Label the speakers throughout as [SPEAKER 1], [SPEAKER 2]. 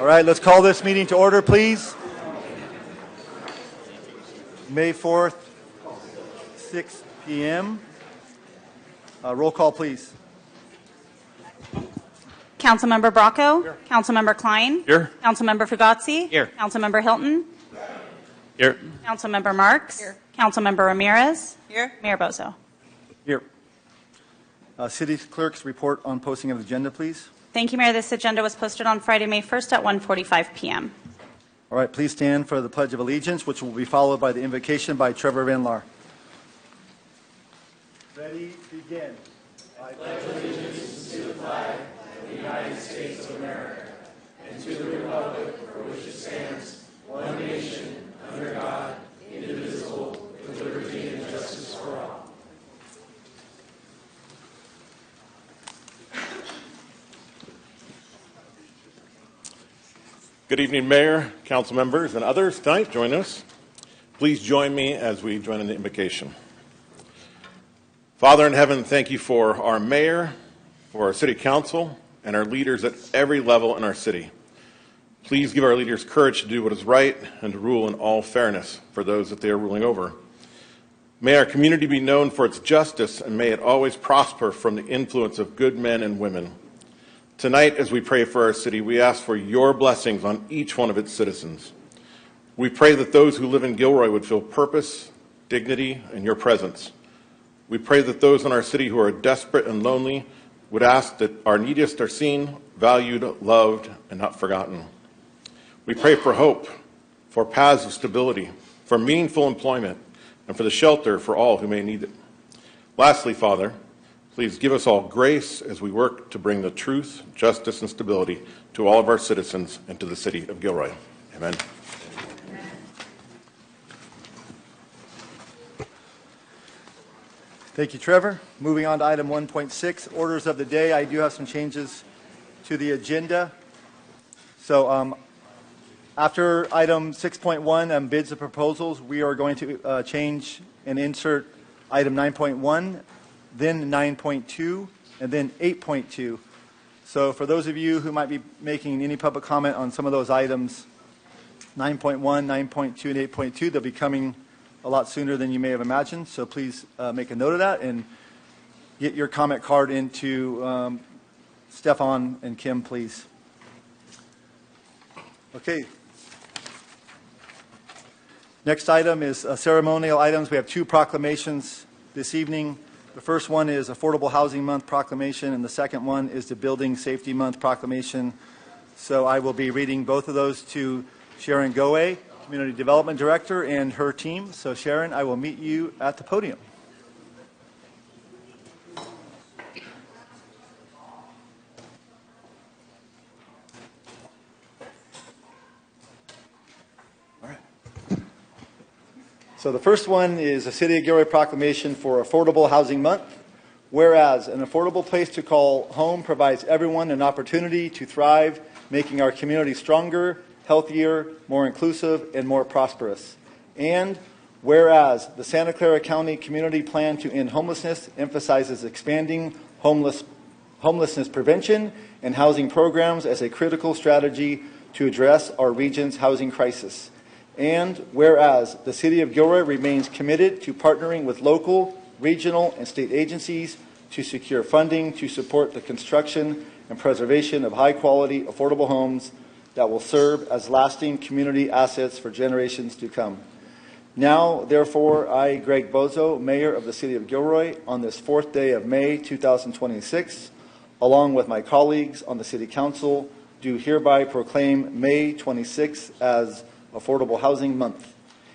[SPEAKER 1] right, let's call this meeting to order, please. May 4th, 6 p.m. Roll call, please.
[SPEAKER 2] Councilmember Bracco. Here. Councilmember Klein.
[SPEAKER 3] Here.
[SPEAKER 2] Councilmember Fugazi.
[SPEAKER 3] Here.
[SPEAKER 2] Councilmember Hilton.
[SPEAKER 3] Here.
[SPEAKER 2] Councilmember Marks.
[SPEAKER 4] Here.
[SPEAKER 2] Councilmember Ramirez.
[SPEAKER 4] Here.
[SPEAKER 2] Mayor Bozo.
[SPEAKER 1] Here. City Clerk's report on posting of the agenda, please.
[SPEAKER 2] Thank you, Mayor. This agenda was posted on Friday, May 1st at 1:45 p.m.
[SPEAKER 1] All right, please stand for the Pledge of Allegiance, which will be followed by the invocation by Trevor Van Laar. Ready, begin. I pledge allegiance to the flag of the United States of America and to the republic for which it stands, one nation, under God, indivisible, with liberty and justice for all.
[SPEAKER 3] Good evening, Mayor, council members, and others tonight. Join us. Please join me as we join in the invocation. Father in heaven, thank you for our mayor, for our city council, and our leaders at every level in our city. Please give our leaders courage to do what is right and to rule in all fairness for those that they are ruling over. May our community be known for its justice, and may it always prosper from the influence of good men and women. Tonight, as we pray for our city, we ask for your blessings on each one of its citizens. We pray that those who live in Gilroy would feel purpose, dignity, and your presence. We pray that those in our city who are desperate and lonely would ask that our neediest are seen, valued, loved, and not forgotten. We pray for hope, for paths of stability, for meaningful employment, and for the shelter for all who may need it. Lastly, Father, please give us all grace as we work to bring the truth, justice, and stability to all of our citizens and to the city of Gilroy. Amen.
[SPEAKER 1] Thank you, Trevor. Moving on to item 1.6, orders of the day. I do have some changes to the agenda. So after item 6.1, bids and proposals, we are going to change and insert item 9.1, then 9.2, and then 8.2. So for those of you who might be making any public comment on some of those items, 9.1, 9.2, and 8.2, they'll be coming a lot sooner than you may have imagined. So please make a note of that and get your comment card into Stefan and Kim, please. Okay. Next item is ceremonial items. We have two proclamations this evening. The first one is Affordable Housing Month proclamation, and the second one is the Building Safety Month proclamation. So I will be reading both of those to Sharon Goe, Community Development Director, and her team. So Sharon, I will meet you at the podium. So the first one is a City of Gilroy proclamation for Affordable Housing Month. Whereas an affordable place to call home provides everyone an opportunity to thrive, making our community stronger, healthier, more inclusive, and more prosperous. And whereas the Santa Clara County Community Plan to End Homelessness emphasizes expanding homelessness prevention and housing programs as a critical strategy to address our region's housing crisis. And whereas the City of Gilroy remains committed to partnering with local, regional, and state agencies to secure funding to support the construction and preservation of high-quality, affordable homes that will serve as lasting community assets for generations to come. Now, therefore, I, Greg Bozo, Mayor of the City of Gilroy, on this 4th day of May 2026, along with my colleagues on the City Council, do hereby proclaim May 26 as Affordable Housing Month,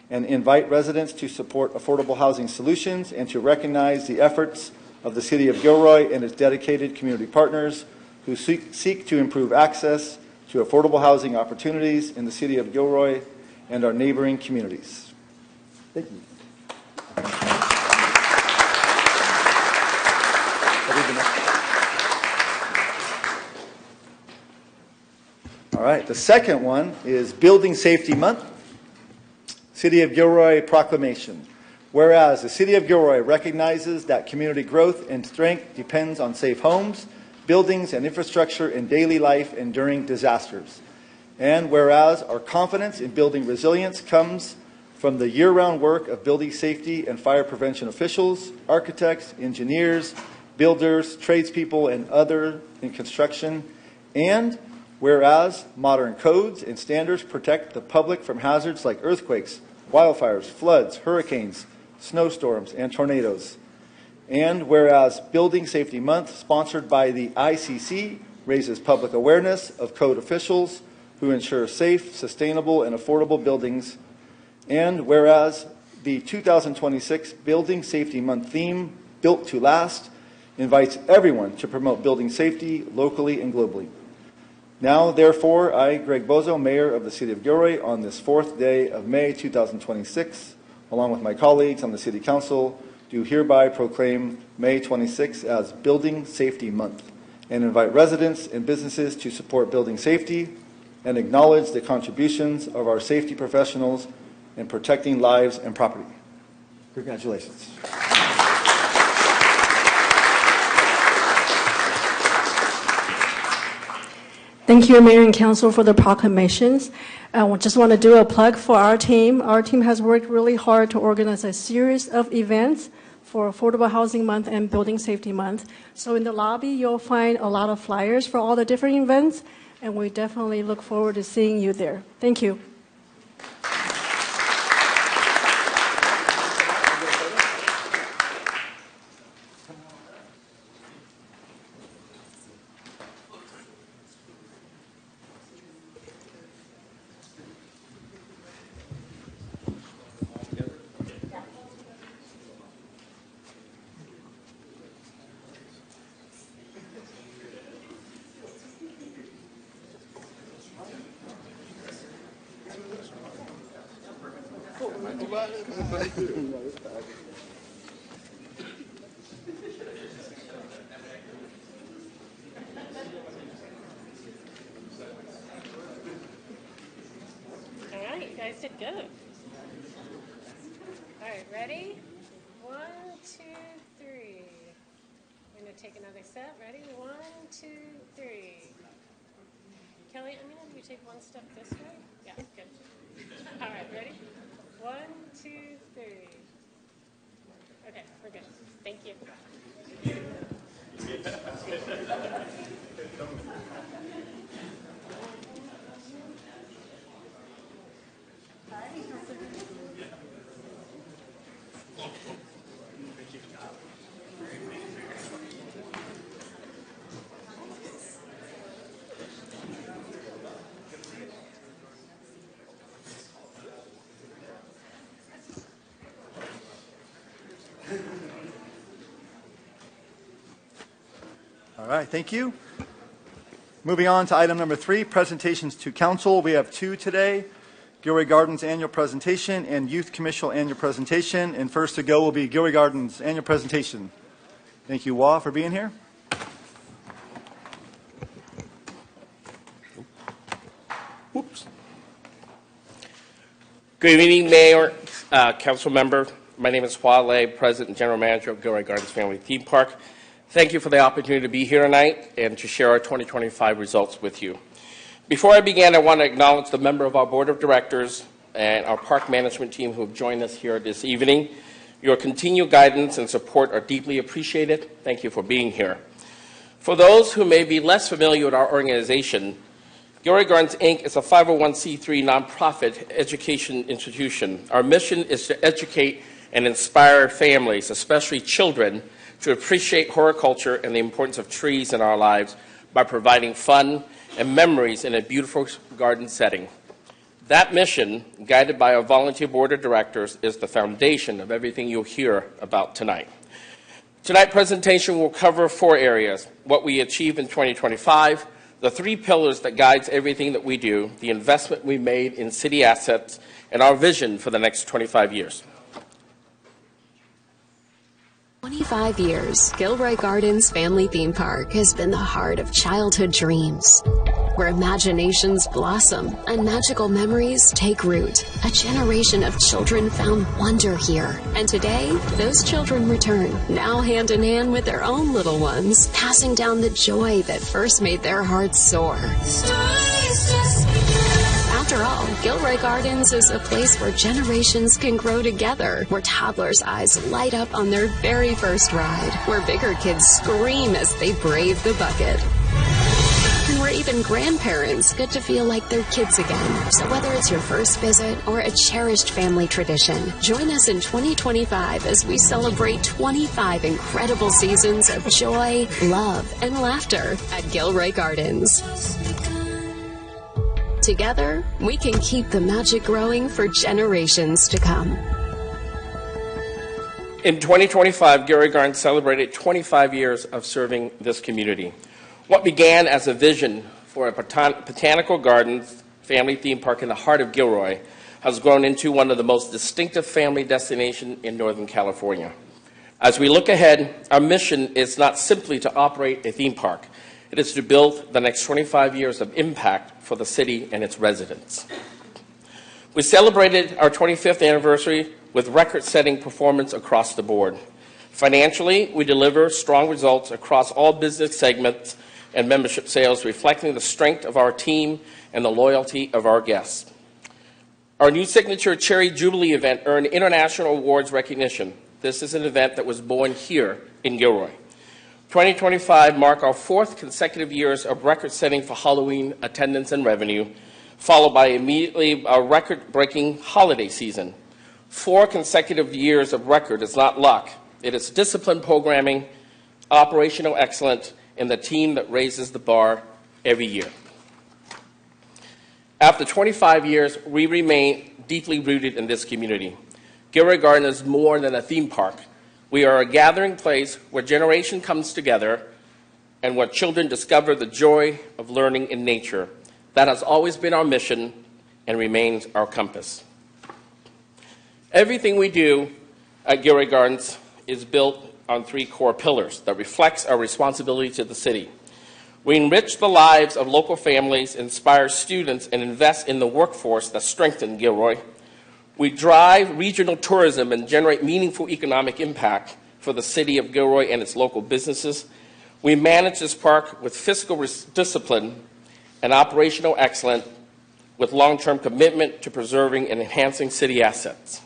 [SPEAKER 1] and invite residents to support affordable housing solutions and to recognize the efforts of the City of Gilroy and its dedicated community partners who seek to improve access to affordable housing opportunities in the City of Gilroy and our neighboring communities. Thank you. All right, the second one is Building Safety Month, City of Gilroy proclamation. Whereas the City of Gilroy recognizes that community growth and strength depends on safe homes, buildings, and infrastructure in daily life and during disasters. And whereas our confidence in building resilience comes from the year-round work of building safety and fire prevention officials, architects, engineers, builders, tradespeople, and other in construction. And whereas modern codes and standards protect the public from hazards like earthquakes, wildfires, floods, hurricanes, snowstorms, and tornadoes. And whereas Building Safety Month, sponsored by the ICC, raises public awareness of code officials who ensure safe, sustainable, and affordable buildings. And whereas the 2026 Building Safety Month theme, Built to Last, invites everyone to promote building safety locally and globally. Now, therefore, I, Greg Bozo, Mayor of the City of Gilroy, on this 4th day of May 2026, along with my colleagues on the City Council, do hereby proclaim May 26 as Building Safety Month and invite residents and businesses to support building safety and acknowledge the contributions of our safety professionals in protecting lives and property. Congratulations.
[SPEAKER 4] Thank you, Mayor and Council, for the proclamations. I just want to do a plug for our team. Our team has worked really hard to organize a series of events for Affordable Housing Month and Building Safety Month. So in the lobby, you'll find a lot of flyers for all the different events, and we definitely look forward to seeing you there. Thank you.
[SPEAKER 5] You guys did good. All right, ready? 1, 2, 3. We're going to take another step. Ready? 1, 2, 3. Kelly, I'm going to have you take one step this way. Yeah, good. All right, ready? 1, 2, 3. Okay, we're good. Thank you.
[SPEAKER 1] All right, thank you. Moving on to item number 3, presentations to council. We have 2 today, Gilroy Gardens annual presentation and Youth Commission annual presentation. And first to go will be Gilroy Gardens annual presentation. Thank you, Wah, for being here.
[SPEAKER 6] Oops. Good evening, Mayor, Council member. My name is Hua Lei, President and General Manager of Gilroy Gardens Family Theme Park. Thank you for the opportunity to be here tonight and to share our 2025 results with you. Before I begin, I want to acknowledge the member of our Board of Directors and our park management team who have joined us here this evening. Your continued guidance and support are deeply appreciated. Thank you for being here. For those who may be less familiar with our organization, Gilroy Gardens, Inc. is a 501c3 nonprofit education institution. Our mission is to educate and inspire families, especially children, to appreciate horticulture and the importance of trees in our lives by providing fun and memories in a beautiful garden setting. That mission, guided by our volunteer board of directors, is the foundation of everything you'll hear about tonight. Tonight's presentation will cover 4 areas: what we achieved in 2025, the 3 pillars that guides everything that we do, the investment we made in city assets, and our vision for the next 25 years.
[SPEAKER 7] 25 years, Gilroy Gardens Family Theme Park has been the heart of childhood dreams, where imaginations blossom and magical memories take root. A generation of children found wonder here, and today, those children return, now hand in hand with their own little ones, passing down the joy that first made their hearts soar. Stories just begun. After all, Gilroy Gardens is a place where generations can grow together, where toddlers' eyes light up on their very first ride, where bigger kids scream as they brave the bucket, and where even grandparents get to feel like they're kids again. So whether it's your first visit or a cherished family tradition, join us in 2025 as we celebrate 25 incredible seasons of joy, love, and laughter at Gilroy Gardens. Together, we can keep the magic growing for generations to come.
[SPEAKER 6] In 2025, Gilroy Gardens celebrated 25 years of serving this community. What began as a vision for a botanical gardens family theme park in the heart of Gilroy has grown into one of the most distinctive family destinations in Northern California. As we look ahead, our mission is not simply to operate a theme park. It is to build the next 25 years of impact for the city and its residents. We celebrated our 25th anniversary with record-setting performance across the board. Financially, we deliver strong results across all business segments and membership sales, reflecting the strength of our team and the loyalty of our guests. Our new signature Cherry Jubilee event earned international awards recognition. This is an event that was born here in Gilroy. 2025 marked our fourth consecutive years of record-setting for Halloween attendance and revenue, followed by immediately a record-breaking holiday season. 4 consecutive years of record is not luck. It is disciplined programming, operational excellence, and the team that raises the bar every year. After 25 years, we remain deeply rooted in this community. Gilroy Gardens is more than a theme park. We are a gathering place where generation comes together and where children discover the joy of learning in nature. That has always been our mission and remains our compass. Everything we do at Gilroy Gardens is built on 3 core pillars that reflects our responsibility to the city. We enrich the lives of local families, inspire students, and invest in the workforce that strengthen Gilroy. We drive regional tourism and generate meaningful economic impact for the city of Gilroy and its local businesses. We manage this park with fiscal discipline and operational excellence with long-term commitment to preserving and enhancing city assets.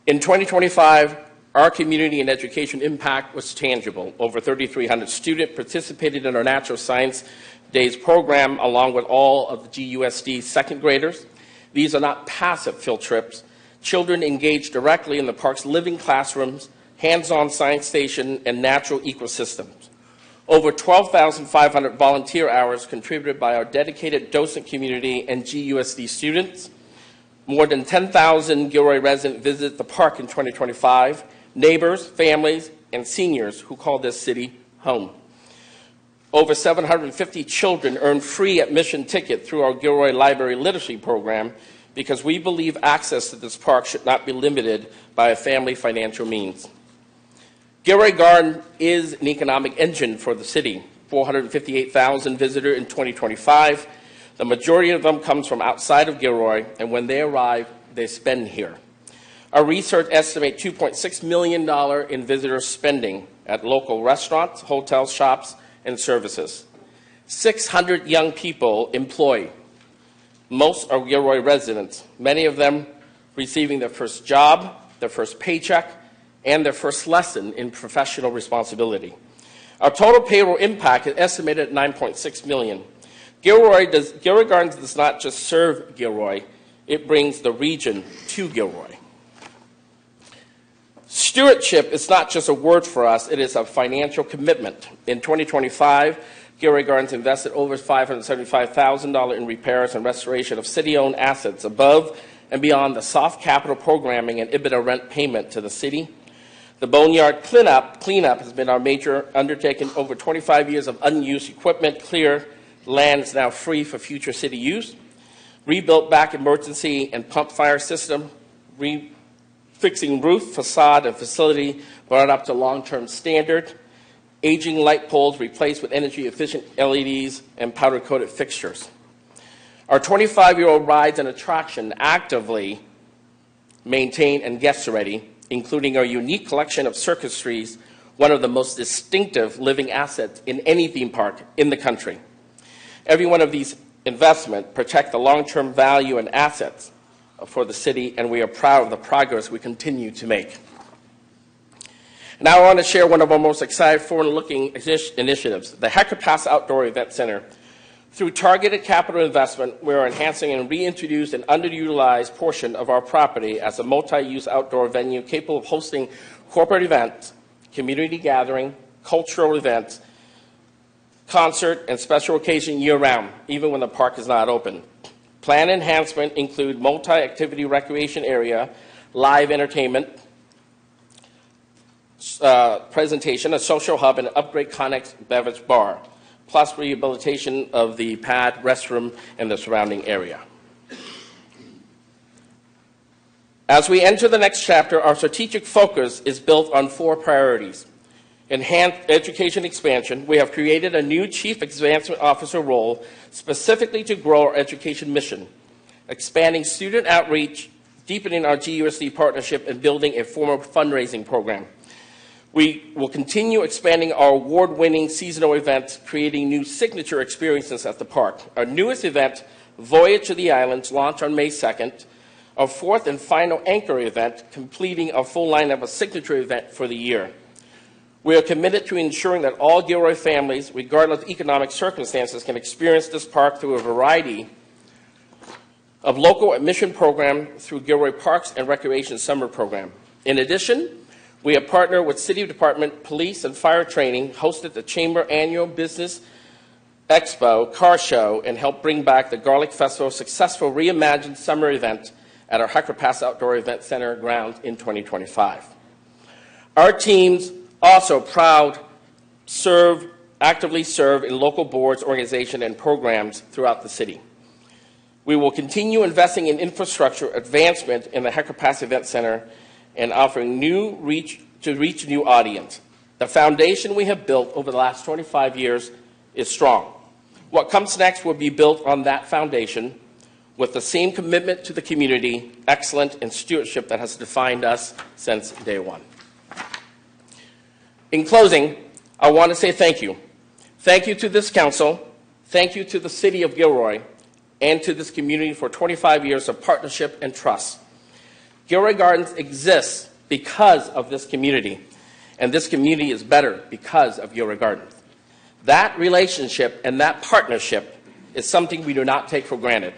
[SPEAKER 6] In 2025, our community and education impact was tangible. Over 3,300 students participated in our Natural Science Days program, along with all of the GUSD second graders. These are not passive field trips. Children engage directly in the park's living classrooms, hands-on science station, and natural ecosystems. Over 12,500 volunteer hours contributed by our dedicated docent community and GUSD students. More than 10,000 Gilroy residents visit the park in 2025, neighbors, families, and seniors who call this city home. Over 750 children earn free admission ticket through our Gilroy Library Literacy program because we believe access to this park should not be limited by a family financial means. Gilroy Garden is an economic engine for the city. 458,000 visitors in 2025. The majority of them comes from outside of Gilroy, and when they arrive, they spend here. Our research estimates $2.6 million in visitor spending at local restaurants, hotels, shops, and services. 600 young people employed. Most are Gilroy residents, many of them receiving their first job, their first paycheck, and their first lesson in professional responsibility. Our total payroll impact is estimated at $9.6 million. Gilroy Gardens does not just serve Gilroy, it brings the region to Gilroy. Stewardship is not just a word for us, it is a financial commitment. In 2025, Gilroy Gardens invested over $575,000 in repairs and restoration of city-owned assets above and beyond the soft capital programming and EBITDA rent payment to the city. The Boneyard cleanup has been our major undertaking. Over 25 years of unused equipment cleared. Land is now free for future city use. Rebuilt back emergency and pump fire system. Fixing roof, facade, and facility brought up to long-term standard. Aging light poles replaced with energy-efficient LEDs and powder-coated fixtures. Our 25-year-old rides and attraction actively maintain and guest-ready, including our unique collection of circuitries, one of the most distinctive living assets in any theme park in the country. Every one of these investment protect the long-term value and assets for the city, and we are proud of the progress we continue to make. Now I want to share one of our most exciting forward-looking initiatives, the Hector Pass Outdoor Event Center. Through targeted capital investment, we are enhancing and reintroduced an underutilized portion of our property as a multi-use outdoor venue capable of hosting corporate events, community gathering, cultural events, concert, and special occasion year-round, even when the park is not open. Planned enhancement include multi-activity recreation area, live entertainment, presentation, a social hub, and an upgrade Connex beverage bar, plus rehabilitation of the pad, restroom, and the surrounding area. As we enter the next chapter, our strategic focus is built on 4 priorities. Enhanced education expansion. We have created a new Chief Advancement Officer role specifically to grow our education mission, expanding student outreach, deepening our GUSD partnership, and building a formal fundraising program. We will continue expanding our award-winning seasonal events, creating new signature experiences at the park. Our newest event, Voyage to the Islands, launched on May 2nd. Our 4th and final anchor event, completing our full lineup of signature event for the year. We are committed to ensuring that all Gilroy families, regardless of economic circumstances, can experience this park through a variety of local admission programs through Gilroy Parks and Recreation Summer Program. In addition, we have partnered with City Department Police and Fire Training, hosted the Chamber Annual Business Expo car show, and helped bring back the Garlic Festival's successful reimagined summer event at our Hector Pass Outdoor Event Center grounds in 2025. Our teams also actively serve in local boards, organizations, and programs throughout the city. We will continue investing in infrastructure advancement in the Hector Pass Event Center and offering new reach new audience. The foundation we have built over the last 25 years is strong. What comes next will be built on that foundation with the same commitment to the community, excellence, and stewardship that has defined us since day one. In closing, I want to say thank you. Thank you to this council, thank you to the City of Gilroy, and to this community for 25 years of partnership and trust. Gilroy Gardens exists because of this community, and this community is better because of Gilroy Gardens. That relationship and that partnership is something we do not take for granted.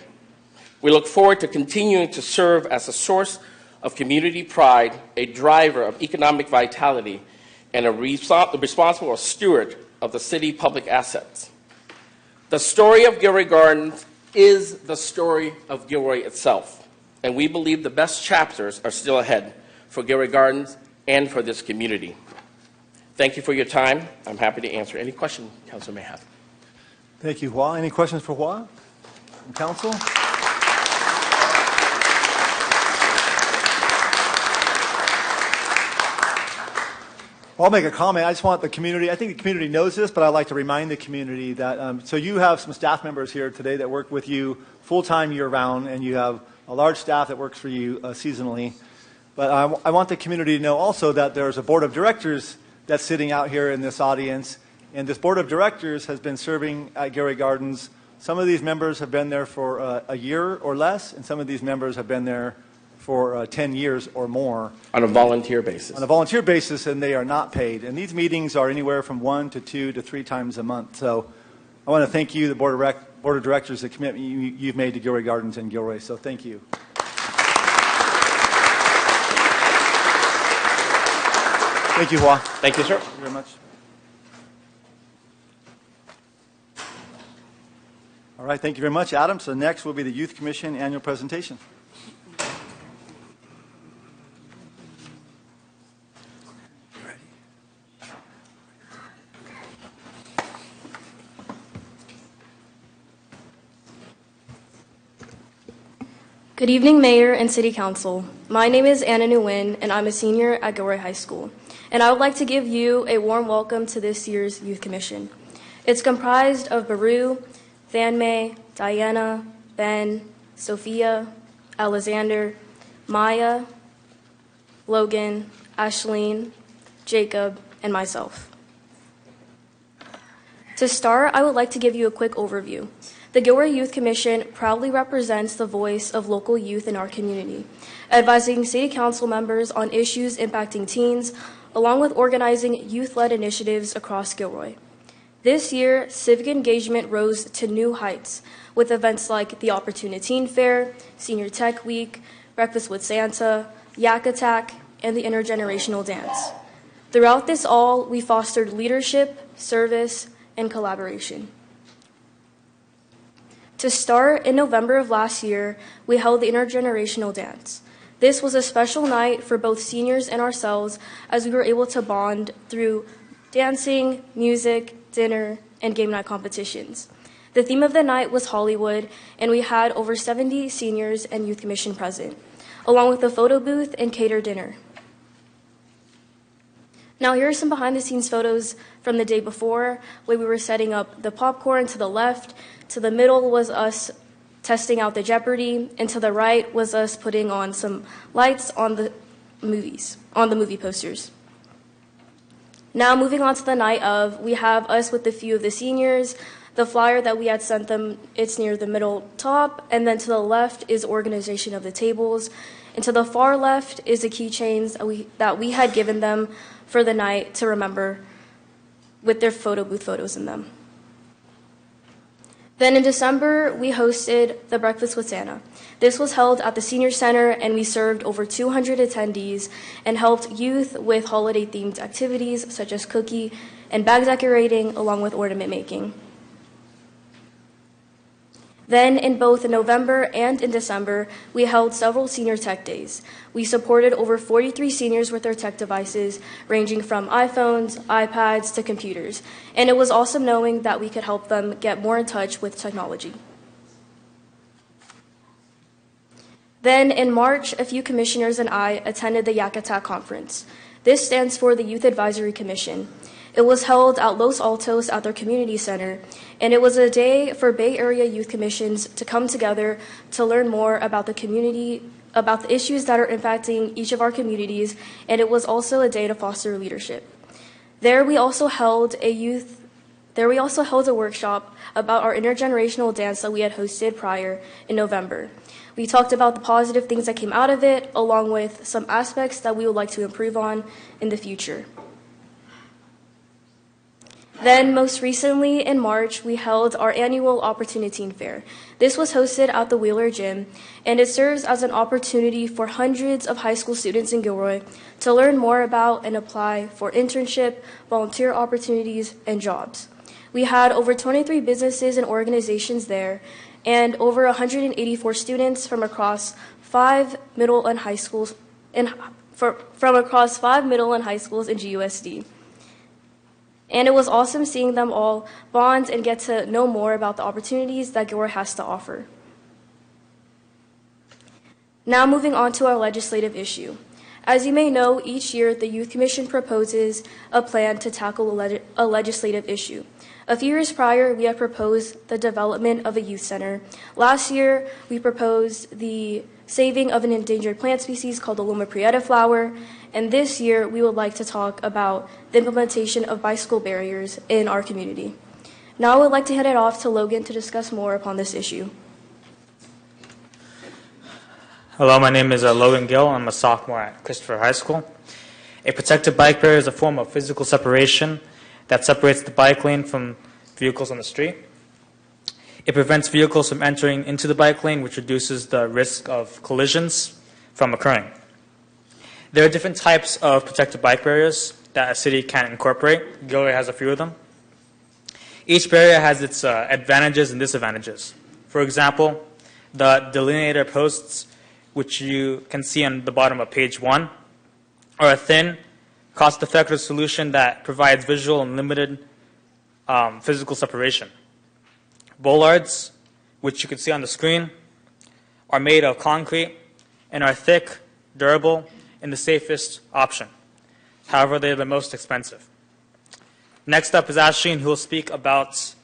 [SPEAKER 6] We look forward to continuing to serve as a source of community pride, a driver of economic vitality, and a responsible steward of the city public assets. The story of Gilroy Gardens is the story of Gilroy itself, and we believe the best chapters are still ahead for Gilroy Gardens and for this community. Thank you for your time. I'm happy to answer any question council may have.
[SPEAKER 1] Thank you, Hua. Any questions for Hua from council? I'll make a comment. I just want the community, I think the community knows this, but I'd like to remind the community that, so you have some staff members here today that work with you full-time year-round, and you have a large staff that works for you seasonally. But I want the community to know also that there's a board of directors that's sitting out here in this audience, and this board of directors has been serving at Gilroy Gardens. Some of these members have been there for a year or less, and some of these members have been there for 10 years or more. On a volunteer basis. On a volunteer basis, and they are not paid. And these meetings are anywhere from 1 to 2 to 3 times a month. So I want to thank you, the board of directors, the commitment you've made to Gilroy Gardens and Gilroy. So thank you. Thank you, Hua.
[SPEAKER 6] Thank you, sir.
[SPEAKER 1] Thank you very much. All right, thank you very much, Adam. So next will be the Youth Commission annual presentation.
[SPEAKER 8] Good evening, Mayor and City Council. My name is Anna Nguyen, and I'm a senior at Gilroy High School. And I would like to give you a warm welcome to this year's Youth Commission. It's comprised of Baru, Thanmei, Diana, Ben, Sophia, Alexander, Maya, Logan, Ashleen, Jacob, and myself. To start, I would like to give you a quick overview. The Gilroy Youth Commission proudly represents the voice of local youth in our community, advising City Council members on issues impacting teens, along with organizing youth-led initiatives across Gilroy. This year, civic engagement rose to new heights with events like the Opportunity Teen Fair, Senior Tech Week, Breakfast with Santa, Yak Attack, and the Intergenerational Dance. Throughout this all, we fostered leadership, service, and collaboration. To start, in November of last year, we held the Intergenerational Dance. This was a special night for both seniors and ourselves as we were able to bond through dancing, music, dinner, and game night competitions. The theme of the night was Hollywood, and we had over 70 seniors and youth commission present, along with a photo booth and catered dinner. Now here are some behind-the-scenes photos from the day before, where we were setting up the popcorn to the left. To the middle was us testing out the Jeopardy, and to the right was us putting on some lights on the movie posters. Now moving on to the night of, we have us with a few of the seniors. The flyer that we had sent them, it's near the middle top, and then to the left is organization of the tables, and to the far left is the keychains that we had given them for the night to remember with their photo booth photos in them. Then in December, we hosted the Breakfast with Santa. This was held at the Senior Center, and we served over 200 attendees and helped youth with holiday-themed activities such as cookie and bag decorating, along with ornament making. Then, in both November and in December, we held several senior tech days. We supported over 43 seniors with their tech devices, ranging from iPhones, iPads, to computers. And it was awesome knowing that we could help them get more in touch with technology. Then, in March, a few commissioners and I attended the Yak Attack conference. This stands for the Youth Advisory Commission. It was held at Los Altos at their community center, and it was a day for Bay Area youth commissions to come together to learn more about the community, about the issues that are impacting each of our communities, and it was also a day to foster leadership. There we also held a workshop about our intergenerational dance that we had hosted prior in November. We talked about the positive things that came out of it, along with some aspects that we would like to improve on in the future. Then, most recently, in March, we held our annual Opportunity Teen Fair. This was hosted at the Wheeler Gym, and it serves as an opportunity for hundreds of high school students in Gilroy to learn more about and apply for internship, volunteer opportunities, and jobs. We had over 23 businesses and organizations there, and over 184 students from across five middle and high schools in GUSD. And it was awesome seeing them all bond and get to know more about the opportunities that Gilroy has to offer. Now moving on to our legislative issue. As you may know, each year the Youth Commission proposes a plan to tackle a legislative issue. A few years prior, we had proposed the development of a youth center. Last year, we proposed the saving of an endangered plant species called the Loma Prieta flower, and this year we would like to talk about the implementation of bicycle barriers in our community. Now I would like to hand it off to Logan to discuss more upon this issue.
[SPEAKER 9] Hello, my name is Logan Gill. I'm a sophomore at Christopher High School. A protected bike barrier is a form of physical separation that separates the bike lane from vehicles on the street. It prevents vehicles from entering into the bike lane, which reduces the risk of collisions from occurring. There are different types of protected bike barriers that a city can incorporate. Gilroy has a few of them. Each barrier has its advantages and disadvantages. For example, the delineator posts, which you can see on the bottom of page 1, are a thin, cost-effective solution that provides visual and limited physical separation. Bollards, which you can see on the screen, are made of concrete and are thick, durable, and the safest option. However, they're the most expensive. Next up is Ashley, who will speak about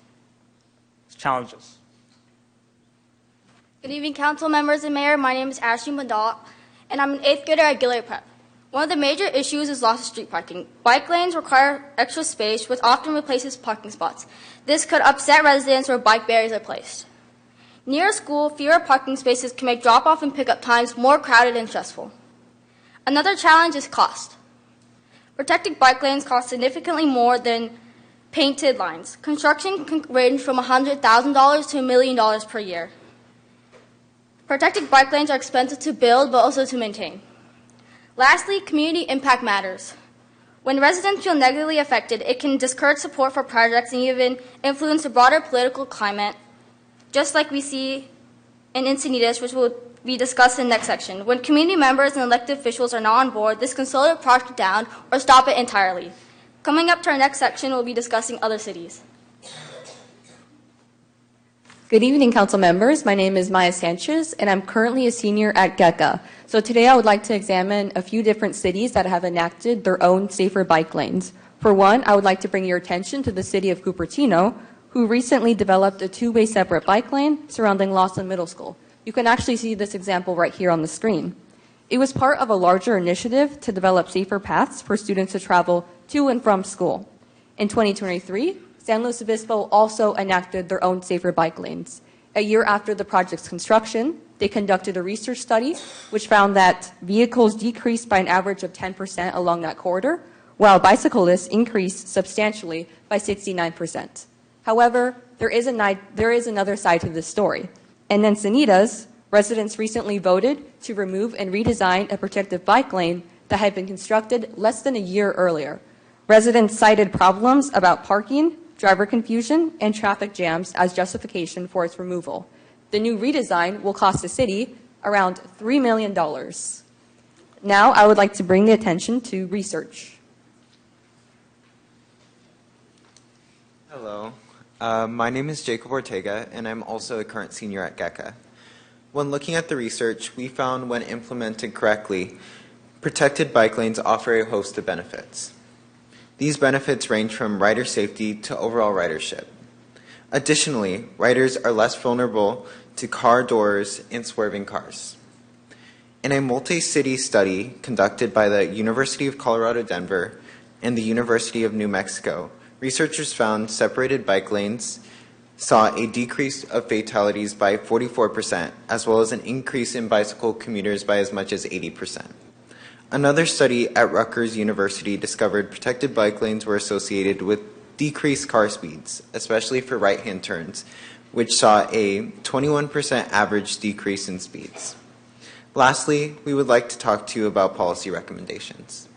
[SPEAKER 9] challenges.
[SPEAKER 10] Good evening, council members and mayor. My name is Ashley Madal, and I'm an 8th grader at Gilroy Prep. One of the major issues is loss of street parking. Bike lanes require extra space, which often replaces parking spots. This could upset residents where bike barriers are placed. Near a school, fewer parking spaces can make drop-off and pickup times more crowded and stressful. Another challenge is cost. Protected bike lanes cost significantly more than painted lines. Construction can range from $100,000 to $1 million per year. Protected bike lanes are expensive to build, but also to maintain. Lastly, community impact matters. When residents feel negatively affected, it can discourage support for projects and even influence the broader political climate, just like we see in Encinitas, which will be discussed in the next section. When community members and elected officials are not on board, this can slow the project down or stop it entirely. Coming up to our next section, we'll be discussing other cities.
[SPEAKER 11] Good evening, council members. My name is Maya Sanchez, and I'm currently a senior at GECA. So today I would like to examine a few different cities that have enacted their own safer bike lanes. For one, I would like to bring your attention to the city of Cupertino, who recently developed a two-way separate bike lane surrounding Lawson Middle School. You can actually see this example right here on the screen. It was part of a larger initiative to develop safer paths for students to travel to and from school. In 2023, San Luis Obispo also enacted their own safer bike lanes. A year after the project's construction, they conducted a research study which found that vehicles decreased by an average of 10% along that corridor, while bicyclists increased substantially by 69%. However, there is another side to this story. In Encinitas, residents recently voted to remove and redesign a protected bike lane that had been constructed less than a year earlier. Residents cited problems about parking, driver confusion, and traffic jams as justification for its removal. The new redesign will cost the city around $3 million. Now, I would like to bring the attention to research.
[SPEAKER 12] Hello, my name is Jacob Ortega, and I'm also a current senior at GECA. When looking at the research, we found when implemented correctly, protected bike lanes offer a host of benefits. These benefits range from rider safety to overall ridership. Additionally, riders are less vulnerable to car doors and swerving cars. In a multi-city study conducted by the University of Colorado Denver and the University of New Mexico, researchers found separated bike lanes saw a decrease of fatalities by 44%, as well as an increase in bicycle commuters by as much as 80%. Another study at Rutgers University discovered protected bike lanes were associated with decreased car speeds, especially for right-hand turns, which saw a 21% average decrease in speeds. Lastly, we would like to talk to you about policy recommendations.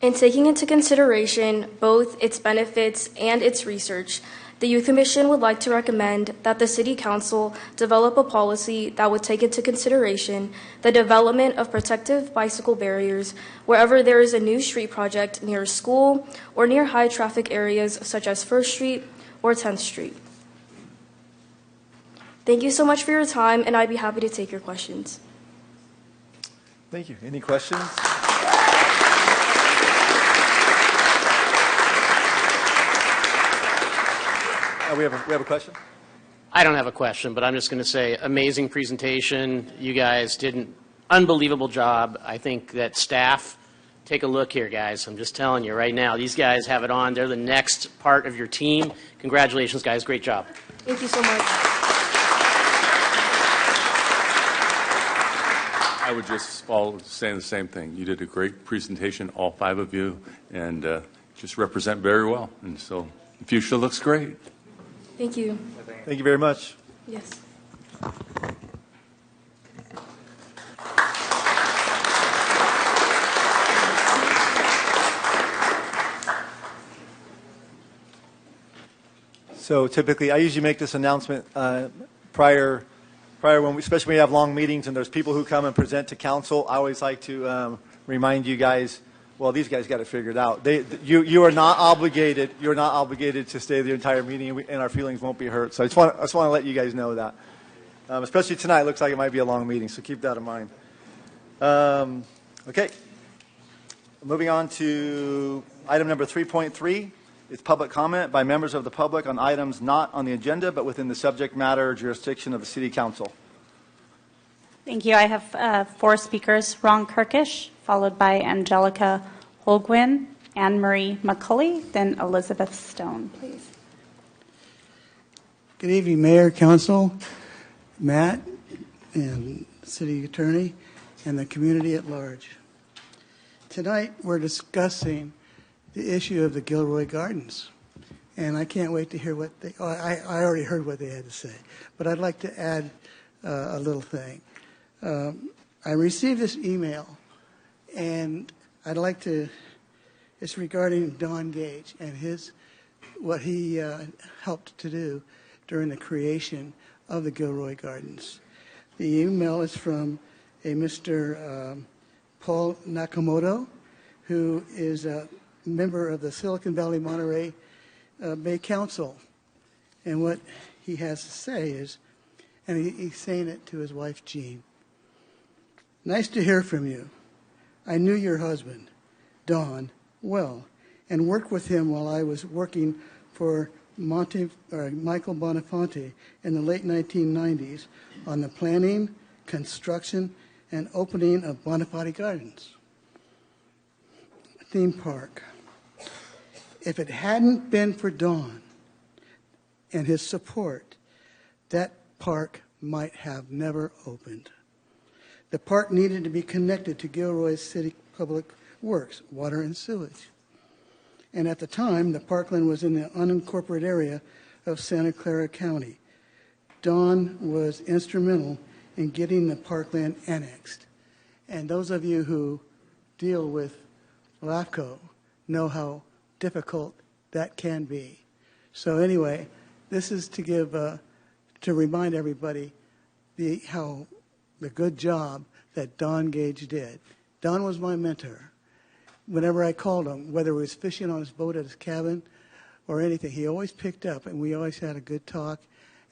[SPEAKER 8] In taking into consideration both its benefits and its research, the Youth Commission would like to recommend that the City Council develop a policy that would take into consideration the development of protective bicycle barriers wherever there is a new street project near a school or near high traffic areas such as 1st Street or 10th Street. Thank you so much for your time, and I'd be happy to take your questions.
[SPEAKER 1] Thank you. Any questions? We have a question.
[SPEAKER 13] I don't have a question, but I'm just going to say amazing presentation. You guys did an unbelievable job. I think that staff, take a look here, guys. I'm just telling you right now, these guys have it on. They're the next part of your team. Congratulations, guys. Great job.
[SPEAKER 8] Thank you so much.
[SPEAKER 14] I would just follow saying the same thing. You did a great presentation, all 5 of you, and just represent very well. And so the future looks great.
[SPEAKER 8] Thank you.
[SPEAKER 1] Thank you very much.
[SPEAKER 8] Yes.
[SPEAKER 1] So typically, I usually make this announcement prior when especially when we have long meetings and there's people who come and present to council. I always like to remind you guys. Well, these guys got it figured out. You are not obligated. You're not obligated to stay the entire meeting, and our feelings won't be hurt. So I just want to let you guys know that. Especially tonight, it looks like it might be a long meeting, so keep that in mind. Okay. Moving on to item number 3.3. It's public comment by members of the public on items not on the agenda, but within the subject matter jurisdiction of the City Council.
[SPEAKER 2] Thank you. I have 4 speakers. Ron Kirkish, followed by Angelica Holguin, Anne Marie McCulley, then Elizabeth Stone, please.
[SPEAKER 15] Good evening, Mayor, Council, Matt, and City Attorney, and the community at large. Tonight, we're discussing the issue of the Gilroy Gardens, and I can't wait to hear what I already heard what they had to say, but I'd like to add a little thing. I received this email, and I'd like to, it's regarding Don Gage and what he helped to do during the creation of the Gilroy Gardens. The email is from a Mr. Paul Nakamoto, who is a member of the Silicon Valley Monterey Bay Council. And what he has to say is, and he's saying it to his wife, Jean. Nice to hear from you. I knew your husband, Don, well, and worked with him while I was working for Michael Bonifanti in the late 1990s on the planning, construction, and opening of Bonifanti Gardens theme park. If it hadn't been for Don and his support, that park might have never opened. The park needed to be connected to Gilroy City Public Works, water and sewage. And at the time, the parkland was in the unincorporated area of Santa Clara County. Don was instrumental in getting the parkland annexed. And those of you who deal with LAFCO know how difficult that can be. So anyway, this is to give, to remind everybody the good job that Don Gage did. Don was my mentor. Whenever I called him, whether it was fishing on his boat at his cabin or anything, he always picked up, and we always had a good talk,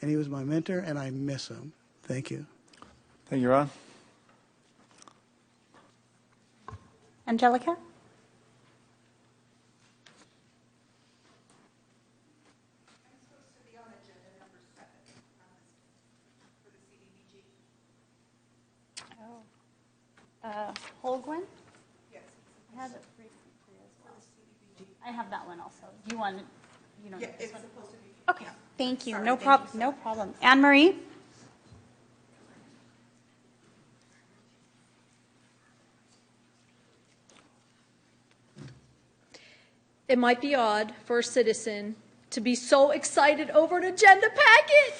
[SPEAKER 15] and he was my mentor, and I miss him. Thank you.
[SPEAKER 1] Thank you, Ron.
[SPEAKER 2] Angelica? Holguin? Yes. I have it for you as well. I have that one also. You want it? You know. Yeah, it's supposed to be. Okay. Thank you. Sorry, no problem. No problem. Anne Marie.
[SPEAKER 16] It might be odd for a citizen to be so excited over an agenda packet.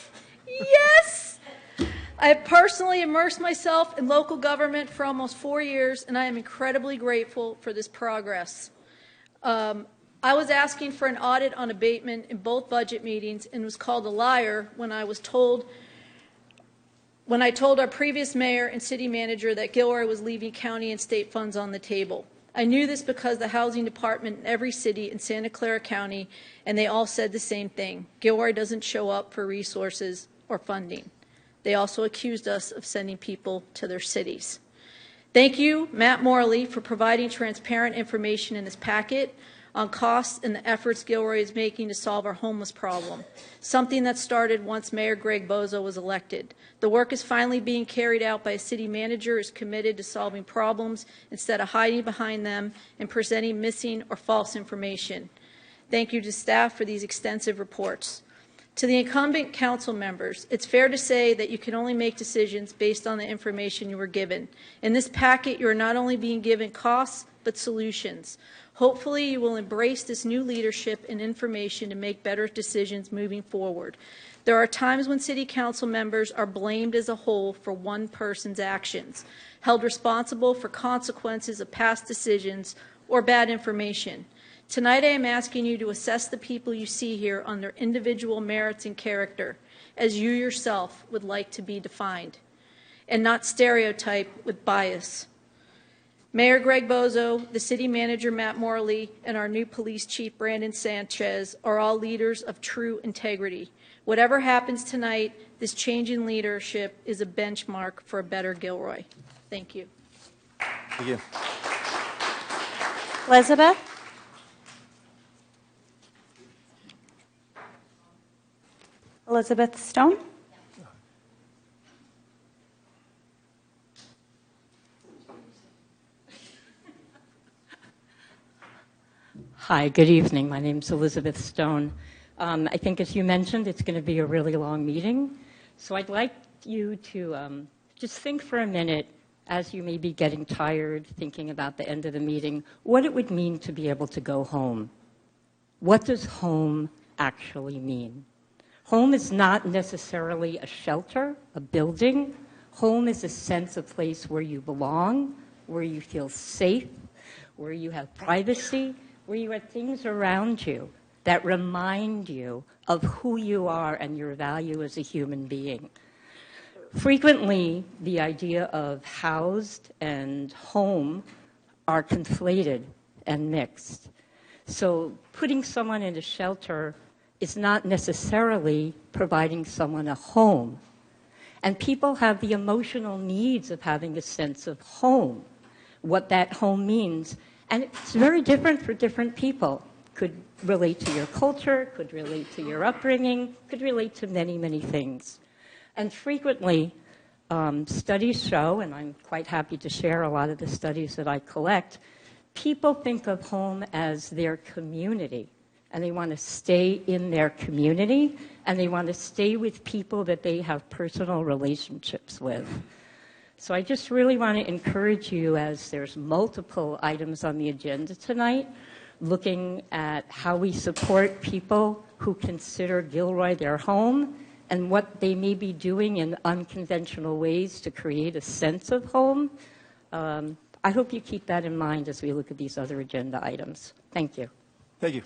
[SPEAKER 16] Yes! I have personally immersed myself in local government for almost 4 years, and I am incredibly grateful for this progress. I was asking for an audit on abatement in both budget meetings and was called a liar when I told our previous mayor and city manager that Gilroy was leaving county and state funds on the table. I knew this because the housing department in every city in Santa Clara County, and they all said the same thing. Gilroy doesn't show up for resources or funding. They also accused us of sending people to their cities. Thank you, Matt Morley, for providing transparent information in this packet on costs and the efforts Gilroy is making to solve our homeless problem, something that started once Mayor Greg Bozo was elected. The work is finally being carried out by a city manager who is committed to solving problems instead of hiding behind them and presenting missing or false information. Thank you to staff for these extensive reports. To the incumbent council members, it's fair to say that you can only make decisions based on the information you were given. In this packet, you are not only being given costs, but solutions. Hopefully, you will embrace this new leadership and information to make better decisions moving forward. There are times when city council members are blamed as a whole for one person's actions, held responsible for consequences of past decisions or bad information. Tonight I am asking you to assess the people you see here on their individual merits and character, as you yourself would like to be defined, and not stereotype with bias. Mayor Greg Bozo, the city manager Matt Morley, and our new police chief Brandon Sanchez are all leaders of true integrity. Whatever happens tonight, this change in leadership is a benchmark for a better Gilroy. Thank you.
[SPEAKER 1] Thank you.
[SPEAKER 2] Elizabeth? Elizabeth Stone?
[SPEAKER 17] Hi, good evening. My name's Elizabeth Stone. I think, as you mentioned, it's going to be a really long meeting. So I'd like you to just think for a minute, as you may be getting tired, thinking about the end of the meeting, what it would mean to be able to go home. What does home actually mean? Home is not necessarily a shelter, a building. Home is a sense of place where you belong, where you feel safe, where you have privacy, where you have things around you that remind you of who you are and your value as a human being. Frequently, the idea of housed and home are conflated and mixed. So putting someone in a shelter is not necessarily providing someone a home. And people have the emotional needs of having a sense of home, what that home means. And it's very different for different people. Could relate to your culture, could relate to your upbringing, could relate to many, many things. And frequently, studies show, and I'm quite happy to share a lot of the studies that I collect, people think of home as their community. And they want to stay in their community, and they want to stay with people that they have personal relationships with. So I just really want to encourage you, as there's multiple items on the agenda tonight, looking at how we support people who consider Gilroy their home and what they may be doing in unconventional ways to create a sense of home. I hope you keep that in mind as we look at these other agenda items. Thank you.
[SPEAKER 1] Thank you.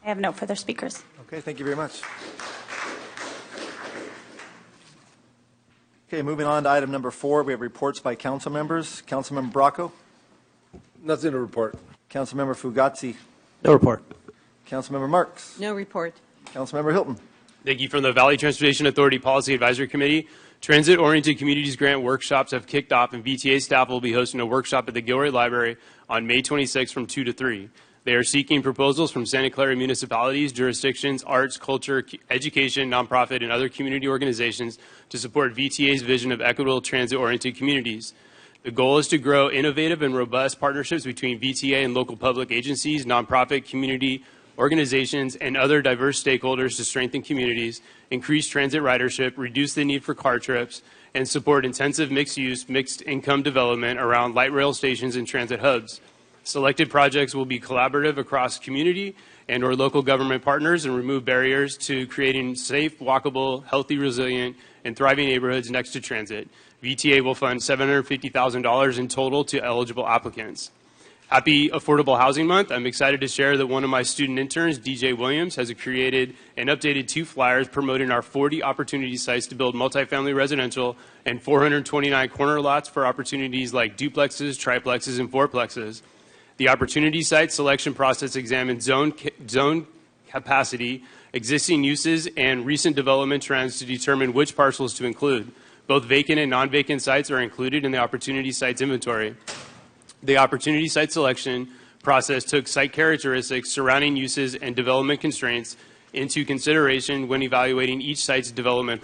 [SPEAKER 2] I have no further speakers.
[SPEAKER 1] Okay, thank you very much. Okay, moving on to item number 4, we have reports by council members. Councilmember Bracco.
[SPEAKER 18] Nothing to report.
[SPEAKER 1] Councilmember Fugazi.
[SPEAKER 18] No report.
[SPEAKER 1] Councilmember Marks.
[SPEAKER 19] No report.
[SPEAKER 1] Councilmember Hilton.
[SPEAKER 20] Thank you. From the Valley Transportation Authority Policy Advisory Committee, Transit-Oriented Communities Grant workshops have kicked off, and VTA staff will be hosting a workshop at the Gilroy Library on May 26 from 2 to 3. They are seeking proposals from Santa Clara municipalities, jurisdictions, arts, culture, education, nonprofit, and other community organizations to support VTA's vision of equitable transit-oriented communities. The goal is to grow innovative and robust partnerships between VTA and local public agencies, nonprofit, community organizations, and other diverse stakeholders to strengthen communities, increase transit ridership, reduce the need for car trips, and support intensive mixed-use, mixed-income development around light rail stations and transit hubs. Selected projects will be collaborative across community and or local government partners and remove barriers to creating safe, walkable, healthy, resilient, and thriving neighborhoods next to transit. VTA will fund $750,000 in total to eligible applicants. Happy Affordable Housing Month. I'm excited to share that one of my student interns, DJ Williams, has created and updated 2 flyers promoting our 40 opportunity sites to build multifamily residential and 429 corner lots for opportunities like duplexes, triplexes, and fourplexes. The opportunity site selection process examines zone capacity, existing uses, and recent development trends to determine which parcels to include. Both vacant and non-vacant sites are included in the opportunity sites inventory. The opportunity site selection process took site characteristics, surrounding uses, and development constraints into consideration when evaluating each site's development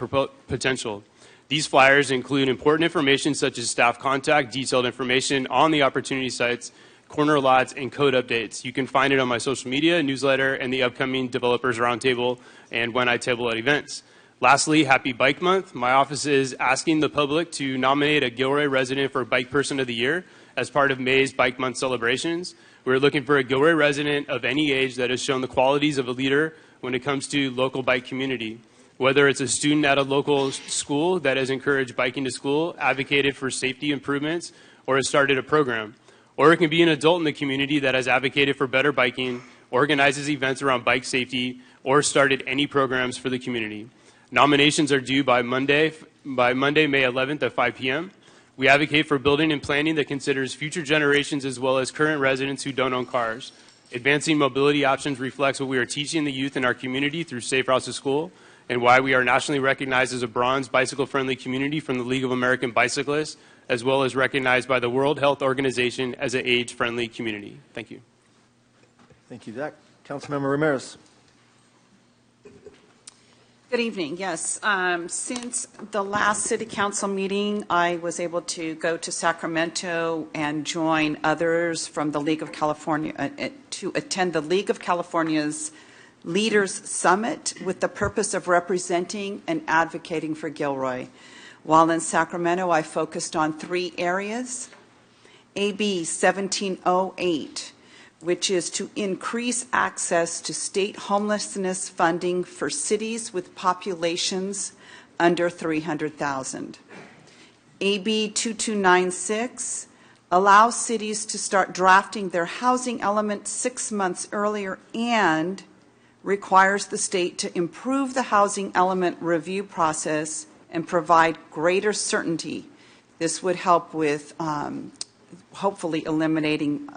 [SPEAKER 20] potential. These flyers include important information such as staff contact, detailed information on the opportunity sites, corner lots, and code updates. You can find it on my social media, newsletter, and the upcoming Developers Roundtable and when I table at events. Lastly, happy Bike Month. My office is asking the public to nominate a Gilroy resident for Bike Person of the Year as part of May's Bike Month celebrations. We're looking for a Gilroy resident of any age that has shown the qualities of a leader when it comes to local bike community. Whether it's a student at a local school that has encouraged biking to school, advocated for safety improvements, or has started a program. Or it can be an adult in the community that has advocated for better biking, organizes events around bike safety, or started any programs for the community. Nominations are due by Monday, May 11th at 5 p.m. We advocate for building and planning that considers future generations as well as current residents who don't own cars. Advancing mobility options reflects what we are teaching the youth in our community through Safe Routes to School and why we are nationally recognized as a bronze bicycle-friendly community from the League of American Bicyclists, as well as recognized by the World Health Organization as an age-friendly community. Thank you.
[SPEAKER 1] Thank you, Zach. Councilmember Ramirez.
[SPEAKER 19] Good evening. Yes. Since the last city council meeting, I was able to go to Sacramento and join others from the League of California to attend the League of California's Leaders Summit with the purpose of representing and advocating for Gilroy. While in Sacramento, I focused on 3 areas. AB 1708, which is to increase access to state homelessness funding for cities with populations under 300,000. AB 2296 allows cities to start drafting their housing element 6 months earlier and requires the state to improve the housing element review process and provide greater certainty. This would help with hopefully eliminating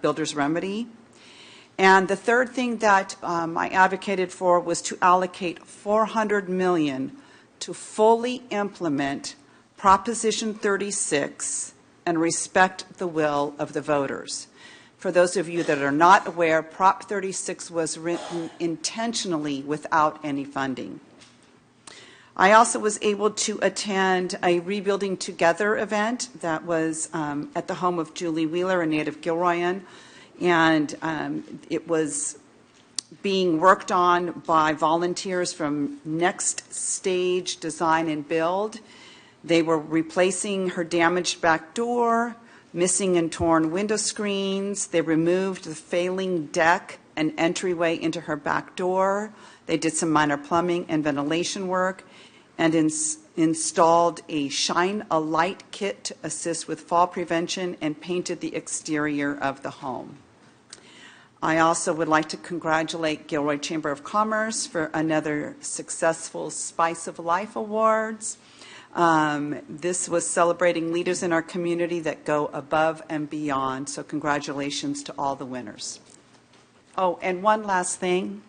[SPEAKER 19] builder's remedy. And the third thing that I advocated for was to allocate $400 million to fully implement Proposition 36 and respect the will of the voters. For those of you that are not aware, Prop 36 was written intentionally without any funding. I also was able to attend a Rebuilding Together event that was at the home of Julie Wheeler, a native Gilroyan, and it was being worked on by volunteers from Next Stage Design and Build. They were replacing her damaged back door, missing and torn window screens. They removed the failing deck and entryway into her back door. They did some minor plumbing and ventilation work and installed a Shine a Light kit to assist with fall prevention and painted the exterior of the home. I also would like to congratulate Gilroy Chamber of Commerce for another successful Spice of Life Awards. This was celebrating leaders in our community that go above and beyond, so congratulations to all the winners. Oh, and one last thing,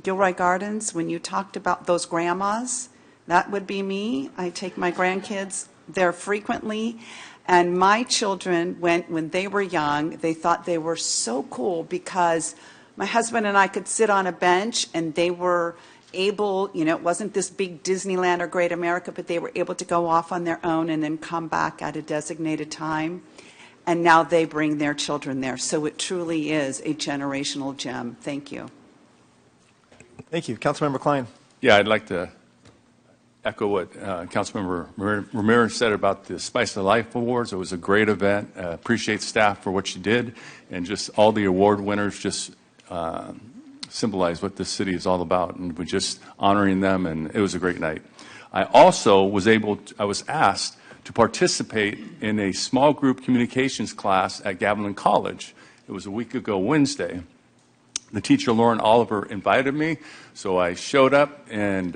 [SPEAKER 19] Gilroy Gardens, when you talked about those grandmas, that would be me. I take my grandkids there frequently, and my children, when they were young, they thought they were so cool because my husband and I could sit on a bench and they were able, it wasn't this big Disneyland or Great America, but they were able to go off on their own and then come back at a designated time. And now they bring their children there. So it truly is a generational gem. Thank you.
[SPEAKER 1] Thank you. Councilmember Klein.
[SPEAKER 14] Yeah, I'd like to echo what Councilmember Ramirez said about the Spice of Life Awards. It was a great event. Appreciate staff for what you did, and just all the award winners just symbolize what this city is all about, and we're just honoring them, and it was a great night. I also was I was asked to participate in a small group communications class at Gavilan College. It was a week ago Wednesday. The teacher, Lauren Oliver, invited me, so I showed up, and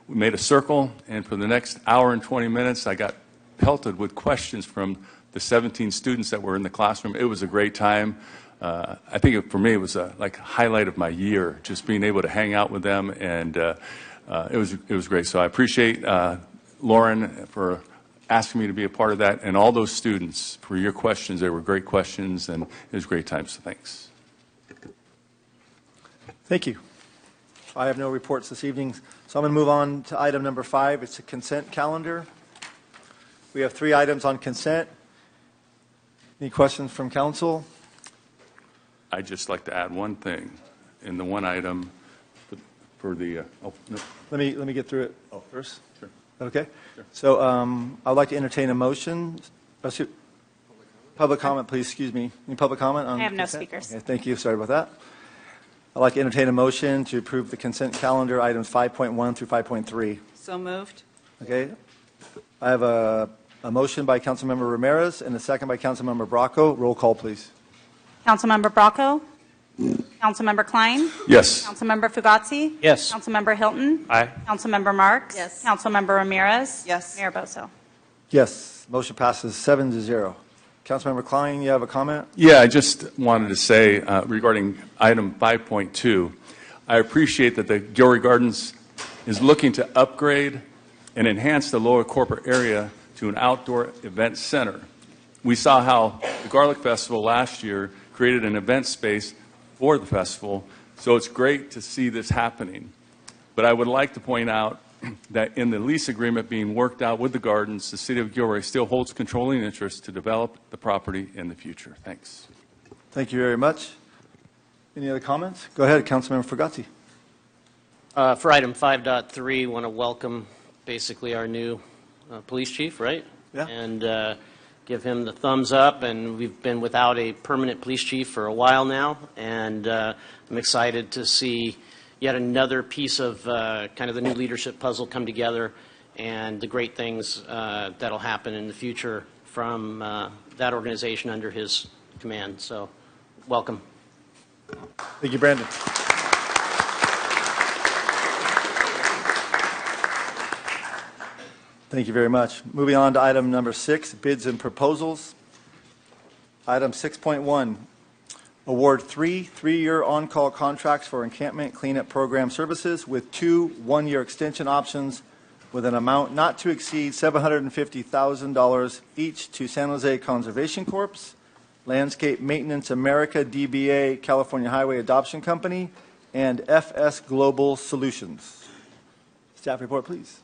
[SPEAKER 14] we made a circle, and for the next hour and 20 minutes, I got pelted with questions from the 17 students that were in the classroom. It was a great time. I think for me, it was like a highlight of my year, just being able to hang out with them, and it was great. So I appreciate Lauren for asking me to be a part of that, and all those students for your questions. They were great questions, and it was a great time, so thanks.
[SPEAKER 1] Thank you. I have no reports this evening, so I'm going to move on to item number 5. It's a consent calendar. We have 3 items on consent. Any questions from council?
[SPEAKER 14] I'd just like to add one thing in the one item for the. No.
[SPEAKER 1] Let me get through it first.
[SPEAKER 14] Sure.
[SPEAKER 1] Okay.
[SPEAKER 14] Sure.
[SPEAKER 1] So I'd like to entertain a motion. Public comment, please. Excuse me. Any public comment on?
[SPEAKER 2] I have no
[SPEAKER 1] consent?
[SPEAKER 2] speakers.
[SPEAKER 1] Okay, thank you. Sorry about that. I'd like to entertain a motion to approve the consent calendar items 5.1 through 5.3.
[SPEAKER 19] So moved.
[SPEAKER 1] Okay. I have a motion by Councilmember Ramirez and a second by Councilmember Bracco. Roll call, please.
[SPEAKER 2] Councilmember Bracco? Councilmember Klein?
[SPEAKER 14] Yes.
[SPEAKER 2] Councilmember Fugazi?
[SPEAKER 9] Yes.
[SPEAKER 2] Councilmember Hilton?
[SPEAKER 9] Aye.
[SPEAKER 2] Councilmember Marks?
[SPEAKER 19] Yes.
[SPEAKER 2] Councilmember Ramirez?
[SPEAKER 19] Yes.
[SPEAKER 2] Mayor Boso?
[SPEAKER 1] Yes. Motion passes 7-0. Councilmember Klein, you have a comment?
[SPEAKER 14] Yeah, I just wanted to say regarding item 5.2, I appreciate that the Gilroy Gardens is looking to upgrade and enhance the lower corporate area to an outdoor event center. We saw how the Garlic Festival last year created an event space for the festival, so it's great to see this happening. But I would like to point out that in the lease agreement being worked out with the gardens, the City of Gilroy still holds controlling interest to develop the property in the future. Thanks.
[SPEAKER 1] Thank you very much. Any other comments? Go ahead, Councilmember Fugazzi.
[SPEAKER 13] For item 5.3, want to welcome basically our new police chief, right?
[SPEAKER 1] Yeah.
[SPEAKER 13] And give him the thumbs up. And we've been without a permanent police chief for a while now, and I'm excited to see yet another piece of kind of the new leadership puzzle come together, and the great things that'll happen in the future from that organization under his command. So, welcome.
[SPEAKER 1] Thank you, Brandon. Thank you very much. Moving on to item number 6, bids and proposals. Item 6.1, award 3 3-year on-call contracts for encampment cleanup program services with 2 one-year extension options with an amount not to exceed $750,000 each to San Jose Conservation Corps, Landscape Maintenance America DBA California Highway Adoption Company, and FS Global Solutions. Staff report, please.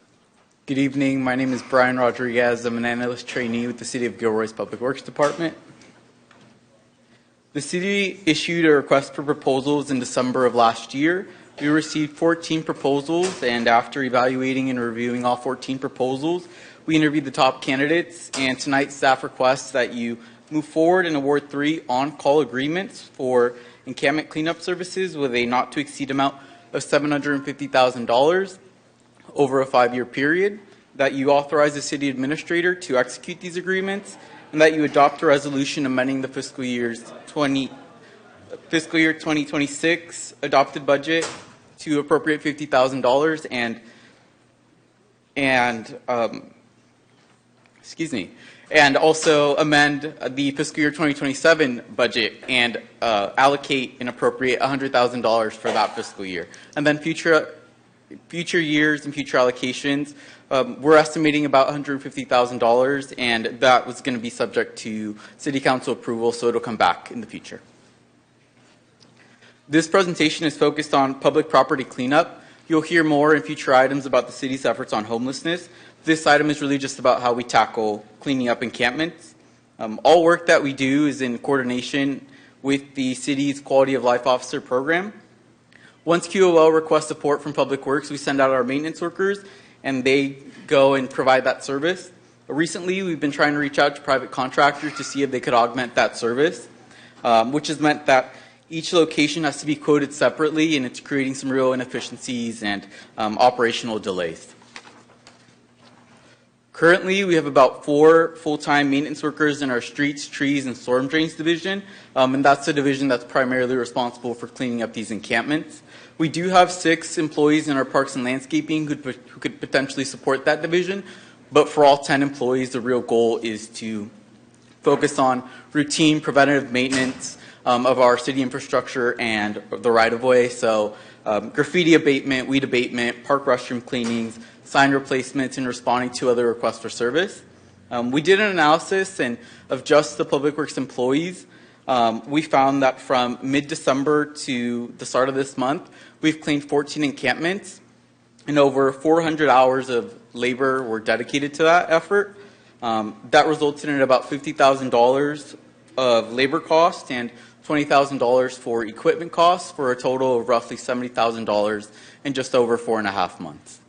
[SPEAKER 19] Good evening. My name is Brian Rodriguez. I'm an analyst trainee with the City of Gilroy's Public Works Department. The city issued a request for proposals in December of last year. We received 14 proposals, and after evaluating and reviewing all 14 proposals, we interviewed the top candidates, and tonight staff requests that you move forward and award 3 on-call agreements for encampment cleanup services with a not-to-exceed amount of $750,000 over a 5-year period, that you authorize the city administrator to execute these agreements, and that you adopt a resolution amending the fiscal year 2026 adopted budget to appropriate $50,000 and also amend the fiscal year 2027 budget and allocate and appropriate $100,000 for that fiscal year. And then future years and future allocations, we're estimating about $150,000, and that was going to be subject to City Council approval, so it'll come back in the future. This presentation is focused on public property cleanup. You'll hear more in future items about the city's efforts on homelessness. This item is really just about how we tackle cleaning up encampments. All work that we do is in coordination with the city's Quality of Life Officer program. Once QOL requests support from Public Works, we send out our maintenance workers, and they go and provide that service. Recently, we've been trying to reach out to private contractors to see if they could augment that service, which has meant that each location has to be quoted separately, and it's creating some real inefficiencies and operational delays. Currently, we have about 4 full-time maintenance workers in our streets, trees, and storm drains division, and that's the division that's primarily responsible for cleaning up these encampments. We do have 6 employees in our parks and landscaping who could potentially support that division, but for all 10 employees, the real goal is to focus on routine preventative maintenance of our city infrastructure and the right-of-way, so graffiti abatement, weed abatement, park restroom cleanings, sign replacements, and responding to other requests for service. We did an analysis of just the Public Works employees. We found that from mid-December to the start of this month, we've cleaned 14 encampments, and over 400 hours of labor were dedicated to that effort. That resulted in about $50,000 of labor cost and $20,000 for equipment costs, for a total of roughly $70,000 in just over 4.5 months.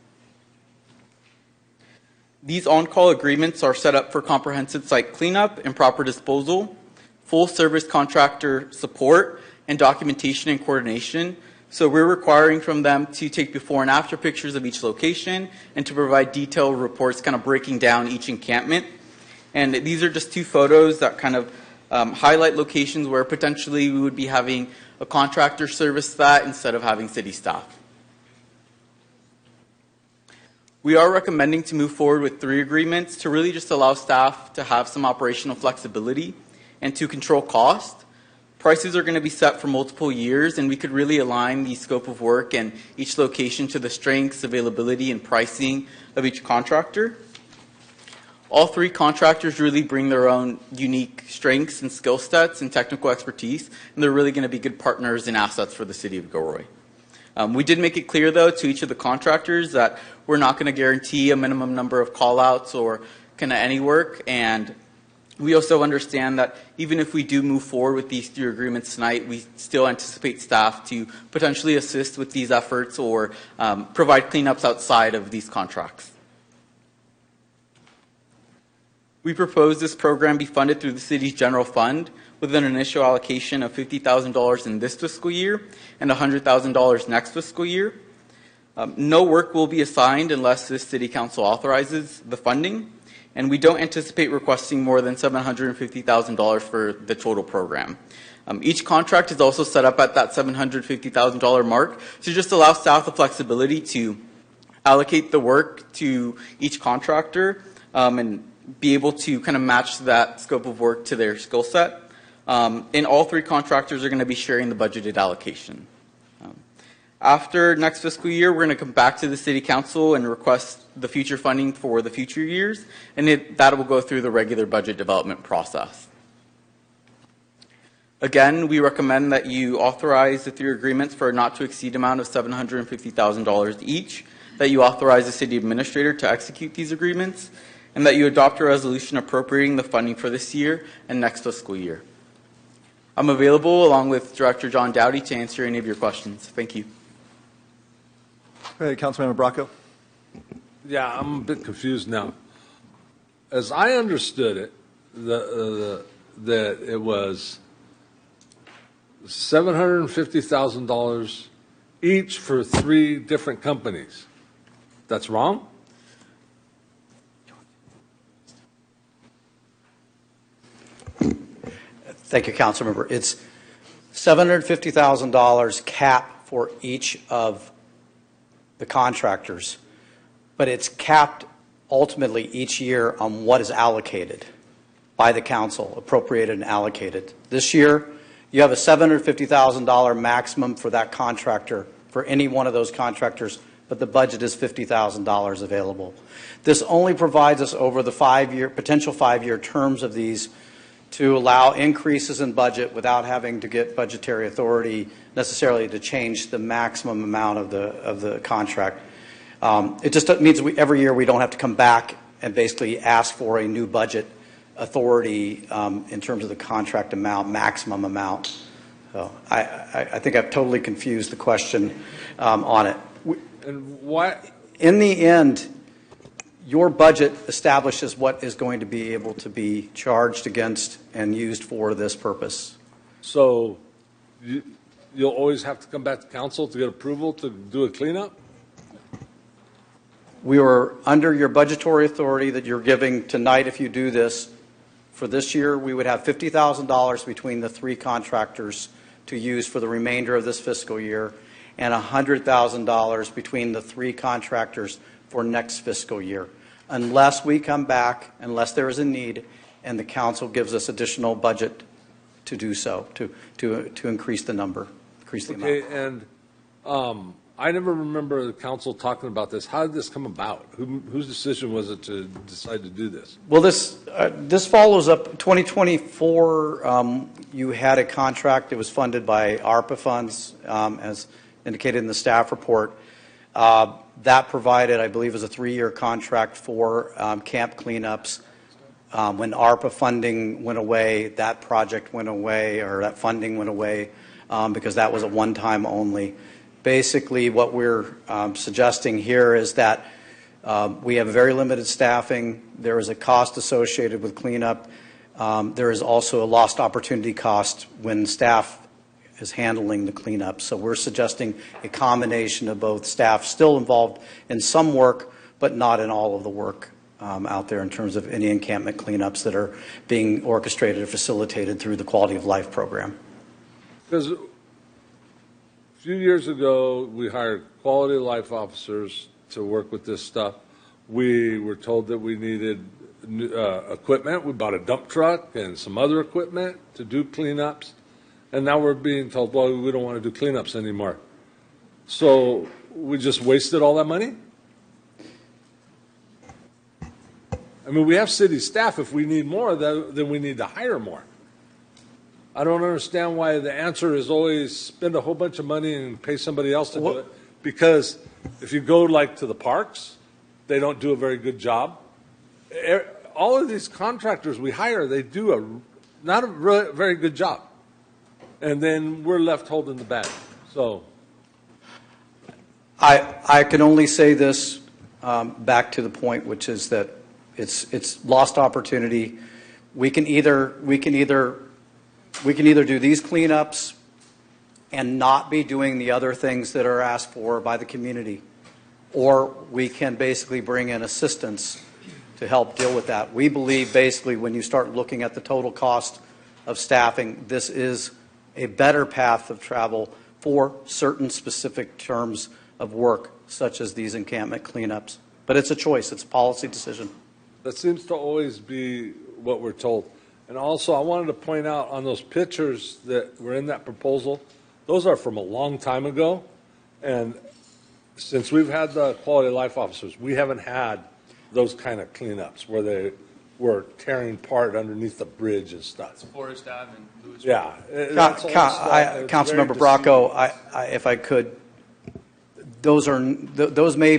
[SPEAKER 19] These on-call agreements are set up for comprehensive site cleanup and proper disposal, full service contractor support, and documentation and coordination. So we're requiring from them to take before and after pictures of each location and to provide detailed reports kind of breaking down each encampment. And these are just 2 photos that kind of highlight locations where potentially we would be having a contractor service that instead of having city staff. We are recommending to move forward with 3 agreements to really just allow staff to have some operational flexibility and to control cost. Prices are going to be set for multiple years, and we could really align the scope of work and each location to the strengths, availability, and pricing of each contractor. All 3 contractors really bring their own unique strengths and skill sets and technical expertise, and they're really going to be good partners and assets for the City of Gilroy. We did make it clear, though, to each of the contractors that we're not going to guarantee a minimum number of call-outs or kind of any work. And we also understand that even if we do move forward with these 3 agreements tonight, we still anticipate staff to potentially assist with these efforts or provide cleanups outside of these contracts. We propose this program be funded through the city's general fund with an initial allocation of $50,000 in this fiscal year and $100,000 next fiscal year. No work will be assigned unless the City Council authorizes the funding, and we don't anticipate requesting more than $750,000 for the total program. Each contract is also set up at that $750,000 mark to just allow staff the flexibility to allocate the work to each contractor and be able to kind of match that scope of work to their skill set. And all 3 contractors are going to be sharing the budgeted allocation. After next fiscal year, we're going to come back to the City Council and request the future funding for the future years, and that will go through the regular budget development process. Again, we recommend that you authorize the 3 agreements for a not to exceed amount of $750,000 each, that you authorize the City Administrator to execute these agreements, and that you adopt a resolution appropriating the funding for this year and next fiscal year. I'm available, along with Director John Dowdy, to answer any of your questions. Thank you.
[SPEAKER 1] Hey, Councilmember Bracco.
[SPEAKER 18] Yeah, I'm a bit confused now. As I understood it, that it was $750,000 each for 3 different companies. That's wrong?
[SPEAKER 21] Thank you, Councilmember. It's $750,000 cap for each of the contractors, but it's capped ultimately each year on what is allocated by the council, appropriated and allocated. This year, you have a $750,000 maximum for that contractor, for any one of those contractors, but the budget is $50,000 available. This only provides us over the potential 5-year terms of these to allow increases in budget without having to get budgetary authority necessarily to change the maximum amount of the contract. It just means every year we don't have to come back and basically ask for a new budget authority in terms of the contract amount, maximum amount. So I think I've totally confused the question on it.
[SPEAKER 18] And why?
[SPEAKER 21] In the end, your budget establishes what is going to be able to be charged against and used for this purpose.
[SPEAKER 18] So you'll always have to come back to council to get approval to do a cleanup?
[SPEAKER 21] We were under your budgetary authority that you're giving tonight. If you do this for this year, we would have $50,000 between the 3 contractors to use for the remainder of this fiscal year and $100,000 between the 3 contractors for next fiscal year, unless we come back, unless there is a need, and the council gives us additional budget to do so, to increase the number, increase the amount.
[SPEAKER 18] Okay, and I never remember the council talking about this. How did this come about? Whose decision was it to decide to do this?
[SPEAKER 21] Well, this follows up 2024. You had a contract that was funded by ARPA funds, as indicated in the staff report. That provided, I believe, was a 3-year contract for camp cleanups. When ARPA funding went away, that project went away, or that funding went away, because that was a one-time only. Basically, what we're suggesting here is that we have very limited staffing. There is a cost associated with cleanup. There is also a lost opportunity cost when staff is handling the cleanup. So we're suggesting a combination of both staff still involved in some work, but not in all of the work out there in terms of any encampment cleanups that are being orchestrated or facilitated through the Quality of Life program.
[SPEAKER 18] Because a few years ago, we hired quality of life officers to work with this stuff. We were told that we needed equipment. We bought a dump truck and some other equipment to do cleanups. And now we're being told, well, we don't want to do cleanups anymore. So we just wasted all that money? I mean, we have city staff. If we need more, then we need to hire more. I don't understand why the answer is always spend a whole bunch of money and pay somebody else to do it. Because if you go like to the parks, they don't do a very good job. All of these contractors we hire, they do not a very good job. And then we're left holding the bag. So
[SPEAKER 21] I can only say this back to the point, which is that it's lost opportunity. We can either do these cleanups and not be doing the other things that are asked for by the community, or we can basically bring in assistance to help deal with that. We believe basically when you start looking at the total cost of staffing, this is a better path of travel for certain specific terms of work, such as these encampment cleanups. But it's a choice. It's a policy decision.
[SPEAKER 18] that seems to always be what we're told. And also, I wanted to point out on those pictures that were in that proposal, those are from a long time ago. And since we've had the quality of life officers, we haven't had those kind of cleanups where they were tearing apart underneath the bridge and stuff.
[SPEAKER 20] It's Forest Ave and Lewis.
[SPEAKER 18] Yeah.
[SPEAKER 21] Councilmember Bracco, if I could, those may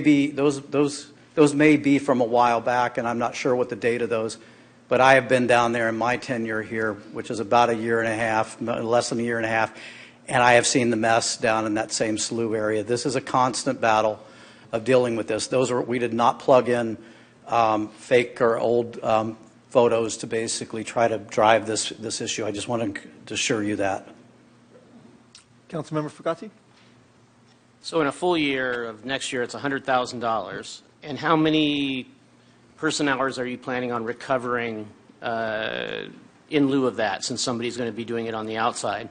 [SPEAKER 21] be from a while back, and I'm not sure what the date of those. But I have been down there in my tenure here, which is about a year and a half, less than a year and a half, and I have seen the mess down in that same slough area. This is a constant battle of dealing with this. We did not plug in fake or old photos to basically try to drive this issue. I just want to assure you that.
[SPEAKER 1] Councilmember Fugati?
[SPEAKER 13] So in a full year of next year, it's $100,000. And how many person hours are you planning on recovering in lieu of that, since somebody's going to be doing it on the outside?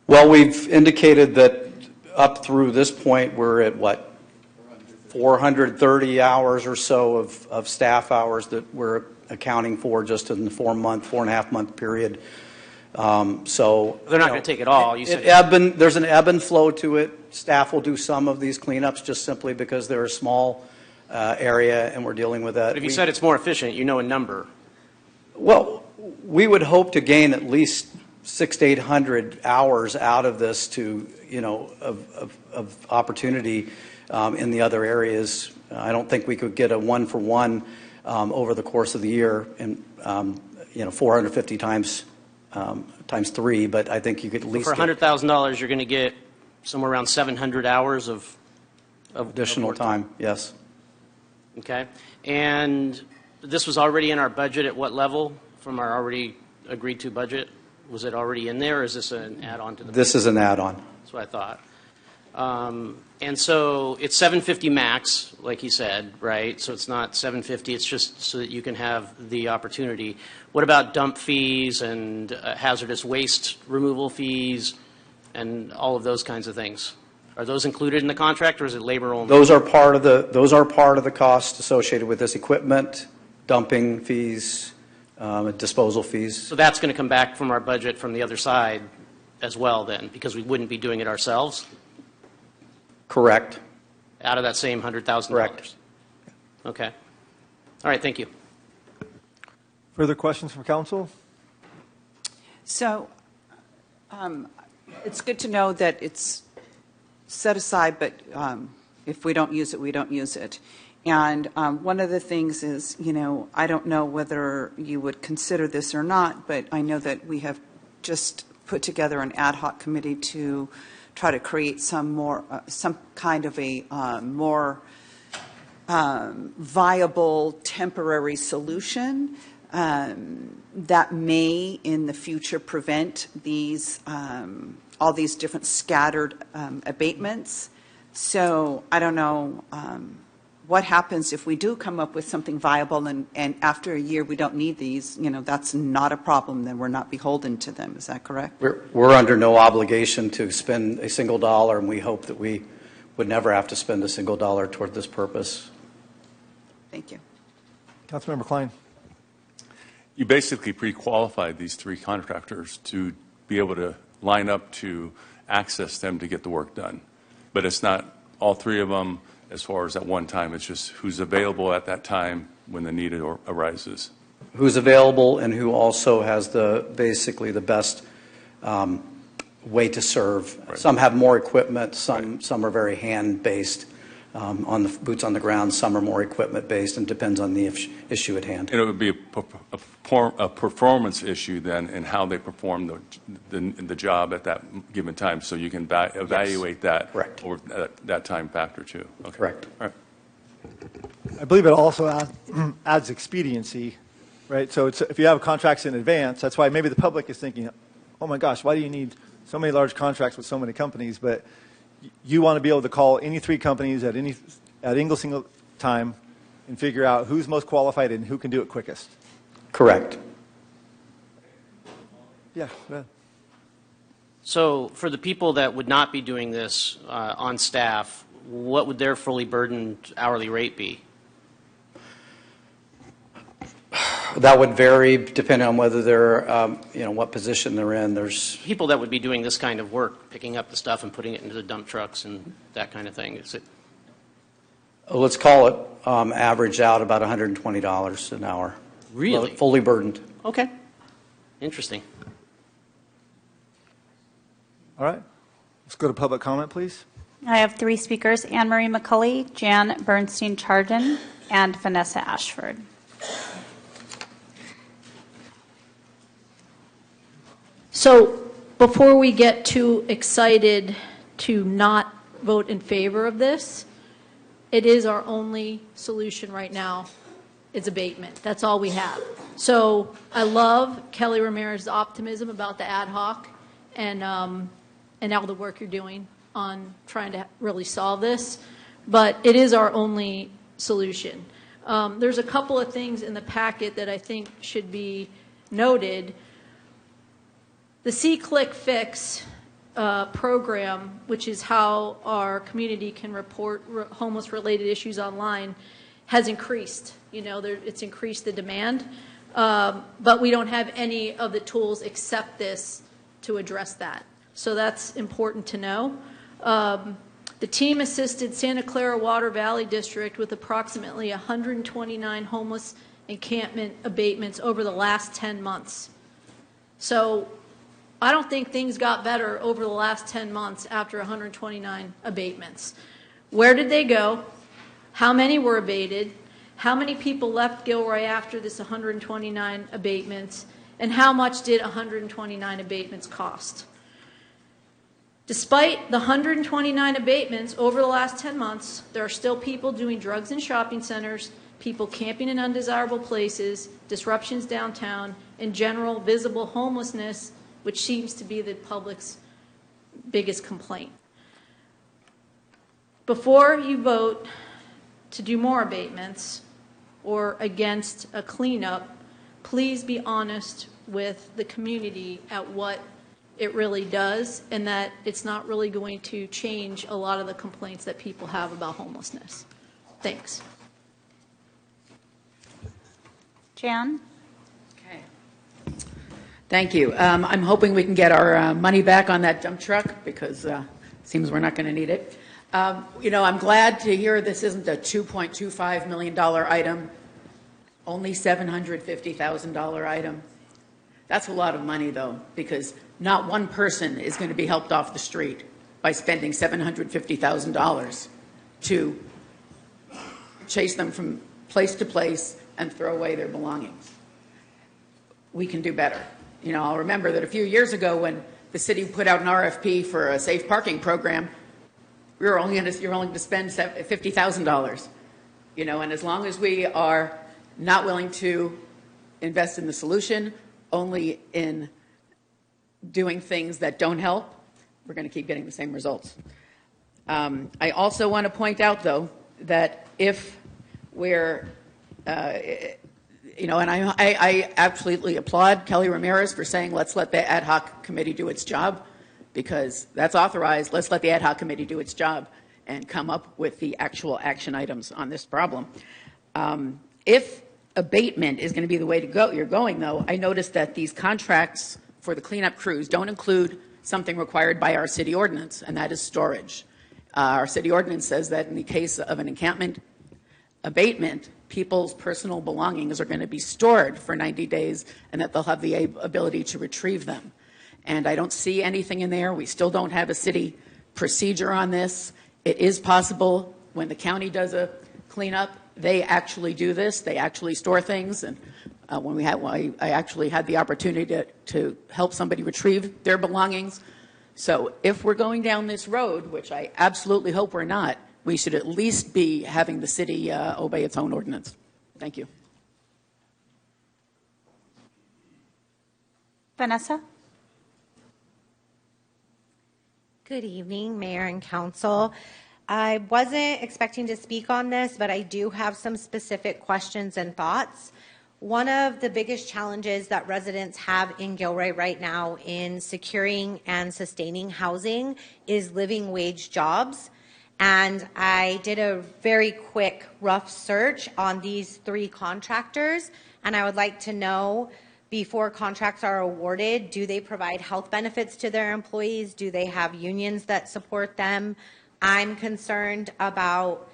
[SPEAKER 21] Well, we've indicated that up through this point, we're at what, 430 hours or so of staff hours that we're accounting for just in the 4.5 month period. So
[SPEAKER 13] they're not going to take it all. You said
[SPEAKER 21] there's an ebb and flow to it. Staff will do some of these cleanups just simply because they're a small area and we're dealing with that.
[SPEAKER 13] But if you said it's more efficient, you know a number.
[SPEAKER 21] Well, we would hope to gain at least 600 to 800 hours out of this of opportunity in the other areas. I don't think we could get a 1-for-1 over the course of the year, and 450 times 3. But I think you could at least
[SPEAKER 13] for $100,000, you're going to get somewhere around 700 hours of
[SPEAKER 21] additional time. Yes.
[SPEAKER 13] Okay. And this was already in our budget at what level from our already agreed to budget? Was it already in there, or is this an add-on to the budget?
[SPEAKER 21] This is an add-on.
[SPEAKER 13] That's what I thought. And so it's 750 max, like he said, right? So it's not 750. It's just so that you can have the opportunity. What about dump fees and hazardous waste removal fees and all of those kinds of things? Are those included in the contract, or is it labor only?
[SPEAKER 21] Those are part of the cost associated with this equipment, dumping fees, disposal fees.
[SPEAKER 13] So that's going to come back from our budget from the other side as well, then, because we wouldn't be doing it ourselves.
[SPEAKER 21] Correct.
[SPEAKER 13] Out of that same $100,000.
[SPEAKER 21] Correct.
[SPEAKER 13] Okay. All right. Thank you.
[SPEAKER 1] Further questions from council?
[SPEAKER 19] So it's good to know that it's set aside, but if we don't use it, we don't use it. And one of the things is, I don't know whether you would consider this or not, but I know that we have just put together an ad hoc committee to try to create some kind of a more viable temporary solution that may in the future prevent these all these different scattered abatements. So I don't know what happens if we do come up with something viable and after a year we don't need these, that's not a problem, then we're not beholden to them. Is that correct?
[SPEAKER 21] We're under no obligation to spend a single dollar, and we hope that we would never have to spend a single dollar toward this purpose.
[SPEAKER 19] Thank you.
[SPEAKER 1] Councilmember Klein.
[SPEAKER 14] You basically pre-qualified these 3 contractors to be able to line up to access them to get the work done. But it's not all 3 of them as far as at one time. It's just who's available at that time when the need arises.
[SPEAKER 21] who's available and who also has basically the best way to serve. Right. Some have more equipment, some are very hand-based on the boots on the ground, some are more equipment-based, and depends on the issue at hand.
[SPEAKER 14] And it would be a performance issue then in how they perform the job at that given time, so you can evaluate that over that time factor too. Okay.
[SPEAKER 21] Correct.
[SPEAKER 14] All right.
[SPEAKER 1] I believe it also adds expediency, right? So if you have contracts in advance, that's why maybe the public is thinking, oh my gosh, why do you need so many large contracts with so many companies? But you want to be able to call any 3 companies at any single time and figure out who's most qualified and who can do it quickest.
[SPEAKER 21] Correct.
[SPEAKER 1] Yeah.
[SPEAKER 13] So for the people that would not be doing this on staff, what would their fully burdened hourly rate be?
[SPEAKER 21] That would vary depending on whether they're, what position they're in. There's
[SPEAKER 13] people that would be doing this kind of work, picking up the stuff and putting it into the dump trucks and that kind of thing. Is it?
[SPEAKER 21] Let's call it average out about $120 an hour.
[SPEAKER 13] Really?
[SPEAKER 21] Fully burdened.
[SPEAKER 13] Okay. Interesting.
[SPEAKER 1] All right. Let's go to public comment, please.
[SPEAKER 2] I have 3 speakers, Anne Marie McCulley, Jan Bernstein-Chardon, and Vanessa Ashford.
[SPEAKER 16] So before we get too excited to not vote in favor of this, it is our only solution right now. It's abatement. That's all we have. So I love Kelly Ramirez's optimism about the ad hoc and all the work you're doing on trying to really solve this, but it is our only solution. There's a couple of things in the packet that I think should be noted. The See-Click Fix program, which is how our community can report homeless-related issues online, has increased. It's increased the demand, but we don't have any of the tools except this to address that. So that's important to know. The team assisted Santa Clara Water Valley District with approximately 129 homeless encampment abatements over the last 10 months. So I don't think things got better over the last 10 months after 129 abatements. Where did they go? How many were abated? How many people left Gilroy after this 129 abatements? And how much did 129 abatements cost? Despite the 129 abatements over the last 10 months, there are still people doing drugs in shopping centers, people camping in undesirable places, disruptions downtown, and general visible homelessness, which seems to be the public's biggest complaint. Before you vote to do more abatements or against a cleanup, please be honest with the community at what it really does, and that it's not really going to change a lot of the complaints that people have about homelessness. Thanks.
[SPEAKER 2] Jan?
[SPEAKER 3] Okay. Thank you. I'm hoping we can get our money back on that dump truck, because it seems we're not going to need it. I'm glad to hear this isn't a $2.25 million item, only $750,000 item. That's a lot of money, though, because not one person is going to be helped off the street by spending $750,000 to chase them from place to place and throw away their belongings. We can do better. I'll remember that a few years ago when the city put out an RFP for a safe parking program, you're only going to spend $50,000. And as long as we are not willing to invest in the solution, only in doing things that don't help, we're going to keep getting the same results. I also want to point out, though, that if we're, and I absolutely applaud Kelly Ramirez for saying, let's let the ad hoc committee do its job, because that's authorized. Let's let the ad hoc committee do its job and come up with the actual action items on this problem. If abatement is going to be the way to go, you're going, though, I noticed that these contracts for the cleanup crews don't include something required by our city ordinance, and that is storage. Our city ordinance says that in the case of an encampment abatement, people's personal belongings are going to be stored for 90 days and that they'll have the ability to retrieve them. And I don't see anything in there. We still don't have a city procedure on this. It is possible when the county does a cleanup, they actually do this. They actually store things. And when I actually had the opportunity to help somebody retrieve their belongings. So if we're going down this road, which I absolutely hope we're not, we should at least be having the city obey its own ordinance. Thank you.
[SPEAKER 2] Vanessa?
[SPEAKER 4] Good evening, Mayor and Council. I wasn't expecting to speak on this, but I do have some specific questions and thoughts. One of the biggest challenges that residents have in Gilroy right now in securing and sustaining housing is living wage jobs. And I did a very quick, rough search on these 3 contractors, and I would like to know, before contracts are awarded, do they provide health benefits to their employees? Do they have unions that support them? I'm concerned about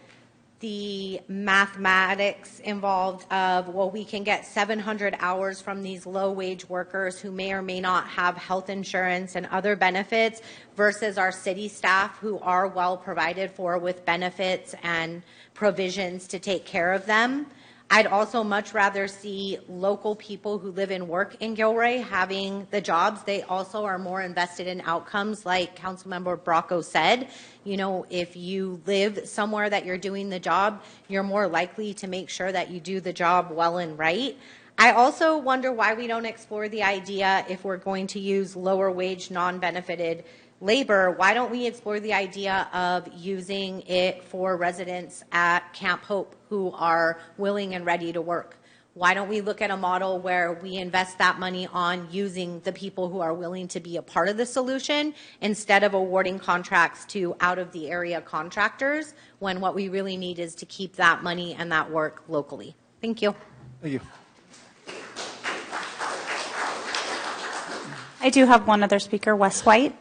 [SPEAKER 4] the mathematics involved of, well, we can get 700 hours from these low-wage workers who may or may not have health insurance and other benefits versus our city staff who are well provided for with benefits and provisions to take care of them. I'd also much rather see local people who live and work in Gilroy having the jobs. They also are more invested in outcomes, like Councilmember Bracco said. You know, if you live somewhere that you're doing the job, you're more likely to make sure that you do the job well and right. I also wonder why we don't explore the idea, if we're going to use lower wage, non-benefited labor, why don't we explore the idea of using it for residents at Camp Hope who are willing and ready to work? Why don't we look at a model where we invest that money on using the people who are willing to be a part of the solution instead of awarding contracts to out-of-the-area contractors, when what we really need is to keep that money and that work locally? Thank you.
[SPEAKER 1] Thank you.
[SPEAKER 2] I do have one other speaker, Wes White.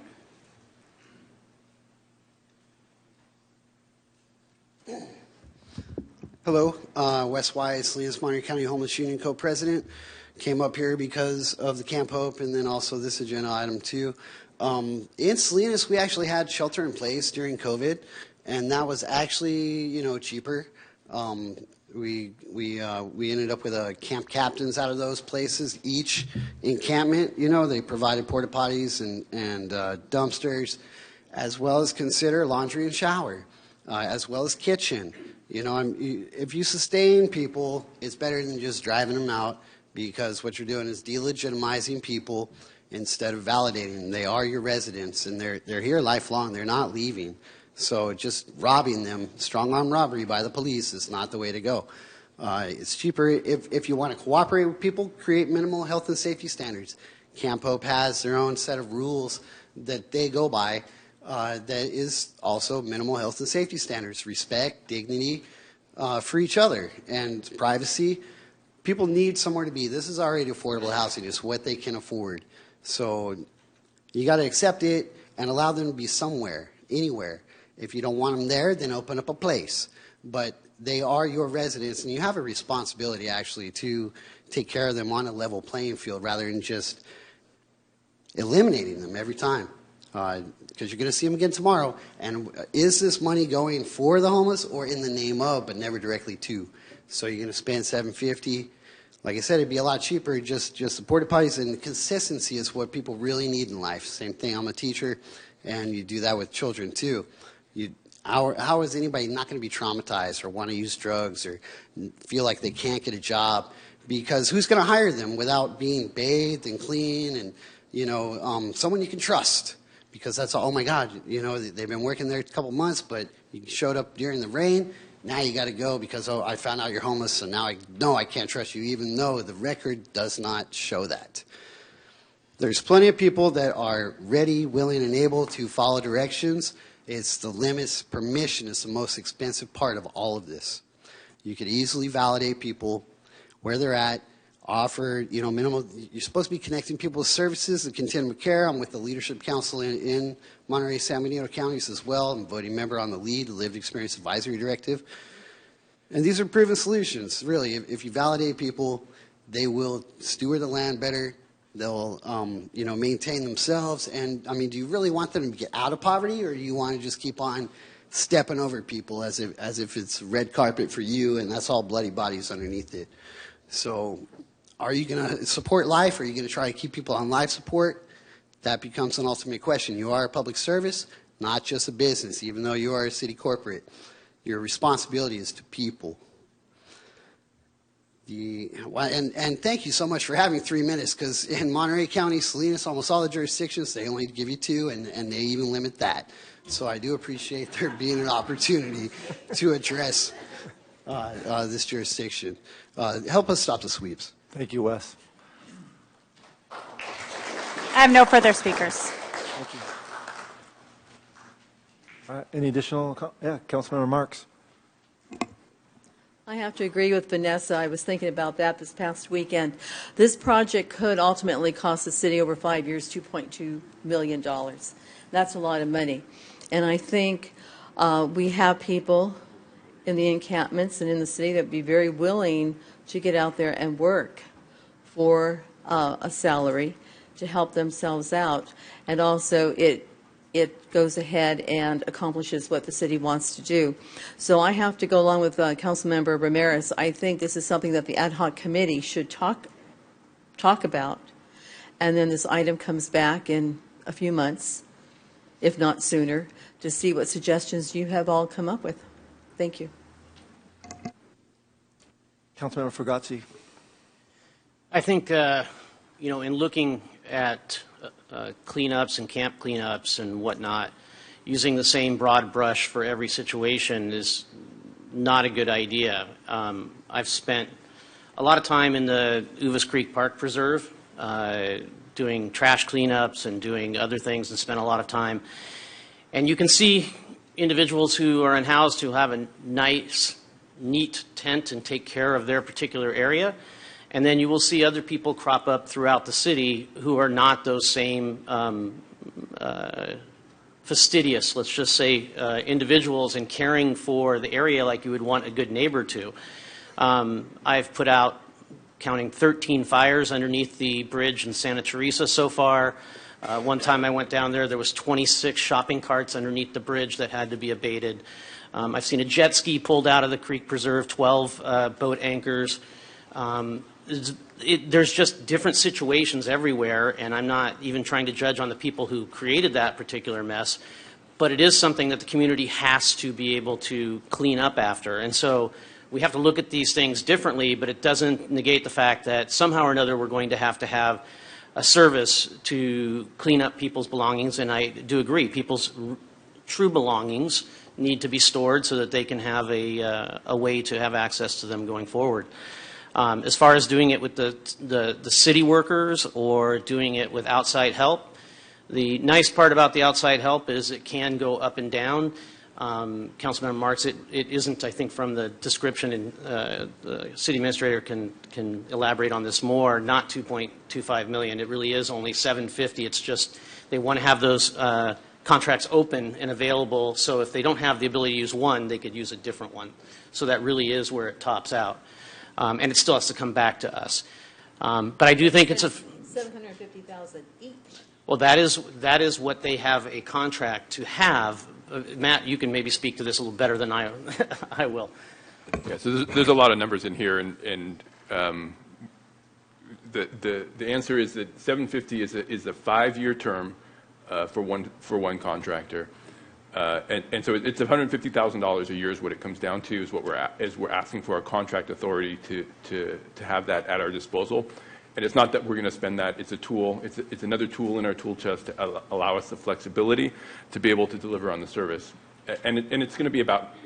[SPEAKER 22] Hello, Wes White, Salinas Monterey County Homeless Union Co-President. Came up here because of the Camp Hope and then also this agenda item too. In Salinas, we actually had shelter in place during COVID, and that was actually, cheaper. We ended up with camp captains out of those places. Each encampment, they provided porta potties and dumpsters, as well as consider laundry and shower, as well as kitchen. If you sustain people, it's better than just driving them out, because what you're doing is delegitimizing people instead of validating them. They are your residents, and they're here lifelong. They're not leaving. So just robbing them, strong-arm robbery by the police, is not the way to go. It's cheaper if you want to cooperate with people, create minimal health and safety standards. Camp Hope has their own set of rules that they go by. That is also minimal health and safety standards, respect, dignity for each other, and privacy. People need somewhere to be. This is already affordable housing. It's what they can afford. So you got to accept it and allow them to be somewhere, anywhere. If you don't want them there, then open up a place. But they are your residents, and you have a responsibility, actually, to take care of them on a level playing field rather than just eliminating them every time. Because you're going to see them again tomorrow. And is this money going for the homeless or in the name of, but never directly to? So you're going to spend $750. Like I said, it'd be a lot cheaper. Just the porta potties, and consistency is what people really need in life. Same thing. I'm a teacher, and you do that with children too. How is anybody not going to be traumatized or want to use drugs or feel like they can't get a job? Because who's going to hire them without being bathed and clean and someone you can trust? Because that's all, oh my God, they've been working there a couple months, but you showed up during the rain. Now you got to go because, I found out you're homeless, so now I know I can't trust you, even though the record does not show that. There's plenty of people that are ready, willing, and able to follow directions. It's the limits. Permission is the most expensive part of all of this. You could easily validate people where they're at, offer, minimal. You're supposed to be connecting people with services and continuum of care. I'm with the Leadership Council in Monterey, San Benito counties as well. I'm a voting member on the LEAD, the Lived Experience Advisory Directive. And these are proven solutions, really. If you validate people, they will steward the land better. They'll, maintain themselves. And, do you really want them to get out of poverty, or do you want to just keep on stepping over people as if it's red carpet for you and that's all bloody bodies underneath it? So are you going to support life, or are you going to try to keep people on life support? That becomes an ultimate question. You are a public service, not just a business, even though you are a city corporate. Your responsibility is to people. And thank you so much for having 3 minutes, because in Monterey County, Salinas, almost all the jurisdictions, they only give you 2, and they even limit that. So I do appreciate there being an opportunity to address this jurisdiction. Help us stop the sweeps.
[SPEAKER 1] Thank you, Wes.
[SPEAKER 2] I have no further speakers.
[SPEAKER 1] Thank you. All right, any additional, Councilmember Marks.
[SPEAKER 5] I have to agree with Vanessa. I was thinking about that this past weekend. This project could ultimately cost the city over 5 years $2.2 million. That's a lot of money. And I think we have people in the encampments and in the city that would be very willing to get out there and work for a salary to help themselves out. And also it goes ahead and accomplishes what the city wants to do. So I have to go along with Councilmember Ramirez. I think this is something that the ad hoc committee should talk about. And then this item comes back in a few months, if not sooner, to see what suggestions you have all come up with. Thank you.
[SPEAKER 1] Councilmember Frugazzi.
[SPEAKER 13] I think, in looking at cleanups and camp cleanups and whatnot, using the same broad brush for every situation is not a good idea. I've spent a lot of time in the Uvas Creek Park Preserve doing trash cleanups and doing other things, and spent a lot of time. And you can see individuals who are unhoused who have a nice, neat tent and take care of their particular area. And then you will see other people crop up throughout the city who are not those same fastidious, let's just say, individuals in caring for the area like you would want a good neighbor to. I've put out, counting 13 fires underneath the bridge in Santa Teresa so far. One time I went down there, there was 26 shopping carts underneath the bridge that had to be abated. I've seen a jet ski pulled out of the creek preserve, 12 boat anchors. There's just different situations everywhere, and I'm not even trying to judge on the people who created that particular mess, but it is something that the community has to be able to clean up after. And so we have to look at these things differently, but it doesn't negate the fact that somehow or another we're going to have a service to clean up people's belongings. And I do agree, people's true belongings need to be stored so that they can have a way to have access to them going forward. As far as doing it with the city workers or doing it with outside help, the nice part about the outside help is it can go up and down. Councilmember Marks, it isn't, I think, from the description, and the city administrator can elaborate on this more, not $2.25 million. It really is only $750. It's just they want to have those contracts open and available, so if they don't have the ability to use one, they could use a different one. So that really is where it tops out. And it still has to come back to us. But I do think it's a
[SPEAKER 5] $750,000 each.
[SPEAKER 13] Well, that is what they have a contract to have. Matt, you can maybe speak to this a little better than I will.
[SPEAKER 14] Yeah, so there's a lot of numbers in here, and the answer is that 750 is a 5-year term for one contractor. And so it's $150,000 a year is what it comes down to, is what we're asking for our contract authority to have that at our disposal. And it's not that we're going to spend that. It's a tool. It's another tool in our tool chest to allow us the flexibility to be able to deliver on the service. And it's going to be about,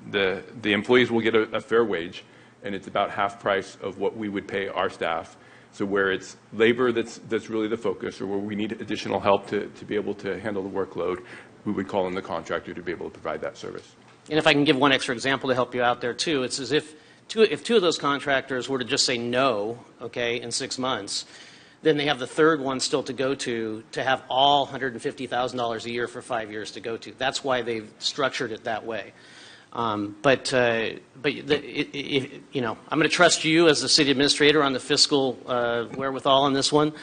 [SPEAKER 14] the employees will get a fair wage, and it's about half price of what we would pay our staff. So where it's labor that's really the focus, or where we need additional help to be able to handle the workload, we would call in the contractor to be able to provide that service.
[SPEAKER 13] And if I can give one extra example to help you out there too, it's as if two of those contractors were to just say no, okay, in 6 months, then they have the third one still to go to have all $150,000 a year for 5 years to go to. That's why they've structured it that way. You know, I'm going to trust you as the city administrator on the fiscal wherewithal on this one.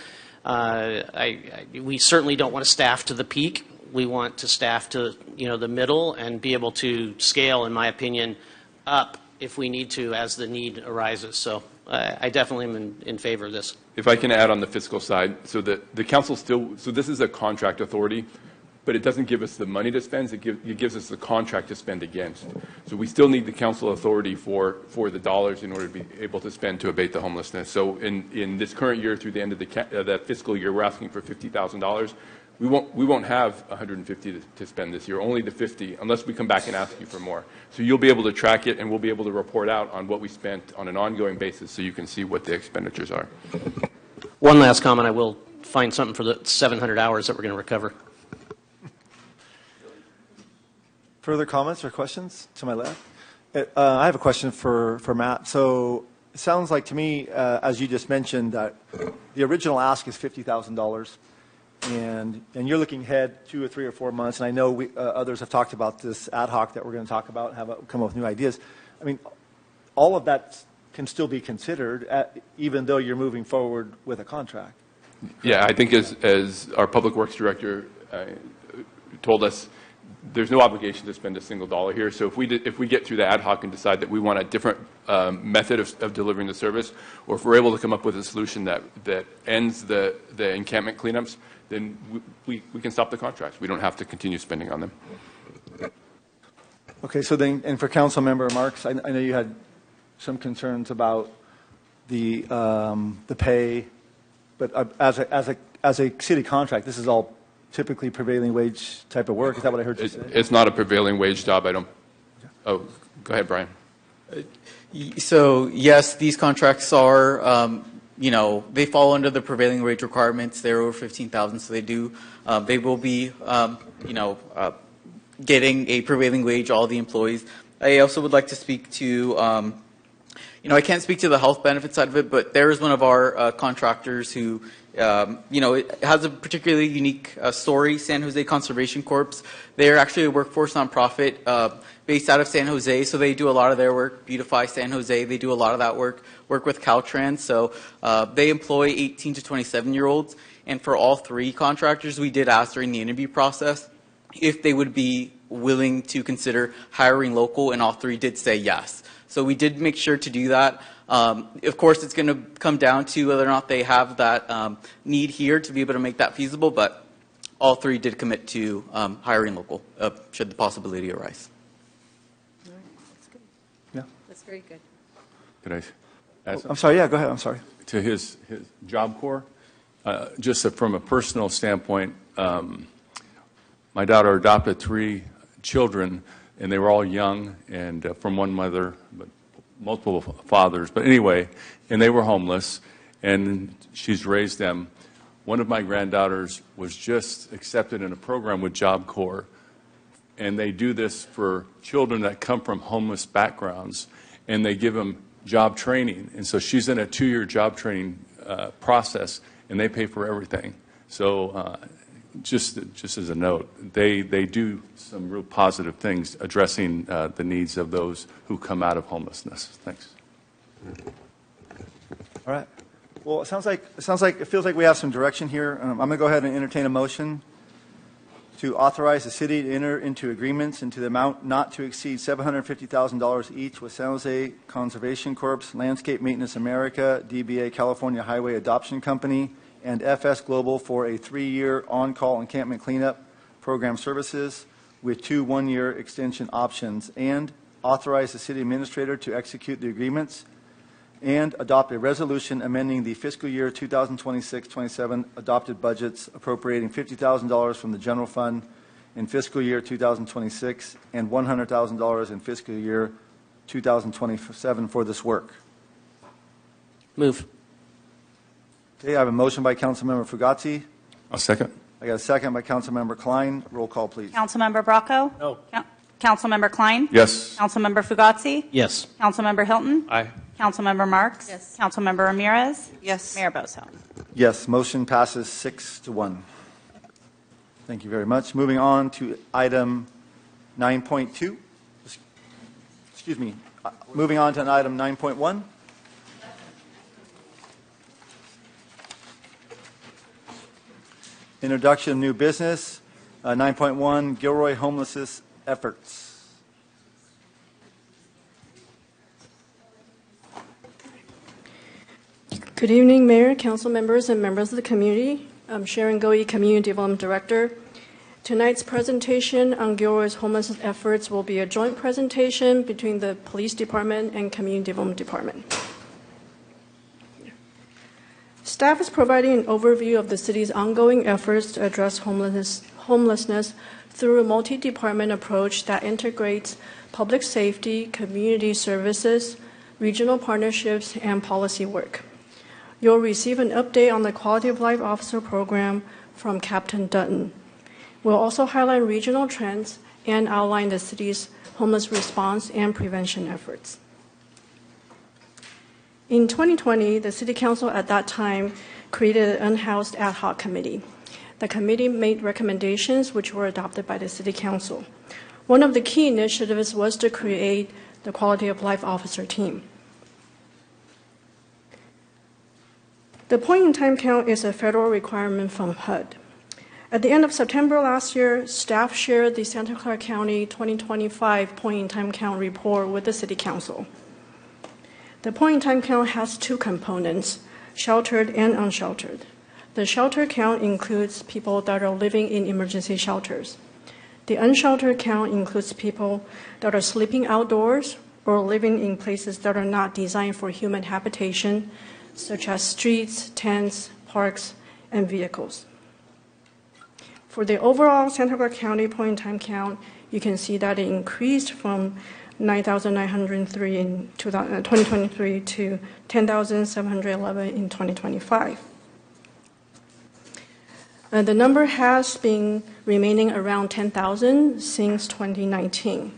[SPEAKER 13] We certainly don't want to staff to the peak. We want to staff to, you know, the middle and be able to scale, in my opinion, up if we need to as the need arises. So I definitely am in favor of this.
[SPEAKER 14] If I can add on the fiscal side, so that the council still, so this is a contract authority, but it doesn't give us the money to spend, it gives us the contract to spend against. So we still need the council authority for the dollars in order to be able to spend to abate the homelessness. So in this current year through the end of the fiscal year, we're asking for $50,000. We won't have 150 to spend this year, only the 50, unless we come back and ask you for more. So you'll be able to track it, and we'll be able to report out on what we spent on an ongoing basis, so you can see what the expenditures are.
[SPEAKER 13] One last comment: I will find something for the 700 hours that we're going to recover.
[SPEAKER 1] Further comments or questions to my left? I have a question for Matt. So it sounds like to me, as you just mentioned, that the original ask is $50,000. And you're looking ahead 2 or 3 or 4 months, and I know others have talked about this ad hoc that we're going to talk about and come up with new ideas. I mean, all of that can still be considered, even though you're moving forward with a contract.
[SPEAKER 14] Yeah, I think as our Public Works Director told us, there's no obligation to spend a single dollar here. So if we get through the ad hoc and decide that we want a different method of delivering the service, or if we're able to come up with a solution that ends the encampment cleanups, then we can stop the contracts. We don't have to continue spending on them.
[SPEAKER 1] Okay, so then, and for Council Member Marks, I know you had some concerns about the pay, but as a city contract, this is all typically prevailing wage type of work. Is that what I heard you say?
[SPEAKER 14] It's not a prevailing wage job. I don't. Oh, go ahead, Brian.
[SPEAKER 6] So yes, these contracts are, you know, they fall under the prevailing wage requirements. They're over 15,000, so they will be, you know, getting a prevailing wage. All the employees. I also would like to speak to, you know, I can't speak to the health benefit side of it, but there is one of our contractors who, you know, it has a particularly unique story. San Jose Conservation Corps. They're actually a workforce nonprofit based out of San Jose, so they do a lot of their work. Beautify San Jose. They do a lot of that work with Caltrans. So they employ 18 to 27-year-olds. And for all 3 contractors, we did ask during the interview process if they would be willing to consider hiring local, and all 3 did say yes. So we did make sure to do that. Of course, it's going to come down to whether or not they have that need here to be able to make that feasible, but all 3 did commit to hiring local, should the possibility arise.
[SPEAKER 5] All right, that's good.
[SPEAKER 1] Yeah.
[SPEAKER 5] That's very good.
[SPEAKER 14] Could I add something?
[SPEAKER 1] I'm sorry, yeah, go ahead, I'm sorry.
[SPEAKER 14] To his Job Corps, just from a personal standpoint, my daughter adopted 3 children, and they were all young and from one mother, but multiple fathers. But anyway, and they were homeless, and she's raised them. One of my granddaughters was just accepted in a program with Job Corps, and they do this for children that come from homeless backgrounds, and they give them job training. And so she's in a 2-year job training process, and they pay for everything. So just as a note, they do some real positive things addressing the needs of those who come out of homelessness. Thanks.
[SPEAKER 1] All right. Well, it feels like we have some direction here. I'm going to go ahead and entertain a motion to authorize the city to enter into agreements into the amount not to exceed $750,000 each with San Jose Conservation Corps, Landscape Maintenance America, DBA California Highway Adoption Company, and FS Global for a 3-year on-call encampment cleanup program services with 2 one-year extension options, and authorize the city administrator to execute the agreements, and adopt a resolution amending the fiscal year 2026-27 adopted budgets appropriating $50,000 from the general fund in fiscal year 2026 and $100,000 in fiscal year 2027 for this work.
[SPEAKER 13] Move.
[SPEAKER 1] Okay, I have a motion by Councilmember Fugazzi.
[SPEAKER 14] I'll second.
[SPEAKER 1] I got a second by Councilmember Klein. Roll call, please.
[SPEAKER 2] Councilmember Bracco?
[SPEAKER 20] No.
[SPEAKER 2] Councilmember Klein?
[SPEAKER 14] Yes.
[SPEAKER 2] Councilmember Fugazzi?
[SPEAKER 13] Yes.
[SPEAKER 2] Councilmember Hilton?
[SPEAKER 20] Aye.
[SPEAKER 2] Councilmember Marks?
[SPEAKER 5] Yes.
[SPEAKER 2] Councilmember Ramirez?
[SPEAKER 19] Yes.
[SPEAKER 2] Mayor Boso?
[SPEAKER 1] Yes, motion passes 6-1. Thank you very much. Moving on to item 9.2. moving on to item 9.1. Introduction of new business. 9.1, Gilroy homelessness efforts.
[SPEAKER 8] Good evening, Mayor, council members, and members of the community. I'm Sharon Goey, Community Development Director. Tonight's presentation on Gilroy's homelessness efforts will be a joint presentation between the Police Department and Community Development Department. Staff is providing an overview of the city's ongoing efforts to address homelessness through a multi-department approach that integrates public safety, community services, regional partnerships, and policy work. You'll receive an update on the Quality of Life Officer Program from Captain Dutton. We'll also highlight regional trends and outline the city's homeless response and prevention efforts. In 2020, the City Council at that time created an unhoused ad hoc committee. The committee made recommendations which were adopted by the City Council. One of the key initiatives was to create the Quality of Life Officer team. The point-in-time count is a federal requirement from HUD. At the end of September last year, staff shared the Santa Clara County 2025 point-in-time count report with the City Council. The point-in-time count has two components, sheltered and unsheltered. The shelter count includes people that are living in emergency shelters. The unsheltered count includes people that are sleeping outdoors or living in places that are not designed for human habitation, such as streets, tents, parks, and vehicles. For the overall Santa Clara County point-in-time count, you can see that it increased from 9,903 in 2023 to 10,711 in 2025. The number has been remaining around 10,000 since 2019.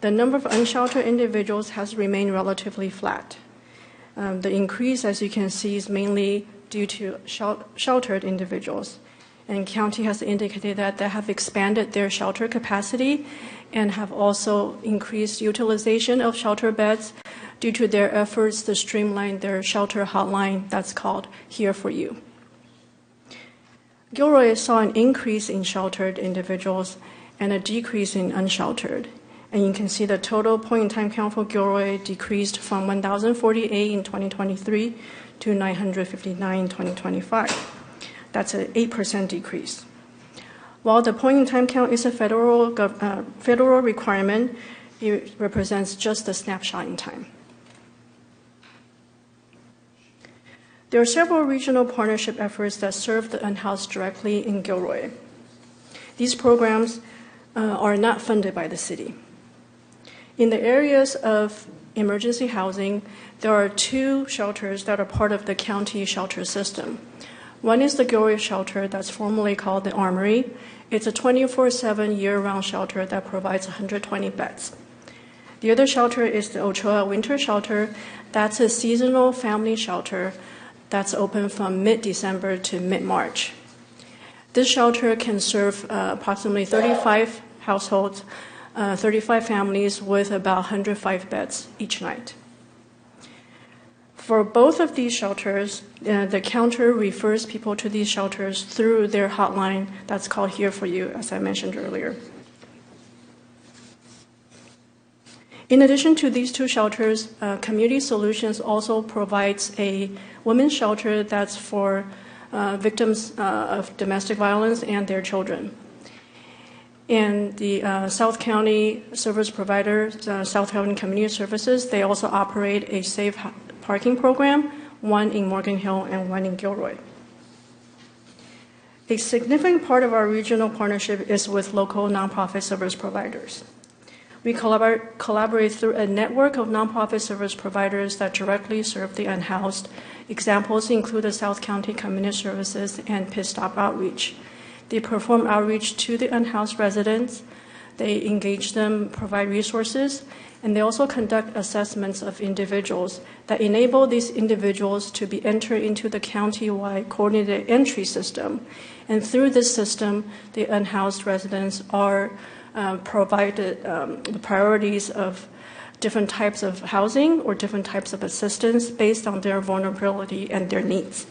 [SPEAKER 8] The number of unsheltered individuals has remained relatively flat. The increase, as you can see, is mainly due to sheltered individuals. And county has indicated that they have expanded their shelter capacity and have also increased utilization of shelter beds due to their efforts to streamline their shelter hotline that's called Here For You. Gilroy saw an increase in sheltered individuals and a decrease in unsheltered. And you can see the total point-in-time count for Gilroy decreased from 1,048 in 2023 to 959 in 2025. That's an 8% decrease. While the point-in-time count is a federal requirement, it represents just a snapshot in time. There are several regional partnership efforts that serve the unhoused directly in Gilroy. These programs are not funded by the city. In the areas of emergency housing, there are two shelters that are part of the county shelter system. One is the Gilroy shelter that's formerly called the Armory. It's a 24/7 year-round shelter that provides 120 beds. The other shelter is the Ochoa Winter Shelter. That's a seasonal family shelter that's open from mid-December to mid-March. This shelter can serve approximately 35 households, 35 families with about 105 beds each night. For both of these shelters, the counter refers people to these shelters through their hotline that's called Here For You, as I mentioned earlier. In addition to these two shelters, Community Solutions also provides a women's shelter that's for victims of domestic violence and their children. And the South County service provider, South County Community Services, they also operate a safe parking program, one in Morgan Hill and one in Gilroy. A significant part of our regional partnership is with local nonprofit service providers. We collaborate through a network of nonprofit service providers that directly serve the unhoused. Examples include the South County Community Services and Pit Stop Outreach. They perform outreach to the unhoused residents. They engage them, provide resources, and they also conduct assessments of individuals that enable these individuals to be entered into the county-wide coordinated entry system. And through this system, the unhoused residents are provided the priorities of
[SPEAKER 7] different types of housing or different types of assistance based on their vulnerability and their needs.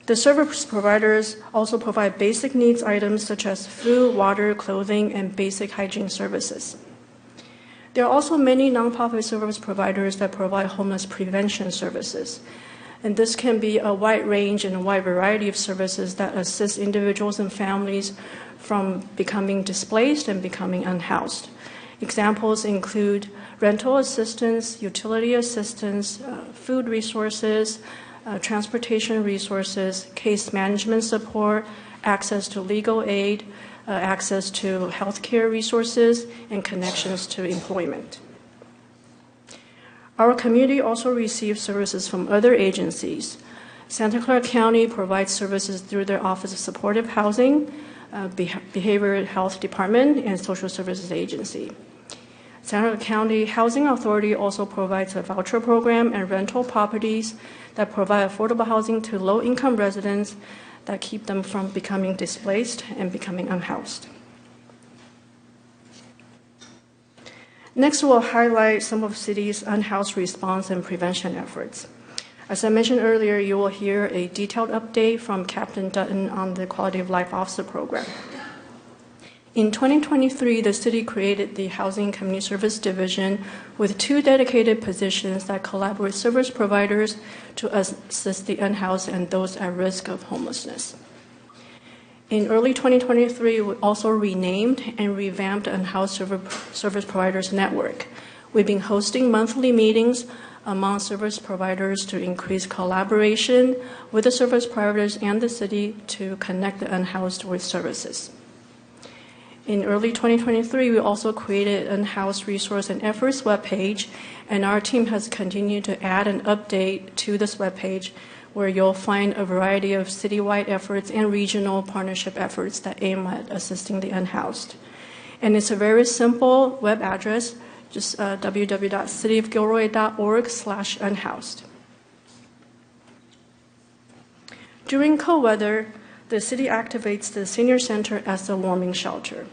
[SPEAKER 7] The service providers also provide basic needs items such as food, water, clothing, and basic hygiene services. There are also many nonprofit service providers that provide homeless prevention services. And this can be a wide range and a wide variety of services that assist individuals and families from becoming displaced and becoming unhoused. Examples include rental assistance, utility assistance, food resources, transportation resources, case management support, access to legal aid, access to healthcare resources, and connections to employment. Our community also receives services from other agencies. Santa Clara County provides services through their Office of Supportive Housing, Behavioral Health Department, and Social Services Agency. Santa Clara County Housing Authority also provides a voucher program and rental properties that provide affordable housing to low-income residents that keep them from becoming displaced and becoming unhoused. Next, we'll highlight some of the city's unhoused response and prevention efforts. As I mentioned earlier, you will hear a detailed update from Captain Dutton on the Quality of Life Officer Program. In 2023, the city created the Housing Community Service Division with 2 dedicated positions that collaborate with service providers to assist the unhoused and those at risk of homelessness. In early 2023, we also renamed and revamped the Unhoused Service Providers Network. We've been hosting monthly meetings among service providers to increase collaboration with the service providers and the city to connect the unhoused with services. In early 2023, we also created an Unhoused Resource and Efforts webpage, and our team has continued to add and update to this webpage where you'll find a variety of citywide efforts and regional partnership efforts that aim at assisting the unhoused. And it's a very simple web address, just www.cityofgilroy.org/unhoused. During cold weather, the city activates the senior center as the warming shelter.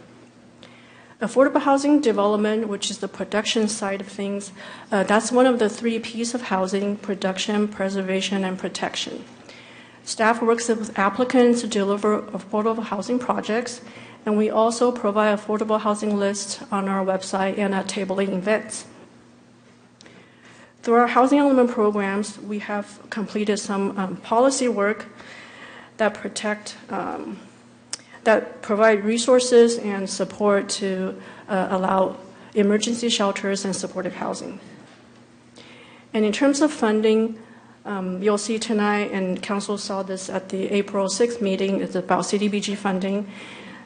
[SPEAKER 7] Affordable housing development, which is the production side of things, that's one of the 3 P's of housing: production, preservation, and protection. Staff works with applicants to deliver affordable housing projects, and we also provide affordable housing lists on our website and at tabling events. Through our housing element programs, we have completed some policy work that provide resources and support to allow emergency shelters and supportive housing. And in terms of funding, you'll see tonight, and Council saw this at the April 6th meeting, it's about CDBG funding.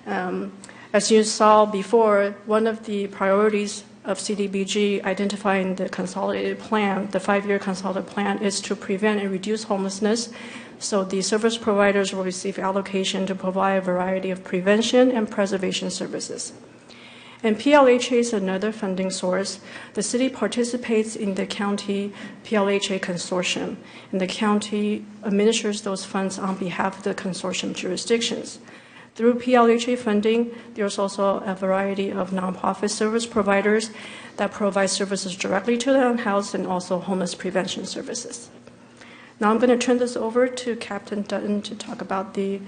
[SPEAKER 7] As you saw before, one of the priorities of CDBG identifying the consolidated plan, the 5-year consolidated plan, is to prevent and reduce homelessness. So the service providers will receive allocation to provide a variety of prevention and preservation services. And PLHA is another funding source. The city participates in the county PLHA consortium, and the county administers those funds on behalf of the consortium jurisdictions. Through PLHA funding, there's also a variety of nonprofit service providers that provide services directly to the unhoused and also homeless prevention services. Now I'm going to turn this over to Captain Dutton to talk about the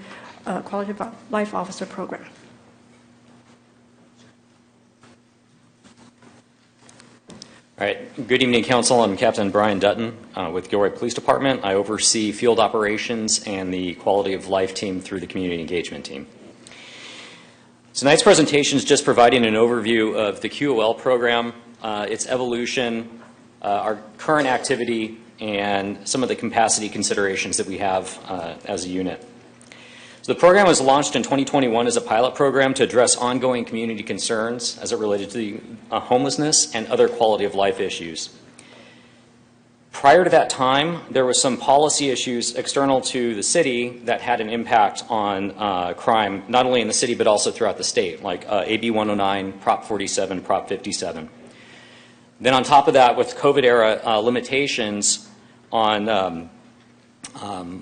[SPEAKER 7] Quality of Life Officer Program.
[SPEAKER 10] All right. Good evening, Council. I'm Captain Brian Dutton with Gilroy Police Department. I oversee field operations and the Quality of Life team through the Community Engagement team. Tonight's presentation is just providing an overview of the QOL program, its evolution, our current activity, and some of the capacity considerations that we have as a unit. So the program was launched in 2021 as a pilot program to address ongoing community concerns as it related to homelessness and other quality of life issues. Prior to that time, there was some policy issues external to the city that had an impact on crime, not only in the city but also throughout the state, like AB 109, Prop 47, Prop 57. Then on top of that, with COVID-era limitations on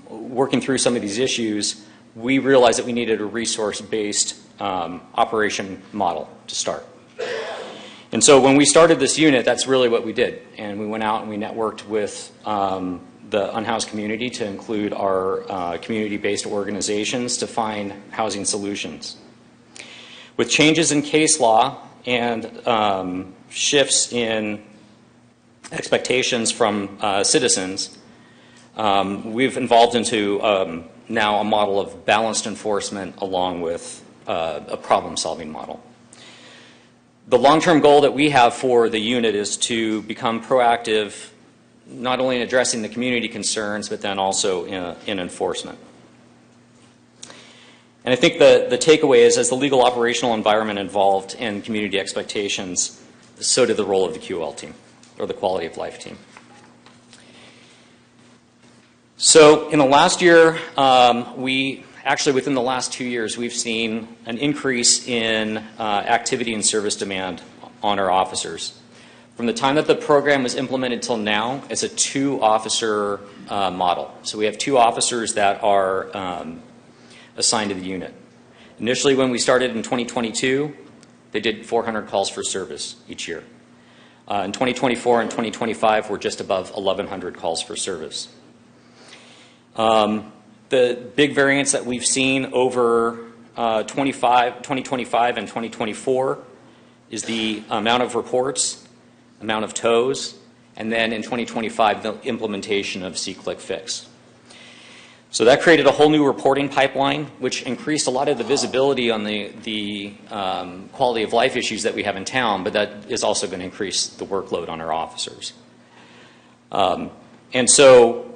[SPEAKER 10] working through some of these issues, we realized that we needed a resource-based operation model to start. And so when we started this unit, that's really what we did. And we went out and we networked with the unhoused community to include our community-based organizations to find housing solutions. With changes in case law and shifts in expectations from citizens, we've evolved into now a model of balanced enforcement along with a problem-solving model. The long-term goal that we have for the unit is to become proactive, not only in addressing the community concerns, but then also in enforcement. And I think the takeaway is, as the legal operational environment evolved and community expectations, so did the role of the QL team, or the quality of life team. So in the last year, actually within the last 2 years, we've seen an increase in activity and service demand on our officers. From the time that the program was implemented till now, it's a 2-officer model. So we have 2 officers that are assigned to the unit. Initially, when we started in 2022, they did 400 calls for service each year. In 2024 and 2025, we're just above 1,100 calls for service. The big variance that we've seen over 2025 and 2024 is the amount of reports, amount of tows, and then in 2025, the implementation of C-Click-Fix. So that created a whole new reporting pipeline, which increased a lot of the visibility on the quality of life issues that we have in town, but that is also going to increase the workload on our officers. And so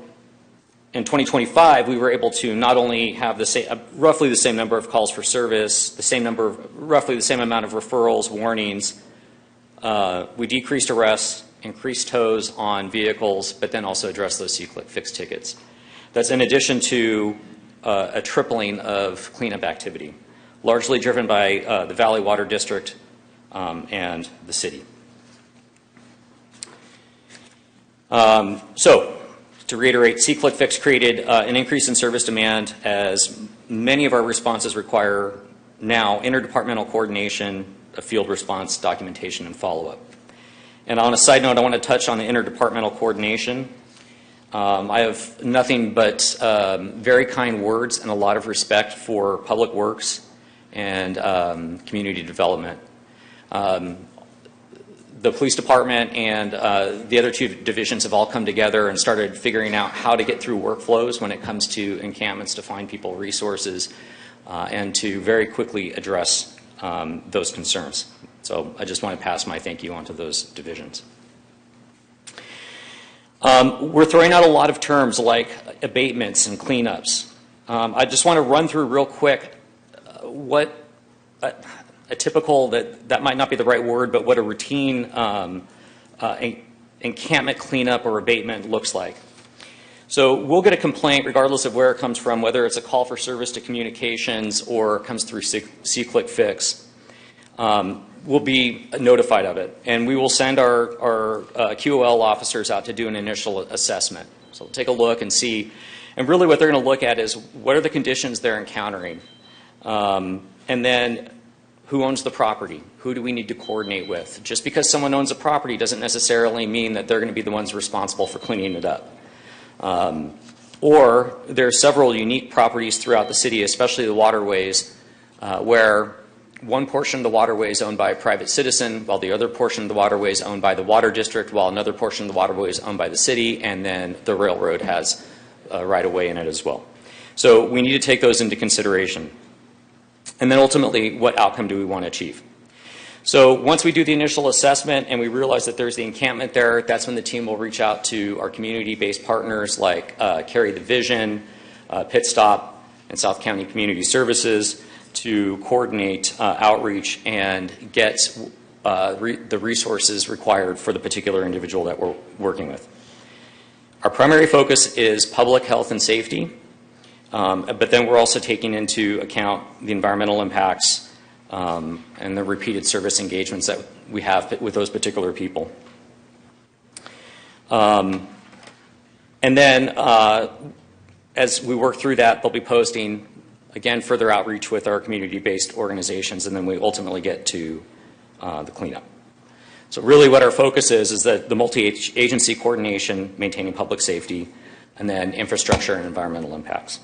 [SPEAKER 10] in 2025, we were able to not only have roughly the same number of calls for service, roughly the same amount of referrals, warnings. We decreased arrests, increased tows on vehicles, but then also addressed those C-Click-Fix tickets. That's in addition to a tripling of cleanup activity, largely driven by the Valley Water District and the city. So, to reiterate, C-Click-Fix created an increase in service demand, as many of our responses require now interdepartmental coordination of field response, documentation, and follow-up. And on a side note, I want to touch on the interdepartmental coordination. I have nothing but very kind words and a lot of respect for Public Works and community development. The police department and the other 2 divisions have all come together and started figuring out how to get through workflows when it comes to encampments, to find people resources, and to very quickly address those concerns. So I just want to pass my thank you on to those divisions. We're throwing out a lot of terms like abatements and cleanups. I just want to run through real quick what a typical, that might not be the right word, but what a routine encampment cleanup or abatement looks like. So we'll get a complaint regardless of where it comes from, whether it's a call for service to communications or comes through C-Click-Fix. We'll be notified of it, and we will send our QOL officers out to do an initial assessment. So we'll take a look and see, and really what they're going to look at is what are the conditions they're encountering, and then who owns the property? Who do we need to coordinate with? Just because someone owns a property doesn't necessarily mean that they're going to be the ones responsible for cleaning it up. Or there are several unique properties throughout the city, especially the waterways, where one portion of the waterway is owned by a private citizen, while the other portion of the waterway is owned by the water district, while another portion of the waterway is owned by the city, and then the railroad has a right-of-way in it as well. So we need to take those into consideration. And then ultimately, what outcome do we want to achieve? So once we do the initial assessment and we realize that there's the encampment there, that's when the team will reach out to our community-based partners like Carry the Vision, Pit Stop, and South County Community Services to coordinate outreach and get the resources required for the particular individual that we're working with. Our primary focus is public health and safety, but then we're also taking into account the environmental impacts and the repeated service engagements that we have with those particular people. And then as we work through that, they'll be posting, again, further outreach with our community-based organizations, and then we ultimately get to the cleanup. So really what our focus is that the multi-agency coordination, maintaining public safety, and then infrastructure and environmental impacts.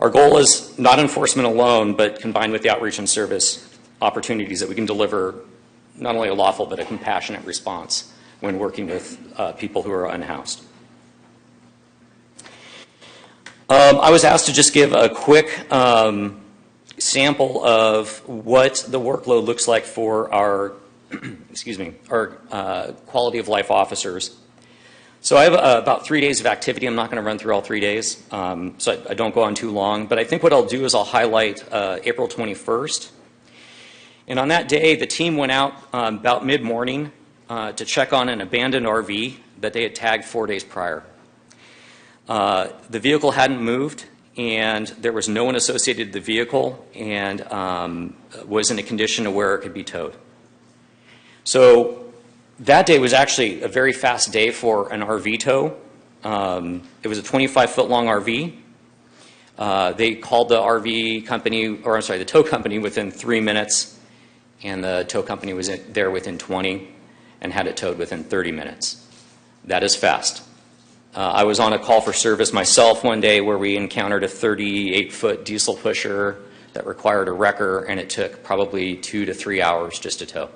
[SPEAKER 10] Our goal is not enforcement alone, but combined with the outreach and service opportunities that we can deliver not only a lawful but a compassionate response when working with people who are unhoused. I was asked to just give a quick sample of what the workload looks like for our, our quality of life officers. So I have about 3 days of activity. I'm not going to run through all 3 days, so I don't go on too long. But I think what I'll do is I'll highlight April 21st. And on that day, the team went out about mid-morning to check on an abandoned RV that they had tagged 4 days prior. The vehicle hadn't moved, and there was no one associated with the vehicle, and was in a condition to where it could be towed. So that day was actually a very fast day for an RV tow. It was a 25-foot long RV. They called the RV company, or I'm sorry, the tow company within 3 minutes, and the tow company was there within 20 and had it towed within 30 minutes. That is fast. I was on a call for service myself one day where we encountered a 38-foot diesel pusher that required a wrecker, and it took probably 2 to 3 hours just to tow.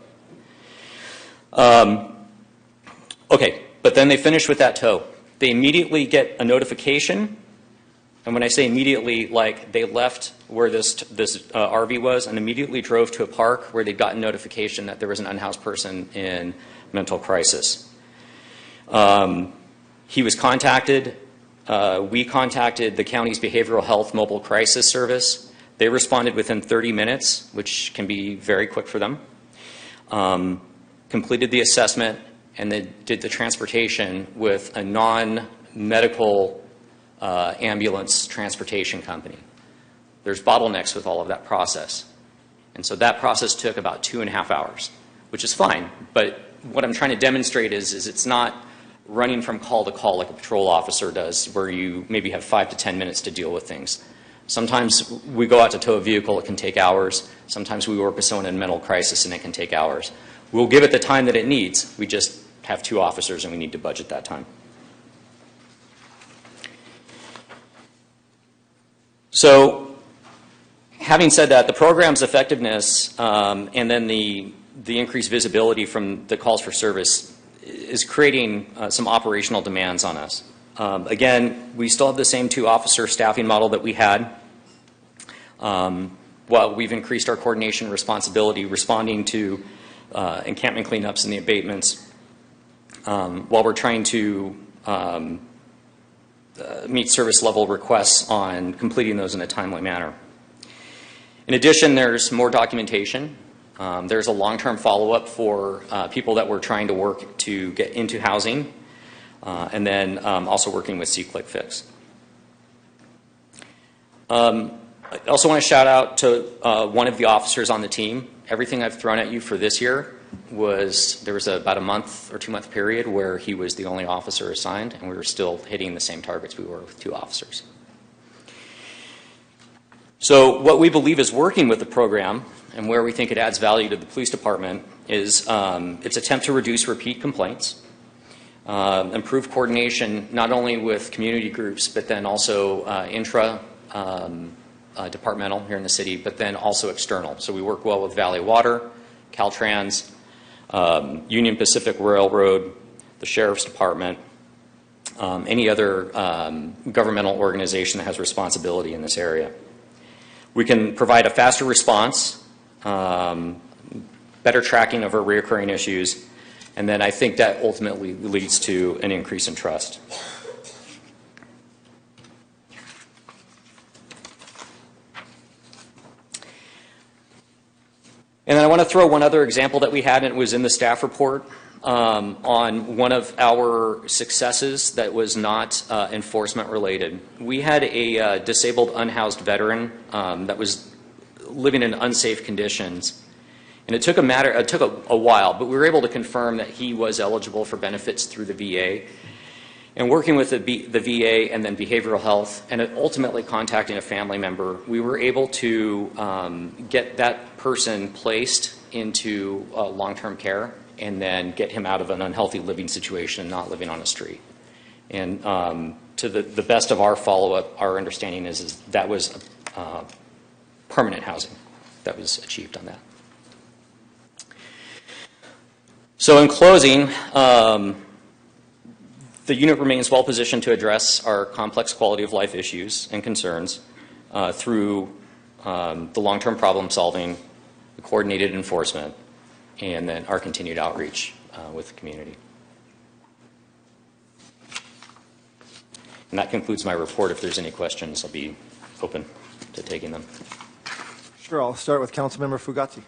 [SPEAKER 10] Okay, but then they finish with that tow. They immediately get a notification, and when I say immediately, like they left where this RV was and immediately drove to a park where they'd gotten notification that there was an unhoused person in mental crisis. He was contacted. We contacted the county's behavioral health mobile crisis service. They responded within 30 minutes, which can be very quick for them. Completed the assessment, and then did the transportation with a non-medical ambulance transportation company. There's bottlenecks with all of that process. And so that process took about 2.5 hours, which is fine. But what I'm trying to demonstrate is it's not running from call to call like a patrol officer does, where you maybe have 5 to 10 minutes to deal with things. Sometimes we go out to tow a vehicle, it can take hours. Sometimes we work with someone in mental crisis and it can take hours. We'll give it the time that it needs. We just have 2 officers and we need to budget that time. So, having said that, the program's effectiveness and then the increased visibility from the calls for service is creating some operational demands on us. Again, we still have the same 2 officer staffing model that we had. While we've increased our coordination responsibility responding to encampment cleanups and the abatements, while we're trying to meet service level requests on completing those in a timely manner. In addition, there's more documentation. There's a long-term follow-up for people that we're trying to work to get into housing, and then also working with C-Click Fix. I also want to shout out to one of the officers on the team. Everything I've thrown at you for this year there was about a month or 2-month period where he was the only officer assigned, and we were still hitting the same targets we were with 2 officers. So what we believe is working with the program and where we think it adds value to the police department is its attempt to reduce repeat complaints, improve coordination not only with community groups but then also departmental here in the city, but then also external. So we work well with Valley Water, Caltrans, Union Pacific Railroad, the Sheriff's Department, any other governmental organization that has responsibility in this area. We can provide a faster response, better tracking of our reoccurring issues, and then I think that ultimately leads to an increase in trust. And then I want to throw one other example that we had, and it was in the staff report, on one of our successes that was not enforcement related. We had a disabled unhoused veteran that was living in unsafe conditions. And it took a while, but we were able to confirm that he was eligible for benefits through the VA. And working with the VA and then behavioral health and ultimately contacting a family member, we were able to get that person placed into long-term care and then get him out of an unhealthy living situation, not living on a street. And to the best of our follow-up, our understanding is that was permanent housing that was achieved on that. So in closing, the unit remains well positioned to address our complex quality of life issues and concerns through the long-term problem solving, the coordinated enforcement, and then our continued outreach with the community. And that concludes my report. If there's any questions, I'll be open to taking them.
[SPEAKER 1] Sure, I'll start with Councilmember Fugazzi.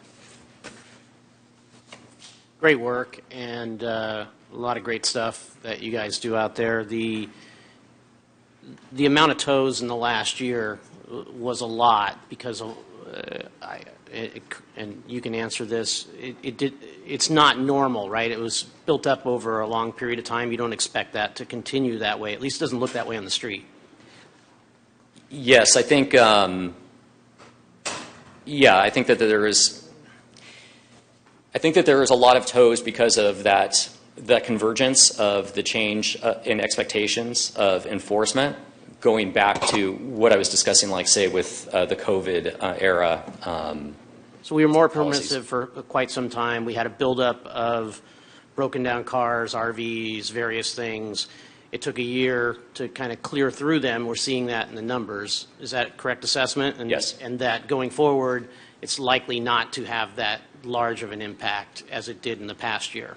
[SPEAKER 13] Great work and a lot of great stuff that you guys do out there. The amount of tows in the last year was a lot because and you can answer this. It's not normal, right? It was built up over a long period of time. You don't expect that to continue that way. At least it doesn't look that way on the street.
[SPEAKER 10] Yes, I think. Yeah, I think that there is. I think that there is a lot of tows because of that convergence of the change in expectations of enforcement, going back to what I was discussing, like say with the COVID era.
[SPEAKER 13] So we were more permissive for quite some time. We had a buildup of broken down cars, RVs, various things. It took a year to kind of clear through them. We're seeing that in the numbers. Is that a correct assessment? And,
[SPEAKER 10] yes.
[SPEAKER 13] And that going forward, it's likely not to have that large of an impact as it did in the past year.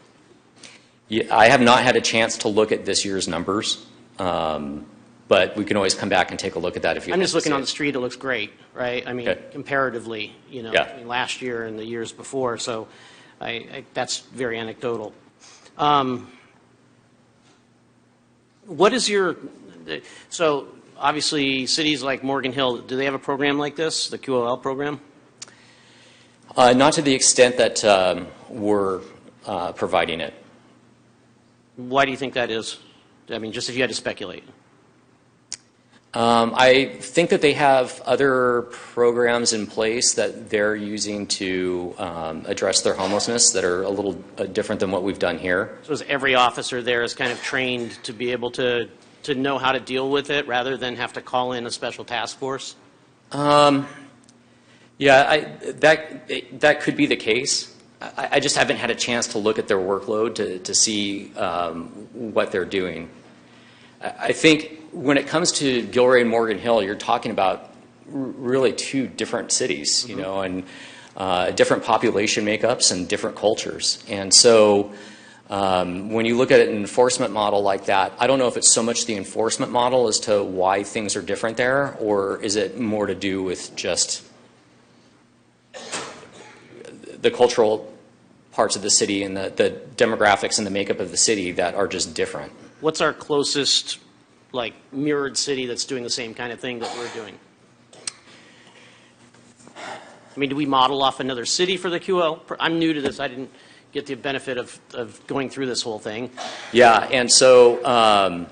[SPEAKER 10] Yeah, I have not had a chance to look at this year's numbers, but we can always come back and take a look at that if you.
[SPEAKER 13] I'm just looking on the street. It looks great, right? I mean,
[SPEAKER 10] okay.
[SPEAKER 13] Comparatively, you know,
[SPEAKER 10] yeah.
[SPEAKER 13] between last year and the years before. So, that's very anecdotal. What is your? So obviously, cities like Morgan Hill, do they have a program like this, the QOL program?
[SPEAKER 10] Not to the extent that we're providing it.
[SPEAKER 13] Why do you think that is? I mean, just if you had to speculate.
[SPEAKER 10] I think that they have other programs in place that they're using to address their homelessness that are a little different than what we've done here.
[SPEAKER 13] So is every officer there is kind of trained to be able to know how to deal with it rather than have to call in a special task force?
[SPEAKER 10] Yeah, that could be the case. I just haven't had a chance to look at their workload to see what they're doing. I think when it comes to Gilroy and Morgan Hill, you're talking about really two different cities, you know, and different population makeups and different cultures. And so when you look at an enforcement model like that, I don't know if it's so much the enforcement model as to why things are different there, or is it more to do with just the cultural parts of the city and the demographics and the makeup of the city that are just different.
[SPEAKER 13] What's our closest, like, mirrored city that's doing the same kind of thing that we're doing? I mean, do we model off another city for the QL? I'm new to this. I didn't get the benefit of going through this whole thing.
[SPEAKER 10] Yeah, and so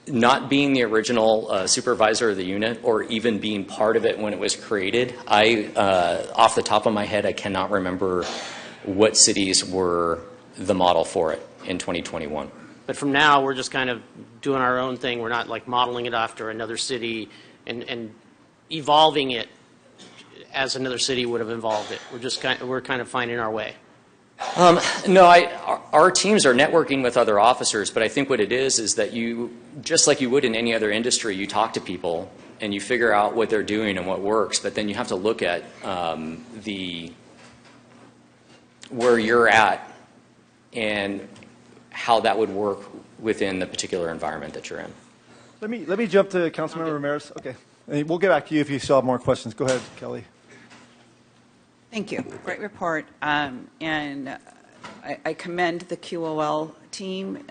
[SPEAKER 10] not being the original supervisor of the unit or even being part of it when it was created, off the top of my head, I cannot remember what cities were the model for it in 2021.
[SPEAKER 13] But from now, we're just kind of doing our own thing. We're not like modeling it after another city and evolving it as another city would have evolved it. We're kind of finding our way.
[SPEAKER 10] No, our teams are networking with other officers, but I think what it is that you, just like you would in any other industry, you talk to people and you figure out what they're doing and what works, but then you have to look at where you're at and how that would work within the particular environment that you're in.
[SPEAKER 1] Let me jump to Councilmember Ramirez. Okay, and we'll get back to you if you still have more questions. Go ahead, Kelly.
[SPEAKER 19] Thank you. Great report. And I commend the QOL team.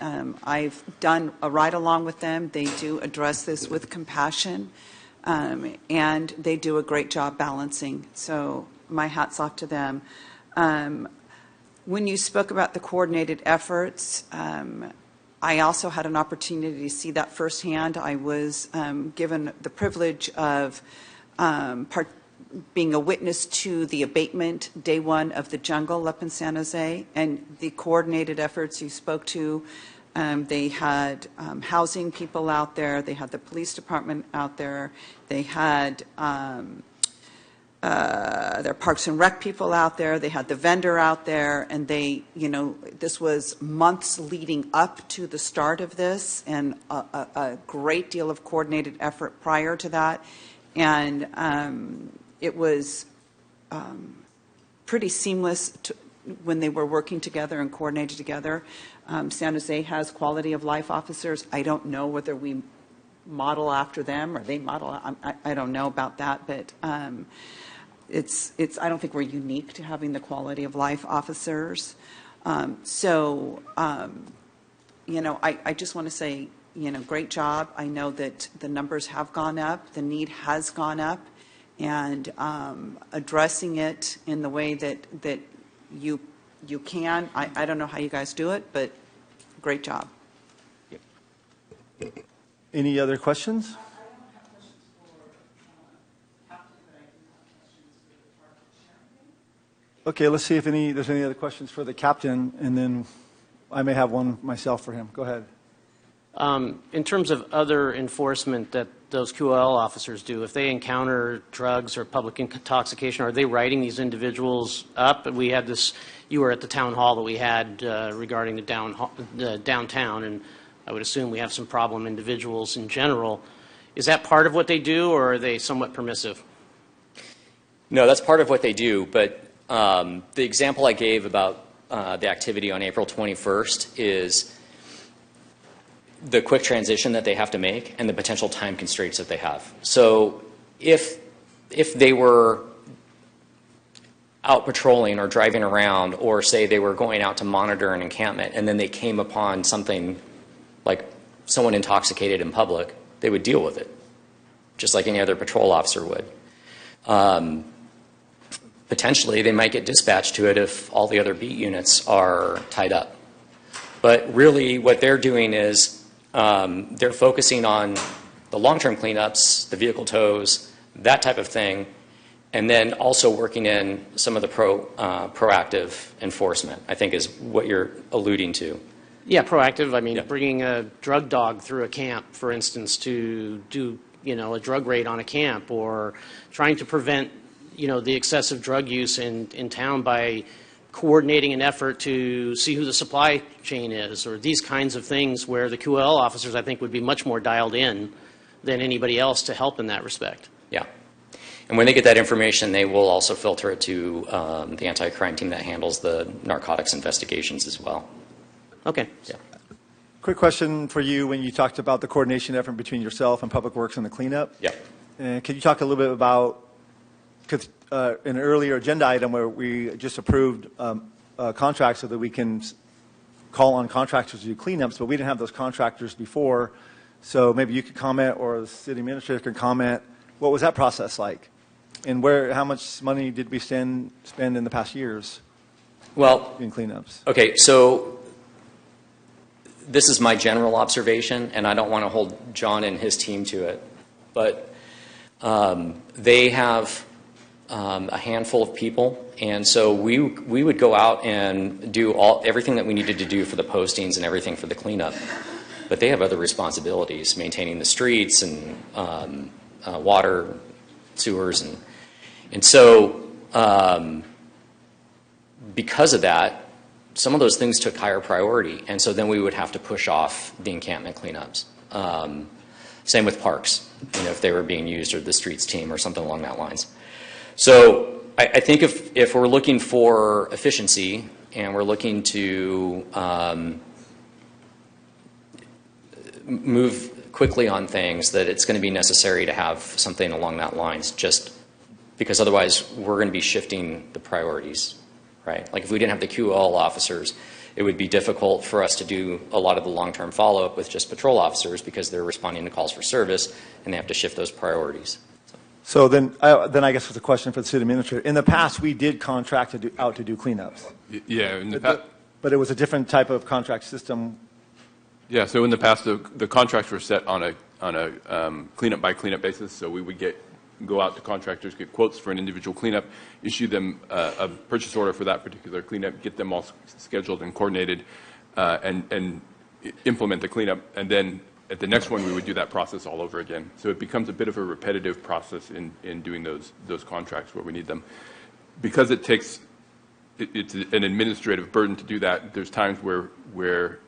[SPEAKER 19] I've done a ride-along with them. They do address this with compassion, and they do a great job balancing. So my hat's off to them. When you spoke about the coordinated efforts, I also had an opportunity to see that firsthand. I was given the privilege of being a witness to the abatement day one of the jungle up in San Jose and the coordinated efforts you spoke to. They had housing people out there. They had the police department out there. They had their Parks and Rec people out there. They had the vendor out there. And this was months leading up to the start of this and a great deal of coordinated effort prior to that. And it was pretty seamless when they were working together and coordinated together. San Jose has quality of life officers. I don't know whether we model after them or they model. I don't know about that, but I don't think we're unique to having the quality of life officers. I just want to say, great job. I know that the numbers have gone up, the need has gone up, and addressing it in the way that you can. I don't know how you guys do it, but great job.
[SPEAKER 1] Any other questions? Okay, let's see if there's any other questions for the captain, and then I may have one myself for him. Go ahead.
[SPEAKER 13] In terms of other enforcement that those QL officers do, if they encounter drugs or public intoxication, are they writing these individuals up? We had this, you were at the town hall that we had regarding the downtown, and I would assume we have some problem individuals in general. Is that part of what they do, or are they somewhat permissive?
[SPEAKER 10] No, that's part of what they do, but the example I gave about the activity on April 21st is the quick transition that they have to make and the potential time constraints that they have. So if they were out patrolling or driving around, or say they were going out to monitor an encampment, and then they came upon something like someone intoxicated in public, they would deal with it, just like any other patrol officer would. Potentially, they might get dispatched to it if all the other beat units are tied up. But really, what they're doing is they're focusing on the long-term cleanups, the vehicle tows, that type of thing, and then also working in some of the proactive enforcement, I think is what you're alluding to.
[SPEAKER 13] Yeah, proactive. I mean, bringing a drug dog through a camp, for instance, to do, a drug raid on a camp, or trying to prevent, the excessive drug use in town by coordinating an effort to see who the supply chain is, or these kinds of things where the QL officers, I think, would be much more dialed in than anybody else to help in that respect.
[SPEAKER 10] Yeah. And when they get that information, they will also filter it to the anti-crime team that handles the narcotics investigations as well.
[SPEAKER 13] Okay.
[SPEAKER 10] Yeah.
[SPEAKER 1] Quick question for you when you talked about the coordination effort between yourself and Public Works and the cleanup.
[SPEAKER 10] Yeah.
[SPEAKER 1] Can you talk a little bit about, because an earlier agenda item where we just approved contracts so that we can call on contractors to do cleanups, but we didn't have those contractors before. So maybe you could comment, or the city administrator could comment. What was that process like? And how much money did we spend in the past years in cleanups?
[SPEAKER 10] Okay, so this is my general observation, and I don't want to hold John and his team to it, but they have a handful of people, and so we would go out and do everything that we needed to do for the postings and everything for the cleanup. But they have other responsibilities, maintaining the streets and water, sewers, and so because of that, some of those things took higher priority, and so then we would have to push off the encampment cleanups. Same with parks, if they were being used, or the streets team, or something along that lines. So I think if we're looking for efficiency and we're looking to move quickly on things, that it's going to be necessary to have something along that lines, just because otherwise we're going to be shifting the priorities, right? Like if we didn't have the QL officers, it would be difficult for us to do a lot of the long-term follow-up with just patrol officers because they're responding to calls for service and they have to shift those priorities.
[SPEAKER 1] So then I guess it's a question for the city administrator. In the past, we did contract out to do cleanups.
[SPEAKER 14] Yeah,
[SPEAKER 1] but it was a different type of contract system.
[SPEAKER 14] Yeah, so in the past, the contracts were set on a cleanup by cleanup basis. So we would get go out to contractors, get quotes for an individual cleanup, issue them a purchase order for that particular cleanup, get them all scheduled and coordinated, and implement the cleanup, and then at the next one we would do that process all over again. So it becomes a bit of a repetitive process in doing those contracts where we need them. Because it's an administrative burden to do that, there's times where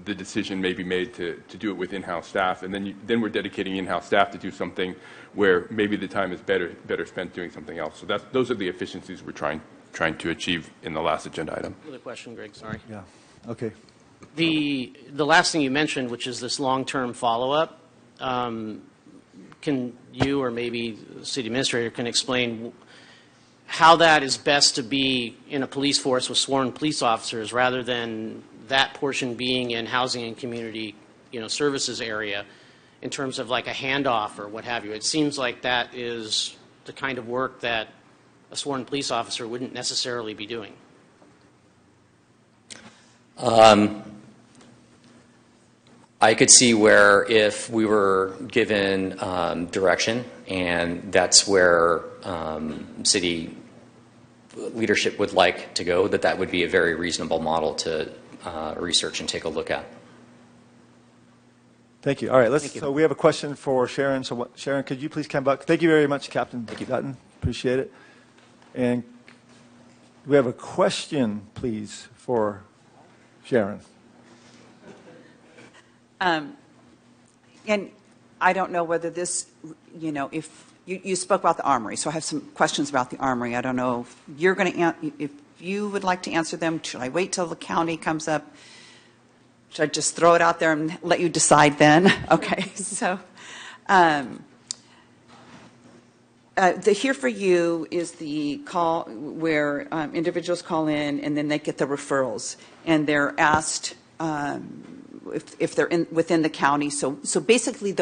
[SPEAKER 14] the decision may be made to do it with in-house staff, and then we're dedicating in-house staff to do something where maybe the time is better spent doing something else. So those are the efficiencies we're trying to achieve in the last agenda item.
[SPEAKER 13] Another question, Greg, sorry.
[SPEAKER 1] Yeah, okay.
[SPEAKER 13] The last thing you mentioned, which is this long-term follow-up, can you or maybe the city administrator can explain how that is best to be in a police force with sworn police officers rather than that portion being in housing and community, services area in terms of like a handoff or what have you? It seems like that is the kind of work that a sworn police officer wouldn't necessarily be doing.
[SPEAKER 10] I could see where if we were given direction, and that's where city leadership would like to go, that would be a very reasonable model to research and take a look at.
[SPEAKER 1] Thank you. All right, so we have a question for Sharon. So Sharon, could you please come back? Thank you very much, Captain Dutton. Appreciate it. And we have a question, please, for Sharon.
[SPEAKER 19] And I don't know whether this, if you spoke about the armory, so I have some questions about the armory. I don't know if you're going to, if you would like to answer them. Should I wait till the county comes up? Should I just throw it out there and let you decide then? Okay, so the Here For You is the call where individuals call in and then they get the referrals, and they're asked if they're within the county. So basically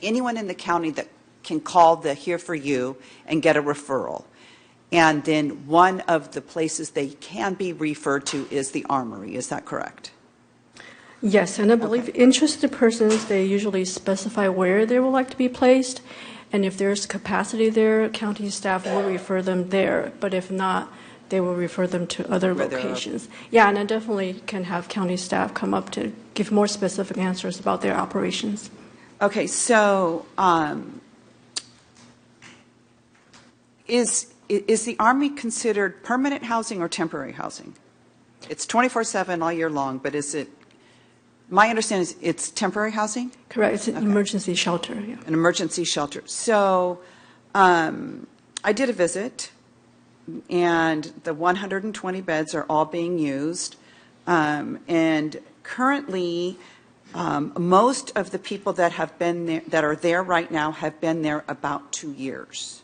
[SPEAKER 19] anyone in the county that can call the Here For You and get a referral. And then one of the places they can be referred to is the armory. Is that correct?
[SPEAKER 7] Yes, and I believe interested persons, they usually specify where they would like to be placed. And if there's capacity there, county staff will refer them there. But if not, they will refer them to other locations. Yeah, and I definitely can have county staff come up to give more specific answers about their operations.
[SPEAKER 19] Okay, so is the Army considered permanent housing or temporary housing? It's 24/7 all year long, but is it, my understanding is it's temporary housing?
[SPEAKER 7] Correct, it's an emergency shelter. Yeah.
[SPEAKER 19] An emergency shelter. So I did a visit, and the 120 beds are all being used. And currently, most of the people that have been there, that are there right now, have been there about 2 years.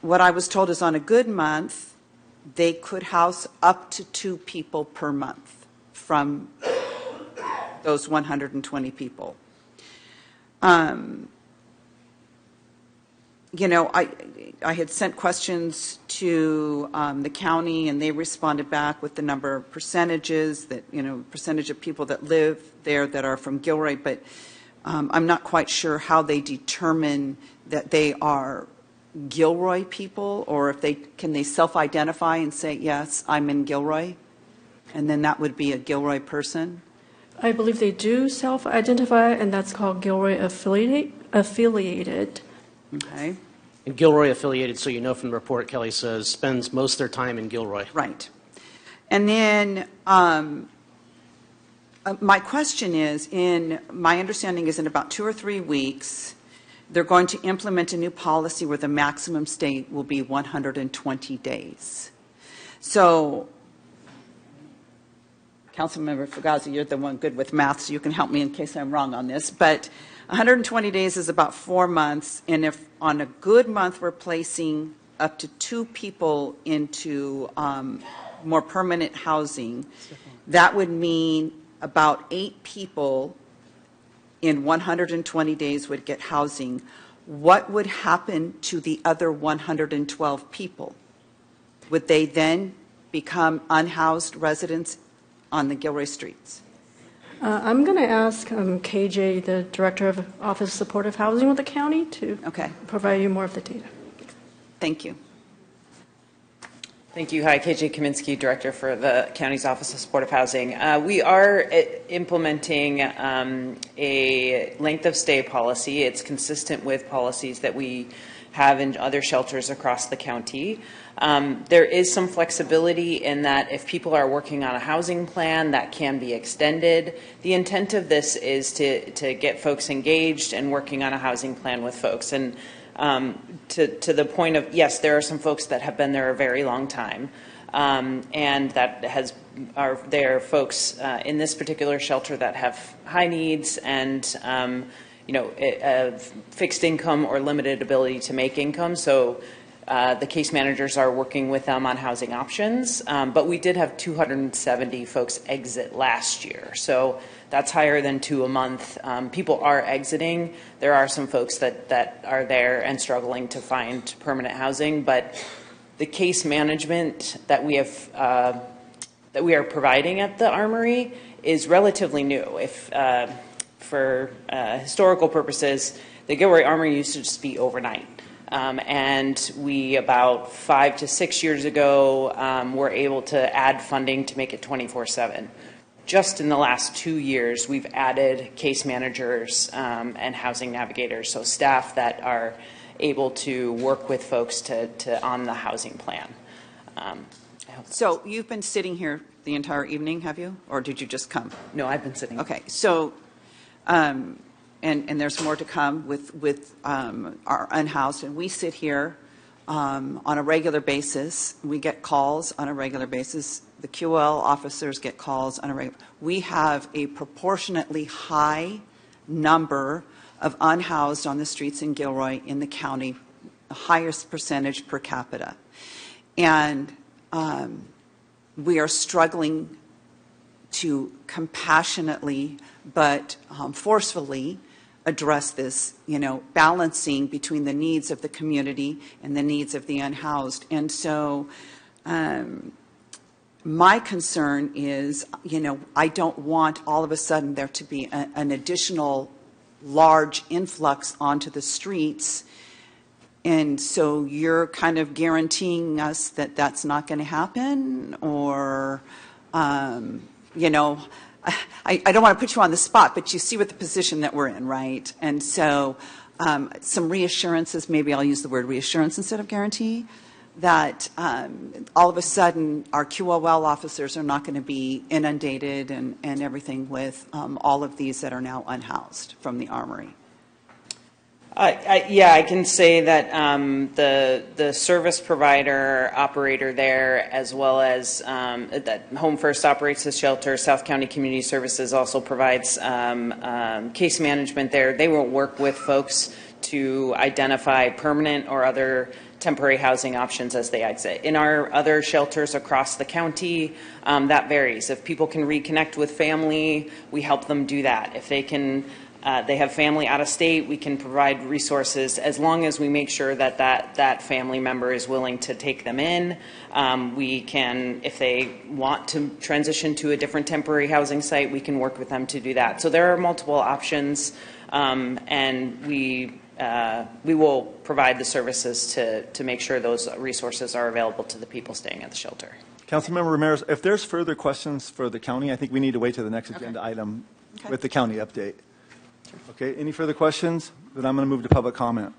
[SPEAKER 19] What I was told is on a good month, they could house up to 2 people per month from those 120 people. I had sent questions to the county, and they responded back with the number of percentages that, percentage of people that live there that are from Gilroy, but I'm not quite sure how they determine that they are Gilroy people, or if can they self-identify and say, yes, I'm in Gilroy, and then that would be a Gilroy person?
[SPEAKER 7] I believe they do self-identify, and that's called Gilroy affiliated.
[SPEAKER 19] Okay.
[SPEAKER 13] And Gilroy affiliated, so you know from the report, Kelly says, spends most of their time in Gilroy.
[SPEAKER 19] Right. And then my question is, my understanding is in about 2 or 3 weeks, they're going to implement a new policy where the maximum stay will be 120 days. So, Councilmember Fugazi, you're the one good with math, so you can help me in case I'm wrong on this. But 120 days is about 4 months, and if on a good month we're placing up to 2 people into more permanent housing, that would mean about 8 people in 120 days would get housing. What would happen to the other 112 people? Would they then become unhoused residents on the Gilroy streets?
[SPEAKER 7] I'm going to ask KJ, the Director of Office of Supportive Housing with the county, to provide you more of the data.
[SPEAKER 19] Thank you.
[SPEAKER 11] Thank you. Hi, KJ Kaminsky, Director for the County's Office of Supportive Housing. We are implementing a length of stay policy. It's consistent with policies that we have in other shelters across the county. There is some flexibility in that if people are working on a housing plan, that can be extended. The intent of this is to get folks engaged and working on a housing plan with folks. And to the point of, yes, there are some folks that have been there a very long time, and that there are folks in this particular shelter that have high needs and fixed income or limited ability to make income. So the case managers are working with them on housing options, but we did have 270 folks exit last year. So that's higher than 2 a month. People are exiting. There are some folks that are there and struggling to find permanent housing, but the case management that we have that we are providing at the Armory is relatively new. For historical purposes, the Gilroy Armory used to just be overnight. And we, about 5 to 6 years ago, were able to add funding to make it 24/7. Just in the last 2 years, we've added case managers and housing navigators, so staff that are able to work with folks on the housing plan.
[SPEAKER 19] So you've been sitting here the entire evening, have you? Or did you just come?
[SPEAKER 11] No, I've been sitting.
[SPEAKER 19] Okay, so, and there's more to come with our unhoused, and we sit here on a regular basis. We get calls on a regular basis. The QL officers get calls on a regular. We have a proportionately high number of unhoused on the streets in Gilroy in the county, the highest percentage per capita. And we are struggling to compassionately but forcefully address this, balancing between the needs of the community and the needs of the unhoused. And so my concern is, I don't want all of a sudden there to be an additional large influx onto the streets. And so you're kind of guaranteeing us that that's not going to happen? Or, I don't want to put you on the spot, but you see what the position that we're in, right? And so some reassurances, maybe I'll use the word reassurance instead of guarantee, that all of a sudden our QOL officers are not going to be inundated and everything with all of these that are now unhoused from the Armory.
[SPEAKER 11] Yeah, I can say that the service provider operator there, as well as that Home First operates the shelter, South County Community Services also provides case management there. They will work with folks to identify permanent or other temporary housing options as they exit. In our other shelters across the county, that varies. If people can reconnect with family, we help them do that. If they can, they have family out of state, we can provide resources as long as we make sure that family member is willing to take them in. We can, if they want to transition to a different temporary housing site, we can work with them to do that. So there are multiple options, and we will provide the services to make sure those resources are available to the people staying at the shelter.
[SPEAKER 1] Councilmember Ramirez, if there's further questions for the county, I think we need to wait to the next agenda item with the county update. Okay, any further questions? Then I'm going to move to public comment.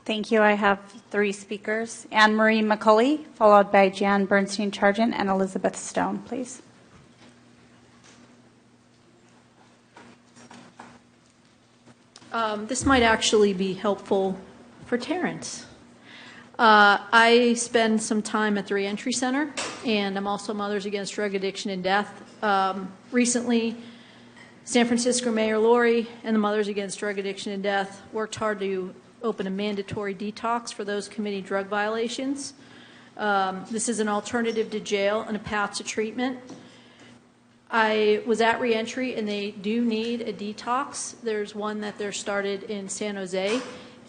[SPEAKER 2] Thank you. I have 3 speakers. Anne Marie McCulley, followed by Jan Bernstein-Chargent and Elizabeth Stone, please.
[SPEAKER 16] This might actually be helpful for Terrence. I spend some time at the Reentry Center, and I'm also Mothers Against Drug Addiction and Death. Recently, San Francisco Mayor Lori and the Mothers Against Drug Addiction and Death worked hard to open a mandatory detox for those committing drug violations. This is an alternative to jail and a path to treatment. I was at Reentry, and they do need a detox. There's one that they're started in San Jose,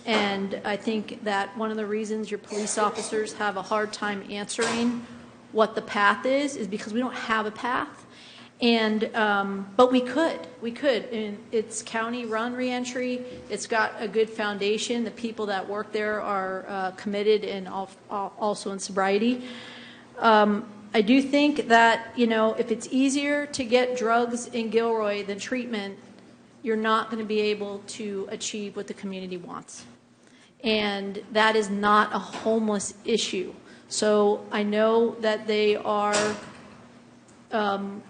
[SPEAKER 16] and I think that one of the reasons your police officers have a hard time answering what the path is because we don't have a path. And, but we could, and it's county-run reentry. It's got a good foundation. The people that work there are committed and also in sobriety. I do think that, you know, if it's easier to get drugs in Gilroy than treatment, you're not going to be able to achieve what the community wants. And that is not a homeless issue. So I know that they are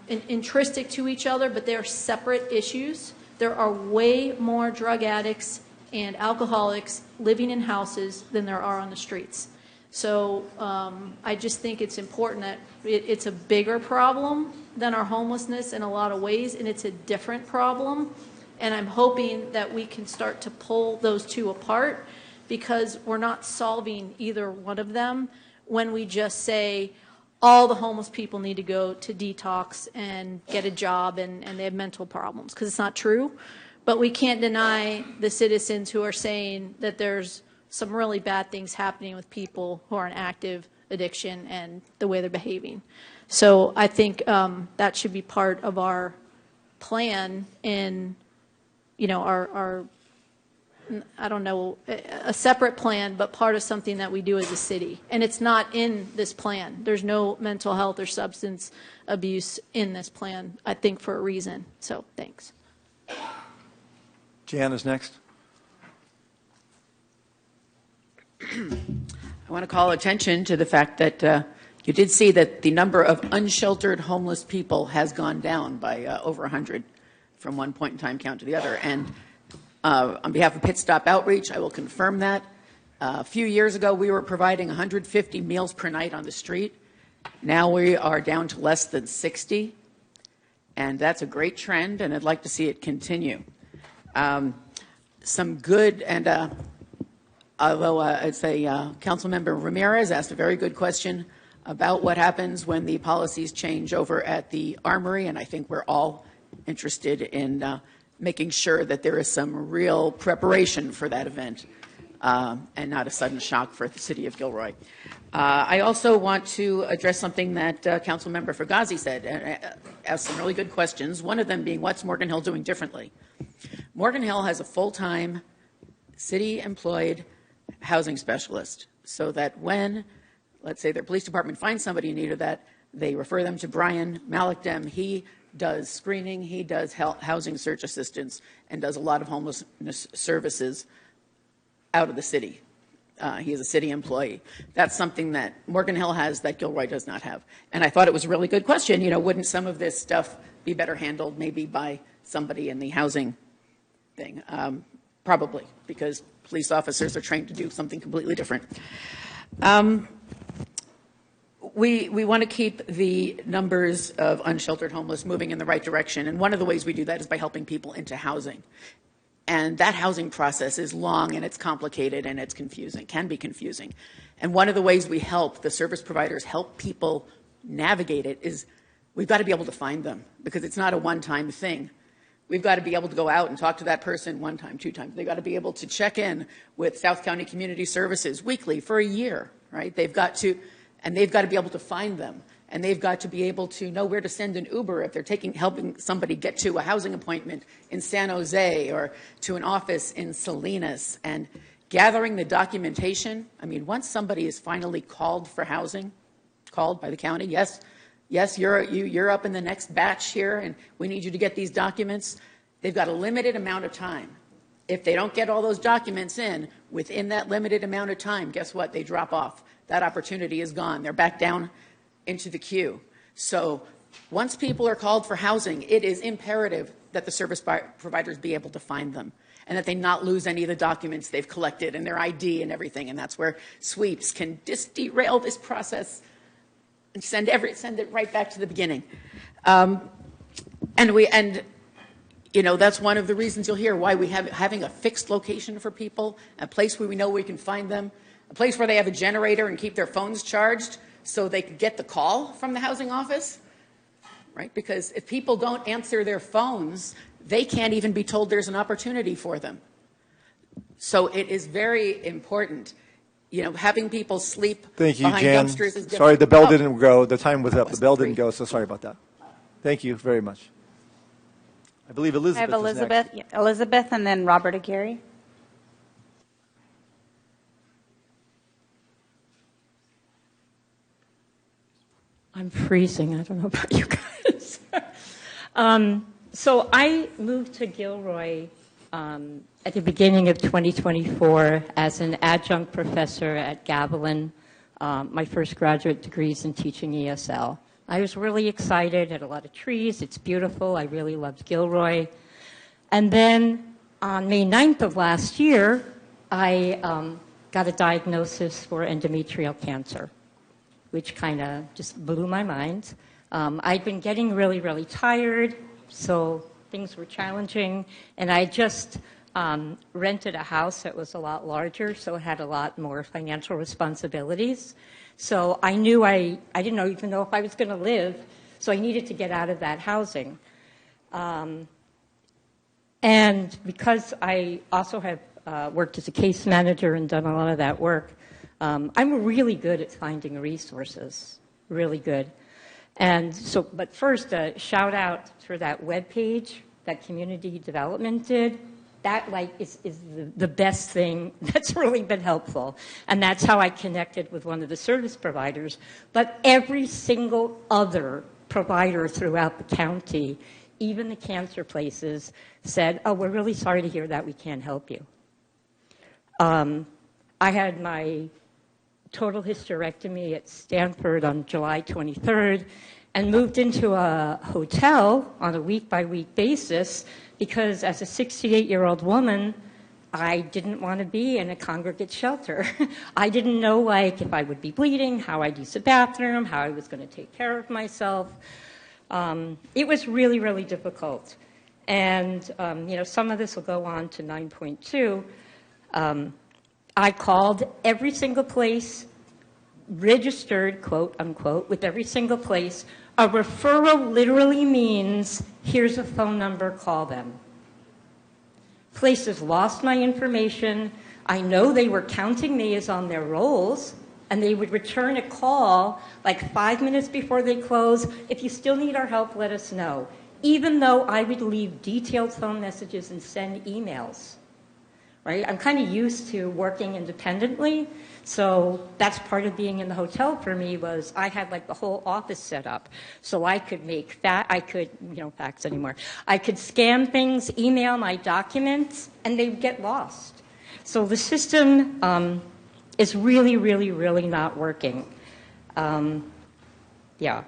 [SPEAKER 16] intrinsic to each other, but they are separate issues. There are way more drug addicts and alcoholics living in houses than there are on the streets. So I just think it's important that it's a bigger problem than our homelessness in a lot of ways, and it's a different problem. And I'm hoping that we can start to pull those two apart, because we're not solving either one of them when we just say, all the homeless people need to go to detox and get a job and they have mental problems, because it's not true. But we can't deny the citizens who are saying that there's some really bad things happening with people who are in active addiction and the way they're behaving. So I think that should be part of our plan in, you know, our I don't know, a separate plan, but part of something that we do as a city. And it's not in this plan. There's no mental health or substance abuse in this plan, I think, for a reason. So thanks.
[SPEAKER 1] Jan is next.
[SPEAKER 3] I want to call attention to the fact that you did see that the number of unsheltered homeless people has gone down by over 100 from one point in time count to the other. And on behalf of Pit Stop Outreach, I will confirm that. A few years ago, we were providing 150 meals per night on the street. Now we are down to less than 60, and that's a great trend, and I'd like to see it continue. Some good, and although I'd say Councilmember Ramirez asked a very good question about what happens when the policies change over at the Armory, and I think we're all interested in making sure that there is some real preparation for that event and not a sudden shock for the city of Gilroy. I also want to address something that Councilmember Fugazi said, asked some really good questions, one of them being, what's Morgan Hill doing differently? Morgan Hill has a full-time city-employed housing specialist, so that when, let's say, their police department finds somebody in need of that, they refer them to Brian Malikdem. He does screening, he does housing search assistance, and does a lot of homelessness services out of the city. He is a city employee. That's something that Morgan Hill has that Gilroy does not have. And I thought it was a really good question. You know, wouldn't some of this stuff be better handled maybe by somebody in the housing thing? Probably, because police officers are trained to do something completely different. We want to keep the numbers of unsheltered homeless moving in the right direction, and one of the ways we do that is by helping people into housing. And that housing process is long, and it's complicated, and it's confusing, can be confusing. And one of the ways we help, the service providers help people navigate it, is we've got to be able to find them, because it's not a one-time thing. We've got to be able to go out and talk to that person one time, two times. They've got to be able to check in with South County Community Services weekly for a year, right? They've got to be able to find them, and they've got to be able to know where to send an Uber if they're helping somebody get to a housing appointment in San Jose or to an office in Salinas, and gathering the documentation. I mean, once somebody is finally called for housing, called by the county, yes, you're up in the next batch here, and we need you to get these documents. They've got a limited amount of time. If they don't get all those documents in within that limited amount of time, guess what? They drop off. That opportunity is gone. They're back down into the queue. So once people are called for housing, it is imperative that the service providers be able to find them and that they not lose any of the documents they've collected and their ID and everything. And that's where sweeps can derail this process and send it right back to the beginning. And you know, that's one of the reasons you'll hear why we have having a fixed location for people, a place where we know we can find them, a place where they have a generator and keep their phones charged so they can get the call from the housing office, right? Because if people don't answer their phones, they can't even be told there's an opportunity for them. So it is very important, you know, having people sleep
[SPEAKER 1] Thank you,
[SPEAKER 3] behind
[SPEAKER 1] Jan.
[SPEAKER 3] dumpsters is different.
[SPEAKER 1] Sorry, the bell didn't go. The time was up. The bell didn't go, so sorry about that. Thank you very much. I believe Elizabeth
[SPEAKER 2] I have
[SPEAKER 1] is
[SPEAKER 2] Elizabeth,
[SPEAKER 1] next.
[SPEAKER 2] yeah, Elizabeth, and then Robert Aguirre.
[SPEAKER 17] I'm freezing. I don't know about you guys. So I moved to Gilroy at the beginning of 2024 as an adjunct professor at Gavilan, my first graduate degrees in teaching ESL. I was really excited, had a lot of trees, it's beautiful, I really loved Gilroy. And then on May 9th of last year, I got a diagnosis for endometrial cancer, which kind of just blew my mind. I'd been getting really, really tired, so things were challenging, and I just rented a house that was a lot larger, so it had a lot more financial responsibilities. So I knew I didn't even know if I was going to live, so I needed to get out of that housing. And because I also have worked as a case manager and done a lot of that work, I'm really good at finding resources, really good. And so, but first, a shout out for that webpage that community development did. That is the best thing that's really been helpful. And that's how I connected with one of the service providers. But every single other provider throughout the county, even the cancer places, said, oh, we're really sorry to hear that, we can't help you. I had my total hysterectomy at Stanford on July 23rd and moved into a hotel on a week-by-week basis because as a 68-year-old woman, I didn't want to be in a congregate shelter. I didn't know, like, if I would be bleeding, how I'd use the bathroom, how I was going to take care of myself. It was really, really difficult. And, some of this will go on to 9.2. I called every single place, registered, quote, unquote, with every single place. A referral literally means, here's a phone number, call them. Places lost my information. I know they were counting me as on their rolls, and they would return a call like 5 minutes before they close. If you still need our help, let us know. Even though I would leave detailed phone messages and send emails. Right? I'm kind of used to working independently, so that's part of being in the hotel for me was I had like the whole office set up. So I could make that, fax anymore. I could scan things, email my documents, and they would get lost. So the system is really, really, really not working. Yeah.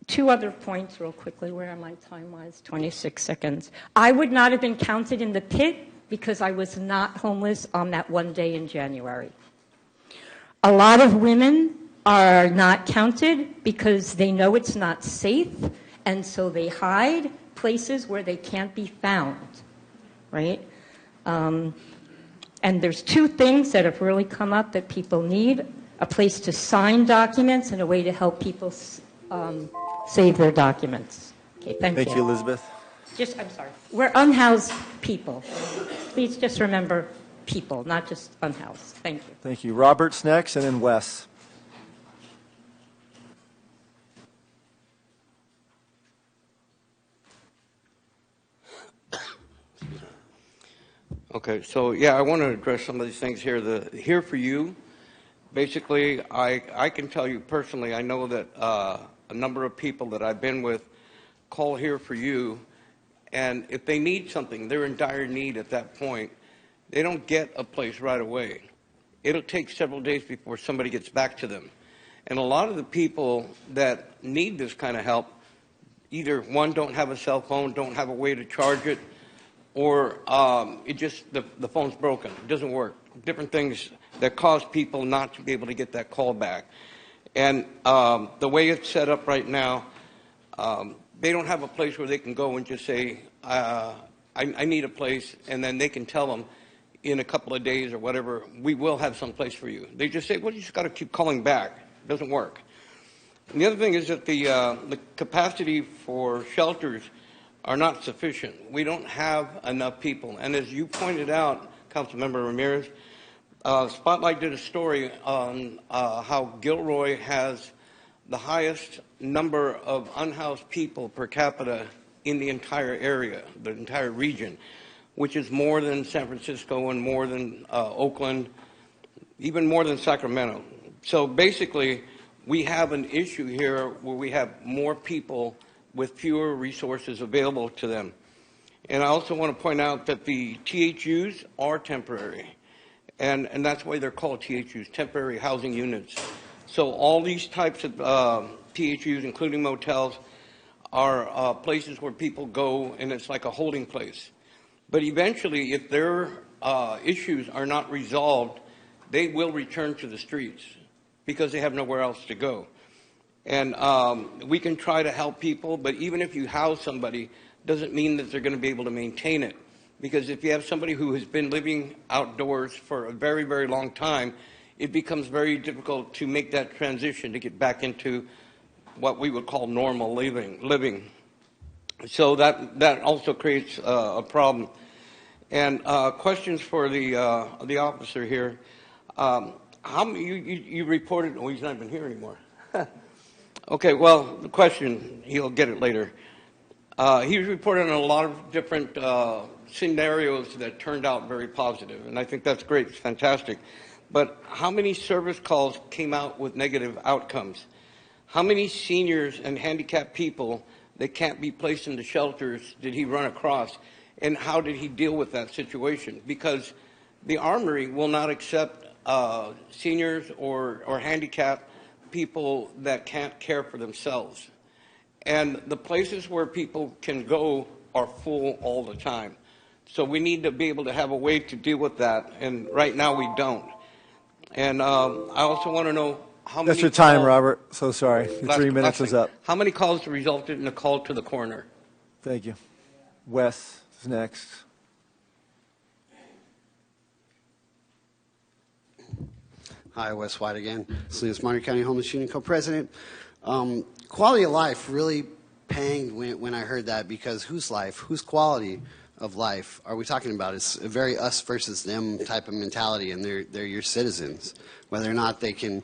[SPEAKER 17] Two other points real quickly. Where am I time-wise? 26 seconds. I would not have been counted in the pit because I was not homeless on that one day in January. A lot of women are not counted because they know it's not safe, and so they hide places where they can't be found, right? And there's two things that have really come up that people need: a place to sign documents and a way to help people save their documents. Okay, thank you.
[SPEAKER 1] Thank you, Elizabeth.
[SPEAKER 17] I'm sorry. We're unhoused people. Please just remember people, not just unhoused. Thank you.
[SPEAKER 1] Thank you. Robert's next, and then Wes.
[SPEAKER 12] Okay, so yeah, I want to address some of these things here. The Here For You, basically, I can tell you personally, I know that a number of people that I've been with call Here For You, and if they need something, they're in dire need at that point, they don't get a place right away. It'll take several days before somebody gets back to them. And a lot of the people that need this kind of help, either one, don't have a cell phone, don't have a way to charge it, or the phone's broken, it doesn't work. Different things that cause people not to be able to get that call back. And the way it's set up right now, they don't have a place where they can go and just say, I need a place, and then they can tell them in a couple of days or whatever, we will have some place for you. They just say, well, you just got to keep calling back. It doesn't work. And the other thing is that the capacity for shelters are not sufficient. We don't have enough people. And as you pointed out, Councilmember Ramirez, Spotlight did a story on how Gilroy has the highest number of unhoused people per capita in the entire area, the entire region, which is more than San Francisco and more than Oakland, even more than Sacramento. So basically, we have an issue here where we have more people with fewer resources available to them. And I also want to point out that the THUs are temporary, and that's why they're called THUs, temporary housing units. So all these types of THUs, including motels, are places where people go, and it's like a holding place. But eventually, if their issues are not resolved, they will return to the streets because they have nowhere else to go. And we can try to help people, but even if you house somebody, doesn't mean that they're going to be able to maintain it. Because if you have somebody who has been living outdoors for a very, very long time, it becomes very difficult to make that transition to get back into what we would call normal living. So that also creates a problem. And questions for the officer here. You reported, oh, he's not even here anymore. Okay, well, the question, he'll get it later. He was reported on a lot of different scenarios that turned out very positive, and I think that's great, it's fantastic. But how many service calls came out with negative outcomes? How many seniors and handicapped people that can't be placed into shelters did he run across, and how did he deal with that situation? Because the Armory will not accept seniors or handicapped people that can't care for themselves. And the places where people can go are full all the time. So we need to be able to have a way to deal with that, and right now we don't. And I also want to know how many...
[SPEAKER 1] That's your time, Robert. So sorry. Your 3 minutes is up.
[SPEAKER 12] How many calls resulted in a call to the coroner?
[SPEAKER 1] Thank you. Wes is next.
[SPEAKER 22] Hi, Wes White again, Salinas Monterey County Homeless Union Co-President. Quality of life really panged when I heard that, because whose life, whose quality of life are we talking about? It's a very us versus them type of mentality, and they're your citizens. Whether or not they can,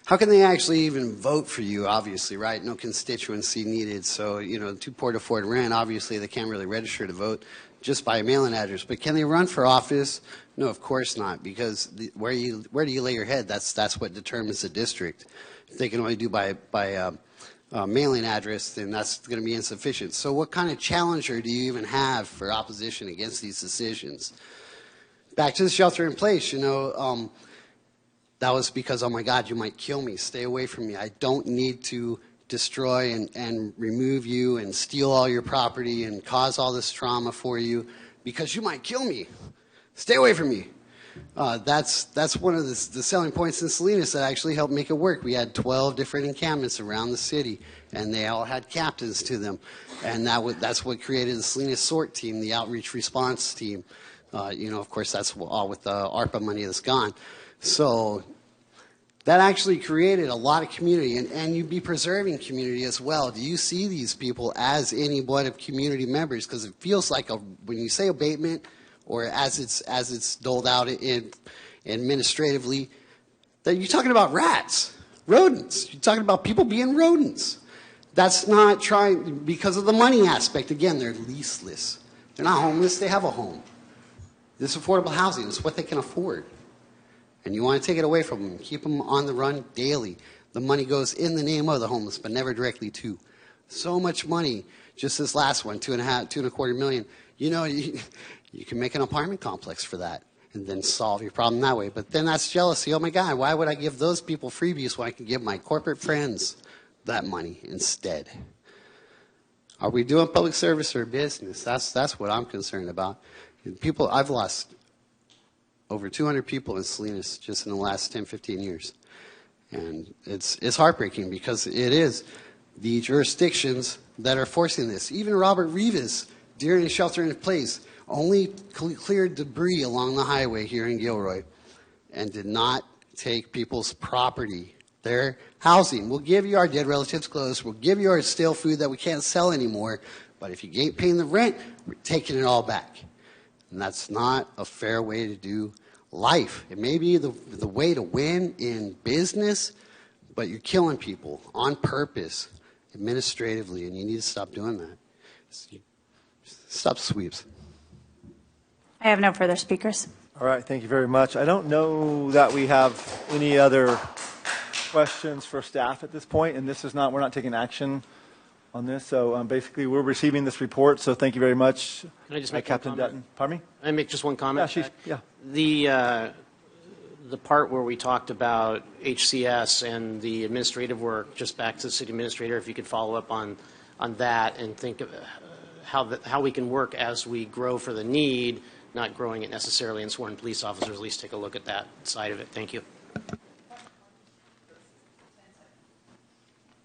[SPEAKER 22] how can they actually even vote for you, obviously, right? No constituency needed, so, you know, too poor to afford rent, obviously they can't really register to vote just by a mail-in address. But can they run for office? No, of course not, because where do you lay your head? That's what determines the district. If they can only do by mailing address, then that's going to be insufficient. So what kind of challenger do you even have for opposition against these decisions? Back to the shelter in place, you know, that was because, oh my God, you might kill me. Stay away from me. I don't need to destroy and remove you and steal all your property and cause all this trauma for you because you might kill me. Stay away from me. That's one of the selling points in Salinas that actually helped make it work. We had 12 different encampments around the city, and they all had captains to them. And that's what created the Salinas SORT team, the outreach response team. You know, of course, that's all with the ARPA money that's gone. So that actually created a lot of community, and you'd be preserving community as well. Do you see these people as any one of community members? Because it feels like when you say abatement, or as it's doled out administratively, that you're talking about rats, rodents. You're talking about people being rodents. That's not trying, because of the money aspect. Again, they're leaseless. They're not homeless. They have a home. This affordable housing is what they can afford. And you want to take it away from them, keep them on the run daily. The money goes in the name of the homeless, but never directly to. So much money. Just this last one, $2.25 million. You know, you can make an apartment complex for that and then solve your problem that way. But then that's jealousy. Oh my God, why would I give those people freebies when I can give my corporate friends that money instead? Are we doing public service or business? That's what I'm concerned about. People, I've lost over 200 people in Salinas just in the last 10, 15 years. And it's heartbreaking, because it is the jurisdictions that are forcing this. Even Robert Rivas, during shelter in place, only cleared debris along the highway here in Gilroy and did not take people's property, their housing. We'll give you our dead relatives' clothes. We'll give you our stale food that we can't sell anymore. But if you ain't paying the rent, we're taking it all back. And that's not a fair way to do life. It may be the way to win in business, but you're killing people on purpose, administratively, and you need to stop doing that. Stop sweeps.
[SPEAKER 2] I have no further speakers.
[SPEAKER 1] All right, thank you very much. I don't know that we have any other questions for staff at this point, and we're not taking action on this. So basically, we're receiving this report, so thank you very much.
[SPEAKER 13] Can I just make
[SPEAKER 1] Captain
[SPEAKER 13] one comment?
[SPEAKER 1] Dutton. Pardon me?
[SPEAKER 13] Can I make just one comment?
[SPEAKER 1] Yeah.
[SPEAKER 13] The part where we talked about HCS and the administrative work, just back to the city administrator, if you could follow up on that and think of how we can work as we grow for the need, not growing it necessarily in sworn police officers. At least take a look at that side of it. Thank you.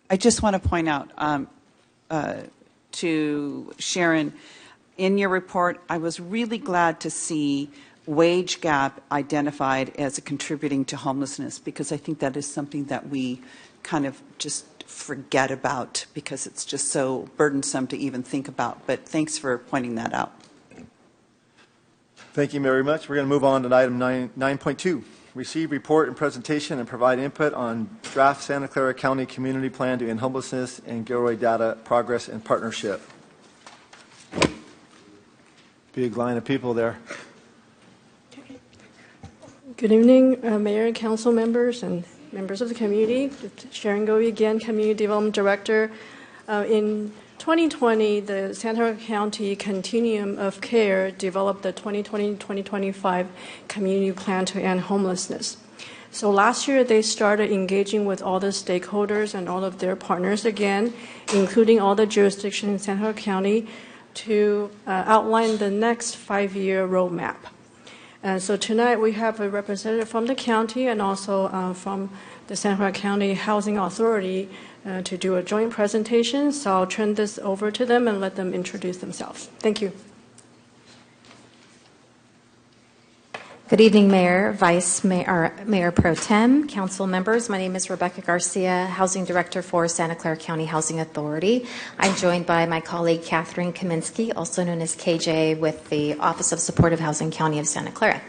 [SPEAKER 19] I just want to point out to Sharon, in your report, I was really glad to see wage gap identified as contributing to homelessness, because I think that is something that we kind of just forget about because it's just so burdensome to even think about. But thanks for pointing that out.
[SPEAKER 1] Thank you very much. We're going to move on to item 9.2. Receive, report, and presentation and provide input on draft Santa Clara County Community Plan to End Homelessness and Gilroy Data Progress and Partnership. Big line of people there.
[SPEAKER 7] Good evening, Mayor and Council members and members of the community. Sharon Govey again, Community Development Director. In 2020, the Santa Clara County Continuum of Care developed the 2020-2025 Community Plan to End Homelessness. So last year, they started engaging with all the stakeholders and all of their partners again, including all the jurisdictions in Santa Clara County, to outline the next 5-year roadmap. So tonight we have a representative from the county and also from the Santa Clara County Housing Authority to do a joint presentation. So I'll turn this over to them and let them introduce themselves. Thank you.
[SPEAKER 9] Good evening, Mayor, Vice Mayor, Mayor Pro Tem, Council members. My name is Rebecca Garcia, Housing Director for Santa Clara County Housing Authority. I'm joined by my colleague Catherine Kaminsky, also known as KJ, with the Office of Supportive Housing County of Santa Clara.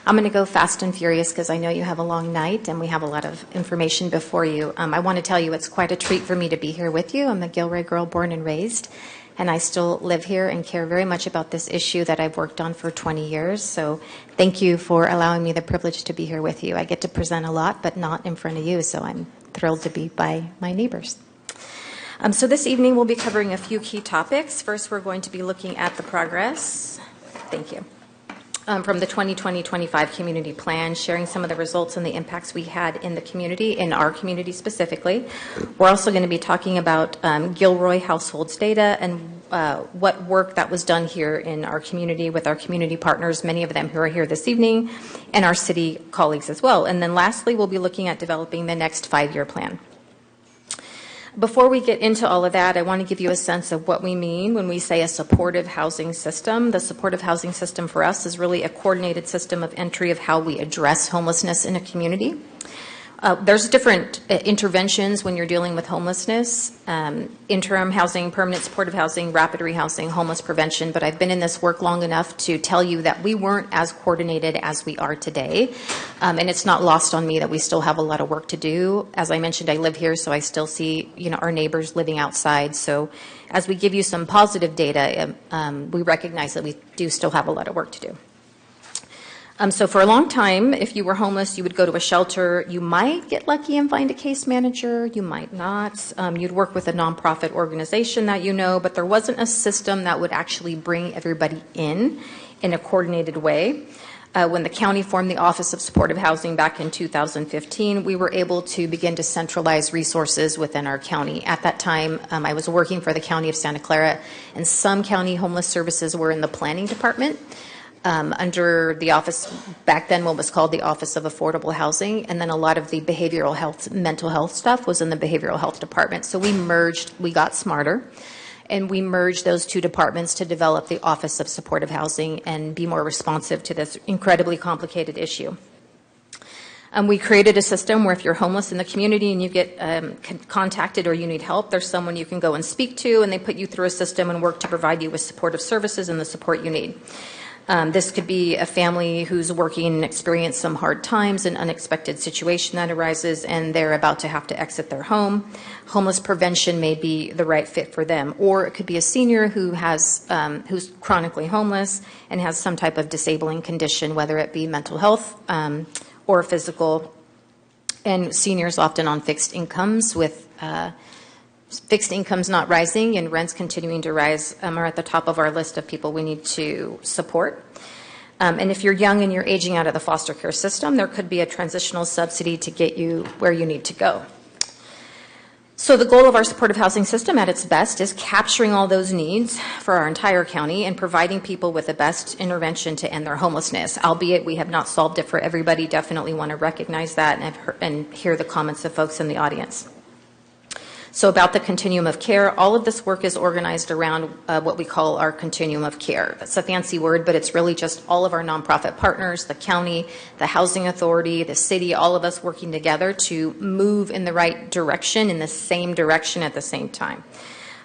[SPEAKER 9] I'm going to go fast and furious because I know you have a long night and we have a lot of information before you. I want to tell you it's quite a treat for me to be here with you. I'm a Gilroy girl born and raised, and I still live here and care very much about this issue that I've worked on for 20 years. So thank you for allowing me the privilege to be here with you. I get to present a lot, but not in front of you, so I'm thrilled to be by my neighbors. So this evening we'll be covering a few key topics. First, we're going to be looking at the progress. Thank you. From the 2020-25 community plan, sharing some of the results and the impacts we had in the community, in our community specifically. We're also going to be talking about Gilroy households data and what work that was done here in our community with our community partners, many of them who are here this evening, and our city colleagues as well. And then lastly, we'll be looking at developing the next 5-year plan. Before we get into all of that, I want to give you a sense of what we mean when we say a supportive housing system. The supportive housing system for us is really a coordinated system of entry of how we address homelessness in a community. There's different interventions when you're dealing with homelessness, interim housing, permanent supportive housing, rapid rehousing, homeless prevention, but I've been in this work long enough to tell you that we weren't as coordinated as we are today, and it's not lost on me that we still have a lot of work to do. As I mentioned, I live here, so I still see our neighbors living outside, so as we give you some positive data, we recognize that we do still have a lot of work to do. So for a long time, if you were homeless, you would go to a shelter. You might get lucky and find a case manager. You might not. You'd work with a nonprofit organization that you know, but there wasn't a system that would actually bring everybody in a coordinated way. When the county formed the Office of Supportive Housing back in 2015, we were able to begin to centralize resources within our county. At that time, I was working for the County of Santa Clara, and some county homeless services were in the planning department. Under the office, back then what was called the Office of Affordable Housing, and then a lot of the behavioral health, mental health stuff was in the behavioral health department. So we merged, we got smarter, and we merged those two departments to develop the Office of Supportive Housing and be more responsive to this incredibly complicated issue. We created a system where if you're homeless in the community and you get contacted or you need help, there's someone you can go and speak to, and they put you through a system and work to provide you with supportive services and the support you need. This could be a family who's working and experienced some hard times, an unexpected situation that arises, and they're about to have to exit their home. Homeless prevention may be the right fit for them. Or it could be a senior who has, who's chronically homeless and has some type of disabling condition, whether it be mental health or physical. And seniors often on fixed incomes with fixed incomes not rising and rents continuing to rise are at the top of our list of people we need to support. And if you're young and you're aging out of the foster care system, there could be a transitional subsidy to get you where you need to go. So the goal of our supportive housing system at its best is capturing all those needs for our entire county and providing people with the best intervention to end their homelessness. Albeit we have not solved it for everybody, definitely want to recognize that and hear the comments of folks in the audience. So about the continuum of care, all of this work is organized around what we call our continuum of care. That's a fancy word, but it's really just all of our nonprofit partners, the county, the housing authority, the city, all of us working together to move in the right direction, in the same direction at the same time.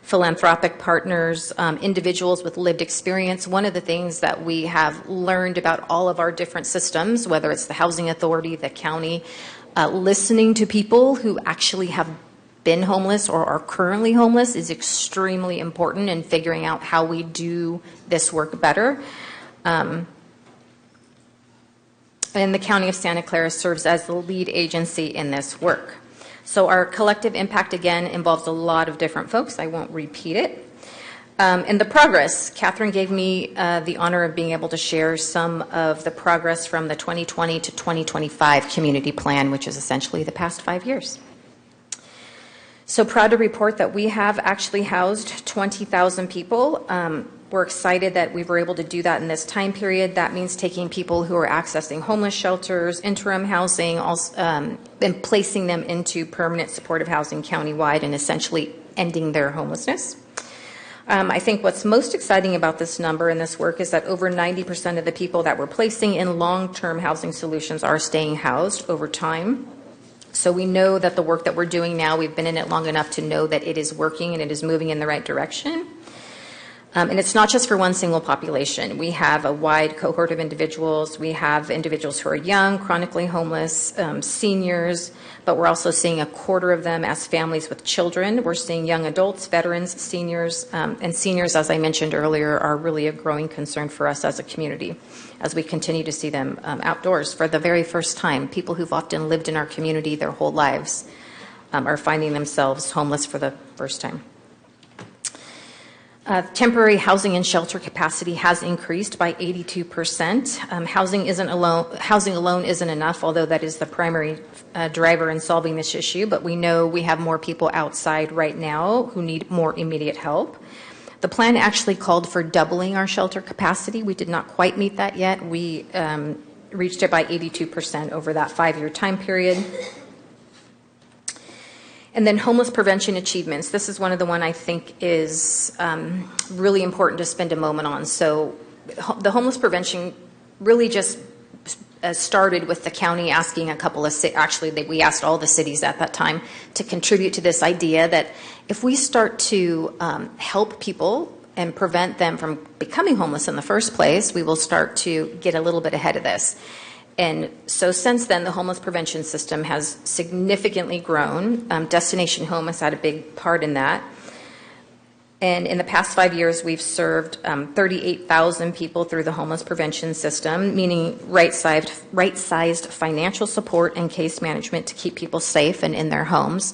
[SPEAKER 9] Philanthropic partners, individuals with lived experience. One of the things that we have learned about all of our different systems, whether it's the housing authority, the county, listening to people who actually have been homeless or are currently homeless is extremely important in figuring out how we do this work better. And the County of Santa Clara serves as the lead agency in this work. So our collective impact, again, involves a lot of different folks. I won't repeat it. And the progress, Catherine gave me the honor of being able to share some of the progress from the 2020 to 2025 community plan, which is essentially the past 5 years. So proud to report that we have actually housed 20,000 people. We're excited that we were able to do that in this time period. That means taking people who are accessing homeless shelters, interim housing, and placing them into permanent supportive housing countywide and essentially ending their homelessness. I think what's most exciting about this number and this work is that over 90% of the people that we're placing in long-term housing solutions are staying housed over time. So we know that the work that we're doing now, we've been in it long enough to know that it is working and it is moving in the right direction. And it's not just for one single population. We have a wide cohort of individuals. We have individuals who are young, chronically homeless, seniors, but we're also seeing a quarter of them as families with children. We're seeing young adults, veterans, seniors, and seniors, as I mentioned earlier, are really a growing concern for us as a community as we continue to see them outdoors for the very first time. People who've often lived in our community their whole lives are finding themselves homeless for the first time. Temporary housing and shelter capacity has increased by 82%. Housing alone isn't enough, although that is the primary driver in solving this issue, but we know we have more people outside right now who need more immediate help. The plan actually called for doubling our shelter capacity. We did not quite meet that yet. We reached it by 82% over that 5-year time period. And then homeless prevention achievements. This is one of the one I think is really important to spend a moment on. So the homeless prevention really just started with the county asking a couple of, we asked all the cities at that time to contribute to this idea that if we start to help people and prevent them from becoming homeless in the first place, we will start to get a little bit ahead of this. And so since then, the homeless prevention system has significantly grown. Destination Home has had a big part in that. And in the past 5 years, we've served 38,000 people through the homeless prevention system, meaning right-sized financial support and case management to keep people safe and in their homes.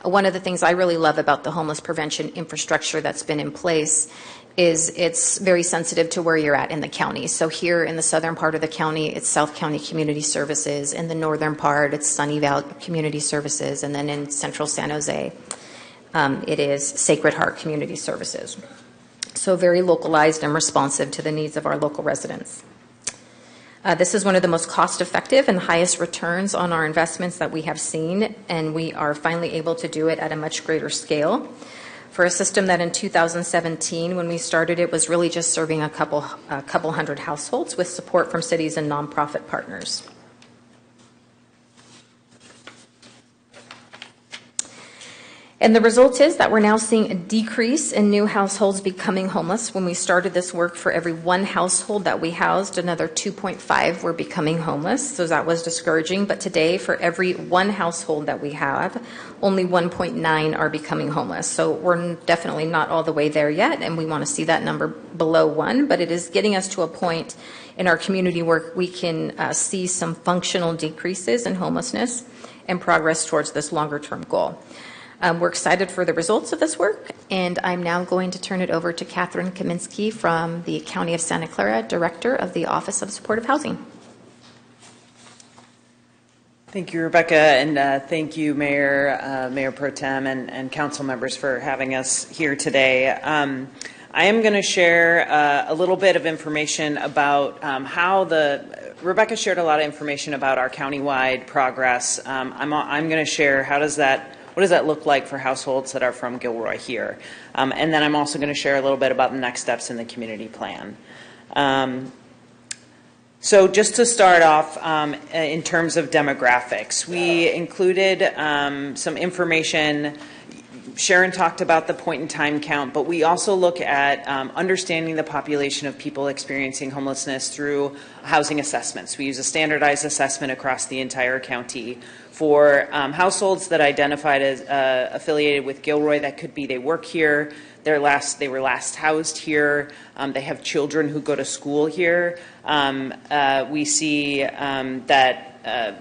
[SPEAKER 9] One of the things I really love about the homeless prevention infrastructure that's been in place is it's very sensitive to where you're at in the county. So here in the southern part of the county, it's South County Community Services. In the northern part, it's Sunny Valley Community Services. And then in central San Jose, it is Sacred Heart Community Services. So very localized and responsive to the needs of our local residents. This is one of the most cost-effective and highest returns on our investments that we have seen, and we are finally able to do it at a much greater scale. For a system that in 2017, when we started it, was really just serving a couple hundred households with support from cities and nonprofit partners. And the result is that we're now seeing a decrease in new households becoming homeless. When we started this work, for every one household that we housed, another 2.5 were becoming homeless. So that was discouraging. But today, for every one household that we have, only 1.9 are becoming homeless. So we're definitely not all the way there yet, and we want to see that number below 1. But it is getting us to a point in our community work we can see some functional decreases in homelessness and progress towards this longer-term goal. We're excited for the results of this work, and I'm now going to turn it over to Catherine Kaminsky from the County of Santa Clara, Director of the Office of Supportive Housing.
[SPEAKER 11] Thank you, Rebecca, and thank you, Mayor Pro Tem, and council members for having us here today. I am going to share a little bit of information about Rebecca shared a lot of information about our countywide progress. I'm going to share what does that look like for households that are from Gilroy here? And then I'm also going to share a little bit about the next steps in the community plan. So just to start off, in terms of demographics, we included some information. Sharon talked about the point in time count, but we also look at understanding the population of people experiencing homelessness through housing assessments. We use a standardized assessment across the entire county for households that identified as affiliated with Gilroy. That could be they work here, they were last housed here, they have children who go to school here. We see that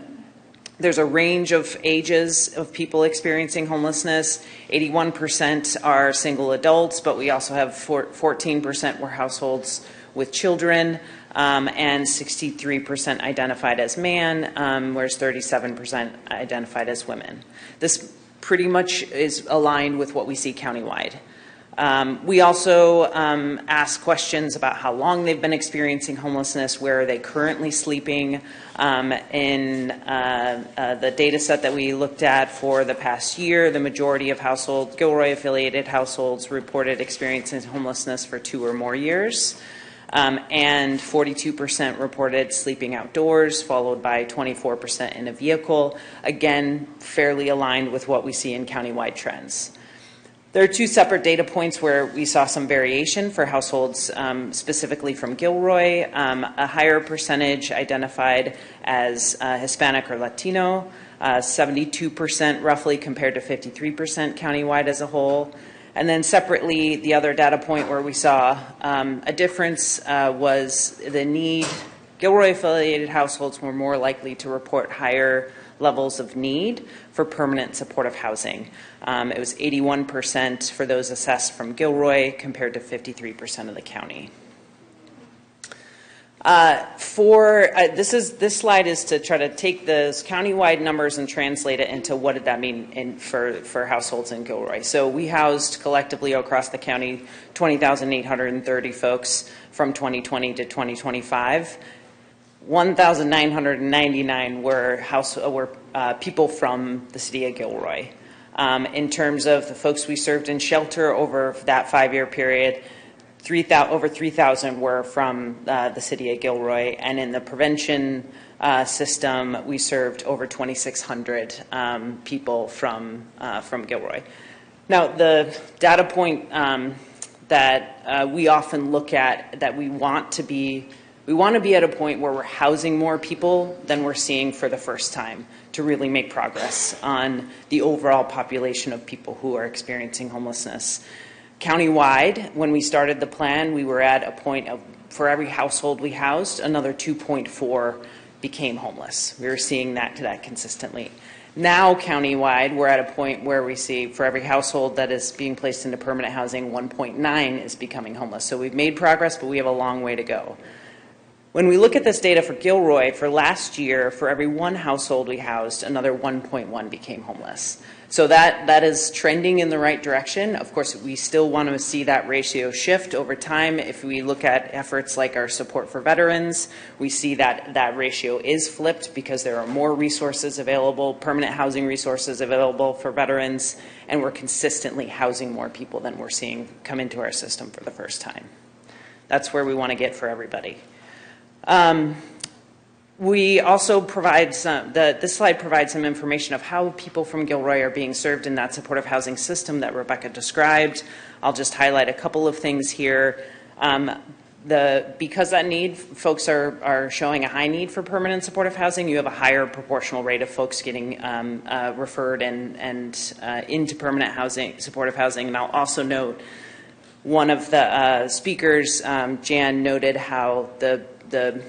[SPEAKER 11] there's a range of ages of people experiencing homelessness. 81% are single adults, but we also have 14% were households with children, and 63% identified as man, whereas 37% identified as women. This pretty much is aligned with what we see countywide. We also ask questions about how long they've been experiencing homelessness, where are they currently sleeping. In the data set that we looked at for the past year, the majority of Gilroy-affiliated households reported experiencing homelessness for 2 or more years, and 42% reported sleeping outdoors, followed by 24% in a vehicle. Again, fairly aligned with what we see in countywide trends. There are 2 separate data points where we saw some variation for households specifically from Gilroy. A higher percentage identified as Hispanic or Latino, 72% roughly compared to 53% countywide as a whole. And then separately, the other data point where we saw a difference was the need. Gilroy-affiliated households were more likely to report higher levels of need for permanent supportive housing. It was 81% for those assessed from Gilroy compared to 53% of the county. This slide is to try to take those countywide numbers and translate it into what did that mean for households in Gilroy. So we housed collectively across the county 20,830 folks from 2020 to 2025. 1,999 were people from the city of Gilroy. In terms of the folks we served in shelter over that 5-year period, over 3,000 were from the city of Gilroy, and in the prevention system, we served over 2,600 people from Gilroy. Now, the data point that we often look at, that we want to be at a point where we're housing more people than we're seeing for the first time to really make progress on the overall population of people who are experiencing homelessness. Countywide, when we started the plan, we were at a point of, for every household we housed, another 2.4 became homeless. We were seeing that consistently. Now, countywide, we're at a point where we see for every household that is being placed into permanent housing, 1.9 is becoming homeless. So we've made progress, but we have a long way to go. When we look at this data for Gilroy, for last year, for every one household we housed, another 1.1 became homeless. So that is trending in the right direction. Of course, we still want to see that ratio shift over time. If we look at efforts like our support for veterans, we see that that ratio is flipped because there are more resources available, permanent housing resources available for veterans, and we're consistently housing more people than we're seeing come into our system for the first time. That's where we want to get for everybody. We also provide this slide provides some information of how people from Gilroy are being served in that supportive housing system that Rebecca described. I'll just highlight a couple of things here. Because that need, folks are showing a high need for permanent supportive housing, you have a higher proportional rate of folks getting referred and into permanent housing, supportive housing. And I'll also note, one of the speakers, Jan, noted how the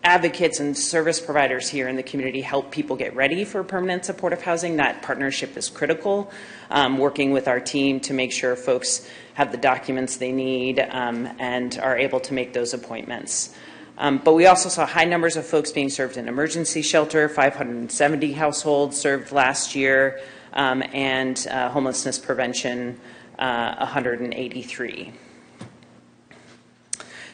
[SPEAKER 11] advocates and service providers here in the community help people get ready for permanent supportive housing. That partnership is critical, working with our team to make sure folks have the documents they need and are able to make those appointments. But we also saw high numbers of folks being served in emergency shelter, 570 households served last year, and homelessness prevention, 183.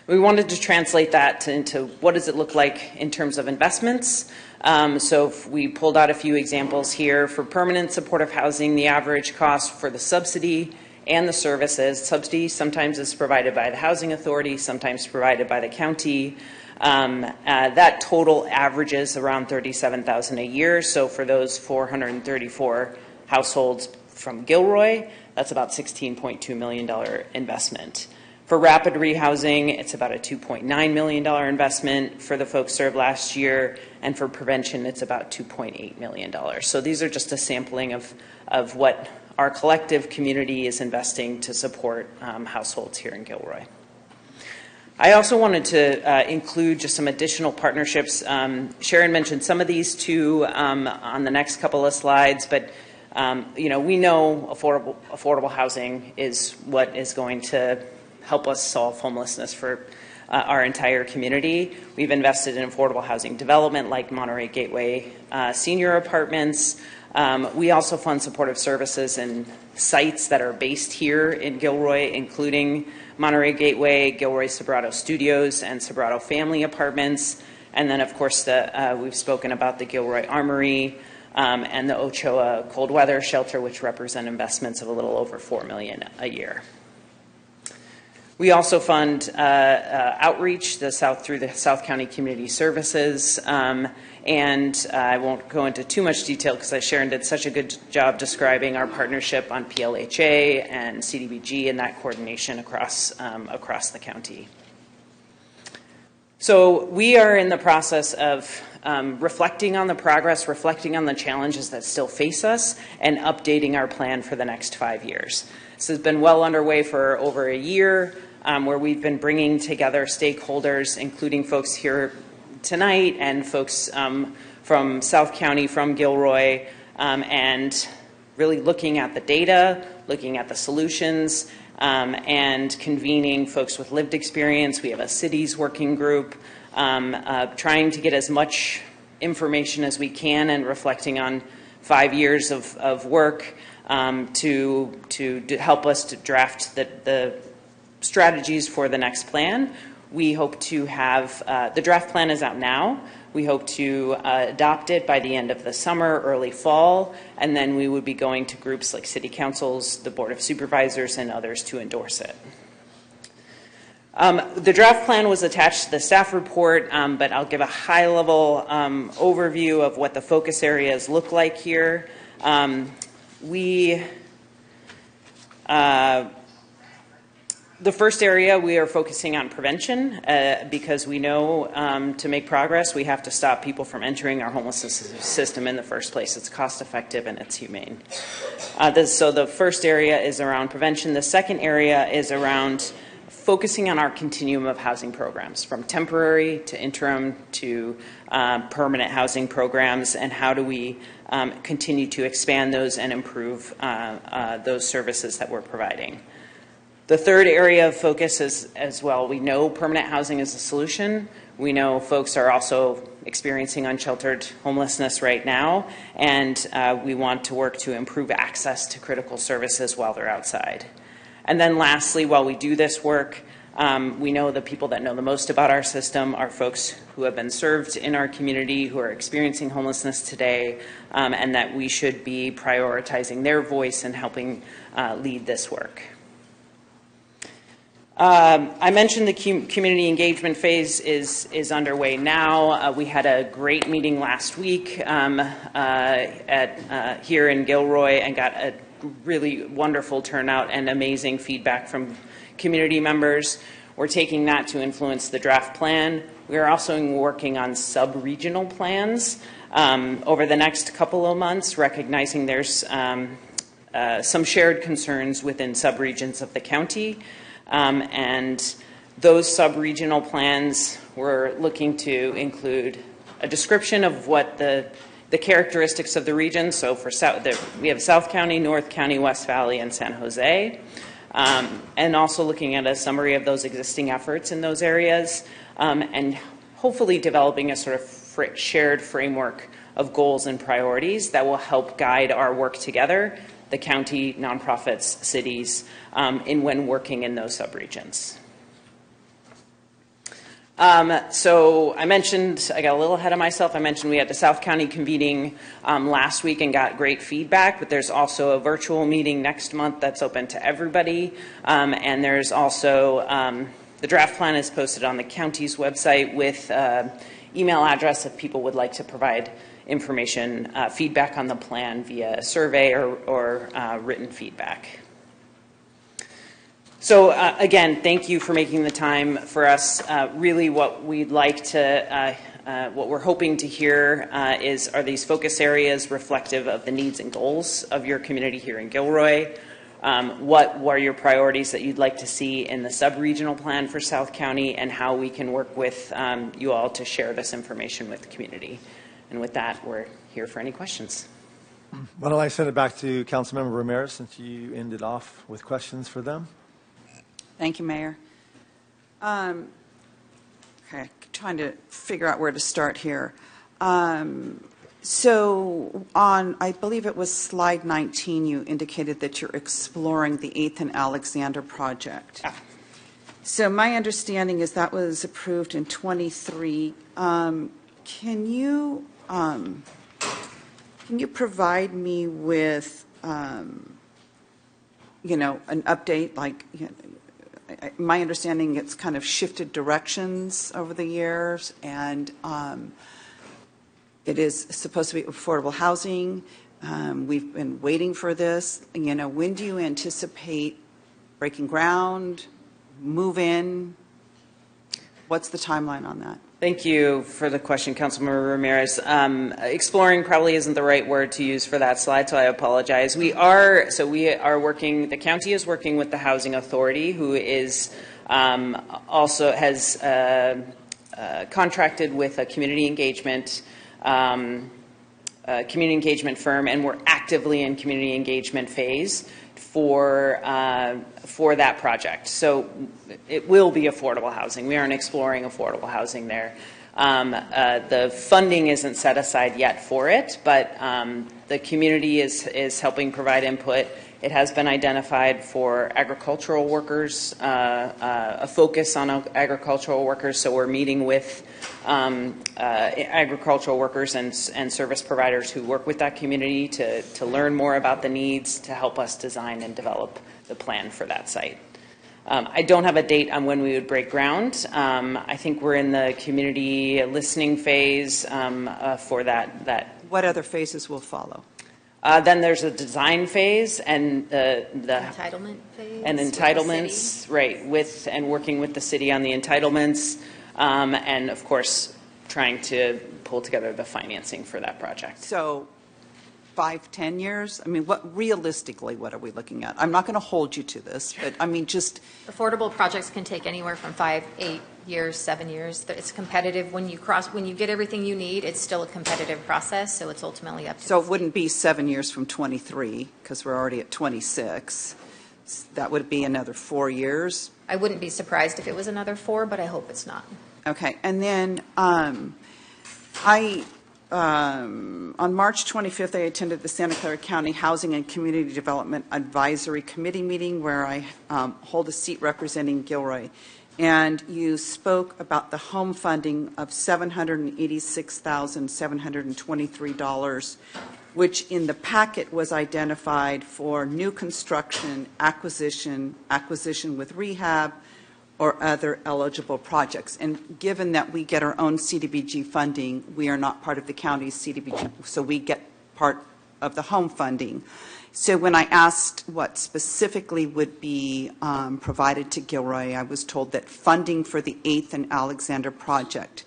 [SPEAKER 11] We wanted to translate that into what does it look like in terms of investments. So we pulled out a few examples here. For permanent supportive housing, the average cost for the subsidy and the services, subsidy sometimes is provided by the housing authority, sometimes provided by the county. That total averages around $37,000 a year. So for those 434 households from Gilroy, that's about $16.2 million investment. For rapid rehousing, it's about a $2.9 million investment for the folks served last year, and for prevention, it's about $2.8 million. So these are just a sampling of what our collective community is investing to support households here in Gilroy. I also wanted to include just some additional partnerships. Sharon mentioned some of these too on the next couple of slides, but we know affordable housing is what is going to help us solve homelessness for our entire community. We've invested in affordable housing development like Monterey Gateway senior apartments. We also fund supportive services and sites that are based here in Gilroy, including Monterey Gateway, Gilroy Sobrato Studios, and Sobrato Family Apartments. And then, of course, we've spoken about the Gilroy Armory and the Ochoa Cold Weather Shelter, which represent investments of a little over $4 million a year. We also fund outreach through the South County Community Services, and I won't go into too much detail because Sharon did such a good job describing our partnership on PLHA and CDBG and that coordination across the county. So we are in the process of reflecting on the progress, reflecting on the challenges that still face us, and updating our plan for the next 5 years. This has been well underway for over a year, where we've been bringing together stakeholders, including folks here tonight and folks from South County, from Gilroy, and really looking at the data, looking at the solutions, and convening folks with lived experience. We have a cities working group, trying to get as much information as we can and reflecting on 5 years of work to help us to draft the strategies for the next plan. We hope to have, the draft plan is out now. We hope to adopt it by the end of the summer, early fall, and then we would be going to groups like city councils, the Board of Supervisors, and others to endorse it. The draft plan was attached to the staff report, but I'll give a high-level overview of what the focus areas look like here. The first area, we are focusing on prevention because we know to make progress, we have to stop people from entering our homelessness system in the first place. It's cost effective and it's humane. So the first area is around prevention. The second area is around focusing on our continuum of housing programs, from temporary to interim to permanent housing programs, and how do we continue to expand those and improve those services that we're providing. The third area of focus is, as well, we know permanent housing is a solution. We know folks are also experiencing unsheltered homelessness right now, and we want to work to improve access to critical services while they're outside. And then lastly, while we do this work, we know the people that know the most about our system are folks who have been served in our community, who are experiencing homelessness today, and that we should be prioritizing their voice and helping lead this work. I mentioned the community engagement phase is underway now. We had a great meeting last week here in Gilroy and got a really wonderful turnout and amazing feedback from community members. We're taking that to influence the draft plan. We are also working on sub-regional plans over the next couple of months, recognizing there's some shared concerns within sub-regions of the county. And those sub-regional plans, we're looking to include a description of what the characteristics of the region. So for we have South County, North County, West Valley, and San Jose. And also looking at a summary of those existing efforts in those areas, and hopefully developing a sort of shared framework of goals and priorities that will help guide our work together, the county, nonprofits, cities, in when working in those subregions. So I mentioned, I got a little ahead of myself. I mentioned we had the South County convening last week and got great feedback, but there's also a virtual meeting next month that's open to everybody. And there's also, the draft plan is posted on the county's website with email address if people would like to provide information, feedback on the plan via survey or written feedback. So again, thank you for making the time for us. Really what we'd like to, what we're hoping to hear are these focus areas reflective of the needs and goals of your community here in Gilroy? What are your priorities that you'd like to see in the sub-regional plan for South County, and how we can work with you all to share this information with the community? And with that, we're here for any questions.
[SPEAKER 1] Why don't I send it back to Councilmember Ramirez, since you ended off with questions for them?
[SPEAKER 19] Thank you, Mayor. Okay, trying to figure out where to start here. So on, I believe it was slide 19, you indicated that you're exploring the 8th and Alexander project.
[SPEAKER 11] Yeah.
[SPEAKER 19] So my understanding is that was approved in 23. Can you provide me with, you know, an update? Like, you know, my understanding, it's kind of shifted directions over the years, and it is supposed to be affordable housing. We've been waiting for this. You know, when do you anticipate breaking ground, move in? What's the timeline on that?
[SPEAKER 11] Thank you for the question, Councilmember Ramirez. Exploring probably isn't the right word to use for that slide, so I apologize. We are working, the county is working with the Housing Authority, who is also has contracted with a community engagement firm, and we're actively in community engagement phase for that project. So it will be affordable housing. We aren't exploring affordable housing there. The funding isn't set aside yet for it, but the community is helping provide input. It has been identified for agricultural workers, a focus on agricultural workers. So we're meeting with agricultural workers and service providers who work with that community to learn more about the needs, to help us design and develop the plan for that site. I don't have a date on when we would break ground. I think we're in the community listening phase for that.
[SPEAKER 19] What other phases will follow?
[SPEAKER 11] Then there's a design phase and the
[SPEAKER 9] Entitlement phase?
[SPEAKER 11] And entitlements, right, with and working with the city on the entitlements, and of course trying to pull together the financing for that project.
[SPEAKER 19] So 5-10 years? I mean, realistically, what are we looking at? I'm not going to hold you to this, but I mean, just
[SPEAKER 9] Affordable projects can take anywhere from 5, 8 years, 7 years. It's competitive. When you get everything you need, it's still a competitive process, so it's ultimately up to
[SPEAKER 19] So it wouldn't be 7 years from 23, because we're already at 26. That would be another 4 years.
[SPEAKER 9] I wouldn't be surprised if it was another 4, but I hope it's not.
[SPEAKER 19] Okay, and then on March 25th, I attended the Santa Clara County Housing and Community Development Advisory Committee meeting, where I hold a seat representing Gilroy. And you spoke about the home funding of $786,723, which in the packet was identified for new construction, acquisition with rehab, or other eligible projects. And given that we get our own CDBG funding, we are not part of the county's CDBG, so we get part of the home funding. So when I asked what specifically would be provided to Gilroy, I was told that funding for the 8th and Alexander project.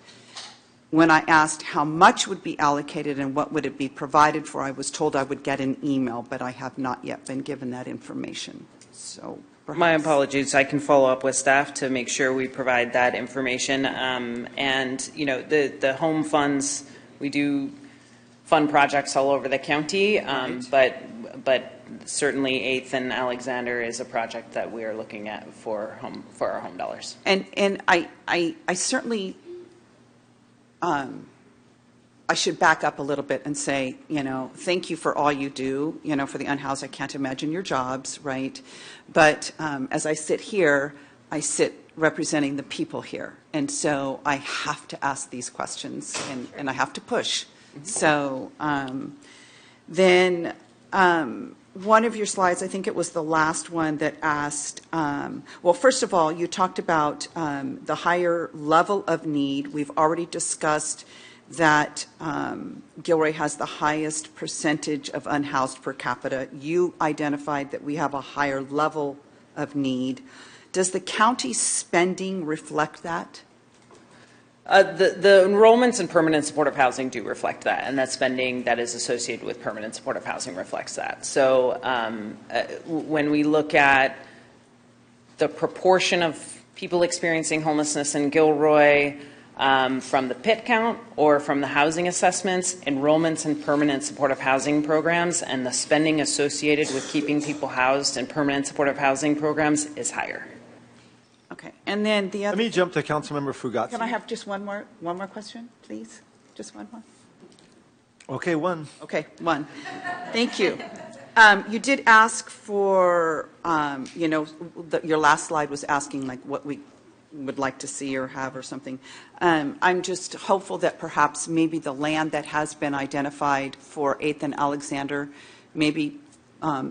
[SPEAKER 19] When I asked how much would be allocated and what would it be provided for, I was told I would get an email, but I have not yet been given that information. So perhaps.
[SPEAKER 11] My apologies. I can follow up with staff to make sure we provide that information. And, you know, the home funds, we do fund projects all over the county, but certainly 8th and Alexander is a project that we are looking at for our home dollars.
[SPEAKER 19] And I certainly, I should back up a little bit and say, you know, thank you for all you do, you know, for the unhoused. I can't imagine your jobs, right? But as I sit here, I sit representing the people here. And so I have to ask these questions and I have to push. So then one of your slides, I think it was the last one that asked, well, first of all, you talked about the higher level of need. We've already discussed that Gilroy has the highest percentage of unhoused per capita. You identified that we have a higher level of need. Does the county spending reflect that?
[SPEAKER 11] The enrollments in permanent supportive housing do reflect that, and that spending that is associated with permanent supportive housing reflects that. So when we look at the proportion of people experiencing homelessness in Gilroy from the PIT count or from the housing assessments, enrollments in permanent supportive housing programs and the spending associated with keeping people housed in permanent supportive housing programs is higher.
[SPEAKER 19] Okay, and then the other.
[SPEAKER 1] Let me jump to Councilmember Fugazi.
[SPEAKER 19] Can I have just one more question, please? Just one more.
[SPEAKER 1] Okay, one.
[SPEAKER 19] Okay, one. Thank you. You did ask for, you know, your last slide was asking like what we would like to see or have or something. I'm just hopeful that perhaps maybe the land that has been identified for 8th and Alexander, maybe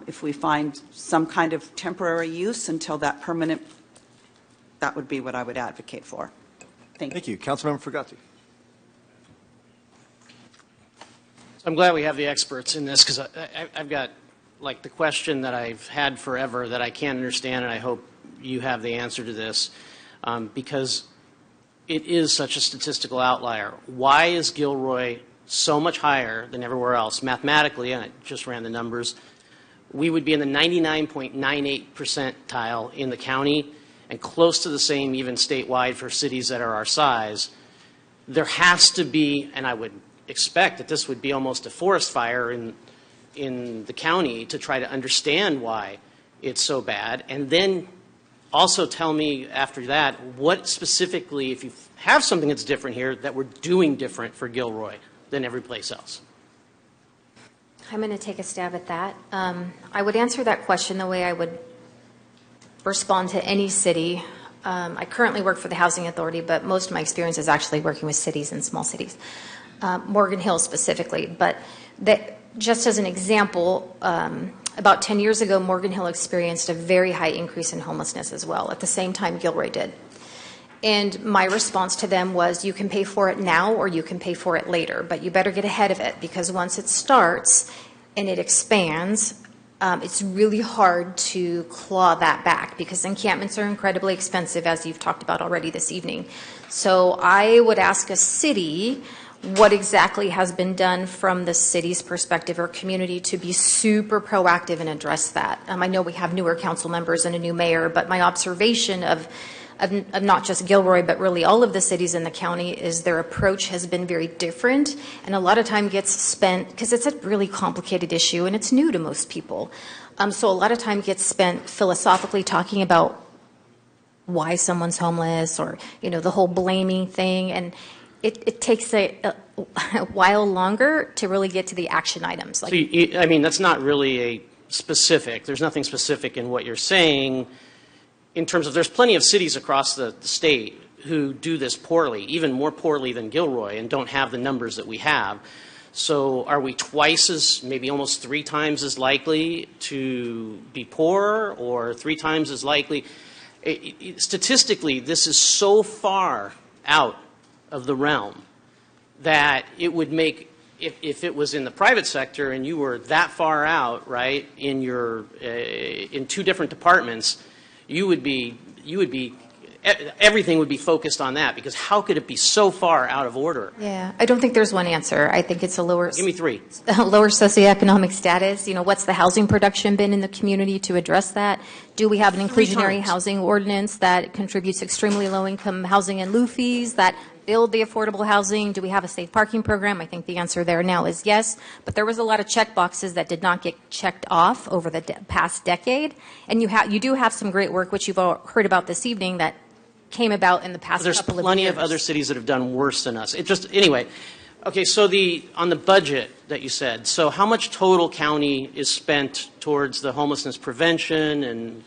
[SPEAKER 19] if we find some kind of temporary use until that permanent, that would be what I would advocate for. Thank you.
[SPEAKER 1] Councilmember Fugazi.
[SPEAKER 13] I'm glad we have the experts in this because I've got like the question that I've had forever that I can't understand, and I hope you have the answer to this because it is such a statistical outlier. Why is Gilroy so much higher than everywhere else? Mathematically, and I just ran the numbers, we would be in the 99.98 percentile in the county and close to the same even statewide for cities that are our size. There has to be, and I would expect that this would be almost a forest fire in the county to try to understand why it's so bad. And then also tell me after that what specifically, if you have something that's different here, that we're doing different for Gilroy than every place else.
[SPEAKER 9] I'm going to take a stab at that. I would answer that question the way I would respond to any city. I currently work for the Housing Authority, but most of my experience is actually working with cities and small cities, Morgan Hill specifically. But just as an example, about 10 years ago, Morgan Hill experienced a very high increase in homelessness as well, at the same time Gilroy did. And my response to them was, you can pay for it now or you can pay for it later, but you better get ahead of it because once it starts and it expands, it's really hard to claw that back because encampments are incredibly expensive, as you've talked about already this evening. So I would ask a city what exactly has been done from the city's perspective or community to be super proactive and address that. I know we have newer council members and a new mayor, but my observation of not just Gilroy, but really all of the cities in the county is their approach has been very different, and a lot of time gets spent, because it's a really complicated issue and it's new to most people. So a lot of time gets spent philosophically talking about why someone's homeless or, you know, the whole blaming thing, and it takes a while longer to really get to the action items. Like,
[SPEAKER 13] So I mean, that's not really a specific, there's nothing specific in what you're saying. In terms of, there's plenty of cities across the state who do this poorly, even more poorly than Gilroy, and don't have the numbers that we have. So are we twice as, maybe almost 3 times as likely to be poor, or 3 times as likely? statistically, this is so far out of the realm that it would make, if it was in the private sector and you were that far out, right, in your in two different departments, you would be everything would be focused on that, because how could it be so far out of order?
[SPEAKER 9] Yeah, I don't think there's one answer. I think it's a lower.
[SPEAKER 13] Give me three.
[SPEAKER 9] Lower socioeconomic status. You know, what's the housing production been in the community to address that? Do we have an inclusionary housing ordinance that contributes extremely low-income housing and lieu fees that build the affordable housing? Do we have a safe parking program? I think the answer there now is yes. But there was a lot of check boxes that did not get checked off over the past decade. And you do have some great work, which you've all heard about this evening, that came about in the past couple of years.
[SPEAKER 13] There's plenty of other cities that have done worse than us. It just, anyway. Okay, so on the budget that you said, so how much total county is spent towards the homelessness prevention and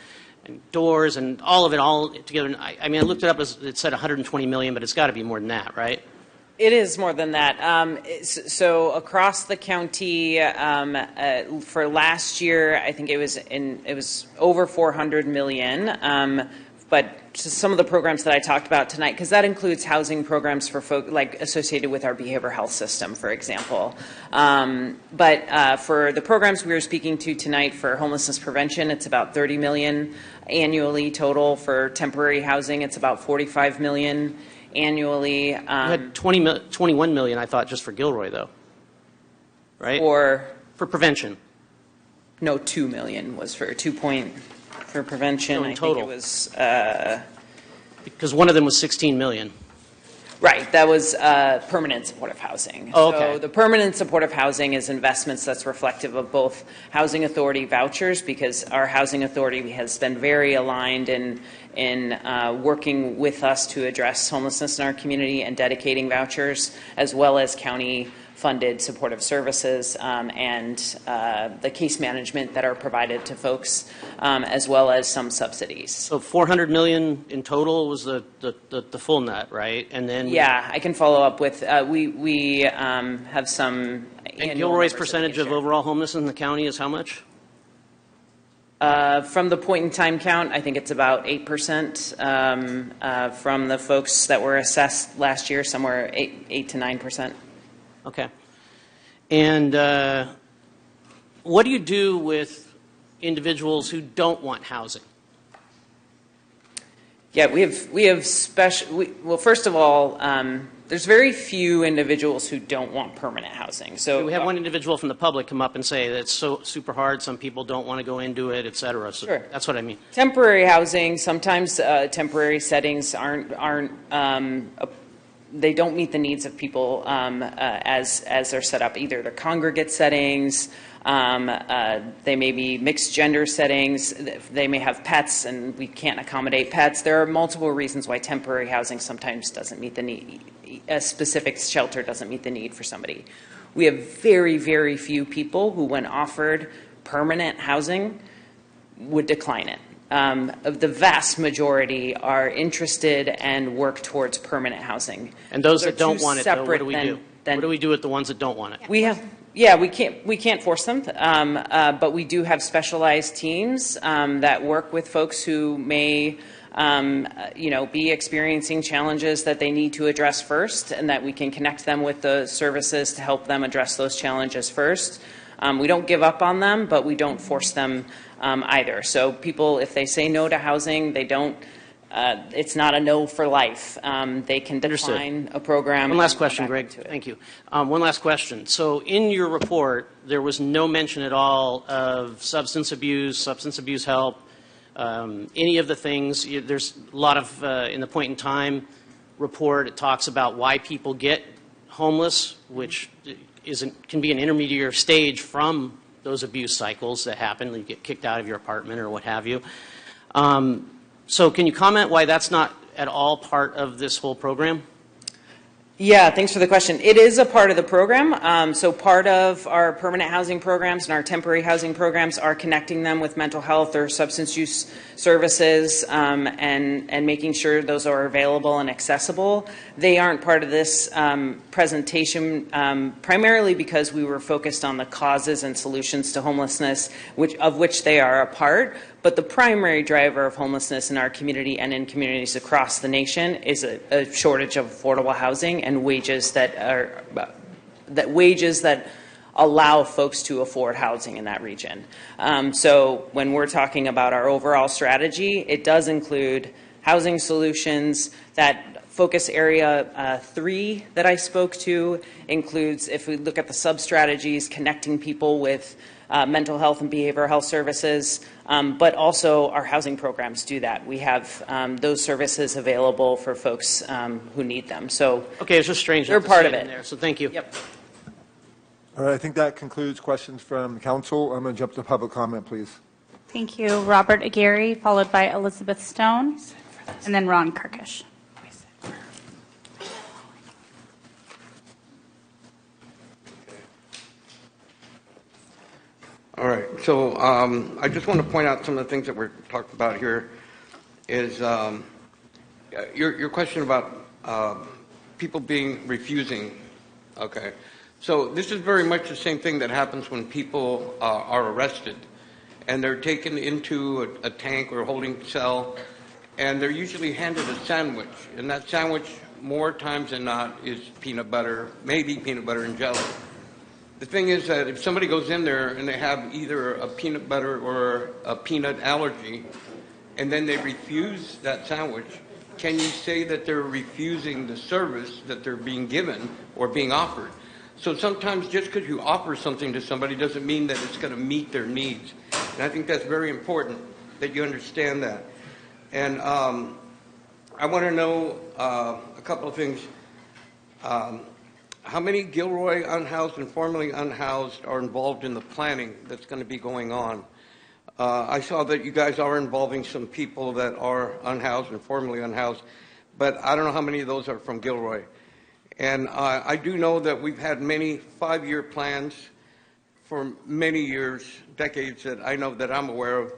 [SPEAKER 13] doors and all of it all together? I mean, I looked it up, it said 120 million, but it's got to be more than that, right?
[SPEAKER 11] It is more than that. So across the county, for last year, I think it was over 400 million. But some of the programs that I talked about tonight, because that includes housing programs for folk like associated with our behavioral health system, for example. But for the programs we were speaking to tonight for homelessness prevention, it's about 30 million annually total. For temporary housing, it's about 45 million annually.
[SPEAKER 13] You had 21 million, I thought, just for Gilroy, though, right? For prevention.
[SPEAKER 11] No, 2 million was for for prevention.
[SPEAKER 13] No,
[SPEAKER 11] I
[SPEAKER 13] total.
[SPEAKER 11] think it was
[SPEAKER 13] because one of them was 16 million.
[SPEAKER 11] Right, that was permanent supportive housing.
[SPEAKER 13] Oh, okay.
[SPEAKER 11] So the permanent supportive housing is investments that's reflective of both housing authority vouchers, because our housing authority has been very aligned in working with us to address homelessness in our community and dedicating vouchers, as well as county funded supportive services and the case management that are provided to folks, as well as some subsidies.
[SPEAKER 13] So 400 million in total was the full net, right? And then
[SPEAKER 11] yeah, I can follow up with we have some.
[SPEAKER 13] And Gilroy's percentage of overall homelessness in the county is how much?
[SPEAKER 11] From the point in time count, I think it's about 8%. From the folks that were assessed last year, somewhere 8 to 9%.
[SPEAKER 13] Okay. And what do you do with individuals who don't want housing?
[SPEAKER 11] Yeah, we have special. Well, first of all, there's very few individuals who don't want permanent housing. So
[SPEAKER 13] we have one individual from the public come up and say that it's so super hard. Some people don't want to go into it, et cetera. So
[SPEAKER 11] sure.
[SPEAKER 13] That's what I mean.
[SPEAKER 11] Temporary housing. Sometimes temporary settings aren't. They don't meet the needs of people as they're set up. Either they're congregate settings, they may be mixed gender settings, they may have pets and we can't accommodate pets. There are multiple reasons why temporary housing sometimes doesn't meet the need. A specific shelter doesn't meet the need for somebody. We have very, very few people who, when offered permanent housing, would decline it. Of the vast majority are interested and work towards permanent housing.
[SPEAKER 13] And those that don't want it, though, what do we do?
[SPEAKER 11] What
[SPEAKER 13] do we do with the ones that don't want it?
[SPEAKER 11] We can't force them, but we do have specialized teams that work with folks who may, be experiencing challenges that they need to address first, and that we can connect them with the services to help them address those challenges first. We don't give up on them, but we don't force them either. So people, if they say no to housing, they don't. It's not a no for life. They can decline a program.
[SPEAKER 13] One last question, Greg. Thank you. One last question. So in your report, there was no mention at all of substance abuse help, any of the things. There's a lot of, in the point in time report, it talks about why people get homeless, which can be an intermediate stage from those abuse cycles that happen. You get kicked out of your apartment or what have you. So can you comment why that's not at all part of this whole program?
[SPEAKER 11] Yeah, thanks for the question. It is a part of the program. So part of our permanent housing programs and our temporary housing programs are connecting them with mental health or substance use services and making sure those are available and accessible. They aren't part of this presentation primarily because we were focused on the causes and solutions to homelessness, of which they are a part. But the primary driver of homelessness in our community and in communities across the nation is a shortage of affordable housing and wages that allow folks to afford housing in that region. So when we're talking about our overall strategy, it does include housing solutions. That focus area 3 that I spoke to includes, if we look at the sub-strategies, connecting people with mental health and behavioral health services, but also our housing programs do that. We have those services available for folks who need them. So
[SPEAKER 13] okay, it's just strange.
[SPEAKER 11] They're part of it.
[SPEAKER 13] There, so thank you.
[SPEAKER 11] Yep.
[SPEAKER 15] All right, I think that concludes questions from council. I'm going to jump to public comment, please.
[SPEAKER 2] Thank you. Robert Aguirre, followed by Elizabeth Stone, and then Ron Kirkish.
[SPEAKER 12] All right, so I just want to point out some of the things that we're talking about here is your question about people refusing. Okay, so this is very much the same thing that happens when people are arrested and they're taken into a tank or holding cell, and they're usually handed a sandwich, and that sandwich more times than not is peanut butter, maybe peanut butter and jelly. The thing is that if somebody goes in there and they have either a peanut butter or a peanut allergy, and then they refuse that sandwich, can you say that they're refusing the service that they're being given or being offered? So sometimes just because you offer something to somebody doesn't mean that it's going to meet their needs. And I think that's very important that you understand that. And I want to know a couple of things. How many Gilroy unhoused and formerly unhoused are involved in the planning that's going to be going on? I saw that you guys are involving some people that are unhoused and formerly unhoused, but I don't know how many of those are from Gilroy. And I do know that we've had many 5-year plans for many years, decades that I know that I'm aware of.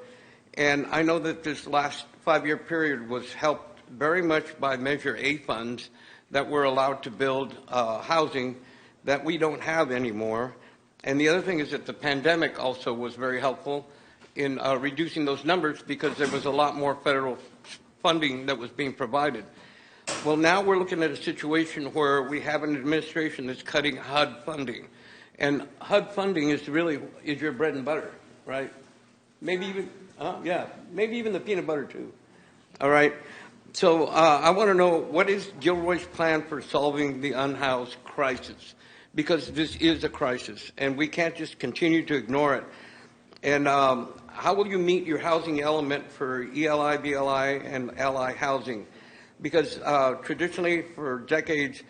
[SPEAKER 12] And I know that this last 5-year period was helped very much by Measure A funds that we're allowed to build housing that we don't have anymore. And the other thing is that the pandemic also was very helpful in reducing those numbers because there was a lot more federal funding that was being provided. Well, now we're looking at a situation where we have an administration that's cutting HUD funding. And HUD funding is your bread and butter, right? Maybe even, maybe even the peanut butter too. All right. So I want to know, what is Gilroy's plan for solving the unhoused crisis? Because this is a crisis, and we can't just continue to ignore it. And how will you meet your housing element for ELI, BLI, and LI housing? Because traditionally, for decades,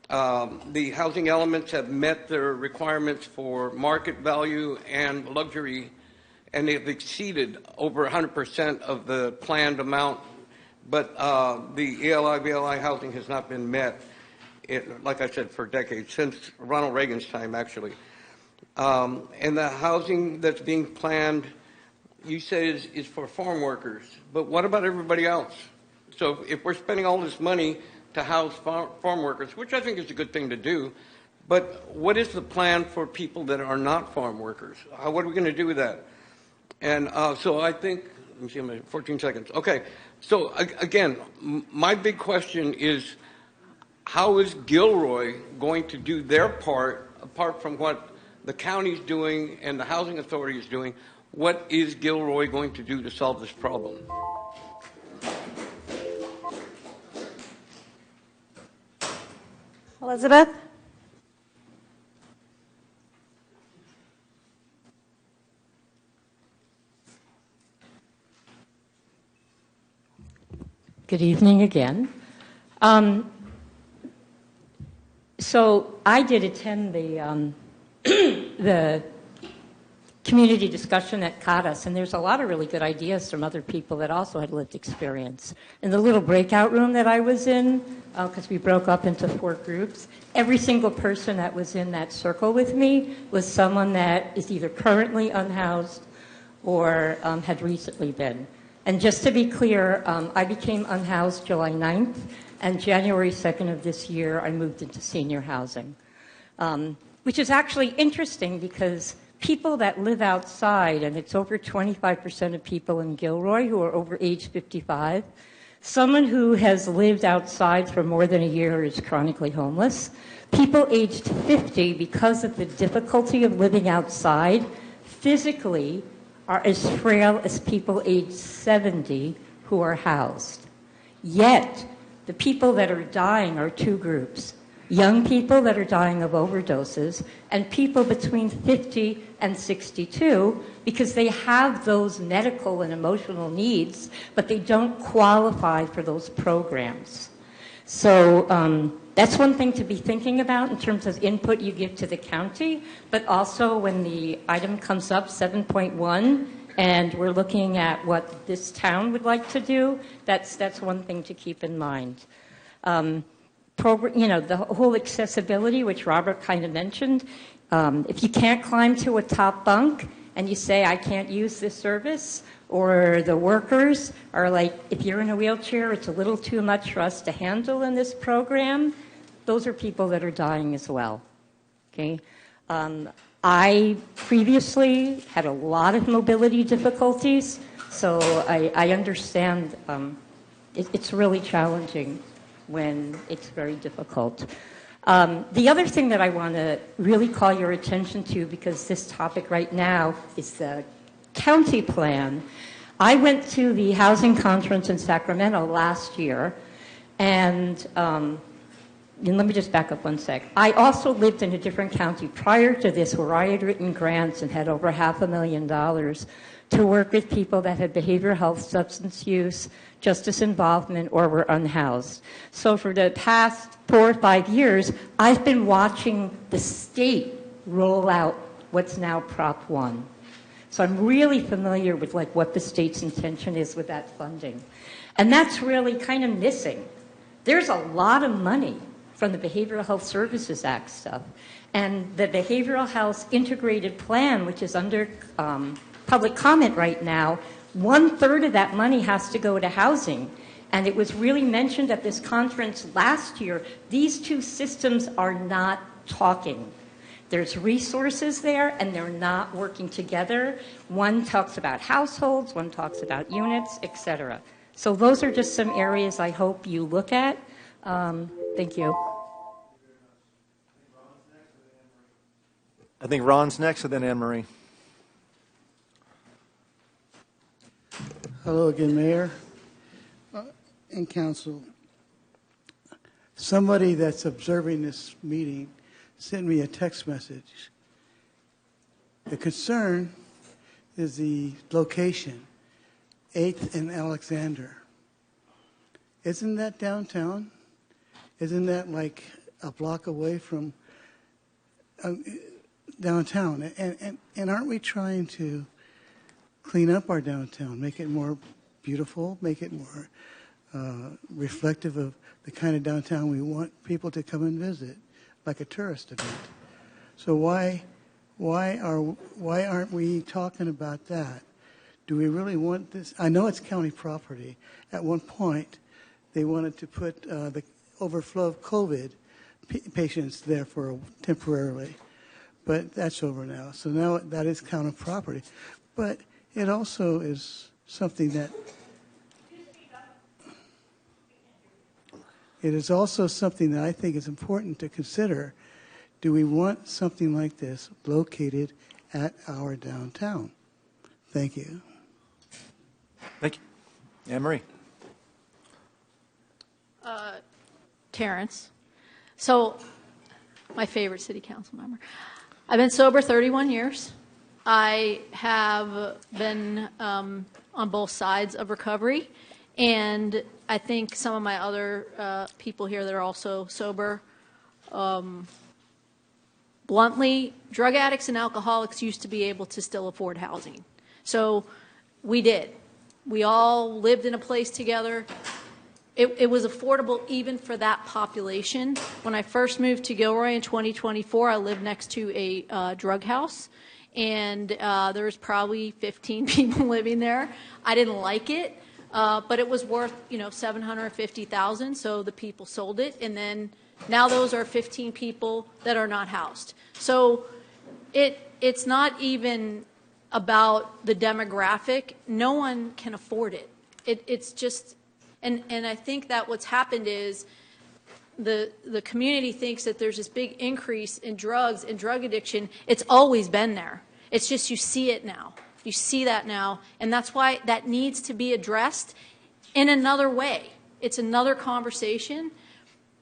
[SPEAKER 12] the housing elements have met their requirements for market value and luxury, and they've exceeded over 100% of the planned amount. But the ELI, BLI housing has not been met, like I said, for decades, since Ronald Reagan's time, actually. And the housing that's being planned, you say, is for farm workers. But what about everybody else? So if we're spending all this money to house farm workers, which I think is a good thing to do, but what is the plan for people that are not farm workers? What are we going to do with that? And so I think, let me see, I'm at 14 seconds. Okay. So again, my big question is, how is Gilroy going to do their part, apart from what the county's doing and the housing authority is doing? What is Gilroy going to do to solve this problem?
[SPEAKER 2] Elizabeth?
[SPEAKER 17] Good evening again. So I did attend the the community discussion at CADAS, and there's a lot of really good ideas from other people that also had lived experience. In the little breakout room that I was in, because we broke up into 4 groups, every single person that was in that circle with me was someone that is either currently unhoused or had recently been. And just to be clear, I became unhoused July 9th, and January 2nd of this year, I moved into senior housing, which is actually interesting because people that live outside, and it's over 25% of people in Gilroy who are over age 55. Someone who has lived outside for more than a year is chronically homeless. People aged 50, because of the difficulty of living outside, physically are as frail as people aged 70 who are housed. Yet, the people that are dying are two groups. Young people that are dying of overdoses and people between 50 and 62 because they have those medical and emotional needs, but they don't qualify for those programs. So that's one thing to be thinking about in terms of input you give to the county, but also when the item comes up, 7.1, and we're looking at what this town would like to do, that's one thing to keep in mind. The whole accessibility, which Robert kind of mentioned, if you can't climb to a top bunk and you say, I can't use this service, or the workers are like, if you're in a wheelchair, it's a little too much for us to handle in this program, those are people that are dying as well. Okay? I previously had a lot of mobility difficulties, so I understand it's really challenging when it's very difficult. The other thing that I want to really call your attention to, because this topic right now is the county plan. I went to the housing conference in Sacramento last year, and let me just back up one sec. I also lived in a different county prior to this where I had written grants and had over $500,000 to work with people that had behavioral health, substance use, justice involvement, or were unhoused. So for the past 4 or 5 years, I've been watching the state roll out what's now Prop 1. So I'm really familiar with what the state's intention is with that funding. And that's really kind of missing. There's a lot of money from the Behavioral Health Services Act stuff. And the Behavioral Health Integrated Plan, which is under public comment right now, 1/3 of that money has to go to housing. And it was really mentioned at this conference last year, these two systems are not talking. There's resources there, and they're not working together. One talks about households, one talks about units, et cetera. So those are just some areas I hope you look at. Thank you.
[SPEAKER 15] I think Ron's next, and then Anne Marie.
[SPEAKER 18] Hello again, Mayor and Council. Somebody that's observing this meeting sent me a text message. The concern is the location, 8th and Alexander. Isn't that downtown? Isn't that like a block away from downtown? And aren't we trying to clean up our downtown, make it more beautiful, make it more reflective of the kind of downtown we want people to come and visit, like a tourist event? So why aren't we talking about that? Do we really want this? I know it's county property. At one point, they wanted to put the overflow of COVID patients there for temporarily, but that's over now. So now that is county property. But it also is something that I think is important to consider. Do we want something like this located at our downtown? Thank you.
[SPEAKER 15] Thank you. Anne Marie.
[SPEAKER 16] Terrence. So, my favorite city council member. I've been sober 31 years. I have been on both sides of recovery, and I think some of my other people here that are also sober, bluntly, drug addicts and alcoholics used to be able to still afford housing. So we did. We all lived in a place together. It was affordable even for that population. When I first moved to Gilroy in 2024, I lived next to a drug house, and there was probably 15 people living there. I didn't like it, but it was worth $750,000, so the people sold it, and then now those are 15 people that are not housed. So it's not even about the demographic. No one can afford it. It's just, and I think that what's happened is the community thinks that there's this big increase in drugs and drug addiction. It's always been there. It's just you see it now. You see that now, and that's why that needs to be addressed in another way. It's another conversation,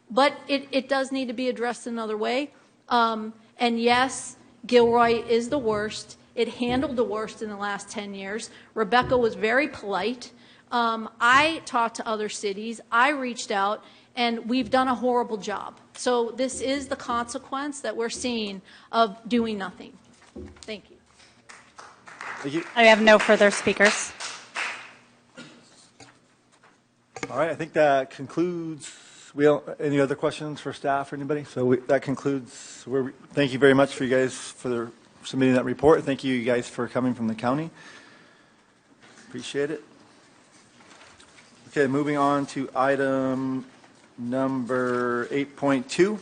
[SPEAKER 16] but it does need to be addressed another way. And yes, Gilroy is the worst. It handled the worst in the last 10 years. Rebecca was very polite. I talked to other cities. I reached out, and we've done a horrible job. So this is the consequence that we're seeing of doing nothing. Thank you.
[SPEAKER 1] Thank you.
[SPEAKER 2] I have no further speakers.
[SPEAKER 1] All right, I think that concludes. Any other questions for staff or anybody? So that concludes. Thank you very much for you guys for submitting that report. Thank you guys for coming from the county. Appreciate it. Okay, moving on to item number 8.2.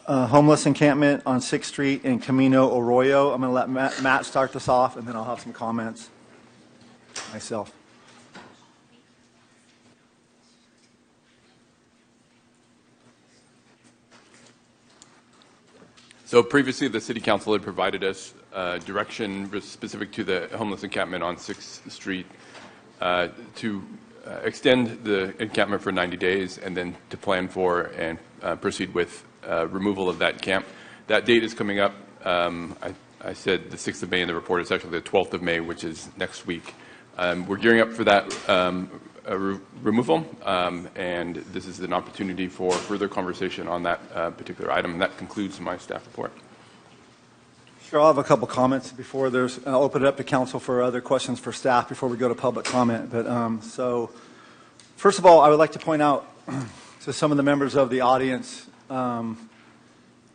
[SPEAKER 1] Homeless encampment on 6th Street in Camino Arroyo. I'm going to let Matt start this off, and then I'll have some comments myself.
[SPEAKER 14] So previously, the City Council had provided us direction specific to the homeless encampment on 6th Street to extend the encampment for 90 days and then to plan for and proceed with removal of that camp. That date is coming up. I said the 6th of May in the report. It's actually the 12th of May, which is next week. We're gearing up for that removal, and this is an opportunity for further conversation on that particular item, and that concludes my staff report.
[SPEAKER 1] Sure, I'll have a couple comments before I'll open it up to council for other questions for staff before we go to public comment. But so, first of all, I would like to point out to some of the members of the audience, I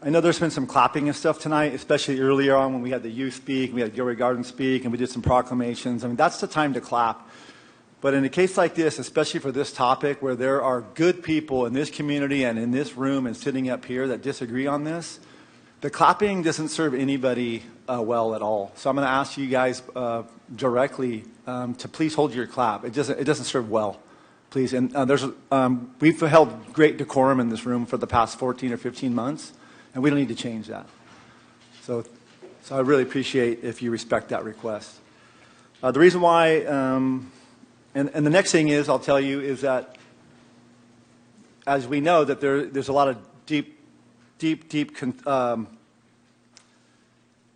[SPEAKER 1] know there's been some clapping and stuff tonight, especially earlier on when we had the youth speak, we had Gilroy Garden speak, and we did some proclamations. I mean, that's the time to clap. But in a case like this, especially for this topic where there are good people in this community and in this room and sitting up here that disagree on this, the clapping doesn't serve anybody well at all. So I'm going to ask you guys directly to please hold your clap. It doesn't serve well, please. And we've held great decorum in this room for the past 14 or 15 months, and we don't need to change that. So I really appreciate if you respect that request. The reason why, and the next thing is, I'll tell you, is that as we know that there's a lot of deep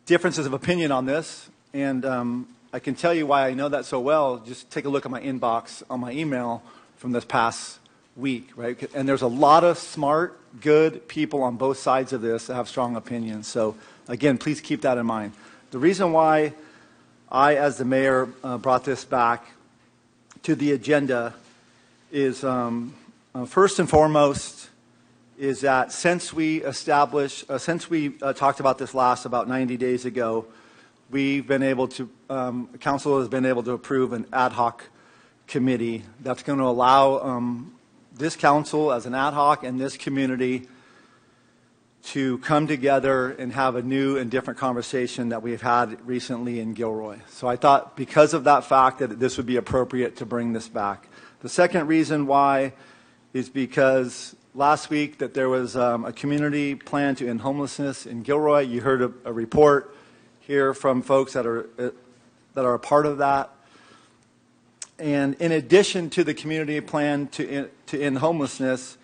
[SPEAKER 1] differences of opinion on this, and I can tell you why I know that so well. Just take a look at my inbox on my email from this past week, right? And there's a lot of smart, good people on both sides of this that have strong opinions. So again, please keep that in mind. The reason why I, as the mayor, brought this back to the agenda is first and foremost is that since we talked about this last about 90 days ago, we've been able to, council has been able to approve an ad hoc committee that's going to allow this council as an ad hoc and this community to come together and have a new and different conversation that we've had recently in Gilroy. So I thought because of that fact that this would be appropriate to bring this back. The second reason why is because last week that there was a community plan to end homelessness in Gilroy. You heard a report here from folks that are a part of that. And in addition to the community plan to end homelessness,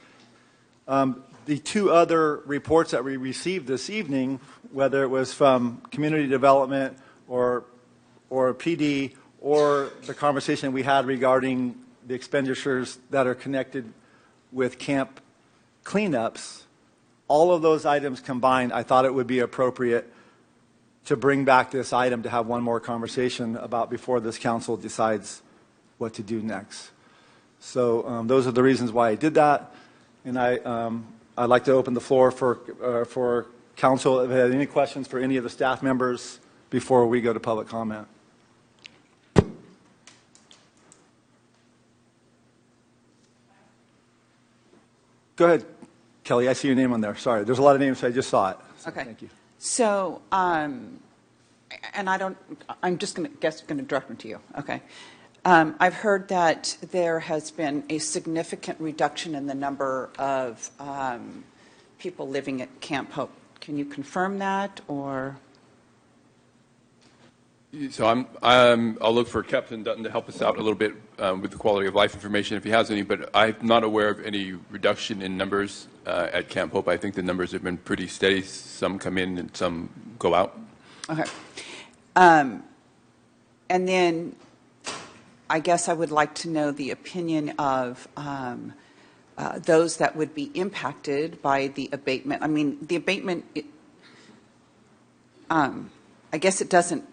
[SPEAKER 1] the two other reports that we received this evening, whether it was from community development or PD or the conversation we had regarding the expenditures that are connected with camp cleanups, all of those items combined, I thought it would be appropriate to bring back this item to have one more conversation about before this council decides what to do next. So those are the reasons why I did that. And I'd like to open the floor for council. If you have any questions for any of the staff members before we go to public comment. Go ahead. Kelly, I see your name on there. Sorry, there's a lot of names, so I just saw it. So
[SPEAKER 19] Okay.
[SPEAKER 1] Thank you.
[SPEAKER 19] So, and I'm just going to direct them to you. Okay. I've heard that there has been a significant reduction in the number of people living at Camp Hope. Can you confirm that, or?
[SPEAKER 14] So I'll look for Captain Dutton to help us out a little bit with the quality of life information if he has any, but I'm not aware of any reduction in numbers at Camp Hope. I think the numbers have been pretty steady. Some come in and some go out.
[SPEAKER 19] Okay. And then I guess I would like to know the opinion of those that would be impacted by the abatement. I mean, the abatement, I guess it doesn't,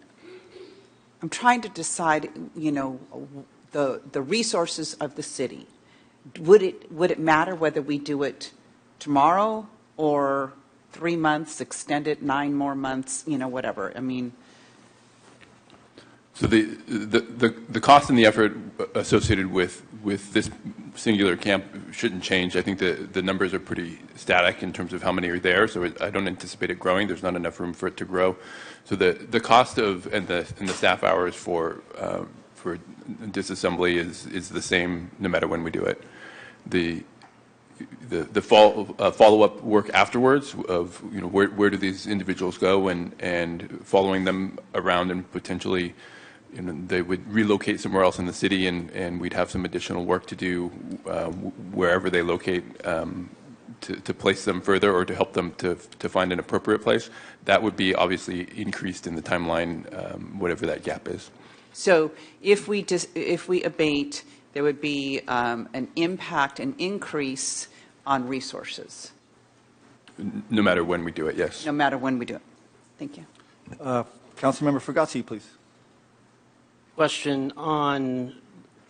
[SPEAKER 19] I'm trying to decide, you know, the resources of the city. Would it matter whether we do it tomorrow or 3 months, extend it 9 more months, you know, whatever? I mean.
[SPEAKER 14] So the cost and the effort associated with this singular camp shouldn't change. I think the numbers are pretty static in terms of how many are there, so I don't anticipate it growing. There's not enough room for it to grow. So the cost of and the staff hours for disassembly is the same no matter when we do it. The follow-up work afterwards of, you know, where do these individuals go, and following them around, and potentially, you know, they would relocate somewhere else in the city, and we'd have some additional work to do wherever they locate to place them further or to help them to find an appropriate place. That would be obviously increased in the timeline, whatever that gap is.
[SPEAKER 19] So if we abate, there would be an impact, an increase on resources.
[SPEAKER 14] No matter when we do it, yes.
[SPEAKER 19] No matter when we do it. Thank you.
[SPEAKER 1] Councilmember Fugazi, please.
[SPEAKER 13] Question on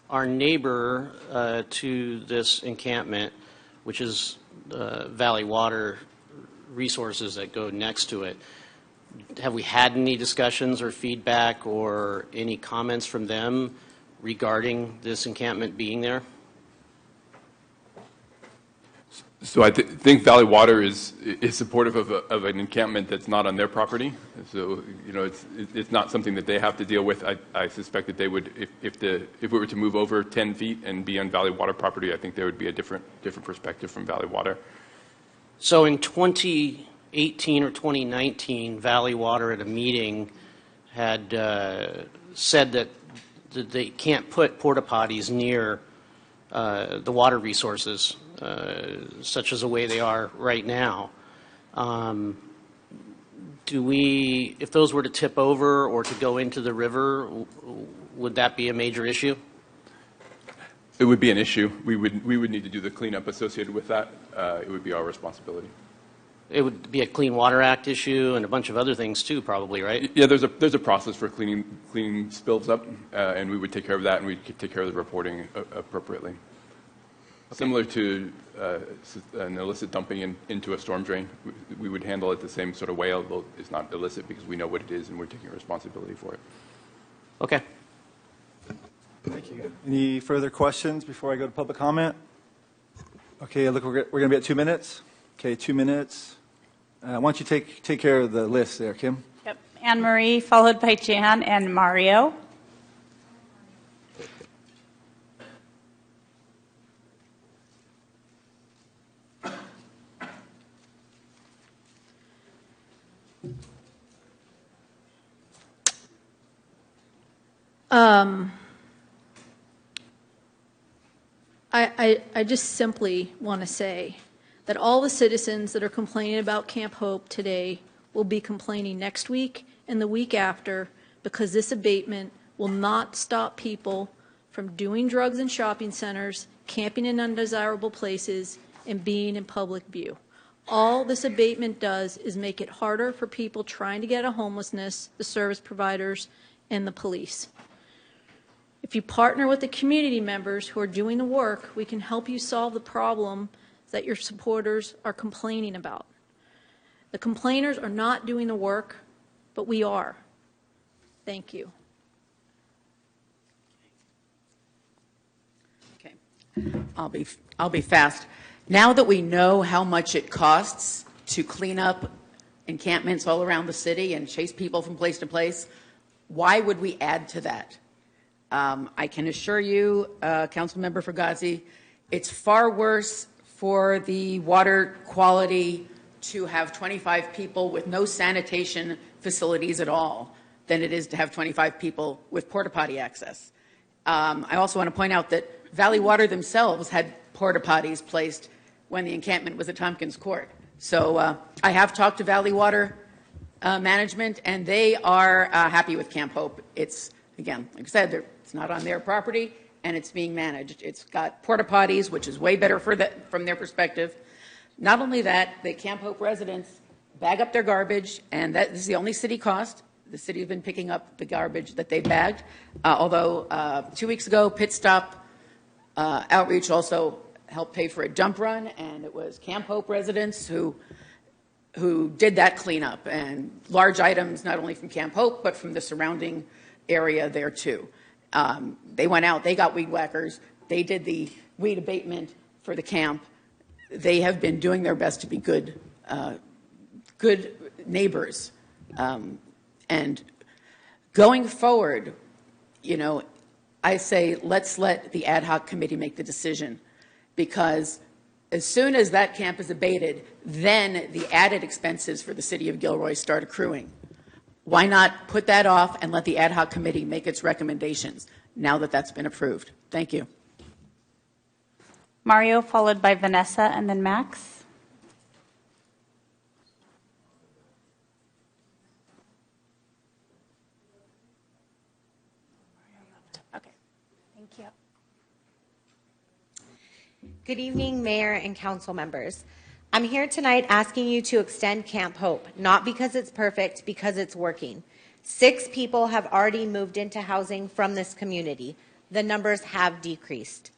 [SPEAKER 13] our neighbor to this encampment, which is Valley Water Resources that go next to it. Have we had any discussions or feedback or any comments from them regarding this encampment being there?
[SPEAKER 14] So I think Valley Water is supportive of an encampment that's not on their property. So, you know, it's not something that they have to deal with. I suspect that they would, if we were to move over 10 feet and be on Valley Water property, I think there would be a different perspective from Valley Water.
[SPEAKER 13] So in 2018 or 2019, Valley Water at a meeting had said that they can't put porta potties near the water resources, such as the way they are right now. If those were to tip over or to go into the river, would that be a major issue?
[SPEAKER 14] It would be an issue. We would need to do the cleanup associated with that. It would be our responsibility.
[SPEAKER 13] It would be a Clean Water Act issue and a bunch of other things too, probably, right?
[SPEAKER 14] Yeah, there's a process for cleaning spills up, and we would take care of that, and we'd take care of the reporting appropriately. Okay. Similar to an illicit dumping into a storm drain, we would handle it the same sort of way, although it's not illicit because we know what it is and we're taking responsibility for it.
[SPEAKER 13] Okay.
[SPEAKER 1] Thank you. Any further questions before I go to public comment? Okay, look, we're going to be at 2 minutes. Okay, 2 minutes. Why don't you take care of the list there, Kim?
[SPEAKER 2] Yep. Anne Marie, followed by Jan and Mario.
[SPEAKER 16] I just simply want to say that all the citizens that are complaining about Camp Hope today will be complaining next week and the week after, because this abatement will not stop people from doing drugs in shopping centers, camping in undesirable places, and being in public view. All this abatement does is make it harder for people trying to get out of homelessness, the service providers, and the police. If you partner with the community members who are doing the work, we can help you solve the problem that your supporters are complaining about. The complainers are not doing the work, but we are. Thank you.
[SPEAKER 3] Okay. I'll be fast. Now that we know how much it costs to clean up encampments all around the city and chase people from place to place, why would we add to that? I can assure you, Councilmember Fugazi, it's far worse for the water quality to have 25 people with no sanitation facilities at all than it is to have 25 people with porta potty access. I also want to point out that Valley Water themselves had porta potties placed when the encampment was at Tompkins Court. So I have talked to Valley Water management, and they are happy with Camp Hope. It's, again, like I said, it's not on their property, and it's being managed. It's got porta potties, which is way better from their perspective. Not only that, the Camp Hope residents bag up their garbage, and this is the only city cost. The city has been picking up the garbage that they bagged, although 2 weeks ago, Pit Stop Outreach also helped pay for a dump run, and it was Camp Hope residents who did that cleanup, and large items not only from Camp Hope, but from the surrounding area there too. They went out, they got weed whackers, they did the weed abatement for the camp. They have been doing their best to be good neighbors. And going forward, you know, I say let's let the ad hoc committee make the decision, because as soon as that camp is abated, then the added expenses for the city of Gilroy start accruing. Why not put that off and let the ad hoc committee make its recommendations now that that's been approved? Thank you.
[SPEAKER 2] Mario, followed by Vanessa, and then Max.
[SPEAKER 4] Okay, thank you. Good evening, Mayor and Council members. I'm here tonight asking you to extend Camp Hope, not because it's perfect, because it's working. 6 people have already moved into housing from this community. The numbers have decreased.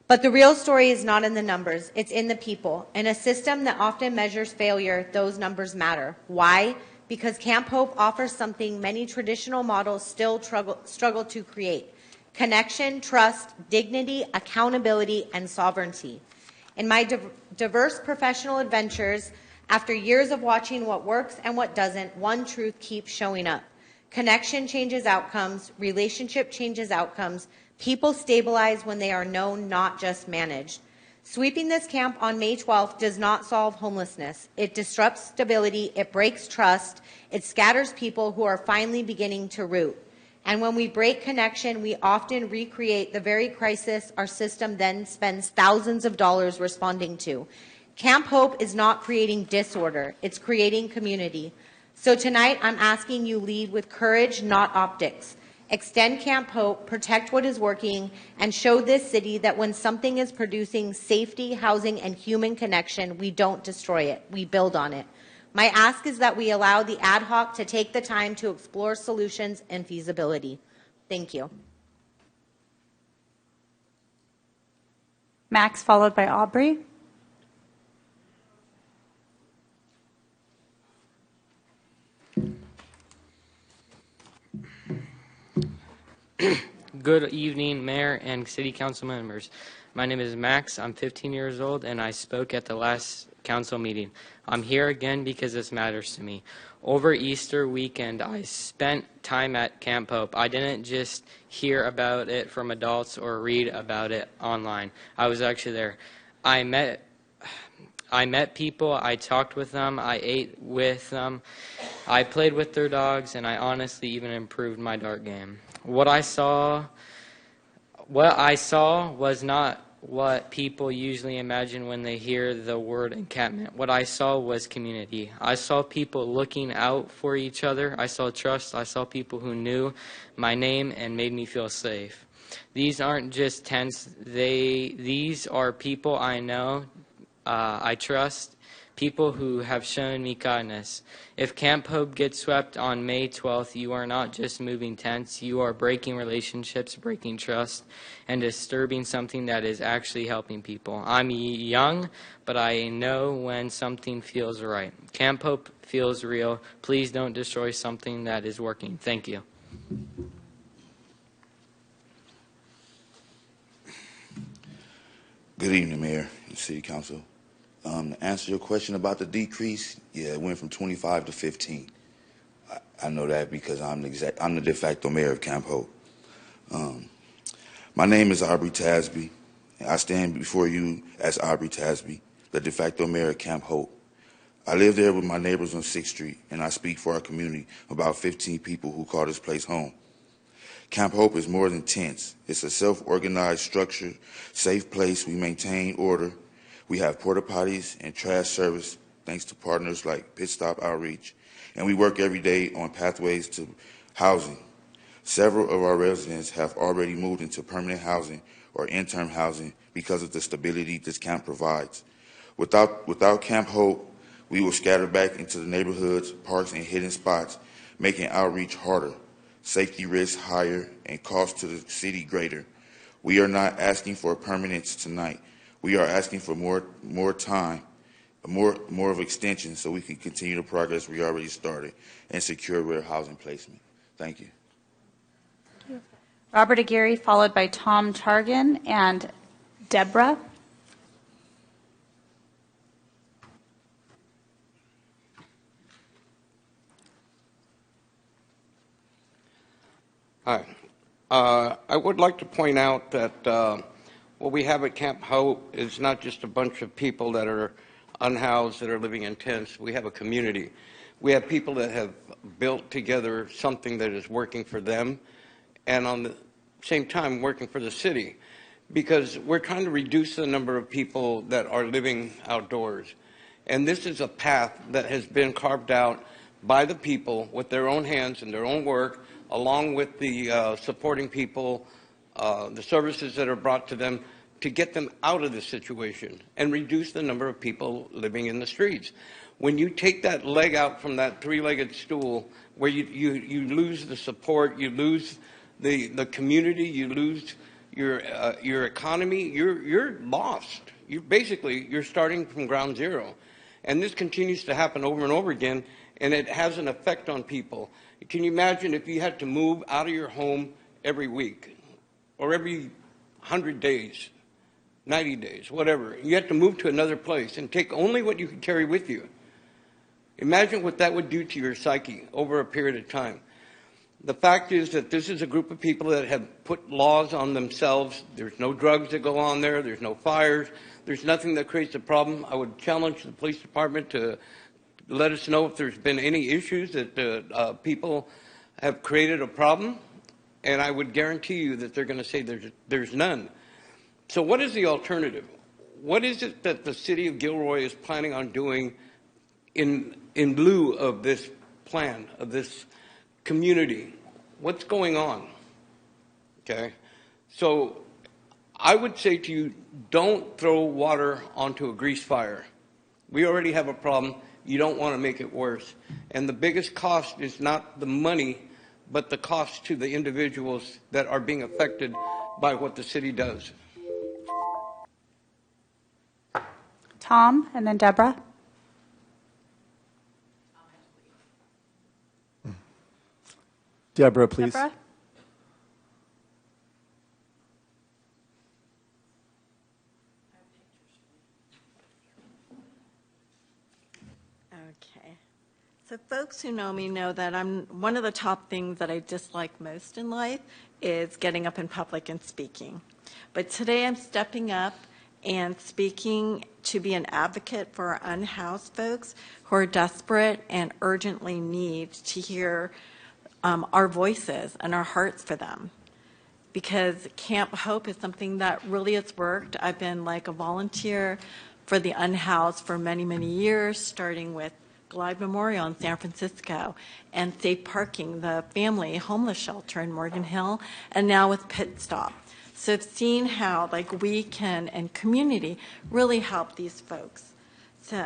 [SPEAKER 4] But the real story is not in the numbers, it's in the people. In a system that often measures failure, those numbers matter. Why? Because Camp Hope offers something many traditional models still struggle to create: connection, trust, dignity, accountability, and sovereignty. In my diverse professional adventures, after years of watching what works and what doesn't, one truth keeps showing up. Connection changes outcomes, relationship changes outcomes, people stabilize when they are known, not just managed. Sweeping this camp on May 12th does not solve homelessness. It disrupts stability, it breaks trust, it scatters people who are finally beginning to root. And when we break connection, we often recreate the very crisis our system then spends thousands of dollars responding to. Camp Hope is not creating disorder, it's creating community. So tonight, I'm asking you lead with courage, not optics. Extend Camp Hope, protect what is working, and show this city that when something is producing safety, housing, and human connection, we don't destroy it, we build on it. My ask is that we allow the ad hoc to take the time to explore solutions and feasibility. Thank you.
[SPEAKER 2] Max, followed by Aubrey.
[SPEAKER 21] Good evening, Mayor and City Council members. My name is Max. I'm 15 years old, and I spoke at the last council meeting. I'm here again because this matters to me. Over Easter weekend, I spent time at Camp Hope. I didn't just hear about it from adults or read about it online. I was actually there. I met people, I talked with them, I ate with them, I played with their dogs, and I honestly even improved my dart game. What I saw was not what people usually imagine when they hear the word encampment. What I saw was community. I saw people looking out for each other. I saw trust. I saw people who knew my name and made me feel safe. These aren't just tents. These are people I know, I trust, people who have shown me kindness. If Camp Hope gets swept on May 12th, you are not just moving tents, you are breaking relationships, breaking trust, and disturbing something that is actually helping people. I'm young, but I know when something feels right. Camp Hope feels real. Please don't destroy something that is working. Thank you.
[SPEAKER 23] Good evening, Mayor
[SPEAKER 6] City Council. To answer your question about the decrease, yeah, it went from 25 to 15. I know that because I'm the de facto mayor of Camp Hope. My name is Aubrey Tasby. I stand before you as Aubrey Tasby, the de facto mayor of Camp Hope. I live there with my neighbors on 6th Street, and I speak for our community, about 15 people who call this place home. Camp Hope is more than tents. It's a self-organized, structured, safe place. We maintain order. We have porta potties and trash service thanks to partners like Pit Stop Outreach. And we work every day on pathways to housing. Several of our residents have already moved into permanent housing or interim housing because of the stability this camp provides. Without Camp Hope, we will scatter back into the neighborhoods, parks, and hidden spots, making outreach harder, safety risks higher, and costs to the city greater. We are not asking for permanence tonight. We are asking for more time, more of extension, so we can continue the progress we already started and secure real housing placement. Thank you.
[SPEAKER 2] Robert Aguirre, followed by Tom Targan and Deborah.
[SPEAKER 12] Hi. I would like to point out that what we have at Camp Hope is not just a bunch of people that are unhoused, that are living in tents. We have a community. We have people that have built together something that is working for them and on the same time working for the city, because we're trying to reduce the number of people that are living outdoors. And this is a path that has been carved out by the people with their own hands and their own work, along with the supporting people, the services that are brought to them, to get them out of this situation and reduce the number of people living in the streets. When you take that leg out from that three-legged stool, where you lose the support, you lose the community, you lose your economy, you're lost. You're starting from ground zero. And this continues to happen over and over again, and it has an effect on people. Can you imagine if you had to move out of your home every week or every 100 days, 90 days, whatever? You had to move to another place and take only what you could carry with you. Imagine what that would do to your psyche over a period of time. The fact is that this is a group of people that have put laws on themselves. There's no drugs that go on there. There's no fires. There's nothing that creates a problem. I would challenge the police department to let us know if there's been any issues that people have created a problem, and I would guarantee you that they're going to say there's none. So what is the alternative? What is it that the city of Gilroy is planning on doing in lieu of this plan, of this community? What's going on? Okay, so I would say to you, don't throw water onto a grease fire. We already have a problem. You don't want to make it worse. And the biggest cost is not the money, but the cost to the individuals that are being affected by what the city does.
[SPEAKER 2] Tom, and then Deborah.
[SPEAKER 1] Deborah, please.
[SPEAKER 2] Deborah?
[SPEAKER 20] Okay. So folks who know me know that one of the top things that I dislike most in life is getting up in public and speaking. But today I'm stepping up and speaking to be an advocate for our unhoused folks who are desperate and urgently need to hear our voices and our hearts for them. Because Camp Hope is something that really has worked. I've been like a volunteer for the unhoused for many, many years, starting with Glide Memorial in San Francisco and Safe Parking, the family homeless shelter in Morgan Hill, and now with Pit Stop. So I've seen how we can, and community, really help these folks. So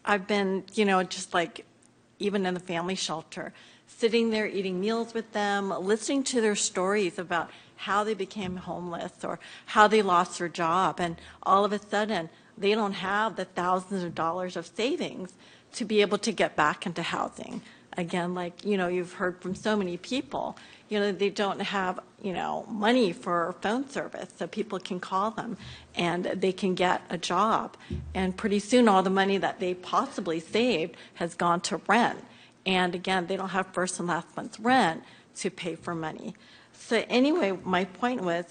[SPEAKER 20] I've been, just even in the family shelter, sitting there eating meals with them, listening to their stories about how they became homeless or how they lost their job, and all of a sudden they don't have the thousands of dollars of savings to be able to get back into housing. again, like, you've heard from so many people, they don't have, money for phone service, so people can call them and they can get a job. And pretty soon all the money that they possibly saved has gone to rent. And again, they don't have first and last month's rent to pay for money. So anyway, my point was,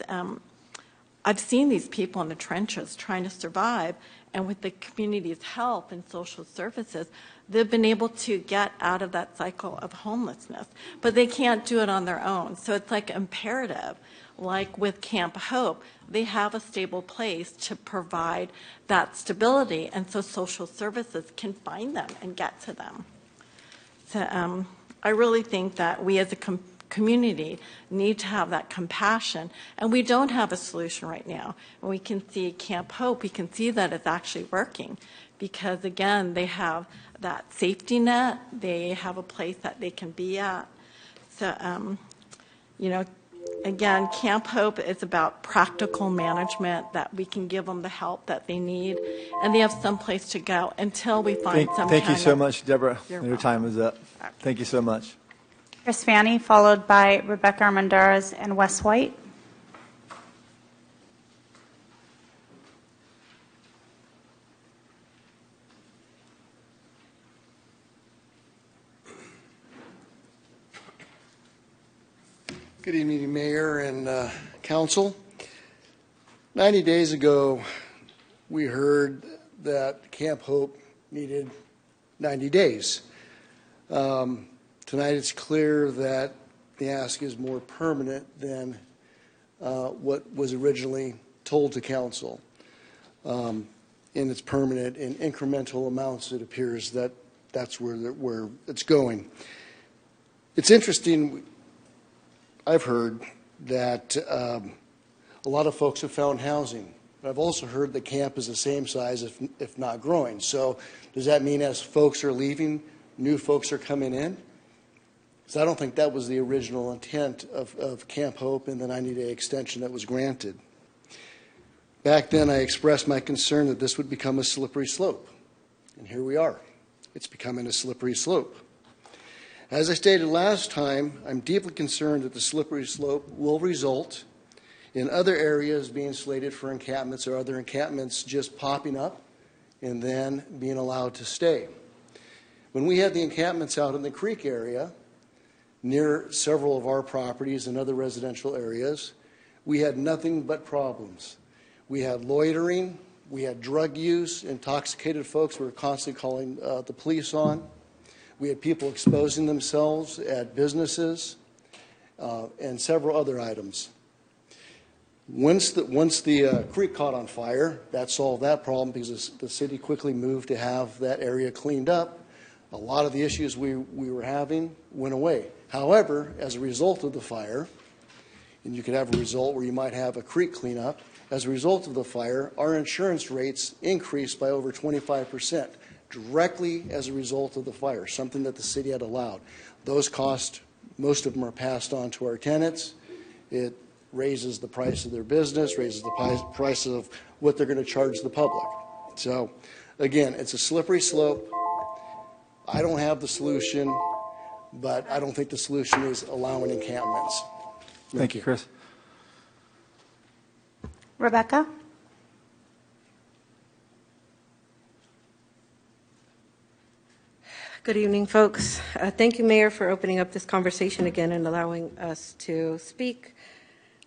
[SPEAKER 20] I've seen these people in the trenches trying to survive, and with the community's help and social services, they've been able to get out of that cycle of homelessness. But they can't do it on their own. So it's like imperative, like with Camp Hope, they have a stable place to provide that stability, and so social services can find them and get to them. So I really think that we as a community need to have that compassion, and we don't have a solution right now. And we can see Camp Hope, we can see that it's actually working, because again, they have that safety net, they have a place that they can be at. So, again, Camp Hope is about practical management, that we can give them the help that they need, and they have some place to go until we find some
[SPEAKER 1] Thank you
[SPEAKER 20] kind
[SPEAKER 1] so
[SPEAKER 20] of-
[SPEAKER 1] much, Deborah.
[SPEAKER 20] You're
[SPEAKER 1] Your time is up. Thank you so much.
[SPEAKER 2] Chris Fanny, followed by Rebecca Armendariz and Wes White.
[SPEAKER 5] Good evening, Mayor and Council. 90 days ago, we heard that Camp Hope needed 90 days. Tonight, it's clear that the ask is more permanent than what was originally told to Council. And it's permanent in incremental amounts. It appears that that's where it's going. It's interesting. I've heard that a lot of folks have found housing. But I've also heard that camp is the same size, if not growing. So does that mean as folks are leaving, new folks are coming in? Because I don't think that was the original intent of Camp Hope and the 90-day extension that was granted. Back then, I expressed my concern that this would become a slippery slope. And here we are. It's becoming a slippery slope. As I stated last time, I'm deeply concerned that the slippery slope will result in other areas being slated for encampments or other encampments just popping up and then being allowed to stay. When we had the encampments out in the creek area, near several of our properties and other residential areas, we had nothing but problems. We had loitering, we had drug use, intoxicated folks we were constantly calling the police on. We had people exposing themselves at businesses and several other items. Once the creek caught on fire, that solved that problem because the city quickly moved to have that area cleaned up. A lot of the issues we were having went away. However, as a result of the fire, and you could have a result where you might have a creek cleanup, as a result of the fire, our insurance rates increased by over 25%. Directly as a result of the fire, something that the city had allowed. Those costs, most of them are passed on to our tenants. It raises the price of their business, raises the price of what they're going to charge the public. So, again, it's a slippery slope. I don't have the solution, but I don't think the solution is allowing encampments.
[SPEAKER 1] Thank you, Chris.
[SPEAKER 2] Rebecca?
[SPEAKER 8] Good evening, folks. Thank you, Mayor, for opening up this conversation again and allowing us to speak.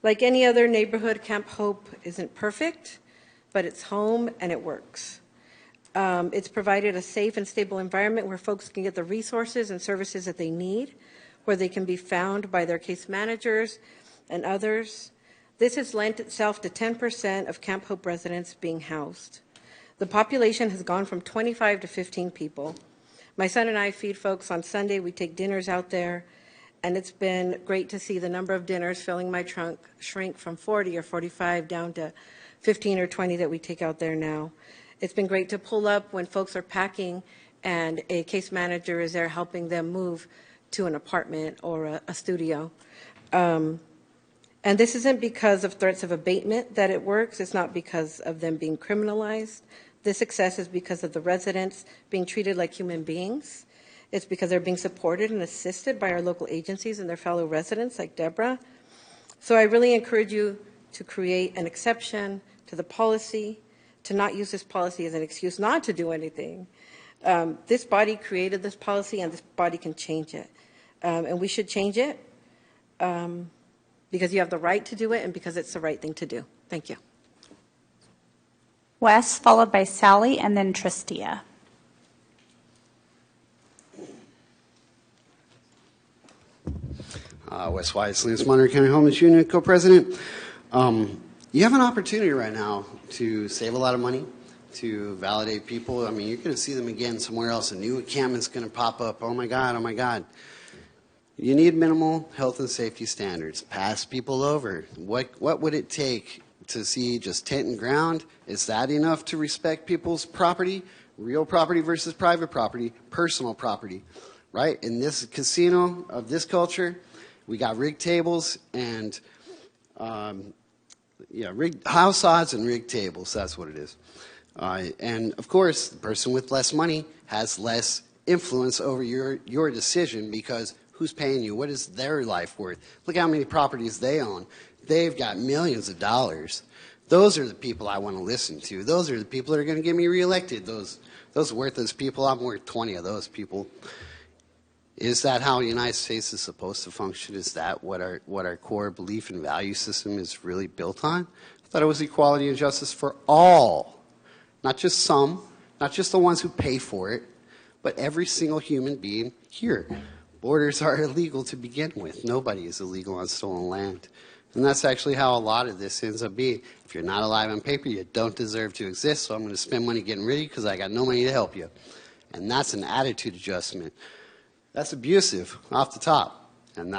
[SPEAKER 8] Like any other neighborhood, Camp Hope isn't perfect, but it's home and it works. It's provided a safe and stable environment where folks can get the resources and services that they need, where they can be found by their case managers and others. This has lent itself to 10% of Camp Hope residents being housed. The population has gone from 25 to 15 people. My son and I feed folks on Sunday. We take dinners out there, and it's been great to see the number of dinners filling my trunk shrink from 40 or 45 down to 15 or 20 that we take out there now. It's been great to pull up when folks are packing and a case manager is there helping them move to an apartment or a studio. And this isn't because of threats of abatement that it works. It's not because of them being criminalized. This success is because of the residents being treated like human beings It's because they're being supported and assisted by our local agencies and their fellow residents like Deborah. So I really encourage you to create an exception to the policy, to not use this policy as an excuse not to do anything. This body created this policy, and this body can change it. And we should change it because you have the right to do it and because it's the right thing to do. Thank you.
[SPEAKER 2] Wes, followed by Sally, and then Tristia.
[SPEAKER 10] Wes Wisely, Monterey County Homeless Union co-president. You have an opportunity right now to save a lot of money, to validate people. I mean, you're going to see them again somewhere else. A new encampment's going to pop up. Oh my God, oh my God. You need minimal health and safety standards. Pass people over. What would it take to see just tent and ground? Is that enough to respect people's property? Real property versus private property, personal property, right? In this casino of this culture, we got rigged tables and rigged house odds and rigged tables. That's what it is. And of course, the person with less money has less influence over your decision because who's paying you? What is their life worth? Look how many properties they own. They've got millions of dollars. Those are the people I want to listen to. Those are the people that are going to get me reelected. Those worthless people. I'm worth 20 of those people. Is that how the United States is supposed to function? Is that what our core belief and value system is really built on? I thought it was equality and justice for all, not just some, not just the ones who pay for it, but every single human being here. Borders are illegal to begin with. Nobody is illegal on stolen land. And that's actually how a lot of this ends up being. If you're not alive on paper, you don't deserve to exist, so I'm going to spend money getting rid of you because I got no money to help you. And that's an attitude adjustment. That's abusive off the top. And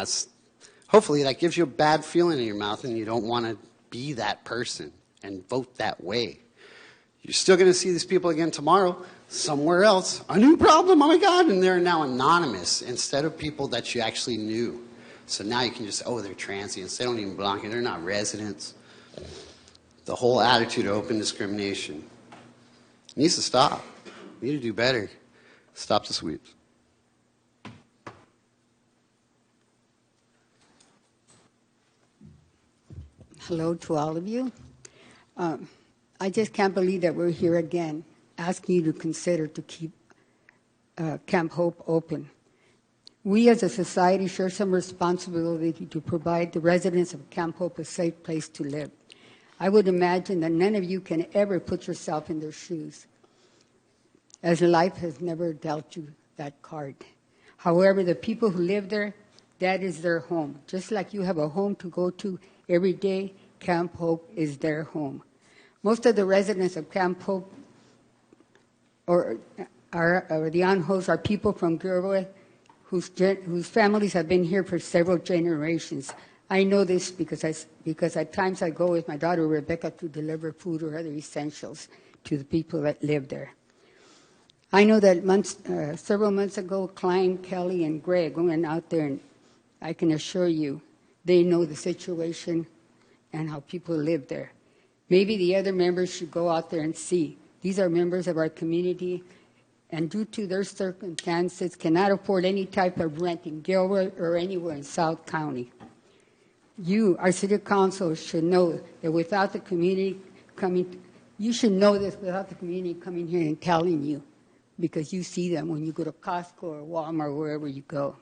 [SPEAKER 10] hopefully that gives you a bad feeling in your mouth and you don't want to be that person and vote that way. You're still going to see these people again tomorrow, somewhere else. A new problem, oh my God, and they're now anonymous instead of people that you actually knew. So now you can just, they're transients. They don't even belong here. They're not residents. The whole attitude of open discrimination needs to stop. We need to do better. Stop the sweeps.
[SPEAKER 22] Hello to all of you. I just can't believe that we're here again asking you to consider to keep Camp Hope open. We as a society share some responsibility to provide the residents of Camp Hope a safe place to live. I would imagine that none of you can ever put yourself in their shoes, as life has never dealt you that card. However, the people who live there, that is their home. Just like you have a home to go to every day, Camp Hope is their home. Most of the residents of Camp Hope or the on-hosts are people from Gilroy whose families have been here for several generations. I know this because at times I go with my daughter Rebecca to deliver food or other essentials to the people that live there. I know that several months ago, Klein, Kelly, and Greg went out there, and I can assure you they know the situation and how people live there. Maybe the other members should go out there and see. These are members of our community, and due to their circumstances, cannot afford any type of rent in Gilroy or anywhere in South County. You, our city council, should know that without the community coming, you should know this without the community coming here and telling you, because you see them when you go to Costco or Walmart or wherever you go.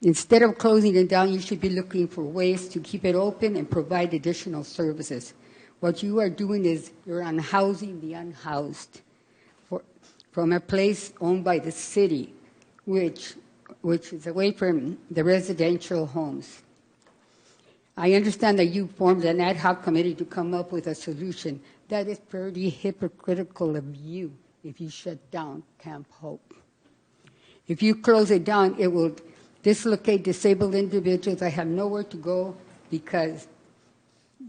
[SPEAKER 22] Instead of closing it down, you should be looking for ways to keep it open and provide additional services. What you are doing is you're unhousing the unhoused from a place owned by the city, which is away from the residential homes. I understand that you formed an ad hoc committee to come up with a solution. That is pretty hypocritical of you if you shut down Camp Hope. If you close it down, it will dislocate disabled individuals that have nowhere to go because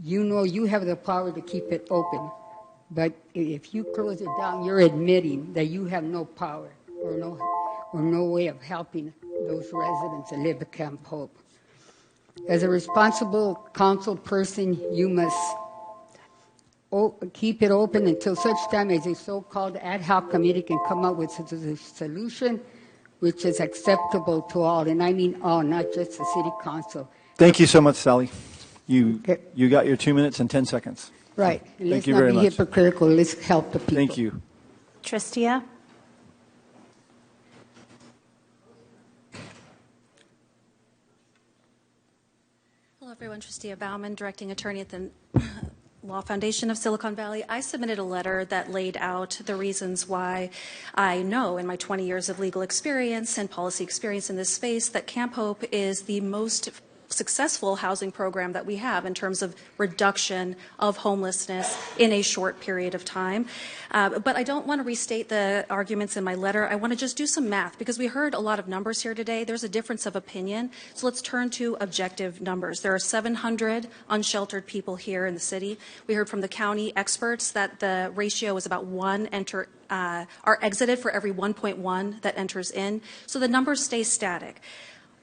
[SPEAKER 22] you know you have the power to keep it open. But if you close it down, you're admitting that you have no power or no way of helping those residents that live at Camp Hope. As a responsible council person, you must keep it open until such time as a so-called ad hoc committee can come up with a solution which is acceptable to all, and I mean all, not just the city council.
[SPEAKER 1] Thank you so much, Sally. You got your 2 minutes and 10 seconds.
[SPEAKER 22] Right. And
[SPEAKER 1] Thank
[SPEAKER 22] let's
[SPEAKER 1] you
[SPEAKER 22] not
[SPEAKER 1] very
[SPEAKER 22] be
[SPEAKER 1] much.
[SPEAKER 22] hypocritical. Let's help the people.
[SPEAKER 1] Thank you.
[SPEAKER 2] Tristia?
[SPEAKER 7] Hello, everyone. Tristia Bauman, Directing Attorney at the Law Foundation of Silicon Valley. I submitted a letter that laid out the reasons why I know in my 20 years of legal experience and policy experience in this space that Camp Hope is the most successful housing program that we have in terms of reduction of homelessness in a short period of time. But I don't want to restate the arguments in my letter. I want to just do some math because we heard a lot of numbers here today. There's a difference of opinion. So let's turn to objective numbers. There are 700 unsheltered people here in the city. We heard from the county experts that the ratio is about are exited for every 1.1 that enters in. So the numbers stay static.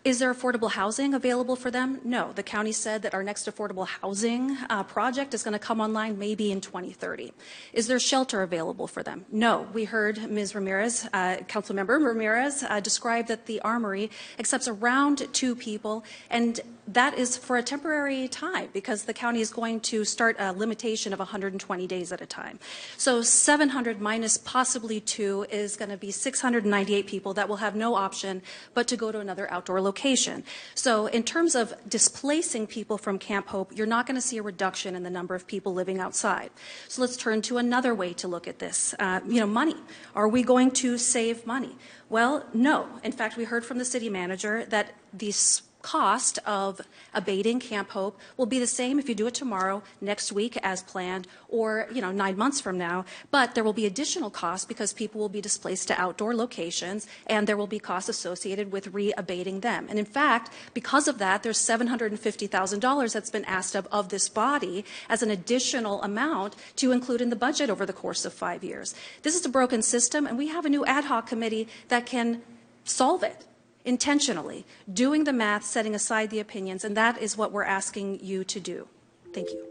[SPEAKER 7] Is there affordable housing available for them? No. The county said that our next affordable housing project is going to come online maybe in 2030. Is there shelter available for them? No. We heard Ms. Ramirez, Councilmember Ramirez, describe that the Armory accepts around 2 people, and that is for a temporary time because the county is going to start a limitation of 120 days at a time. So 700 minus possibly 2 is going to be 698 people that will have no option but to go to another outdoor location. So in terms of displacing people from Camp Hope, you're not going to see a reduction in the number of people living outside. So let's turn to another way to look at this. Money. Are we going to save money? Well, no. In fact, we heard from the city manager that these cost of abating Camp Hope will be the same if you do it tomorrow, next week as planned, or 9 months from now. But there will be additional costs because people will be displaced to outdoor locations, and there will be costs associated with re-abating them. And in fact, because of that, there's $750,000 that's been asked of this body as an additional amount to include in the budget over the course of 5 years. This is a broken system, and we have a new ad hoc committee that can solve it intentionally, doing the math, setting aside the opinions, and that is what we're asking you to do. Thank you.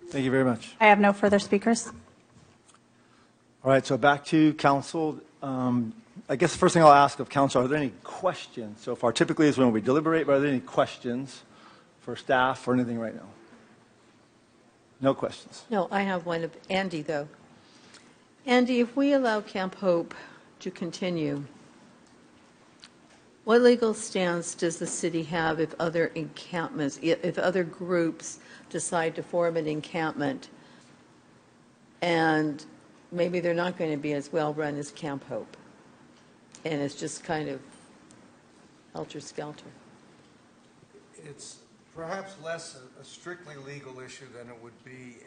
[SPEAKER 1] Thank you very much.
[SPEAKER 2] I have no further speakers.
[SPEAKER 1] All right, so back to council. I guess the first thing I'll ask of council, are there any questions so far? Typically is when we deliberate, but are there any questions for staff or anything right now? No questions.
[SPEAKER 9] No, I have one of Andy, though. Andy, if we allow Camp Hope to continue, what legal stance does the city have if other encampments, if other groups decide to form an encampment and maybe they're not going to be as well run as Camp Hope and it's just kind of helter-skelter?
[SPEAKER 23] It's perhaps less a strictly legal issue than it would be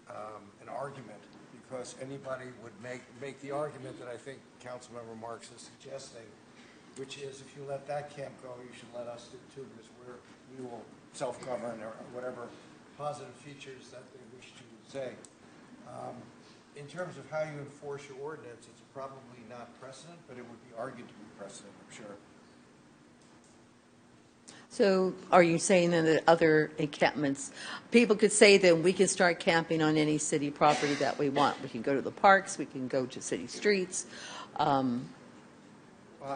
[SPEAKER 23] an argument, because anybody would make the argument that I think Councilmember Marks is suggesting, which is if you let that camp go, you should let us do too, because we will self-govern or whatever positive features that they wish to say. In terms of how you enforce your ordinance, it's probably not precedent, but it would be argued to be precedent, I'm sure.
[SPEAKER 9] So are you saying then that other encampments, people could say that we can start camping on any city property that we want? We can go to the parks, we can go to city streets.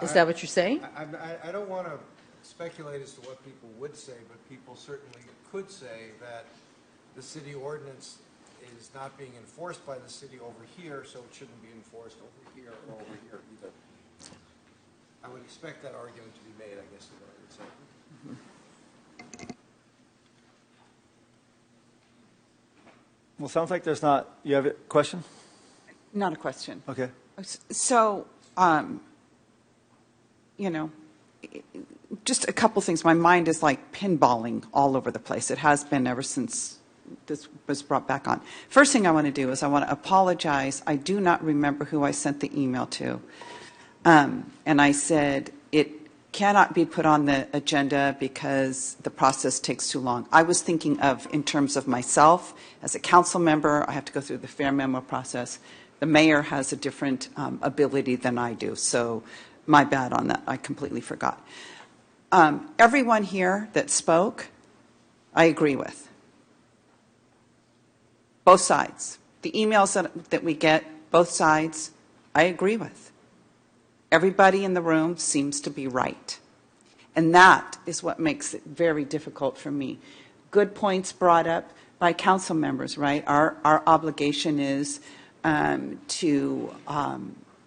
[SPEAKER 9] Is that what you're saying?
[SPEAKER 23] I don't want to speculate as to what people would say, but people certainly could say that the city ordinance is not being enforced by the city over here, so it shouldn't be enforced over here or over here either. I would expect that argument to be made, I guess is what I would say.
[SPEAKER 1] Well, sounds like there's not, you have a question?
[SPEAKER 19] Not a question.
[SPEAKER 1] Okay.
[SPEAKER 19] So, just a couple things. My mind is like pinballing all over the place. It has been ever since this was brought back on. First thing I want to do is I want to apologize. I do not remember who I sent the email to. And I said it cannot be put on the agenda because the process takes too long. I was thinking of, in terms of myself, as a council member, I have to go through the fair memo process. The mayor has a different ability than I do, so my bad on that. I completely forgot. Everyone here that spoke, I agree with. Both sides. The emails that we get, both sides, I agree with. everybody in the room seems to be right. And that is what makes it very difficult for me. Good points brought up by council members, right? Our obligation is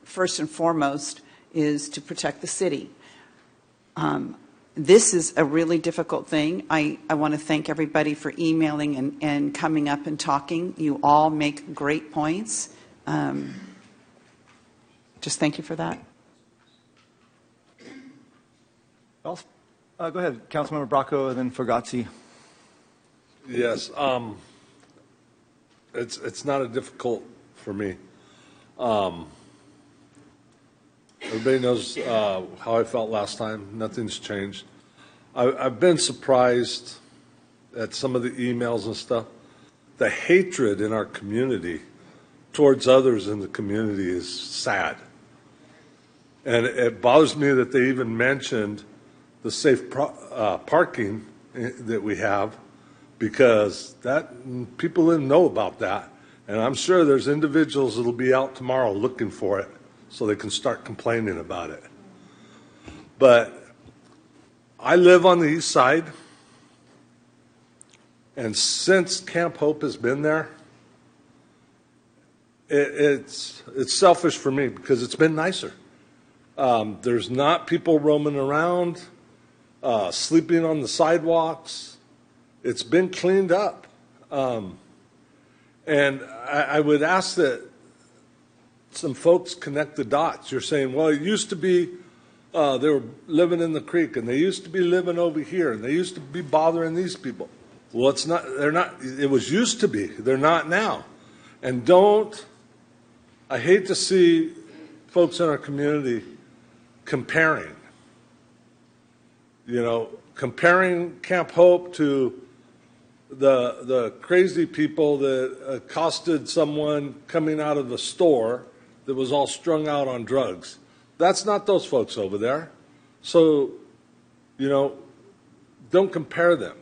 [SPEAKER 19] first and foremost, is to protect the city. This is a really difficult thing. I want to thank everybody for emailing and coming up and talking. You all make great points. Just thank you for that.
[SPEAKER 1] Go ahead, Councilmember Bracco, and then Fugazzi.
[SPEAKER 11] Yes, it's not a difficult for me. Everybody knows how I felt last time. Nothing's changed. I've been surprised at some of the emails and stuff. The hatred in our community towards others in the community is sad. And it bothers me that they even mentioned the safe parking that we have, because that people didn't know about that. And I'm sure there's individuals that'll be out tomorrow looking for it so they can start complaining about it. But I live on the east side, and since Camp Hope has been there, it's selfish for me because it's been nicer. There's not people roaming around, sleeping on the sidewalks. It's been cleaned up. And I would ask that some folks connect the dots. You're saying, well, it used to be they were living in the creek, and they used to be living over here, and they used to be bothering these people. Well, it's not. They're not. It was used to be. They're not now. And I hate to see folks in our community comparing. Comparing Camp Hope to the crazy people that accosted someone coming out of the store that was all strung out on drugs. That's not those folks over there. So, don't compare them.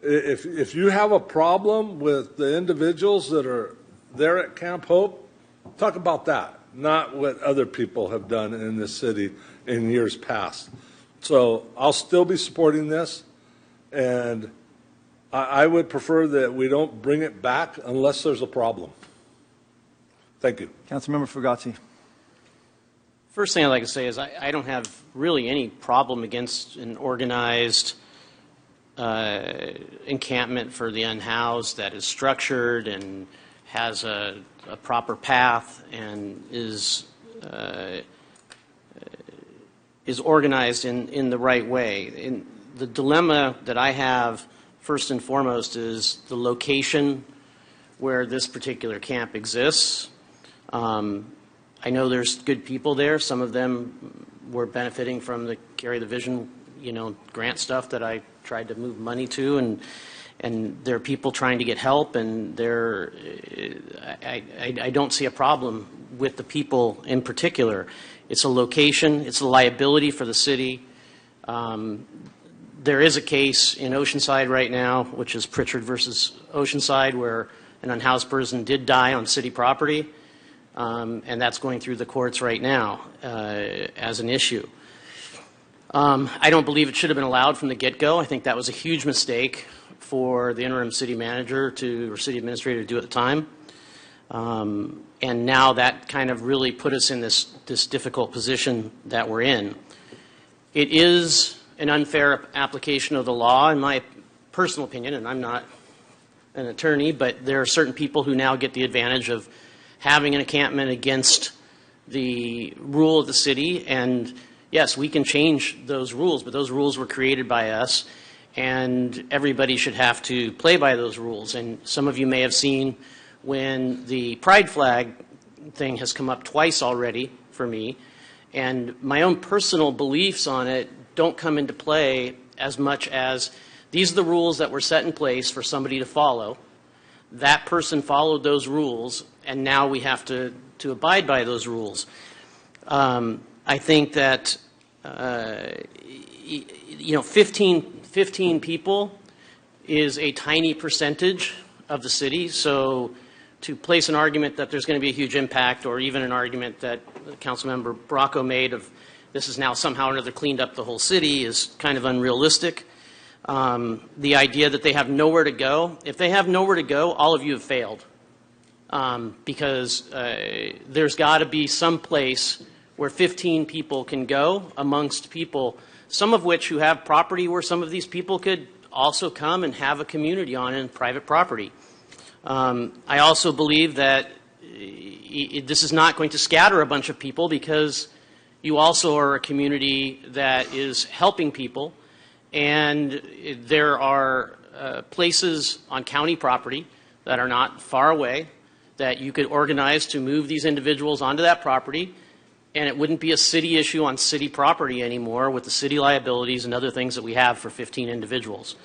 [SPEAKER 11] If you have a problem with the individuals that are there at Camp Hope, talk about that, not what other people have done in this city in years past. So I'll still be supporting this, and I would prefer that we don't bring it back unless there's a problem. Thank you.
[SPEAKER 1] Councilmember Fugazzi.
[SPEAKER 13] First thing I'd like to say is I don't have really any problem against an organized encampment for the unhoused that is structured and has a proper path and is organized in the right way. The dilemma that I have, first and foremost, is the location where this particular camp exists. I know there's good people there. Some of them were benefiting from the Carry the Vision, grant stuff that I tried to move money to, and there are people trying to get help, and I don't see a problem with the people in particular. It's a location. It's a liability for the city. There is a case in Oceanside right now, which is Pritchard versus Oceanside, where an unhoused person did die on city property, and that's going through the courts right now as an issue. I don't believe it should have been allowed from the get-go. I think that was a huge mistake for the interim city manager or city administrator to do at the time. And now that kind of really put us in this difficult position that we're in. It is an unfair application of the law, in my personal opinion, and I'm not an attorney, but there are certain people who now get the advantage of having an encampment against the rule of the city. And yes, we can change those rules, but those rules were created by us, and everybody should have to play by those rules. And some of you may have seen when the pride flag thing has come up twice already for me, and my own personal beliefs on it don't come into play as much as these are the rules that were set in place for somebody to follow. That person followed those rules, and now we have to abide by those rules. I think that 15 people is a tiny percentage of the city. So to place an argument that there's going to be a huge impact, or even an argument that Councilmember Bracco made of this is now somehow or another cleaned up the whole city is kind of unrealistic. The idea that they have nowhere to go, if they have nowhere to go, all of you have failed. Because there's got to be some place where 15 people can go amongst people, some of which who have property where some of these people could also come and have a community on in private property. I also believe that this is not going to scatter a bunch of people because you also are a community that is helping people, and there are places on county property that are not far away that you could organize to move these individuals onto that property, and it wouldn't be a city issue on city property anymore with the city liabilities and other things that we have for 15 individuals.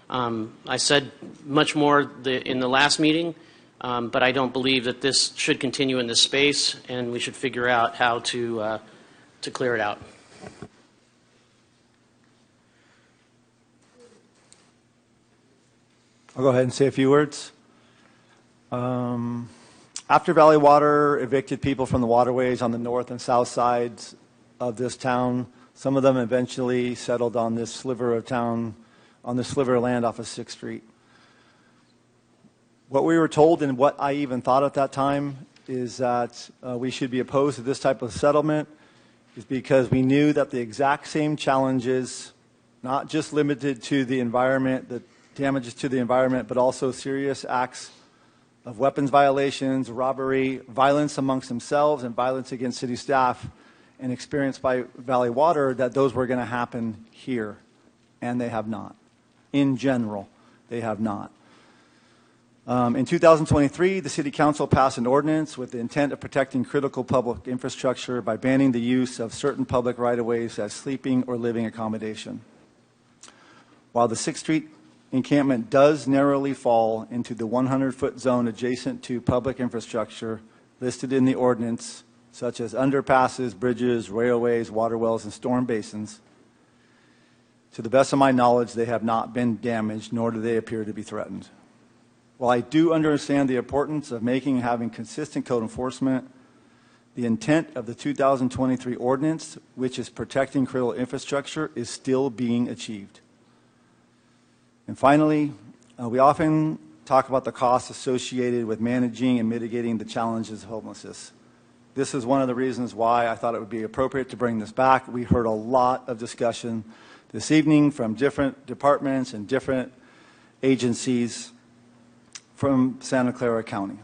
[SPEAKER 13] I said much more in the last meeting, but I don't believe that this should continue in this space, and we should figure out how to clear it out.
[SPEAKER 1] I'll go ahead and say a few words. After Valley Water evicted people from the waterways on the north and south sides of this town, some of them eventually settled on this sliver of town, on this sliver of land off of 6th Street. What we were told, and what I even thought at that time, is that we should be opposed to this type of settlement, is because we knew that the exact same challenges, not just limited to the environment, the damages to the environment, but also serious acts of weapons violations, robbery, violence amongst themselves, and violence against city staff, and experienced by Valley Water, that those were going to happen here. And they have not. In general, they have not. In 2023, the City Council passed an ordinance with the intent of protecting critical public infrastructure by banning the use of certain public right-of-ways as sleeping or living accommodation. While the 6th Street encampment does narrowly fall into the 100-foot zone adjacent to public infrastructure listed in the ordinance, such as underpasses, bridges, railways, water wells, and storm basins, to the best of my knowledge, they have not been damaged, nor do they appear to be threatened. While I do understand the importance of making and having consistent code enforcement, the intent of the 2023 ordinance, which is protecting critical infrastructure, is still being achieved. And finally, we often talk about the costs associated with managing and mitigating the challenges of homelessness. This is one of the reasons why I thought it would be appropriate to bring this back. We heard a lot of discussion this evening from different departments and different agencies from Santa Clara County.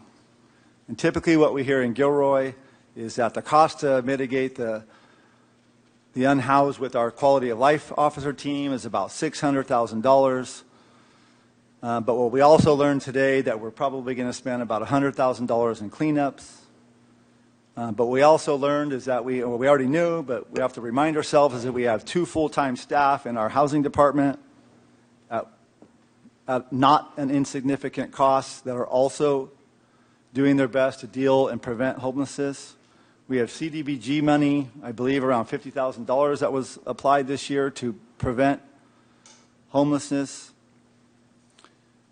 [SPEAKER 1] And typically what we hear in Gilroy is that the cost to mitigate the unhoused with our quality of life officer team is about $600,000. But what we also learned today that we're probably going to spend about $100,000 in cleanups. But we also learned is that we already knew, but we have to remind ourselves is that we have 2 full-time staff in our housing department at not an insignificant cost that are also doing their best to deal and prevent homelessness. We have CDBG money, I believe around $50,000 that was applied this year to prevent homelessness.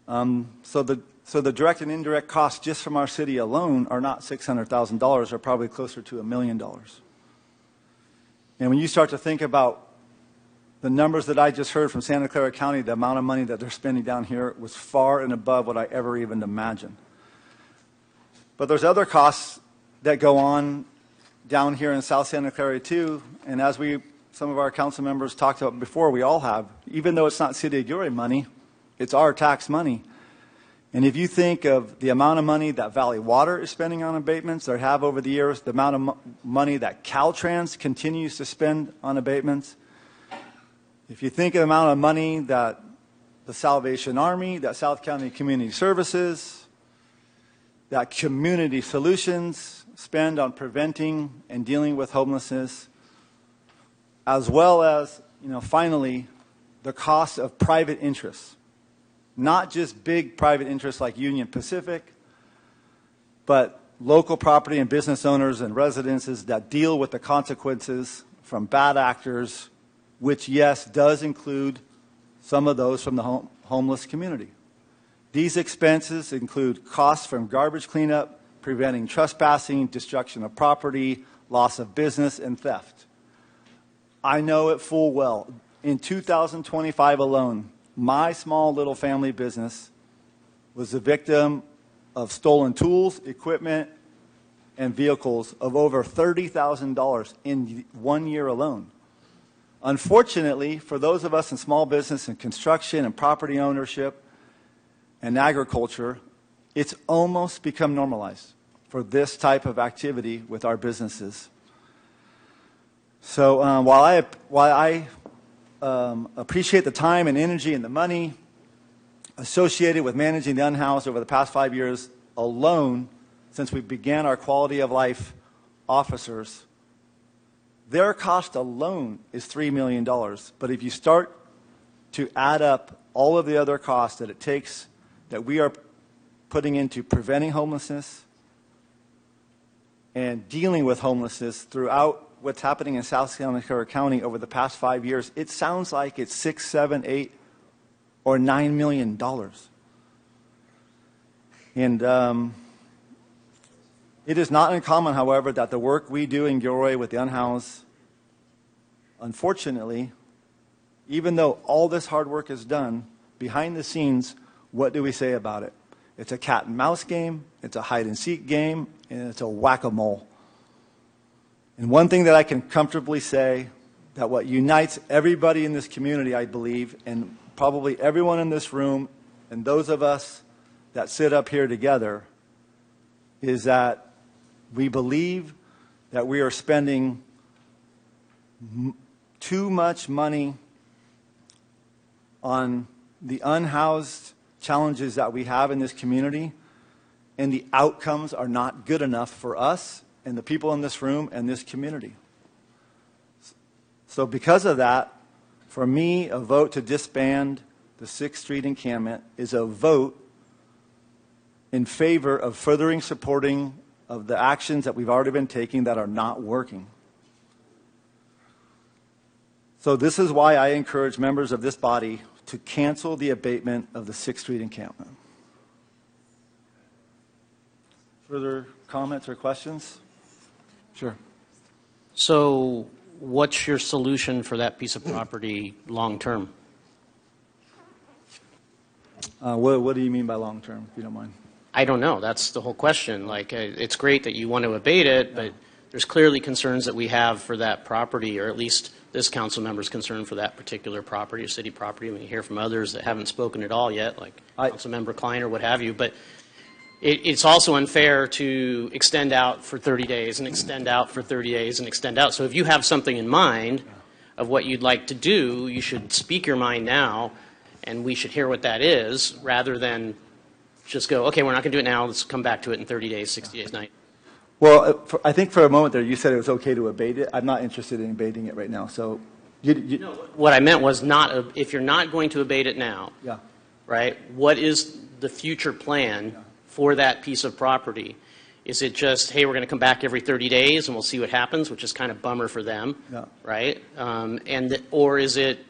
[SPEAKER 1] So the direct and indirect costs just from our city alone are not $600,000, they're probably closer to $1 million. And when you start to think about the numbers that I just heard from Santa Clara County, the amount of money that they're spending down here was far and above what I ever even imagined. But there's other costs that go on down here in South Santa Clara too, and as some of our council members talked about before, we all have, even though it's not City of Gilroy money, it's our tax money. And if you think of the amount of money that Valley Water is spending on abatements, or have over the years, the amount of money that Caltrans continues to spend on abatements, if you think of the amount of money that the Salvation Army, that South County Community Services, that Community Solutions spend on preventing and dealing with homelessness, as well as, finally, the cost of private interests. Not just big private interests like Union Pacific, but local property and business owners and residences that deal with the consequences from bad actors, which, yes, does include some of those from the homeless community. These expenses include costs from garbage cleanup, preventing trespassing, destruction of property, loss of business, and theft. I know it full well. In 2025 alone, my small little family business was the victim of stolen tools, equipment, and vehicles of over $30,000 in 1 year alone. Unfortunately, for those of us in small business and construction and property ownership and agriculture, it's almost become normalized for this type of activity with our businesses. So while I appreciate the time and energy and the money associated with managing the unhoused over the past 5 years alone, since we began our quality of life officers, their cost alone is $3 million. But if you start to add up all of the other costs that it takes, that we are putting into preventing homelessness and dealing with homelessness throughout what's happening in South Santa Clara County over the past 5 years, it sounds like it's $6, $7, $8, or $9 million. And it is not uncommon, however, that the work we do in Gilroy with the unhoused, unfortunately, even though all this hard work is done, behind the scenes, what do we say about it? It's a cat and mouse game, it's a hide and seek game, and it's a whack-a-mole. And one thing that I can comfortably say, that what unites everybody in this community, I believe, and probably everyone in this room, and those of us that sit up here together, is that we believe that we are spending too much money on the unhoused challenges that we have in this community, and the outcomes are not good enough for us and the people in this room and this community. So because of that, for me, a vote to disband the 6th Street Encampment is a vote in favor of furthering supporting of the actions that we've already been taking that are not working. So this is why I encourage members of this body to cancel the abatement of the 6th Street Encampment. Further comments or questions? Sure.
[SPEAKER 13] So what's your solution for that piece of property long term?
[SPEAKER 1] What do you mean by long term, if you don't mind?
[SPEAKER 13] I don't know. That's the whole question. Like, it's great that you want to abate it, but there's clearly concerns that we have for that property, or at least this council member's concern for that particular property or city property. We hear from others that haven't spoken at all yet, like Council Member Klein or what have you. But it's also unfair to extend out for 30 days and extend out for 30 days and extend out. So if you have something in mind of what you'd like to do, you should speak your mind now, and we should hear what that is, rather than just go, okay, we're not going to do it now, let's come back to it in 30 days, 60 days, 90.
[SPEAKER 1] Well, I think for a moment there you said it was okay to abate it. I'm not interested in abating it right now. So,
[SPEAKER 13] No, what I meant was not, if you're not going to abate it now,
[SPEAKER 1] yeah,
[SPEAKER 13] right, what is the future plan for that piece of property? Is it just, hey, we're going to come back every 30 days and we'll see what happens, which is kind of bummer for them,
[SPEAKER 1] yeah,
[SPEAKER 13] right? Or is it,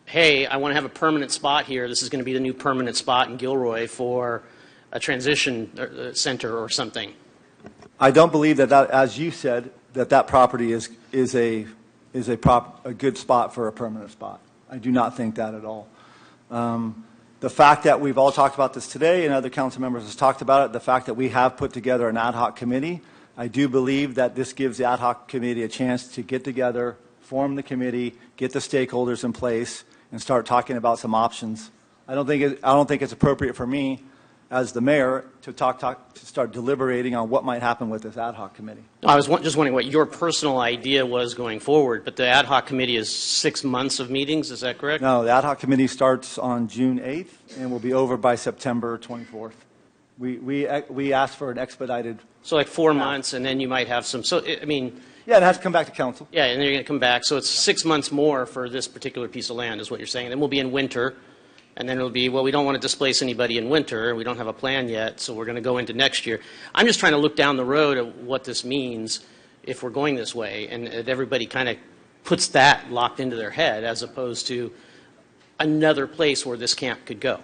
[SPEAKER 13] hey, I want to have a permanent spot here. This is going to be the new permanent spot in Gilroy for a transition center or something.
[SPEAKER 1] I don't believe that, as you said, that property is a good spot for a permanent spot. I do not think that at all. The fact that we've all talked about this today and other council members have talked about it, the fact that we have put together an ad hoc committee, I do believe that this gives the ad hoc committee a chance to get together, form the committee, get the stakeholders in place, and start talking about some options. I don't think it's appropriate for me as the mayor to start deliberating on what might happen with this ad hoc committee.
[SPEAKER 13] I was just wondering what your personal idea was going forward, but the ad hoc committee is 6 months of meetings, is that correct?
[SPEAKER 1] No, the ad hoc committee starts on June 8th and will be over by September 24th. We asked for an expedited.
[SPEAKER 13] So like 4 months, and then you might have some, so I mean.
[SPEAKER 1] Yeah, it has to come back to council.
[SPEAKER 13] Yeah, and then you're going to come back. So it's 6 months more for this particular piece of land is what you're saying. Then we'll be in winter. And then it'll be, well, we don't want to displace anybody in winter. We don't have a plan yet, so we're going to go into next year. I'm just trying to look down the road at what this means if we're going this way, and everybody kind of puts that locked into their head as opposed to another place where this camp could go.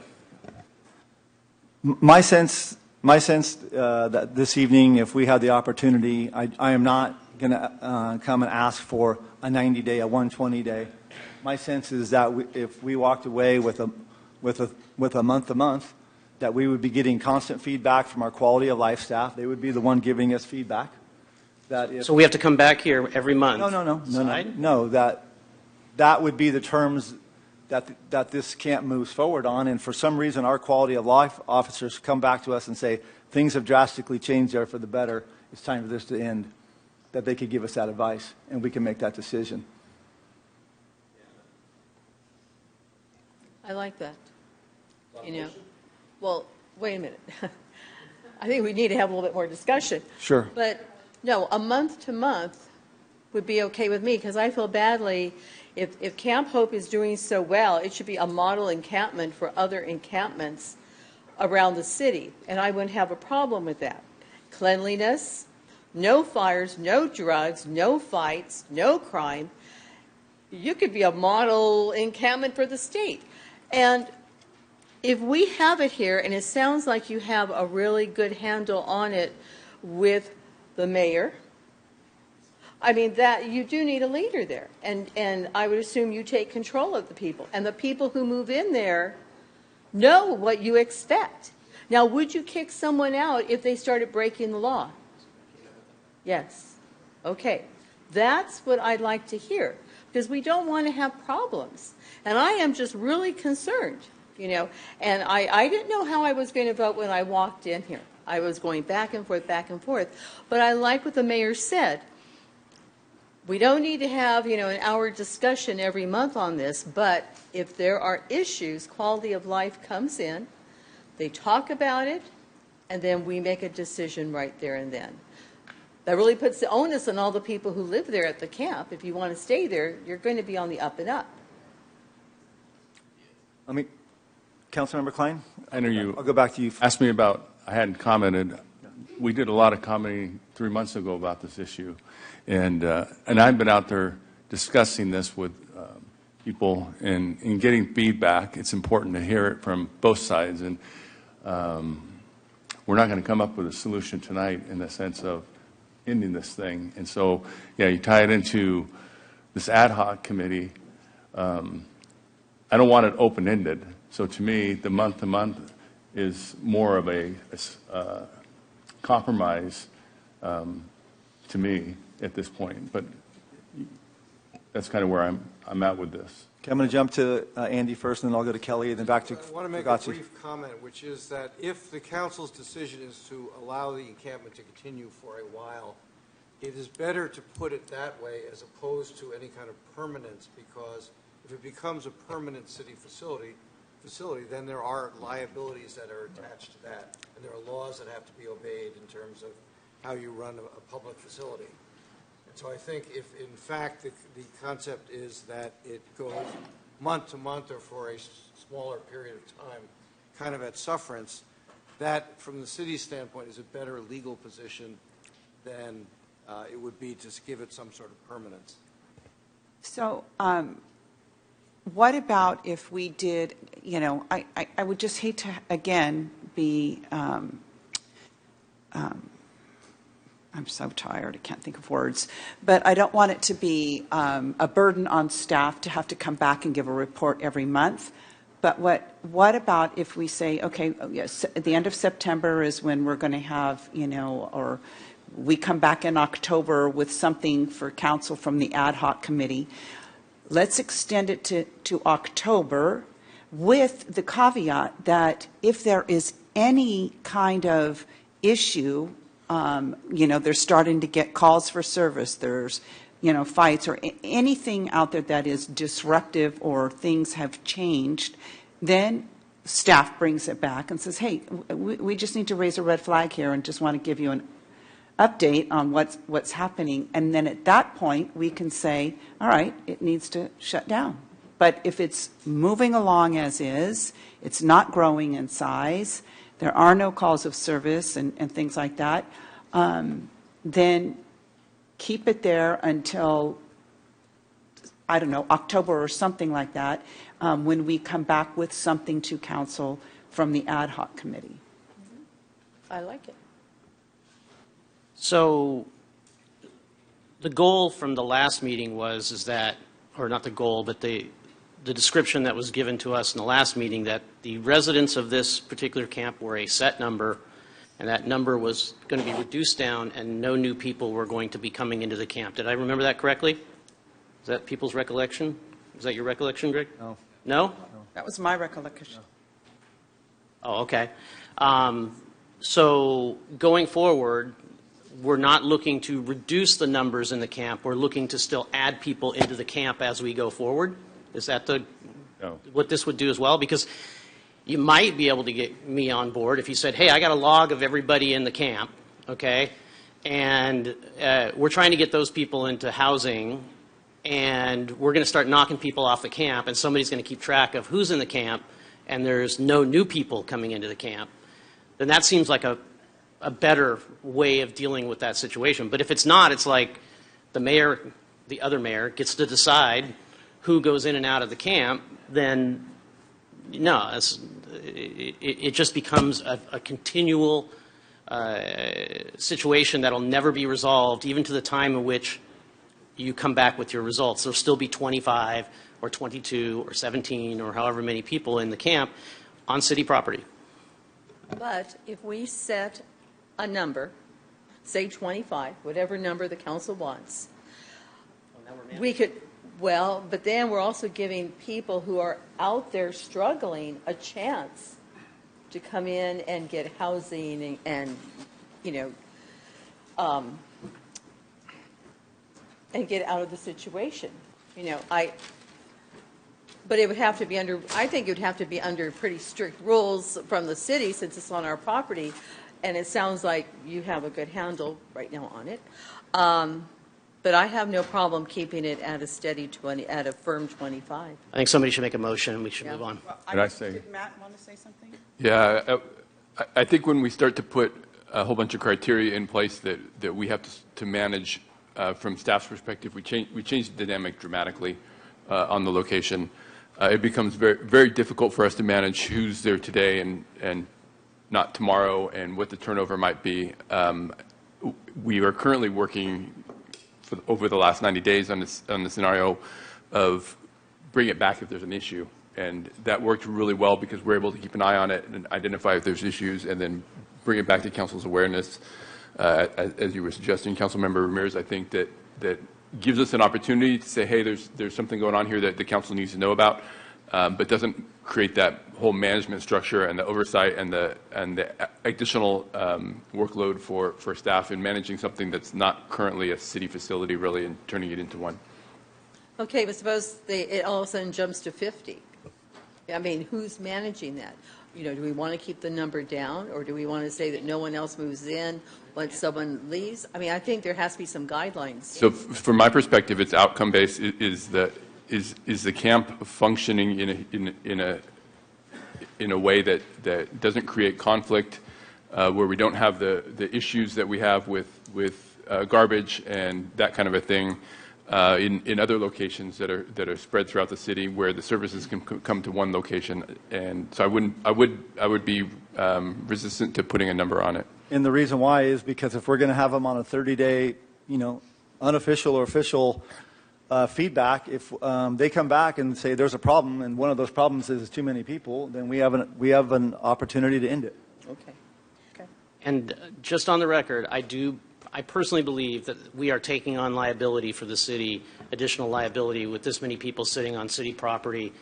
[SPEAKER 1] My sense that this evening, if we had the opportunity, I am not going to come and ask for a 90-day, a 120-day. My sense is that if we walked away with a month-to-month, that we would be getting constant feedback from our quality of life staff. They would be the one giving us feedback.
[SPEAKER 13] So we have to come back here every month?
[SPEAKER 1] No, that would be the terms that this camp moves forward on, and for some reason our quality of life officers come back to us and say, things have drastically changed there for the better, it's time for this to end, that they could give us that advice, and we can make that decision.
[SPEAKER 9] I like that. You know, well, wait a minute. I think we need to have a little bit more discussion.
[SPEAKER 1] Sure.
[SPEAKER 9] But no, a month to month would be okay with me, because I feel badly if Camp Hope is doing so well, it should be a model encampment for other encampments around the city, and I wouldn't have a problem with that. Cleanliness, no fires, no drugs, no fights, no crime. You could be a model encampment for the state. And if we have it here, and it sounds like you have a really good handle on it with the mayor, I mean, that you do need a leader there. And I would assume you take control of the people. And the people who move in there know what you expect. Now, would you kick someone out if they started breaking the law? Yes. Okay. That's what I'd like to hear, because we don't want to have problems. And I am just really concerned, you know. And I didn't know how I was going to vote when I walked in here. I was going back and forth, back and forth. But I like what the mayor said. We don't need to have, you know, an hour discussion every month on this, but if there are issues, quality of life comes in, they talk about it, and then we make a decision right there and then. That really puts the onus on all the people who live there at the camp. If you want to stay there, you're going to be on the up and up.
[SPEAKER 1] Let me, Councilmember Klein?
[SPEAKER 14] I know you.
[SPEAKER 1] I'll go back to you.
[SPEAKER 14] Asked me about, I hadn't commented. We did a lot of commenting 3 months ago about this issue. And I've been out there discussing this with people and getting feedback. It's important to hear it from both sides. And we're not going to come up with a solution tonight in the sense of ending this thing. And so, yeah, you tie it into this ad hoc committee. I don't want it open-ended. So to me, the month-to-month is more of a compromise to me at this point, but that's kind of where I'm at with this.
[SPEAKER 1] Okay, I'm going to jump to Andy first, and then I'll go to Kelly, and then back to
[SPEAKER 23] I want to make a brief comment, which is that if the council's decision is to allow the encampment to continue for a while, it is better to put it that way as opposed to any kind of permanence, because if it becomes a permanent city facility, then there are liabilities that are attached to that, and there are laws that have to be obeyed in terms of how you run a public facility. And so I think if, in fact, the concept is that it goes month to month or for a smaller period of time, kind of at sufferance, that, from the city's standpoint, is a better legal position than it would be to give it some sort of permanence.
[SPEAKER 19] So what about if we did, you know, I would just hate to, again, be, I'm so tired, I can't think of words, but I don't want it to be a burden on staff to have to come back and give a report every month. But what about if we say, okay, yes, at the end of September is when we're going to have, you know, or we come back in October with something for council from the ad hoc committee. Let's extend it to October with the caveat that if there is any kind of issue, you know, they're starting to get calls for service, there's, you know, fights or anything out there that is disruptive or things have changed, then staff brings it back and says, hey, we just need to raise a red flag here and just want to give you an update on what's happening. And then at that point, we can say, all right, it needs to shut down. But if it's moving along as is, it's not growing in size, there are no calls of service and things like that, then keep it there until, I don't know, October or something like that, when we come back with something to council from the ad hoc committee.
[SPEAKER 9] I like it.
[SPEAKER 13] So the goal from the last meeting is that, or not the goal, but the description that was given to us in the last meeting, that the residents of this particular camp were a set number, and that number was going to be reduced down, and no new people were going to be coming into the camp. Did I remember that correctly? Is that people's recollection? Is that your recollection, Greg?
[SPEAKER 1] No.
[SPEAKER 13] No?
[SPEAKER 19] That was my recollection.
[SPEAKER 13] Oh, okay. So going forward, we're not looking to reduce the numbers in the camp. We're looking to still add people into the camp as we go forward. Is that what this would do as well? Because you might be able to get me on board if you said, hey, I got a log of everybody in the camp, okay, and we're trying to get those people into housing, and we're going to start knocking people off the camp, and somebody's going to keep track of who's in the camp, and there's no new people coming into the camp, then that seems like a better way of dealing with that situation. But if it's not, it's like the mayor, the other mayor, gets to decide who goes in and out of the camp, then no, it just becomes a continual situation that'll never be resolved, even to the time in which you come back with your results. There'll still be 25 or 22 or 17 or however many people in the camp on city property.
[SPEAKER 9] But if we set a number, say 25, whatever number the council wants, we could, well, but then we're also giving people who are out there struggling a chance to come in and get housing and you know, and get out of the situation. You know, but it would have to be under, I think it would have to be under pretty strict rules from the city since it's on our property. And it sounds like you have a good handle right now on it. But I have no problem keeping it at a steady 20, at a firm 25.
[SPEAKER 13] I think somebody should make a motion and we should move on.
[SPEAKER 14] Can I say?
[SPEAKER 19] Did Matt want to say something?
[SPEAKER 14] Yeah, I think when we start to put a whole bunch of criteria in place that we have to manage from staff's perspective, we change the dynamic dramatically on the location. It becomes very, very difficult for us to manage who's there today and not tomorrow and what the turnover might be. We are currently working over the last 90 days on the scenario of bring it back if there's an issue. And that worked really well because we're able to keep an eye on it and identify if there's issues and then bring it back to council's awareness. As you were suggesting, Councilmember Ramirez, I think that gives us an opportunity to say, hey, there's something going on here that the council needs to know about, but doesn't create that whole management structure and the oversight and the additional workload for staff in managing something that's not currently a city facility really and turning it into one.
[SPEAKER 9] Okay, but suppose it all of a sudden jumps to 50. I mean, who's managing that? You know, do we want to keep the number down, or do we want to say that no one else moves in once someone leaves? I mean, I think there has to be some guidelines.
[SPEAKER 14] So from my perspective, it's outcome based. Is the camp functioning in a way that doesn't create conflict, where we don't have the issues that we have with garbage and that kind of a thing in other locations that are spread throughout the city, where the services can come to one location. And so I would be resistant to putting a number on it.
[SPEAKER 1] And the reason why is because if we're going to have them on a 30-day, unofficial or official feedback, if they come back and say there's a problem and one of those problems is too many people, then we have an opportunity to end it.
[SPEAKER 9] Okay.
[SPEAKER 13] And just on the record, I personally believe that we are taking on liability for the city, additional liability with this many people sitting on city property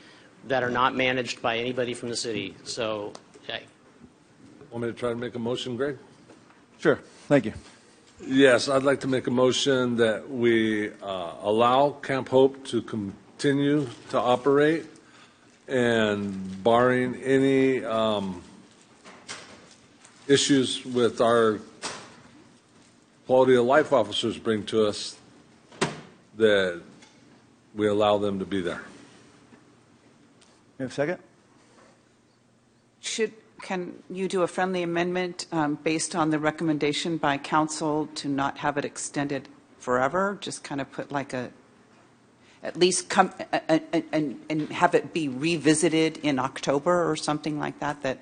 [SPEAKER 13] that are not managed by anybody from the city. So, okay.
[SPEAKER 11] Want me to try to make a motion, Greg?
[SPEAKER 1] Sure. Thank you.
[SPEAKER 11] Yes, I'd like to make a motion that we allow Camp Hope to continue to operate, and barring any issues with our quality of life officers bring to us, that we allow them to be there.
[SPEAKER 1] You have a second?
[SPEAKER 19] Can you do a friendly amendment based on the recommendation by council to not have it extended forever? Just kind of put like at least come and have it be revisited in October or something like that.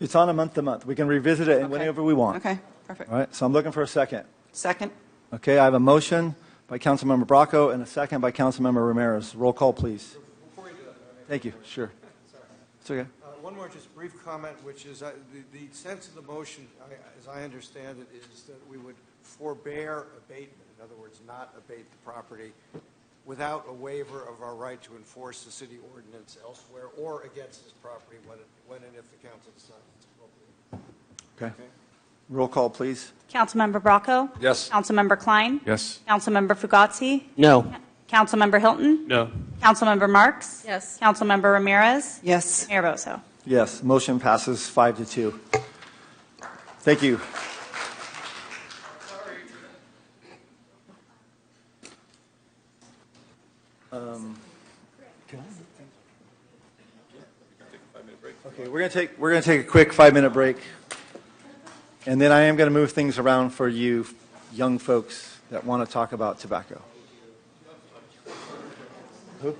[SPEAKER 1] It's on a month-to-month. We can revisit it whenever we want.
[SPEAKER 19] Okay. Perfect.
[SPEAKER 1] All right, so I'm looking for a second.
[SPEAKER 19] Second?
[SPEAKER 1] Okay, I have a motion by Councilmember Bracco and a second by Councilmember Ramirez. Roll call, please.
[SPEAKER 23] Before you do that,
[SPEAKER 1] Thank you. Sure. It's okay.
[SPEAKER 23] one more just brief comment, which is the sense of the motion, as I understand it, is that we would forbear abatement. In other words, not abate the property without a waiver of our right to enforce the city ordinance elsewhere or against this property when and if the council decides it's appropriate.
[SPEAKER 1] Okay. Roll call, please.
[SPEAKER 2] Councilmember Bracco?
[SPEAKER 11] Yes.
[SPEAKER 2] Councilmember Klein?
[SPEAKER 14] Yes.
[SPEAKER 2] Councilmember Fugazi?
[SPEAKER 13] No.
[SPEAKER 2] Councilmember Hilton?
[SPEAKER 14] No.
[SPEAKER 2] Councilmember Marks?
[SPEAKER 16] Yes.
[SPEAKER 2] Councilmember Ramirez?
[SPEAKER 19] Yes.
[SPEAKER 2] Mayor Boso?
[SPEAKER 1] Yes, motion passes 5-2. Thank you. Okay, we're gonna take a quick 5-minute break, and then I am gonna move things around for you young folks that want to talk about tobacco. Who?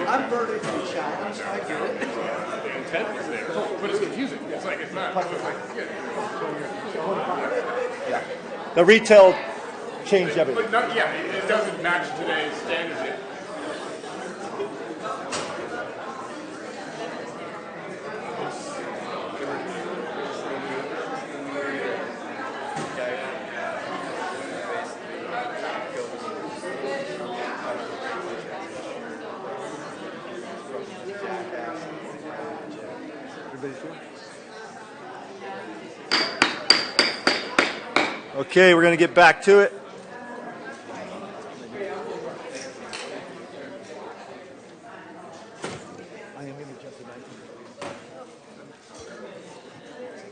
[SPEAKER 1] I'm vertically challenged, I get it.
[SPEAKER 15] The intent was there, but it's confusing. It's like, it's not.
[SPEAKER 1] Yeah. The retail changed everything.
[SPEAKER 15] But not, yeah, it doesn't match today's standards yet.
[SPEAKER 1] Okay, we're going to get back to it.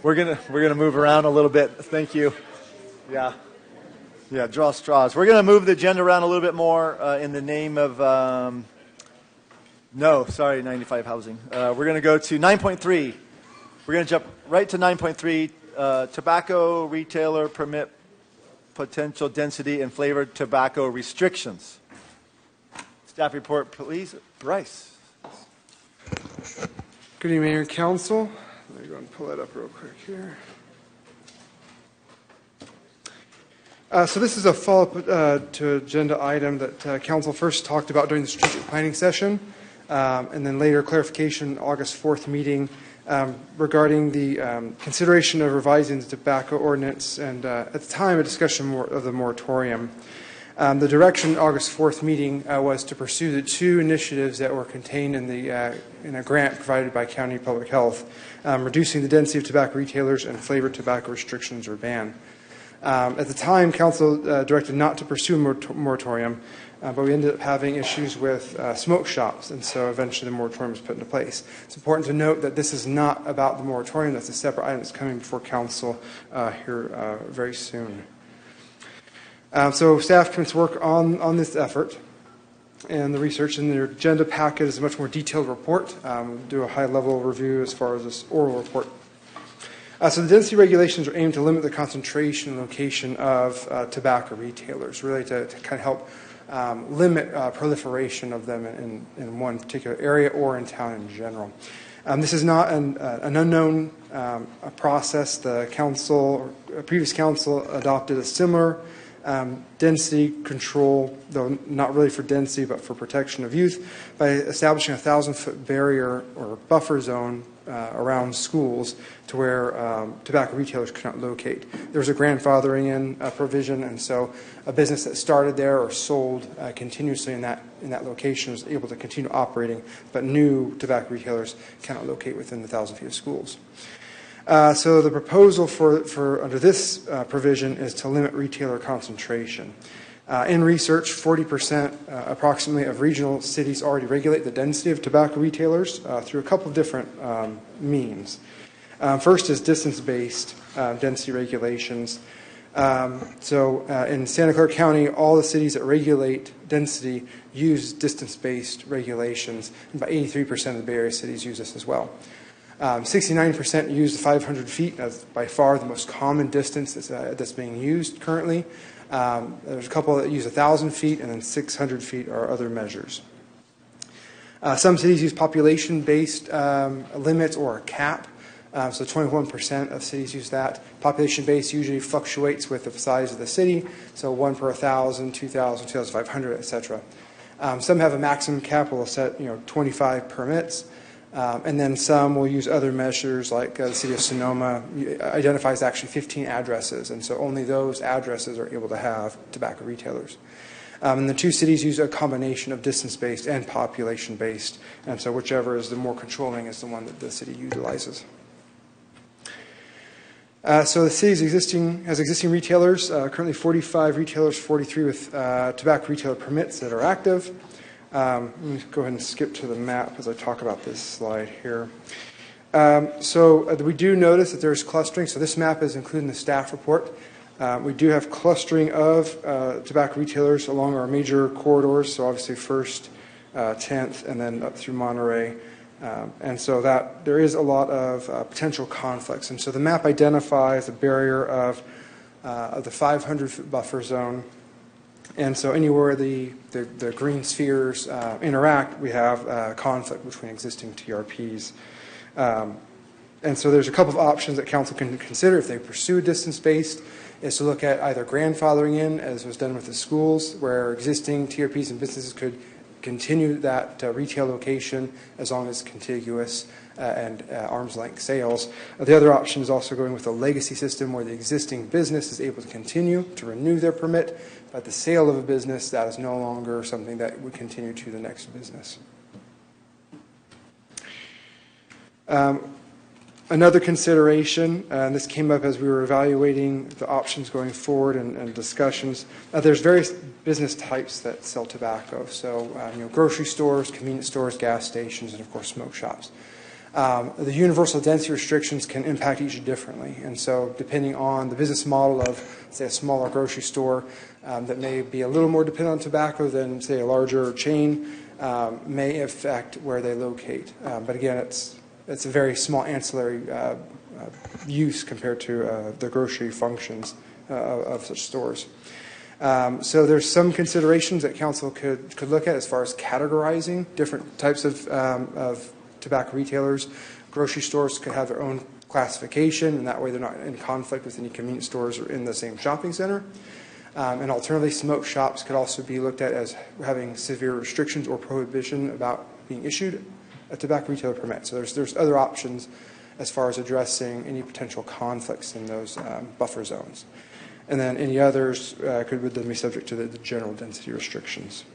[SPEAKER 1] We're gonna move around a little bit. Thank you. Yeah, draw straws. We're gonna move the agenda around a little bit more in the name of 95 housing. We're gonna go to 9.3. We're gonna jump right to 9.3. Tobacco retailer permit potential density and flavored tobacco restrictions. Staff report, please. Bryce.
[SPEAKER 17] Good evening, Mayor and Council. Let me go and pull that up real quick here. So this is a follow-up to agenda item that Council first talked about during the strategic planning session, and then later clarification August 4th meeting regarding the consideration of revising the tobacco ordinance, and at the time a discussion of the moratorium. The direction August 4th meeting was to pursue the two initiatives that were contained in a grant provided by County Public Health, reducing the density of tobacco retailers and flavored tobacco restrictions or ban. At the time, Council directed not to pursue a moratorium, but we ended up having issues with smoke shops, and so eventually the moratorium was put into place. It's important to note that this is not about the moratorium. That's a separate item that's coming before Council here very soon. So staff commenced work on this effort, and the research in their agenda packet is a much more detailed report. Do a high-level review as far as this oral report. So the density regulations are aimed to limit the concentration and location of tobacco retailers, really to kind of help limit proliferation of them in one particular area or in town in general. This is not an unknown process. The council, previous council, adopted a similar density control, though not really for density, but for protection of youth, by establishing a 1,000-foot barrier or buffer zone around schools to where tobacco retailers cannot locate. There's a grandfathering in provision, and so a business that started there or sold continuously in that location was able to continue operating, but new tobacco retailers cannot locate within the 1,000 feet of schools. So the proposal for under this provision is to limit retailer concentration. In research, 40% approximately of regional cities already regulate the density of tobacco retailers through a couple of different means. First is distance-based density regulations. So in Santa Clara County, all the cities that regulate density use distance-based regulations, and about 83% of the Bay Area cities use this as well. 69% use the 500 feet as by far the most common distance that's being used currently. There's a couple that use 1,000 feet, and then 600 feet are other measures. Some cities use population-based limits or a cap. So 21% of cities use that. Population-based usually fluctuates with the size of the city, so 1 per 1,000, 2,000, 2,500, etc. Some have a maximum cap, will set 25 permits. And then some will use other measures, like the city of Sonoma identifies actually 15 addresses, and so only those addresses are able to have tobacco retailers. And the two cities use a combination of distance-based and population-based, and so whichever is the more controlling is the one that the city utilizes. So the city has existing retailers, currently 45 retailers, 43 with tobacco retailer permits that are active. Let me go ahead and skip to the map as I talk about this slide here. So we do notice that there's clustering. So this map is included in the staff report. We do have clustering of tobacco retailers along our major corridors. So obviously 1st, 10th, and then up through Monterey. And so that there is a lot of potential conflicts. And so the map identifies a barrier of the 500-foot buffer zone. And so anywhere the green spheres interact, we have conflict between existing TRPs. And so there's a couple of options that council can consider if they pursue distance-based, is to look at either grandfathering in, as was done with the schools, where existing TRPs and businesses could continue that retail location as long as contiguous and arm's length sales. The other option is also going with a legacy system where the existing business is able to continue to renew their permit, but the sale of a business, that is no longer something that would continue to the next business. Another consideration, and this came up as we were evaluating the options going forward and discussions, there's various business types that sell tobacco. So, grocery stores, convenience stores, gas stations, and of course smoke shops. The universal density restrictions can impact each differently, and so depending on the business model of, say, a smaller grocery store that may be a little more dependent on tobacco than, say, a larger chain, may affect where they locate. But again, it's a very small ancillary use compared to the grocery functions of such stores. So there's some considerations that council could look at as far as categorizing different types of tobacco retailers. Grocery stores could have their own classification, and that way they're not in conflict with any convenience stores or in the same shopping center. And alternatively, smoke shops could also be looked at as having severe restrictions or prohibition about being issued a tobacco retailer permit. So there's other options as far as addressing any potential conflicts in those buffer zones. And then any others would then be subject to the general density restrictions.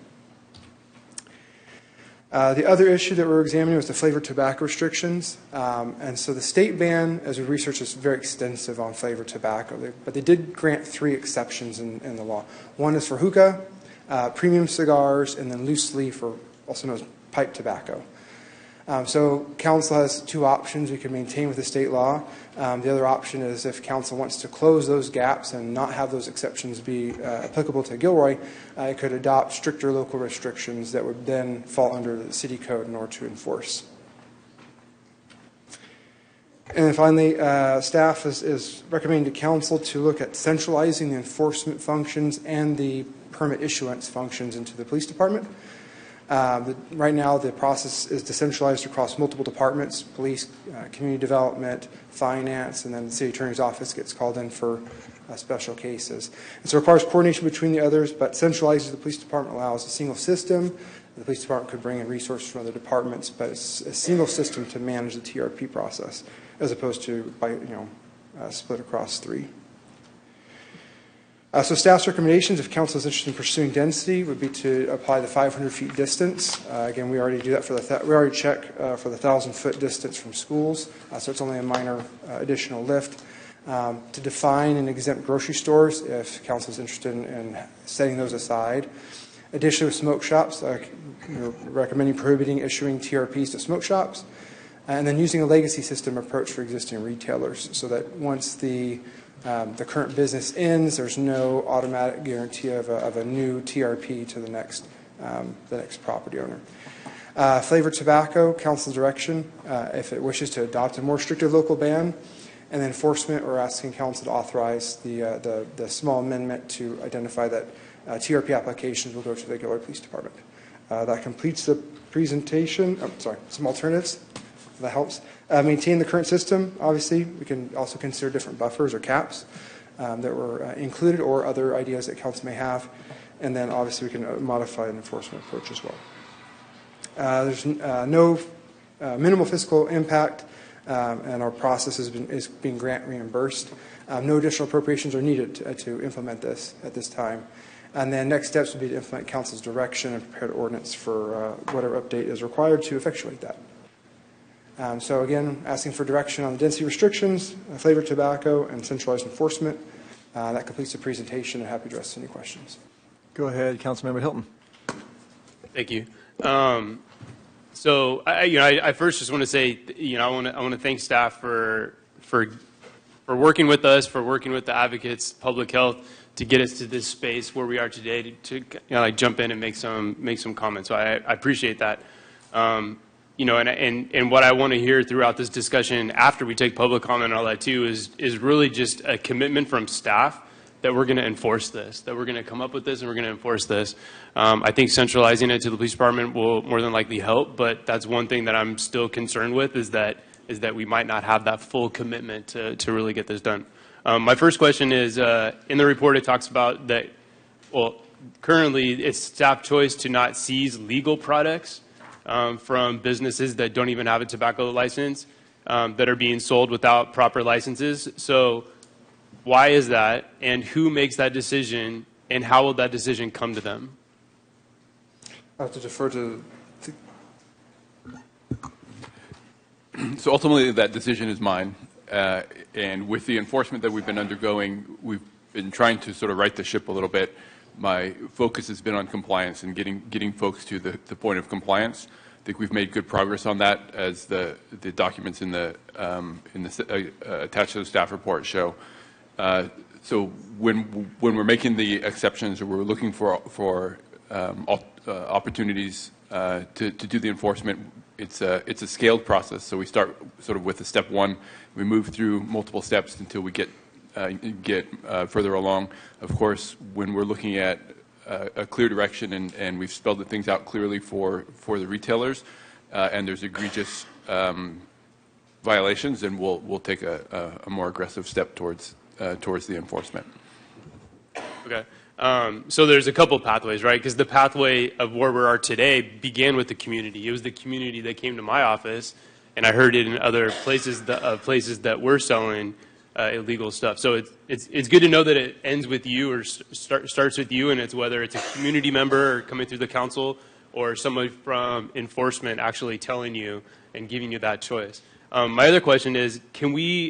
[SPEAKER 17] The other issue that we're examining was the flavored tobacco restrictions. And so the state ban, as we researched, is very extensive on flavored tobacco. But they did grant 3 exceptions in the law. One is for hookah, premium cigars, and then loose leaf, or also known as pipe tobacco. So council has 2 options we can maintain with the state law. The other option is if council wants to close those gaps and not have those exceptions be applicable to Gilroy, it could adopt stricter local restrictions that would then fall under the city code in order to enforce. And then finally, staff is recommending to council to look at centralizing the enforcement functions and the permit issuance functions into the police department. Right now, the process is decentralized across multiple departments: police, community development, finance, and then the city attorney's office gets called in for special cases. And so it requires coordination between the others, but centralizes the police department, allows a single system. The police department could bring in resources from other departments, but it's a single system to manage the TRP process, as opposed to split across 3. So staff's recommendations, if council is interested in pursuing density, would be to apply the 500 feet distance. Again, we already do that for we already check for the 1,000-foot distance from schools, so it's only a minor additional lift. To define and exempt grocery stores, if council is interested in setting those aside. Additionally, with smoke shops, recommending prohibiting issuing TRPs to smoke shops, and then using a legacy system approach for existing retailers, so that once the current business ends, there's no automatic guarantee of a new TRP to the next property owner. Flavored tobacco, council's direction, if it wishes to adopt a more stricter local ban. And then enforcement, we're asking council to authorize the small amendment to identify that TRP applications will go to the Gilroy Police Department. That completes the presentation. Some alternatives. That helps. Maintain the current system. Obviously, we can also consider different buffers or caps that were included, or other ideas that council may have. And then obviously we can modify an enforcement approach as well. There's no minimal fiscal impact, and our process is being grant reimbursed. No additional appropriations are needed to implement this at this time. And then next steps would be to implement council's direction and prepare the ordinance for whatever update is required to effectuate that. So again, asking for direction on the density restrictions, flavored tobacco, and centralized enforcement. That completes the presentation, and happy to address any questions.
[SPEAKER 3] Go ahead, Councilmember Hilton.
[SPEAKER 4] Thank you. So I first just want to say, I want to thank staff for working with us, for working with the advocates, public health, to get us to this space where we are today, to jump in and make some comments. So I appreciate that. And what I want to hear throughout this discussion after we take public comment and all that too is really just a commitment from staff that we're going to enforce this, that we're going to come up with this and we're going to enforce this. I think centralizing it to the police department will more than likely help, but that's one thing that I'm still concerned with is that we might not have that full commitment to really get this done. My first question is, in the report it talks about that, currently it's staff choice to not seize legal products from businesses that don't even have a tobacco license, that are being sold without proper licenses. So why is that, and who makes that decision, and how will that decision come to them?
[SPEAKER 17] I have to defer to...
[SPEAKER 14] So ultimately that decision is mine. And with the enforcement that we've been undergoing, we've been trying to sort of right the ship a little bit. My focus has been on compliance and getting folks to the point of compliance. I think we've made good progress on that, as the documents in the attached to the staff report show. So when we're making the exceptions, or we're looking for opportunities to do the enforcement, it's a scaled process. So we start sort of with a step one. We move through multiple steps until we get further along. Of course, when we're looking at a clear direction and we've spelled the things out clearly for the retailers, and there's egregious violations, then we'll take a more aggressive step towards the enforcement.
[SPEAKER 4] Okay. So there's a couple pathways, right? Because the pathway of where we are today began with the community. It was the community that came to my office, and I heard it in other places that were selling illegal stuff. So it's good to know that it ends with you, or starts with you, and it's whether it's a community member or coming through the council, or somebody from enforcement actually telling you and giving you that choice. My other question is,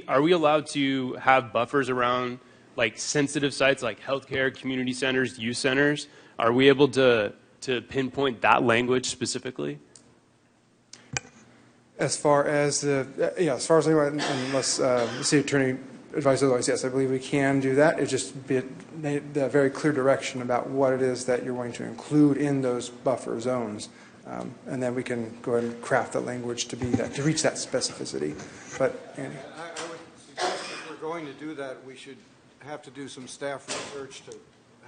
[SPEAKER 4] are we allowed to have buffers around like sensitive sites like healthcare, community centers, youth centers? Are we able to pinpoint that language specifically?
[SPEAKER 17] As far as anyone, unless the city attorney advises otherwise, yes, I believe we can do that. It just be the very clear direction about what it is that you're going to include in those buffer zones, and then we can go ahead and craft the language to reach that specificity. But Andy.
[SPEAKER 23] I would suggest if we're going to do that, we should have to do some staff research to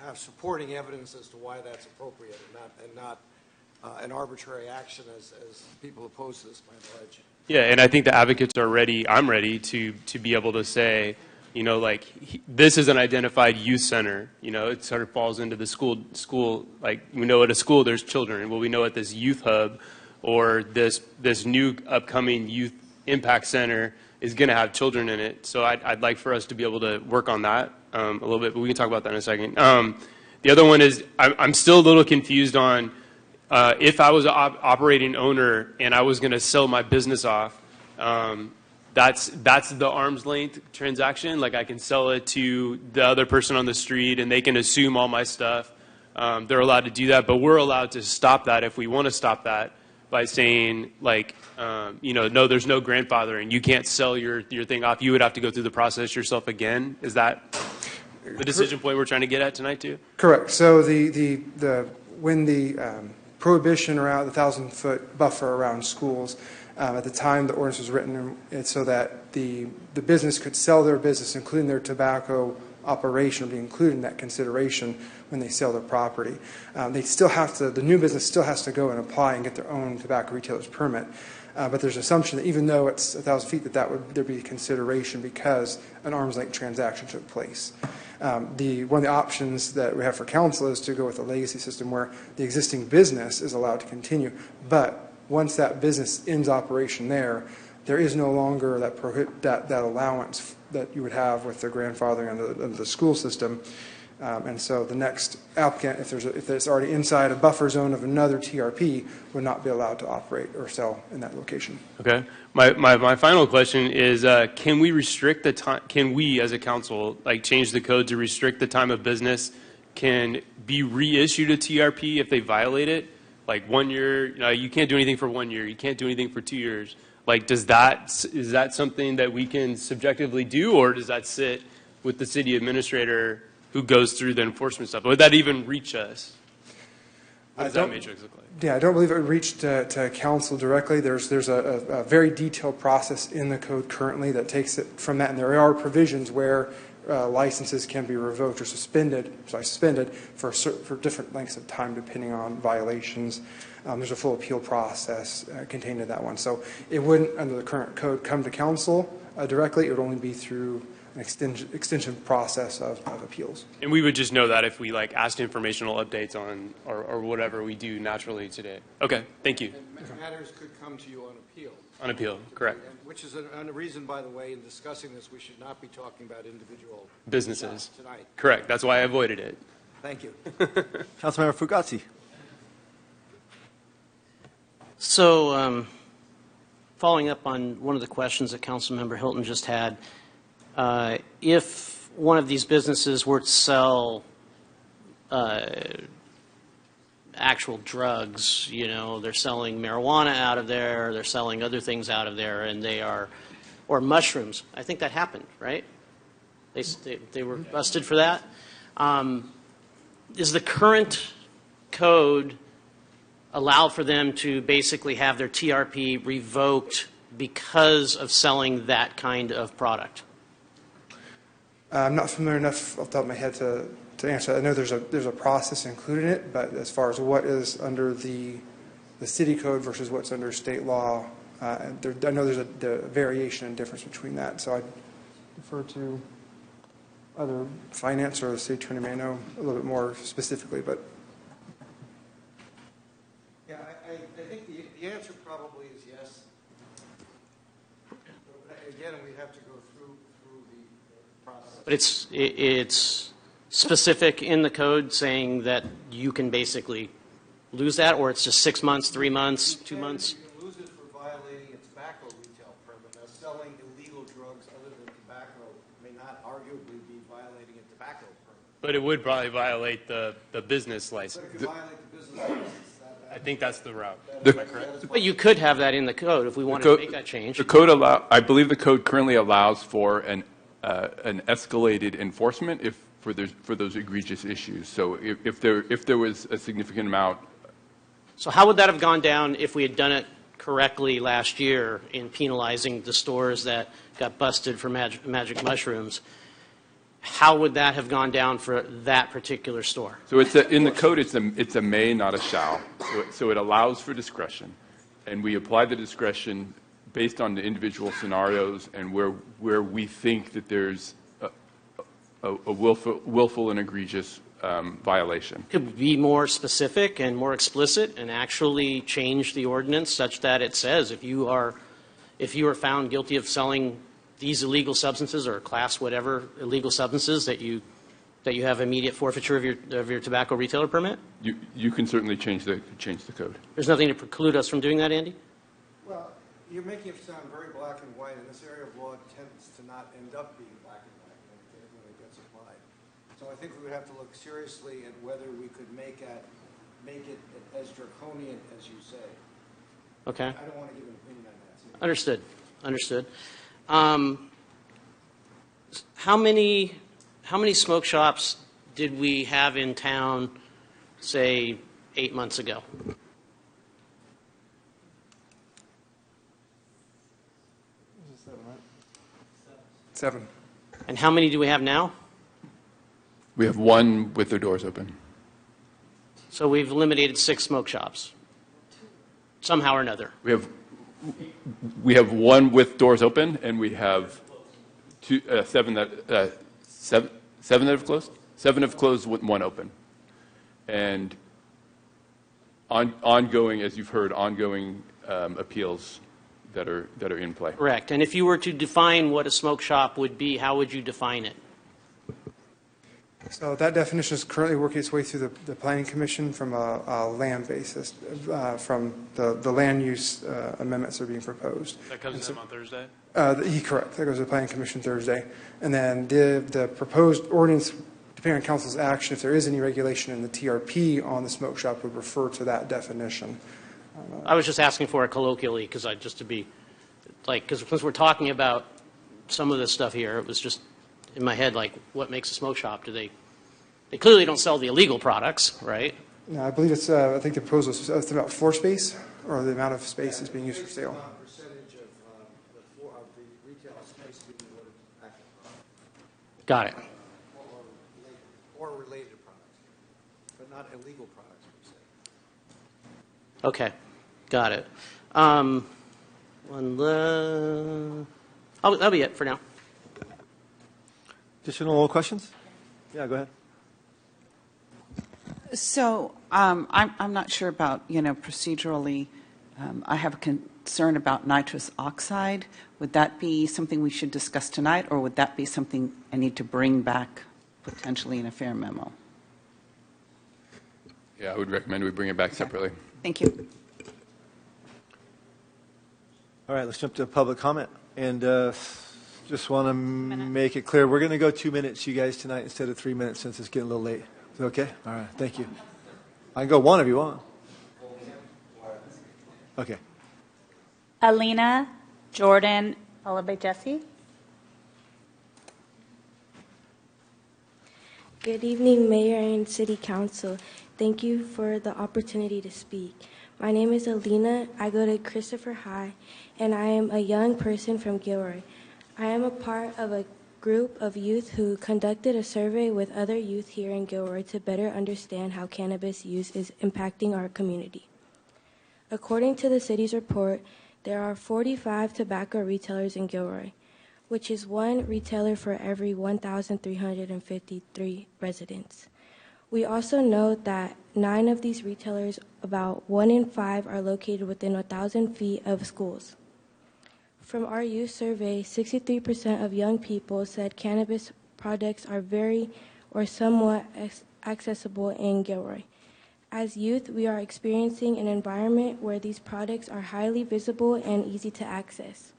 [SPEAKER 23] have supporting evidence as to why that's appropriate, and not an arbitrary action as people opposed to this might allege.
[SPEAKER 4] Yeah, and I think the advocates are ready. I'm ready to be able to say, like this is an identified youth center. It sort of falls into the school. Like we know at a school there's children. Well, we know at this youth hub or this new upcoming youth impact center is going to have children in it. So I'd like for us to be able to work on that a little bit, but we can talk about that in a second. The other one is I'm still a little confused on if I was an operating owner and I was going to sell my business off. That's the arm's length transaction. Like I can sell it to the other person on the street and they can assume all my stuff. They're allowed to do that, but we're allowed to stop that if we want to stop that by saying like, no, there's no grandfathering. You can't sell your thing off. You would have to go through the process yourself again. Is that the decision point we're trying to get at tonight too?
[SPEAKER 17] Correct. So when the prohibition around the 1,000-foot buffer around schools, at the time the ordinance was written, it's so that the business could sell their business, including their tobacco operation, be included in that consideration when they sell their property. They still have to, the new business still has to go and apply and get their own tobacco retailer's permit. But there's an assumption that even though it's 1,000 feet, there'd be consideration because an arm's length transaction took place. One of the options that we have for council is to go with a legacy system where the existing business is allowed to continue, but once that business ends operation there is no longer that allowance that you would have with the grandfathering under the school system. And so the next applicant, if it's already inside a buffer zone of another TRP, would not be allowed to operate or sell in that location.
[SPEAKER 4] Okay. My final question is, can we restrict the time? Can we, as a council, change the code to restrict the time of business? Can be reissued a TRP if they violate it? Like 1 year, you can't do anything for 1 year. You can't do anything for 2 years. Is that something that we can subjectively do, or does that sit with the city administrator who goes through the enforcement stuff? Would that even reach us? What does that matrix look like?
[SPEAKER 17] Yeah, I don't believe it would reach to council directly. There's a very detailed process in the code currently that takes it from that, and there are provisions where licenses can be revoked or suspended for different lengths of time depending on violations. There's a full appeal process contained in that one. So it wouldn't, under the current code, come to council directly. It would only be through an extension process of appeals.
[SPEAKER 4] And we would just know that if we asked informational updates on or whatever we do naturally today. Okay, thank you.
[SPEAKER 23] And matters could come to you on appeal.
[SPEAKER 4] On appeal, correct.
[SPEAKER 23] Which is a reason, by the way, in discussing this, we should not be talking about individual
[SPEAKER 4] businesses
[SPEAKER 23] tonight.
[SPEAKER 4] Correct. That's why I avoided it.
[SPEAKER 23] Thank you.
[SPEAKER 1] Councilmember Fugazi.
[SPEAKER 13] So, following up on one of the questions that Councilmember Hilton just had, if one of these businesses were to sell actual drugs, they're selling marijuana out of there, they're selling other things out of there, and or mushrooms. I think that happened, right? They were busted for that. Is the current code allow for them to basically have their TRP revoked because of selling that kind of product?
[SPEAKER 17] I'm not familiar enough off the top of my head to answer that. I know there's a process included in it, but as far as what is under the city code versus what's under state law, I know there's a variation and difference between that. So I'd refer to other finance or the city attorney may know a little bit more specifically, but.
[SPEAKER 23] Yeah, I think the answer probably is yes. But again, we have to go through the process.
[SPEAKER 13] But it's specific in the code saying that you can basically lose that, or it's just 6 months, 3 months, 2 months?
[SPEAKER 23] You can lose it for violating a tobacco retail permit. Now, selling illegal drugs other than tobacco may not arguably be violating a tobacco permit.
[SPEAKER 4] But it would probably violate the business license.
[SPEAKER 23] But it could violate the business license.
[SPEAKER 4] I think that's the route.
[SPEAKER 14] Am
[SPEAKER 4] I correct?
[SPEAKER 13] But you could have that in the code if we wanted to make that change.
[SPEAKER 14] The code I believe the code currently allows for an escalated enforcement for those egregious issues. So if there was a significant amount.
[SPEAKER 13] So how would that have gone down if we had done it correctly last year in penalizing the stores that got busted for magic mushrooms? how would that have gone down for that particular store?
[SPEAKER 14] So in the code, it's a may, not a shall. So it allows for discretion. And we apply the discretion based on the individual scenarios and where we think that there's a willful and egregious violation.
[SPEAKER 13] Could we be more specific and more explicit and actually change the ordinance such that it says if you are found guilty of selling these illegal substances or class whatever illegal substances that you have immediate forfeiture of your tobacco retailer permit?
[SPEAKER 14] You can certainly change the code.
[SPEAKER 13] There's nothing to preclude us from doing that, Andy?
[SPEAKER 23] Well, you're making it sound very black and white, and this area of law tends to not end up being black and white when it gets applied. So I think we would have to look seriously at whether we could make it as draconian as you say.
[SPEAKER 13] Okay.
[SPEAKER 23] I don't want to give an opinion on that.
[SPEAKER 13] Understood. Understood. How many smoke shops did we have in town, say, 8 months ago?
[SPEAKER 17] Seven.
[SPEAKER 13] And how many do we have now?
[SPEAKER 14] We have one with their doors open.
[SPEAKER 13] So we've eliminated 6 smoke shops, somehow or another.
[SPEAKER 14] We have one with doors open, and we have seven that have closed. 7 have closed with 1 open, and ongoing, as you've heard, ongoing appeals that are in play.
[SPEAKER 13] Correct. And if you were to define what a smoke shop would be, how would you define it?
[SPEAKER 17] So that definition is currently working its way through the Planning Commission from a land basis, from the land use amendments that are being proposed.
[SPEAKER 4] That comes to them on Thursday?
[SPEAKER 17] Correct. That goes to the Planning Commission Thursday. And then the proposed ordinance, depending on council's action, if there is any regulation in the TRP on the smoke shop, would refer to that definition.
[SPEAKER 13] I was just asking for it colloquially because since we're talking about some of this stuff here, it was just in my head, like, what makes a smoke shop? They clearly don't sell the illegal products, right?
[SPEAKER 17] No, I believe it's, I think the proposal is about floor space, or the amount of space is being used for sale.
[SPEAKER 23] Percentage of the retail space being devoted to actual products.
[SPEAKER 13] Got it.
[SPEAKER 23] Or related products, but not illegal products per se.
[SPEAKER 13] Okay. Got it. That'll be it for now.
[SPEAKER 3] Additional questions? Yeah, go ahead.
[SPEAKER 19] So I'm not sure about, procedurally, I have a concern about nitrous oxide. Would that be something we should discuss tonight, or would that be something I need to bring back potentially in a fair memo?
[SPEAKER 14] Yeah, I would recommend we bring it back separately.
[SPEAKER 19] Thank you.
[SPEAKER 3] All right, let's jump to public comment. And just want to make it clear, we're going to go 2 minutes, you guys, tonight instead of 3 minutes since it's getting a little late. Is it okay? All right, thank you. I can go one if you want. Okay.
[SPEAKER 2] Alina, Jordan, followed by Jesse.
[SPEAKER 6] Good evening, Mayor and City Council. Thank you for the opportunity to speak. My name is Alina. I go to Christopher High, and I am a young person from Gilroy. I am a part of a group of youth who conducted a survey with other youth here in Gilroy to better understand how cannabis use is impacting our community. According to the city's report, there are 45 tobacco retailers in Gilroy, which is 1 retailer for every 1,353 residents. We also note that 9 of these retailers, about 1 in 5, are located within 1,000 feet of schools. From our youth survey, 63% of young people said cannabis products are very or somewhat accessible in Gilroy. As youth, we are experiencing an environment where these products are highly visible and easy to access.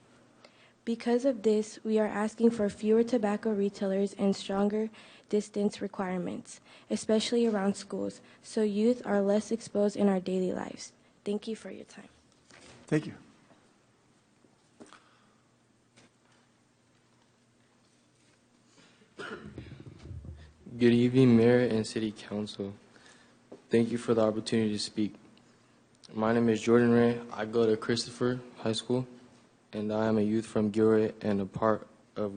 [SPEAKER 6] Because of this, we are asking for fewer tobacco retailers and stronger distance requirements, especially around schools, so youth are less exposed in our daily lives. Thank you for your time.
[SPEAKER 3] Thank you.
[SPEAKER 18] Good evening, Mayor and City Council. Thank you for the opportunity to speak. My name is Jordan Ray. I go to Christopher High School, and I am a youth from Gilroy and a part of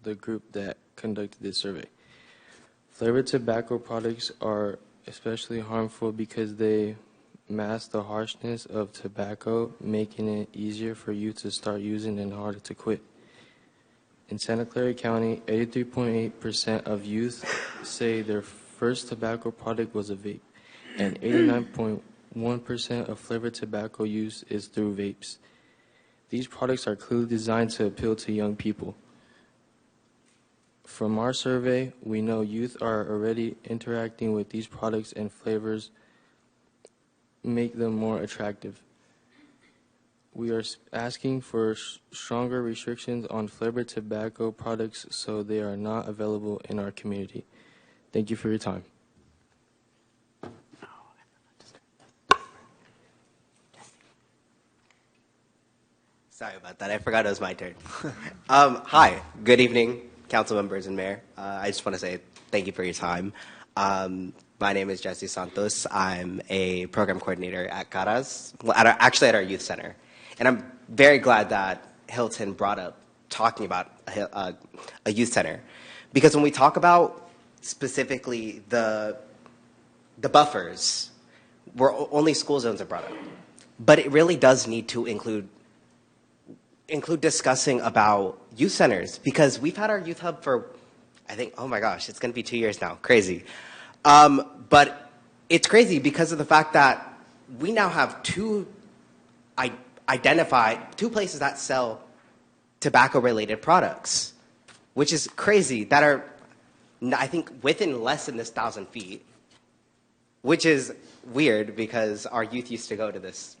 [SPEAKER 18] the group that conducted this survey. Flavored tobacco products are especially harmful because they mask the harshness of tobacco, making it easier for youth to start using and harder to quit. In Santa Clara County, 83.8% of youth say their first tobacco product was a vape, and 89.1% of flavored tobacco use is through vapes. These products are clearly designed to appeal to young people. From our survey, we know youth are already interacting with these products and flavors make them more attractive. We are asking for stronger restrictions on flavored tobacco products so they are not available in our community. Thank you for your time.
[SPEAKER 12] Sorry about that. I forgot it was my turn. Hi. Good evening, council members and mayor. I just want to say thank you for your time. My name is Jesse Santos. I'm a program coordinator at Caras, actually at our youth center. And I'm very glad that Hilton brought up talking about a youth center. Because when we talk about specifically the buffers, where only school zones are brought up. But it really does need to include discussing about youth centers, because we've had our youth hub for, I think, oh my gosh, it's going to be 2 years now. Crazy. But it's crazy because of the fact that we now have two places that sell tobacco-related products, which is crazy, that are, I think, within less than this 1,000 feet, which is weird because our youth used to go to this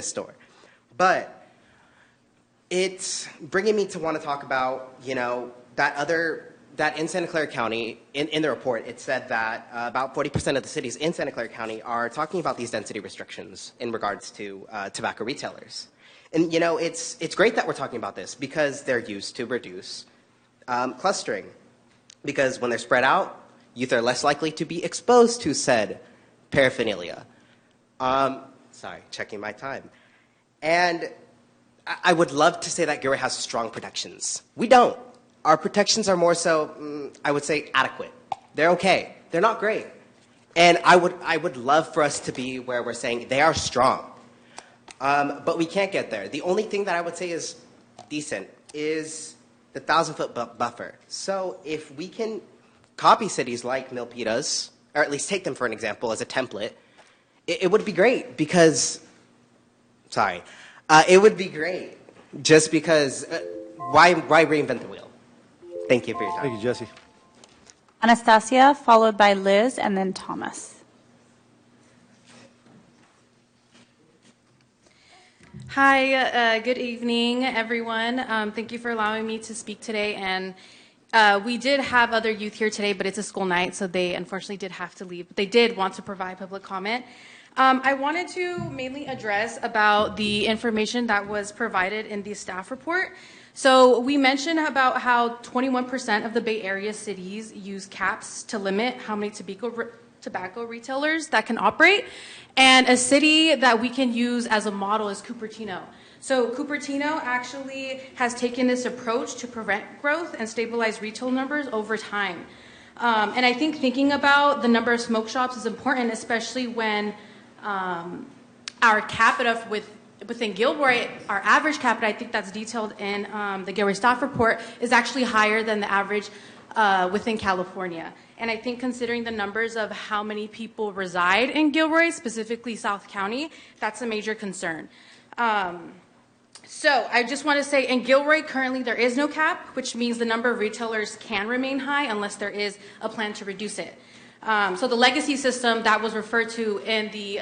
[SPEAKER 12] store. But it's bringing me to want to talk about, that in Santa Clara County, in the report, it said that about 40% of the cities in Santa Clara County are talking about these density restrictions in regards to tobacco retailers. And, it's great that we're talking about this because they're used to reduce clustering. Because when they're spread out, youth are less likely to be exposed to said paraphernalia. Sorry, checking my time. And I would love to say that Gilroy has strong protections. We don't. Our protections are more so, I would say, adequate. They're okay. They're not great. And I would love for us to be where we're saying they are strong. But we can't get there. The only thing that I would say is decent is the 1,000-foot buffer. So if we can copy cities like Milpitas, or at least take them for an example as a template, it would be great because, it would be great just because why reinvent the wheel? Thank you for your time.
[SPEAKER 3] Thank you, Jesse.
[SPEAKER 2] Anastasia, followed by Liz, and then Thomas.
[SPEAKER 20] Hi, good evening, everyone. Thank you for allowing me to speak today. And we did have other youth here today, but it's a school night, so they unfortunately did have to leave. But they did want to provide public comment. I wanted to mainly address about the information that was provided in the staff report. So we mentioned about how 21% of the Bay Area cities use caps to limit how many tobacco retailers that can operate. And a city that we can use as a model is Cupertino. So Cupertino actually has taken this approach to prevent growth and stabilize retail numbers over time. And I think thinking about the number of smoke shops is important, especially when our capita within Gilroy, our average capita, I think that's detailed in the Gilroy staff report, is actually higher than the average within California. And I think considering the numbers of how many people reside in Gilroy, specifically South County, that's a major concern. So I just want to say in Gilroy, currently there is no cap, which means the number of retailers can remain high unless there is a plan to reduce it. So the legacy system that was referred to in the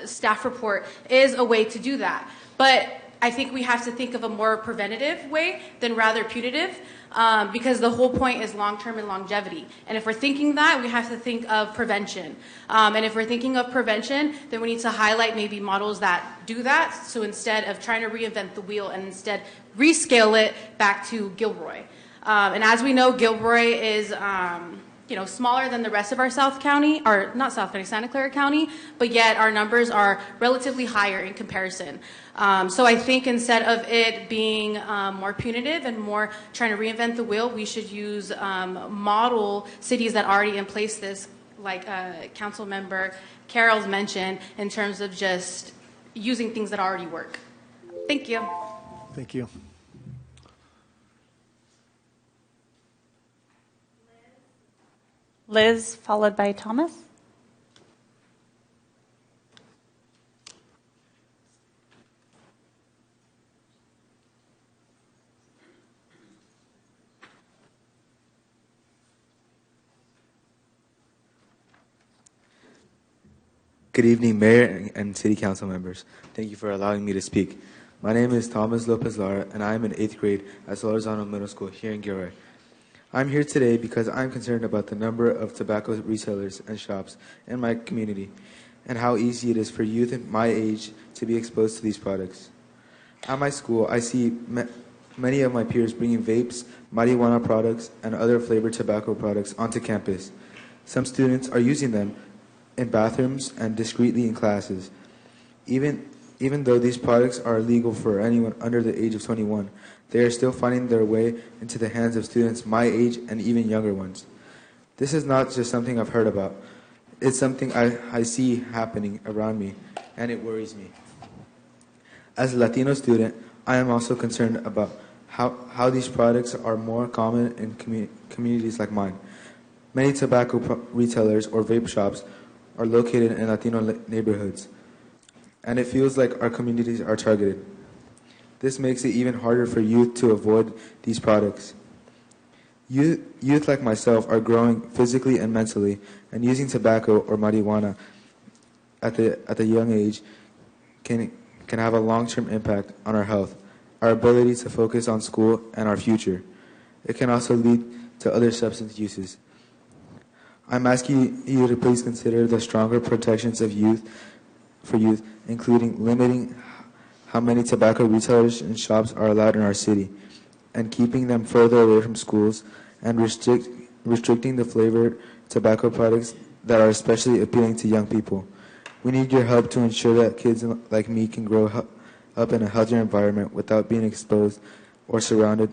[SPEAKER 20] staff report is a way to do that. But I think we have to think of a more preventative way than rather punitive, because the whole point is long-term and longevity. And if we're thinking that, we have to think of prevention. And if we're thinking of prevention, then we need to highlight maybe models that do that. So instead of trying to reinvent the wheel and instead rescale it back to Gilroy. And as we know, Gilroy is smaller than the rest of our South County, or not South County, Santa Clara County, but yet our numbers are relatively higher in comparison. So I think instead of it being more punitive and more trying to reinvent the wheel, we should use model cities that already in place this, like Council Member Carroll's mentioned, in terms of just using things that already work. Thank you.
[SPEAKER 3] Thank you.
[SPEAKER 2] Liz, followed by Thomas.
[SPEAKER 5] Good evening, Mayor and City Council members. Thank you for allowing me to speak. My name is Thomas Lopez Lara, and I am in 8th grade at Solorzano Middle School here in Gilroy. I'm here today because I'm concerned about the number of tobacco retailers and shops in my community and how easy it is for youth in my age to be exposed to these products. At my school, I see many of my peers bringing vapes, marijuana products, and other flavored tobacco products onto campus. Some students are using them in bathrooms and discreetly in classes. Even though these products are illegal for anyone under the age of 21, they are still finding their way into the hands of students my age and even younger ones. This is not just something I've heard about. It's something I see happening around me, and it worries me. As a Latino student, I am also concerned about how these products are more common in communities like mine. Many tobacco retailers or vape shops are located in Latino neighborhoods, and it feels like our communities are targeted. This makes it even harder for youth to avoid these products. Youth like myself are growing physically and mentally, and using tobacco or marijuana at the young age can have a long-term impact on our health, our ability to focus on school, and our future. It can also lead to other substance uses. I'm asking you to please consider the stronger protections of youth, including limiting how many tobacco retailers and shops are allowed in our city, and keeping them further away from schools, and restricting the flavored tobacco products that are especially appealing to young people. We need your help to ensure that kids like me can grow up in a healthier environment without being exposed or surrounded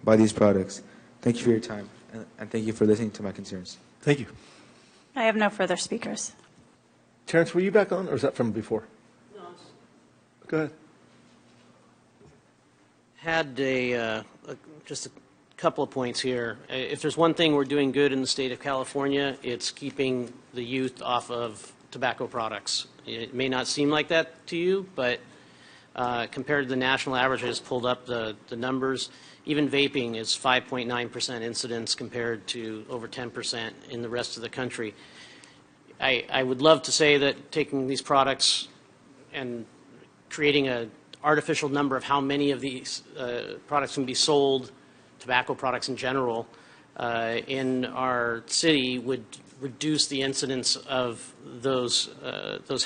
[SPEAKER 5] by these products. Thank you for your time, and thank you for listening to my concerns.
[SPEAKER 3] Thank you.
[SPEAKER 2] I have no further speakers.
[SPEAKER 3] Terrence, were you back on, or is that from before?
[SPEAKER 13] No.
[SPEAKER 3] Go ahead.
[SPEAKER 13] Had just a couple of points here. If there's one thing we're doing good in the state of California, it's keeping the youth off of tobacco products. It may not seem like that to you, but compared to the national average, I just pulled up the numbers. Even vaping is 5.9% incidence compared to over 10% in the rest of the country. I would love to say that taking these products and creating an artificial number of how many of these products can be sold, tobacco products in general, in our city would reduce the incidence of those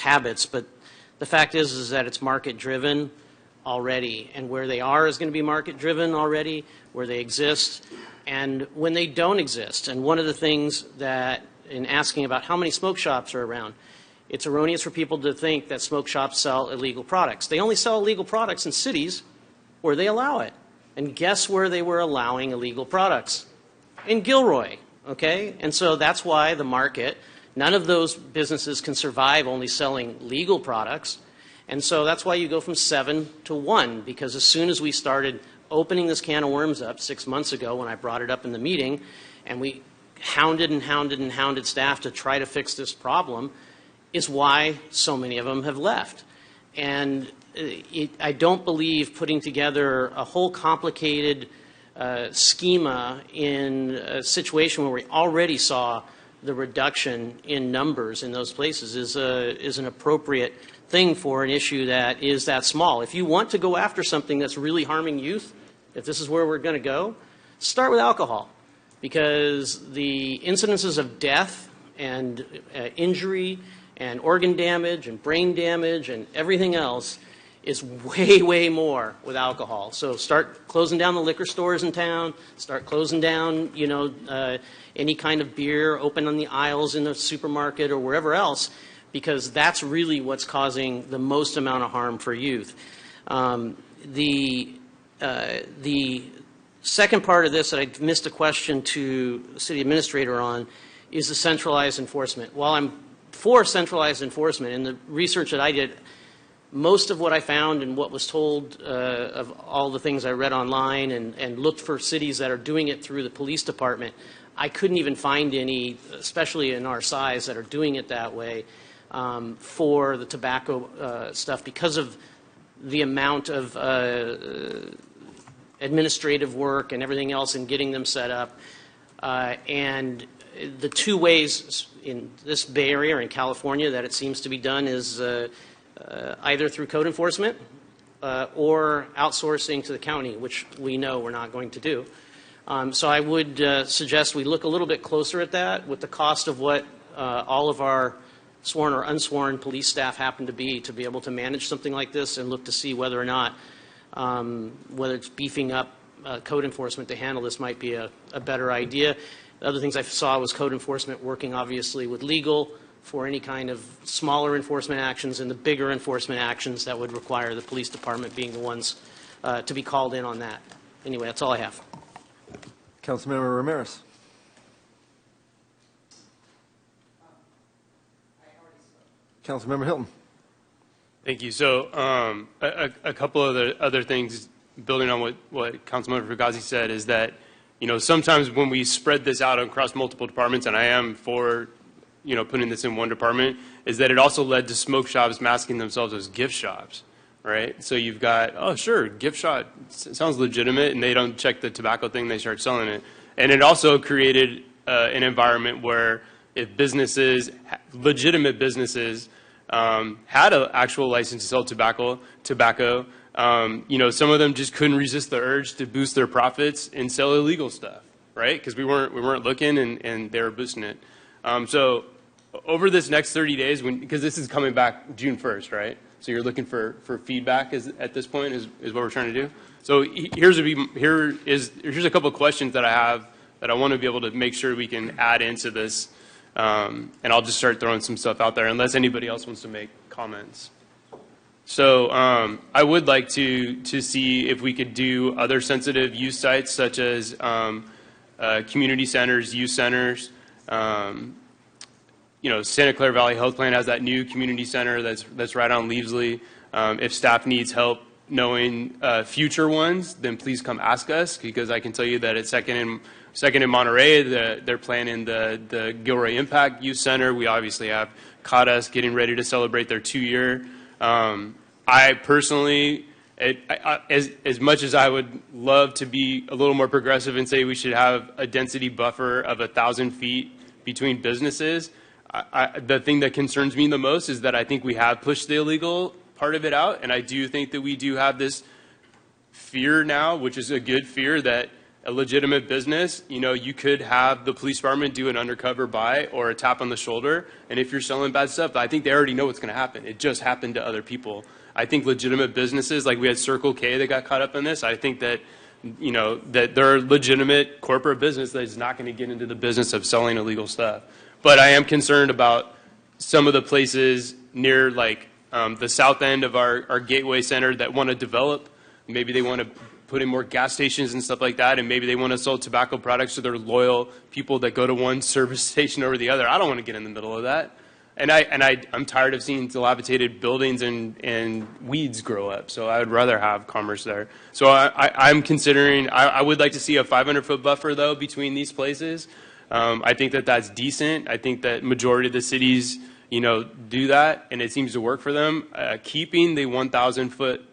[SPEAKER 13] habits. But the fact is that it's market-driven already, and where they are is going to be market-driven already, where they exist, and when they don't exist. And one of the things that, in asking about how many smoke shops are around, it's erroneous for people to think that smoke shops sell illegal products. They only sell illegal products in cities where they allow it. And guess where they were allowing illegal products? In Gilroy, okay? And so that's why the market, none of those businesses can survive only selling legal products. And so that's why you go from 7 to 1, because as soon as we started opening this can of worms up 6 months ago when I brought it up in the meeting, and we hounded and hounded and hounded staff to try to fix this problem, is why so many of them have left. And I don't believe putting together a whole complicated schema in a situation where we already saw the reduction in numbers in those places is an appropriate thing for an issue that is that small. If you want to go after something that's really harming youth, if this is where we're going to go, start with alcohol, because the incidences of death and injury and organ damage and brain damage and everything else is way, way more with alcohol. So start closing down the liquor stores in town, start closing down, any kind of beer open on the aisles in the supermarket or wherever else, because that's really what's causing the most amount of harm for youth. The second part of this that I missed a question to the city administrator on is the centralized enforcement. While I'm for centralized enforcement, in the research that I did, most of what I found and what was told of all the things I read online and looked for cities that are doing it through the police department, I couldn't even find any, especially in our size, that are doing it that way for the tobacco stuff because of the amount of administrative work and everything else in getting them set up. And the two ways in this Bay Area or in California that it seems to be done is either through code enforcement or outsourcing to the county, which we know we're not going to do. So I would suggest we look a little bit closer at that with the cost of what all of our sworn or unsworn police staff happen to be able to manage something like this, and look to see whether or not, whether it's beefing up code enforcement to handle this might be a better idea. The other things I saw was code enforcement working obviously with legal for any kind of smaller enforcement actions, and the bigger enforcement actions that would require the police department being the ones to be called in on that. Anyway, that's all I have.
[SPEAKER 3] Councilmember Ramirez. Councilmember Hilton.
[SPEAKER 4] Thank you. So a couple of the other things, building on what Councilmember Fugazi said, is that, sometimes when we spread this out across multiple departments, and I am for, putting this in one department, is that it also led to smoke shops masking themselves as gift shops, right? So you've got, oh, sure, gift shop sounds legitimate, and they don't check the tobacco thing, they start selling it. And it also created an environment where if businesses, legitimate businesses, had an actual license to sell tobacco, some of them just couldn't resist the urge to boost their profits and sell illegal stuff, right? Because we weren't looking, and they were boosting it. So over this next 30 days, because this is coming back June 1st, right? So you're looking for feedback at this point is what we're trying to do. So here's a couple of questions that I have that I want to be able to make sure we can add into this. And I'll just start throwing some stuff out there unless anybody else wants to make comments. So I would like to see if we could do other sensitive use sites such as community centers, youth centers. Santa Clara Valley Health Plan has that new community center that's right on Leavesley. If staff needs help knowing future ones, then please come ask us, because I can tell you that at Second in Monterey, they're planning the Gilroy Impact Youth Center. We obviously have CADAS getting ready to celebrate their 2-year. I personally, as much as I would love to be a little more progressive and say we should have a density buffer of 1,000 feet between businesses, the thing that concerns me the most is that I think we have pushed the illegal part of it out, and I do think that we do have this fear now, which is a good fear, that a legitimate business, you could have the police department do an undercover buy or a tap on the shoulder, and if you're selling bad stuff, I think they already know what's going to happen. It just happened to other people. I think legitimate businesses, like we had Circle K that got caught up in this, I think that, that they're a legitimate corporate business that is not going to get into the business of selling illegal stuff. But I am concerned about some of the places near, like, the south end of our Gateway Center that want to develop. Maybe they want to put in more gas stations and stuff like that, and maybe they want to sell tobacco products to their loyal people that go to one service station over the other. I don't want to get in the middle of that. And I'm tired of seeing dilapidated buildings and weeds grow up, so I would rather have commerce there. So I'm considering, I would like to see a 500-foot buffer, though, between these places. I think that that's decent. I think that majority of the cities, do that, and it seems to work for them. Keeping the 1,000-foot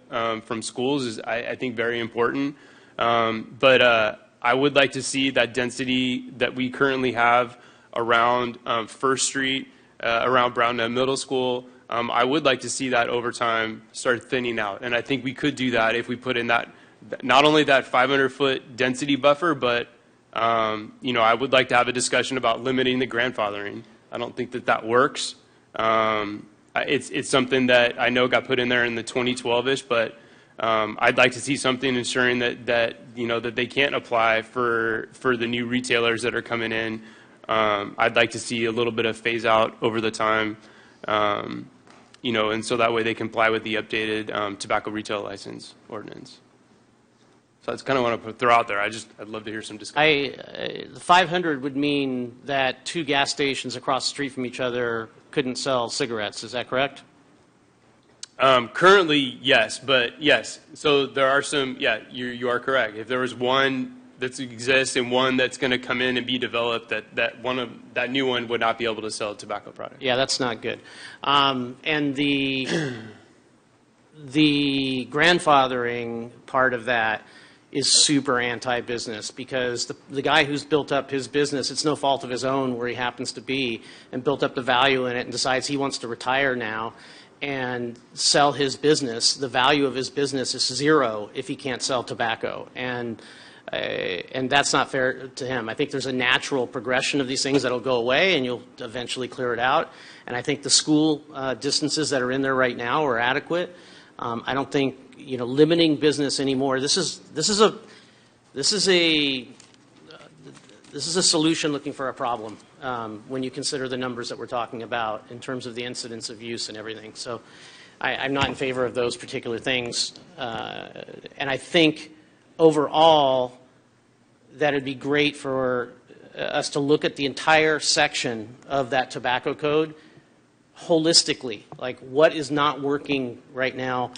[SPEAKER 4] from schools is, I think, very important. But I would like to see that density that we currently have around First Street, around Brownell Middle School. I would like to see that over time start thinning out. And I think we could do that if we put in that, not only that 500-foot density buffer, but I would like to have a discussion about limiting the grandfathering. I don't think that works. it's something that I know got put in there in the 2012-ish, but I'd like to see something ensuring that they can't apply for the new retailers that are coming in. I'd like to see a little bit of phase out over the time, and so that way they comply with the updated tobacco retail license ordinance. So that's kind of what I want to throw out there. I'd love to hear some discussion.
[SPEAKER 13] The 500 would mean that 2 gas stations across the street from each other couldn't sell cigarettes. Is that correct?
[SPEAKER 4] Currently, yes, but yes. So there are some, you are correct. If there was one that exists and one that's going to come in and be developed, that new one would not be able to sell a tobacco product.
[SPEAKER 13] Yeah, that's not good. And the grandfathering part of that is super anti-business, because the guy who's built up his business, it's no fault of his own where he happens to be, and built up the value in it and decides he wants to retire now and sell his business. The value of his business is 0 if he can't sell tobacco. And that's not fair to him. I think there's a natural progression of these things that'll go away, and you'll eventually clear it out. And I think the school distances that are in there right now are adequate. I don't think limiting business anymore. This is a solution looking for a problem when you consider the numbers that we're talking about in terms of the incidence of use and everything. So I'm not in favor of those particular things. And I think overall that it'd be great for us to look at the entire section of that tobacco code holistically, like what is not working right now,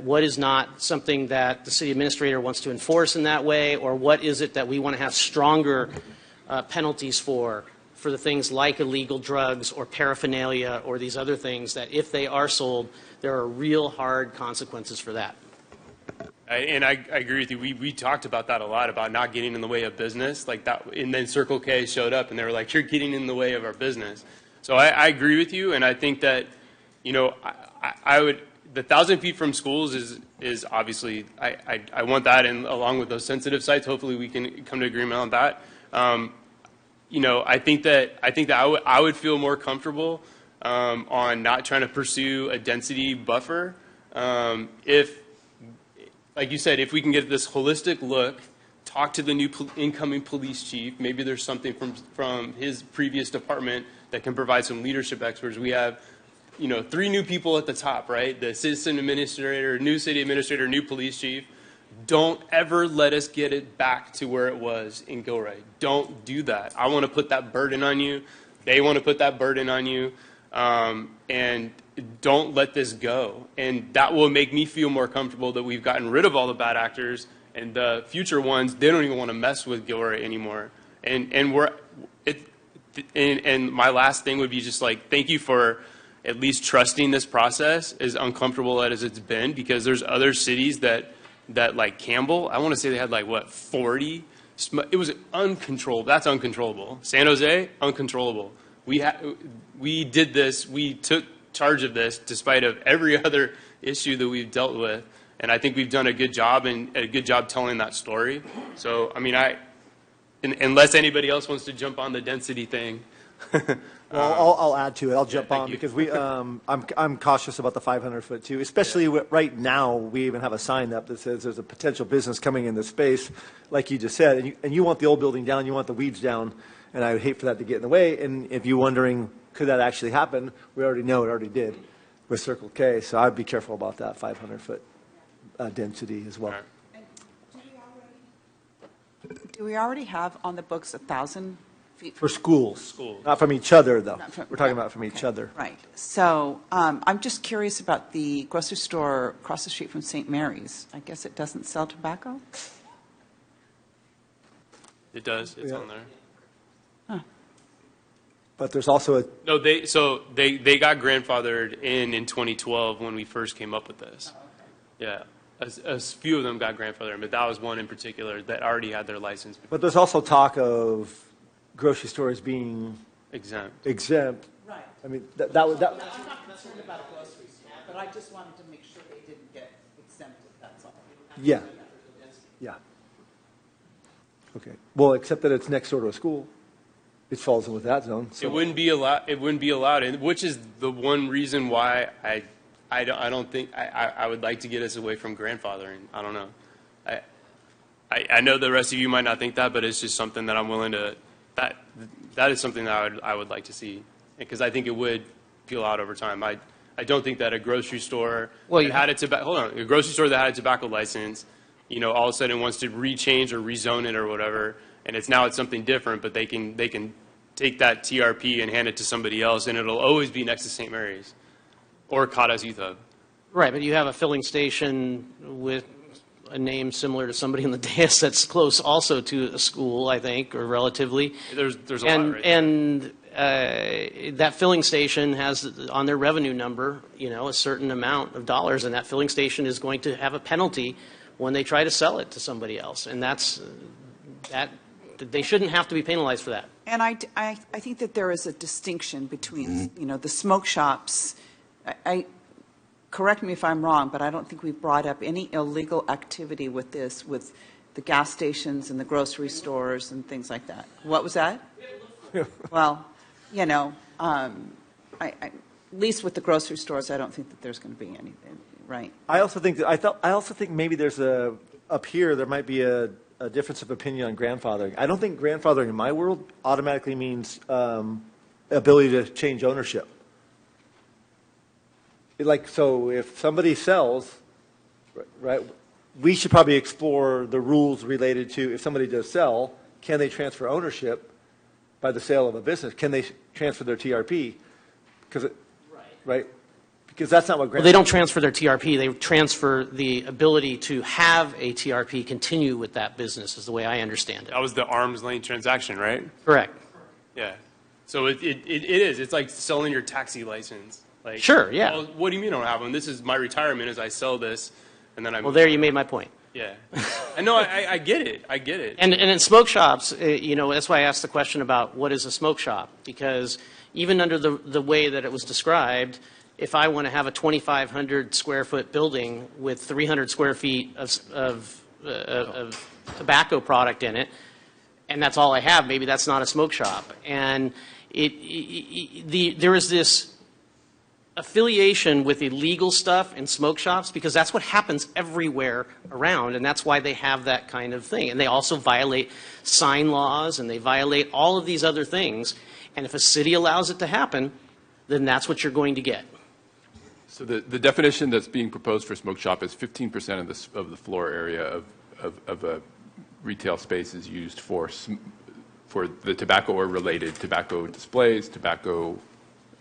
[SPEAKER 13] what is not something that the city administrator wants to enforce in that way, or what is it that we want to have stronger penalties for the things like illegal drugs or paraphernalia or these other things that if they are sold, there are real hard consequences for that.
[SPEAKER 4] And I agree with you. We talked about that a lot, about not getting in the way of business like that. And then Circle K showed up and they were like, you're getting in the way of our business. So I agree with you. And I think that, I would, the 1,000 feet from schools is obviously, I want that, and along with those sensitive sites, hopefully we can come to agreement on that. I think that I would feel more comfortable on not trying to pursue a density buffer if, like you said, if we can get this holistic look, talk to the new incoming police chief. Maybe there's something from his previous department that can provide some leadership experts. We have 3 new people at the top, right? The citizen administrator, new city administrator, new police chief. Don't ever let us get it back to where it was in Gilroy. Don't do that. I want to put that burden on you. They want to put that burden on you. And don't let this go. And that will make me feel more comfortable that we've gotten rid of all the bad actors, and the future ones, they don't even want to mess with Gilroy anymore. And my last thing would be just like, thank you for at least trusting this process, as uncomfortable as it's been, because there's other cities that like Campbell, I want to say they had 40. It was uncontrollable. That's uncontrollable. San Jose, uncontrollable. We did this. We took charge of this despite of every other issue that we've dealt with. And I think we've done a good job, and a good job telling that story. So, I mean, unless anybody else wants to jump on the density thing.
[SPEAKER 3] Well, I'll add to it. I'll jump on because I'm cautious about the 500-foot too, especially right now. We even have a sign up that says there's a potential business coming in this space, like you just said, and you want the old building down, you want the weeds down, and I would hate for that to get in the way. And if you're wondering, could that actually happen? We already know it already did with Circle K, so I'd be careful about that 500-foot density as well.
[SPEAKER 19] Do we already have on the books 1,000 feet?
[SPEAKER 3] For schools. Not from each other, though. We're talking about from each other.
[SPEAKER 19] Right. So I'm just curious about the grocery store across the street from St. Mary's. I guess it doesn't sell tobacco?
[SPEAKER 4] It does. It's on there.
[SPEAKER 3] But there's also a...
[SPEAKER 4] No, they got grandfathered in 2012 when we first came up with this. Yeah. A few of them got grandfathered, but that was one in particular that already had their license.
[SPEAKER 3] But there's also talk of grocery stores being
[SPEAKER 4] exempt.
[SPEAKER 19] Right.
[SPEAKER 3] I mean, that would...
[SPEAKER 19] I'm not concerned about groceries, but I just wanted to make sure they didn't get exempted, that's all.
[SPEAKER 3] Yeah. Yeah. Okay. Well, except that it's next door to a school. it falls in with that zone. So.
[SPEAKER 4] It wouldn't be allowed. It wouldn't be allowed, and which is the one reason why I don't think I would like to get us away from grandfathering. I don't know. I know the rest of you might not think that, but it's just something that I'm willing to. That is something that I would like to see, because I think it would peel out over time. I don't think that a grocery store that had a grocery store that had a tobacco license, all of a sudden wants to rechange or rezone it or whatever, and it's something different, but they can take that TRP and hand it to somebody else, and it'll always be next to St. Mary's or Cada's Youth Hub.
[SPEAKER 13] Right, but you have a filling station with a name similar to somebody in the dais that's close also to a school, I think, or relatively.
[SPEAKER 4] There's a lot right
[SPEAKER 13] and that filling station has on their revenue number, a certain amount of dollars, and that filling station is going to have a penalty when they try to sell it to somebody else, and they shouldn't have to be penalized for that.
[SPEAKER 19] And I think that there is a distinction between, the smoke shops. Correct me if I'm wrong, but I don't think we've brought up any illegal activity with this, with the gas stations and the grocery stores and things like that. What was that? Well, at least with the grocery stores, I don't think that there's going to be anything, right?
[SPEAKER 3] I also think maybe there's up here there might be a difference of opinion on grandfathering. I don't think grandfathering in my world automatically means ability to change ownership. So if somebody sells, right, we should probably explore the rules related to if somebody does sell, can they transfer ownership by the sale of a business? Can they transfer their TRP? Because that's not what
[SPEAKER 13] Well, they don't transfer their TRP. They transfer the ability to have a TRP continue with that business, is the way I understand it.
[SPEAKER 4] That was the arm's length transaction, right?
[SPEAKER 13] Correct.
[SPEAKER 4] Yeah. So it is. It's like selling your taxi license. Like,
[SPEAKER 13] sure, yeah.
[SPEAKER 4] Well, what do you mean I don't have one? This is my retirement as I sell this, and then I.
[SPEAKER 13] Well, there you made my point.
[SPEAKER 4] Yeah. I know. I get it. I get it.
[SPEAKER 13] And in smoke shops, that's why I asked the question about what is a smoke shop, because even under the way that it was described, if I want to have a 2,500 square foot building with 300 square feet of tobacco product in it, and that's all I have, maybe that's not a smoke shop. And there is this affiliation with illegal stuff in smoke shops because that's what happens everywhere around, and that's why they have that kind of thing. And they also violate sign laws, and they violate all of these other things. And if a city allows it to happen, then that's what you're going to get.
[SPEAKER 14] So the definition that's being proposed for smoke shop is 15% of the floor area of a retail space is used for the tobacco or related tobacco displays, tobacco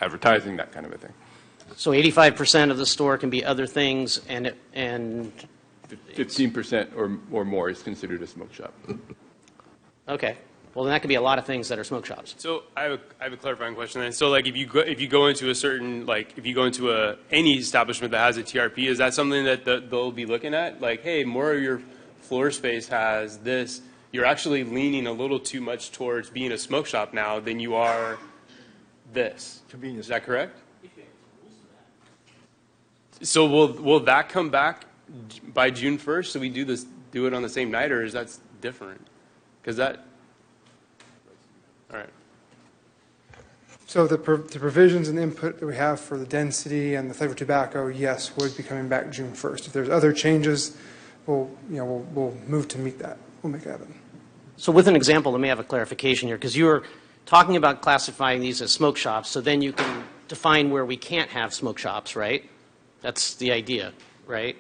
[SPEAKER 14] advertising, that kind of a thing.
[SPEAKER 13] So 85% of the store can be other things, and
[SPEAKER 14] 15% or more is considered a smoke shop.
[SPEAKER 13] Okay. Well, then that could be a lot of things that are smoke shops.
[SPEAKER 4] So I have a clarifying question then. So like if you go into a certain, like if you go into any establishment that has a TRP, is that something that they'll be looking at? Like, hey, more of your floor space has this. You're actually leaning a little too much towards being a smoke shop now than you are this.
[SPEAKER 3] Convenience.
[SPEAKER 4] Is that correct? So will that come back by June 1st? So we do it on the same night, or is that different? Because that. All right.
[SPEAKER 17] So the provisions and input that we have for the density and the flavored tobacco, yes, would be coming back June 1st. If there's other changes, we'll move to meet that. We'll make it happen.
[SPEAKER 13] So with an example, let me have a clarification here, because you were talking about classifying these as smoke shops, so then you can define where we can't have smoke shops, right? That's the idea, right?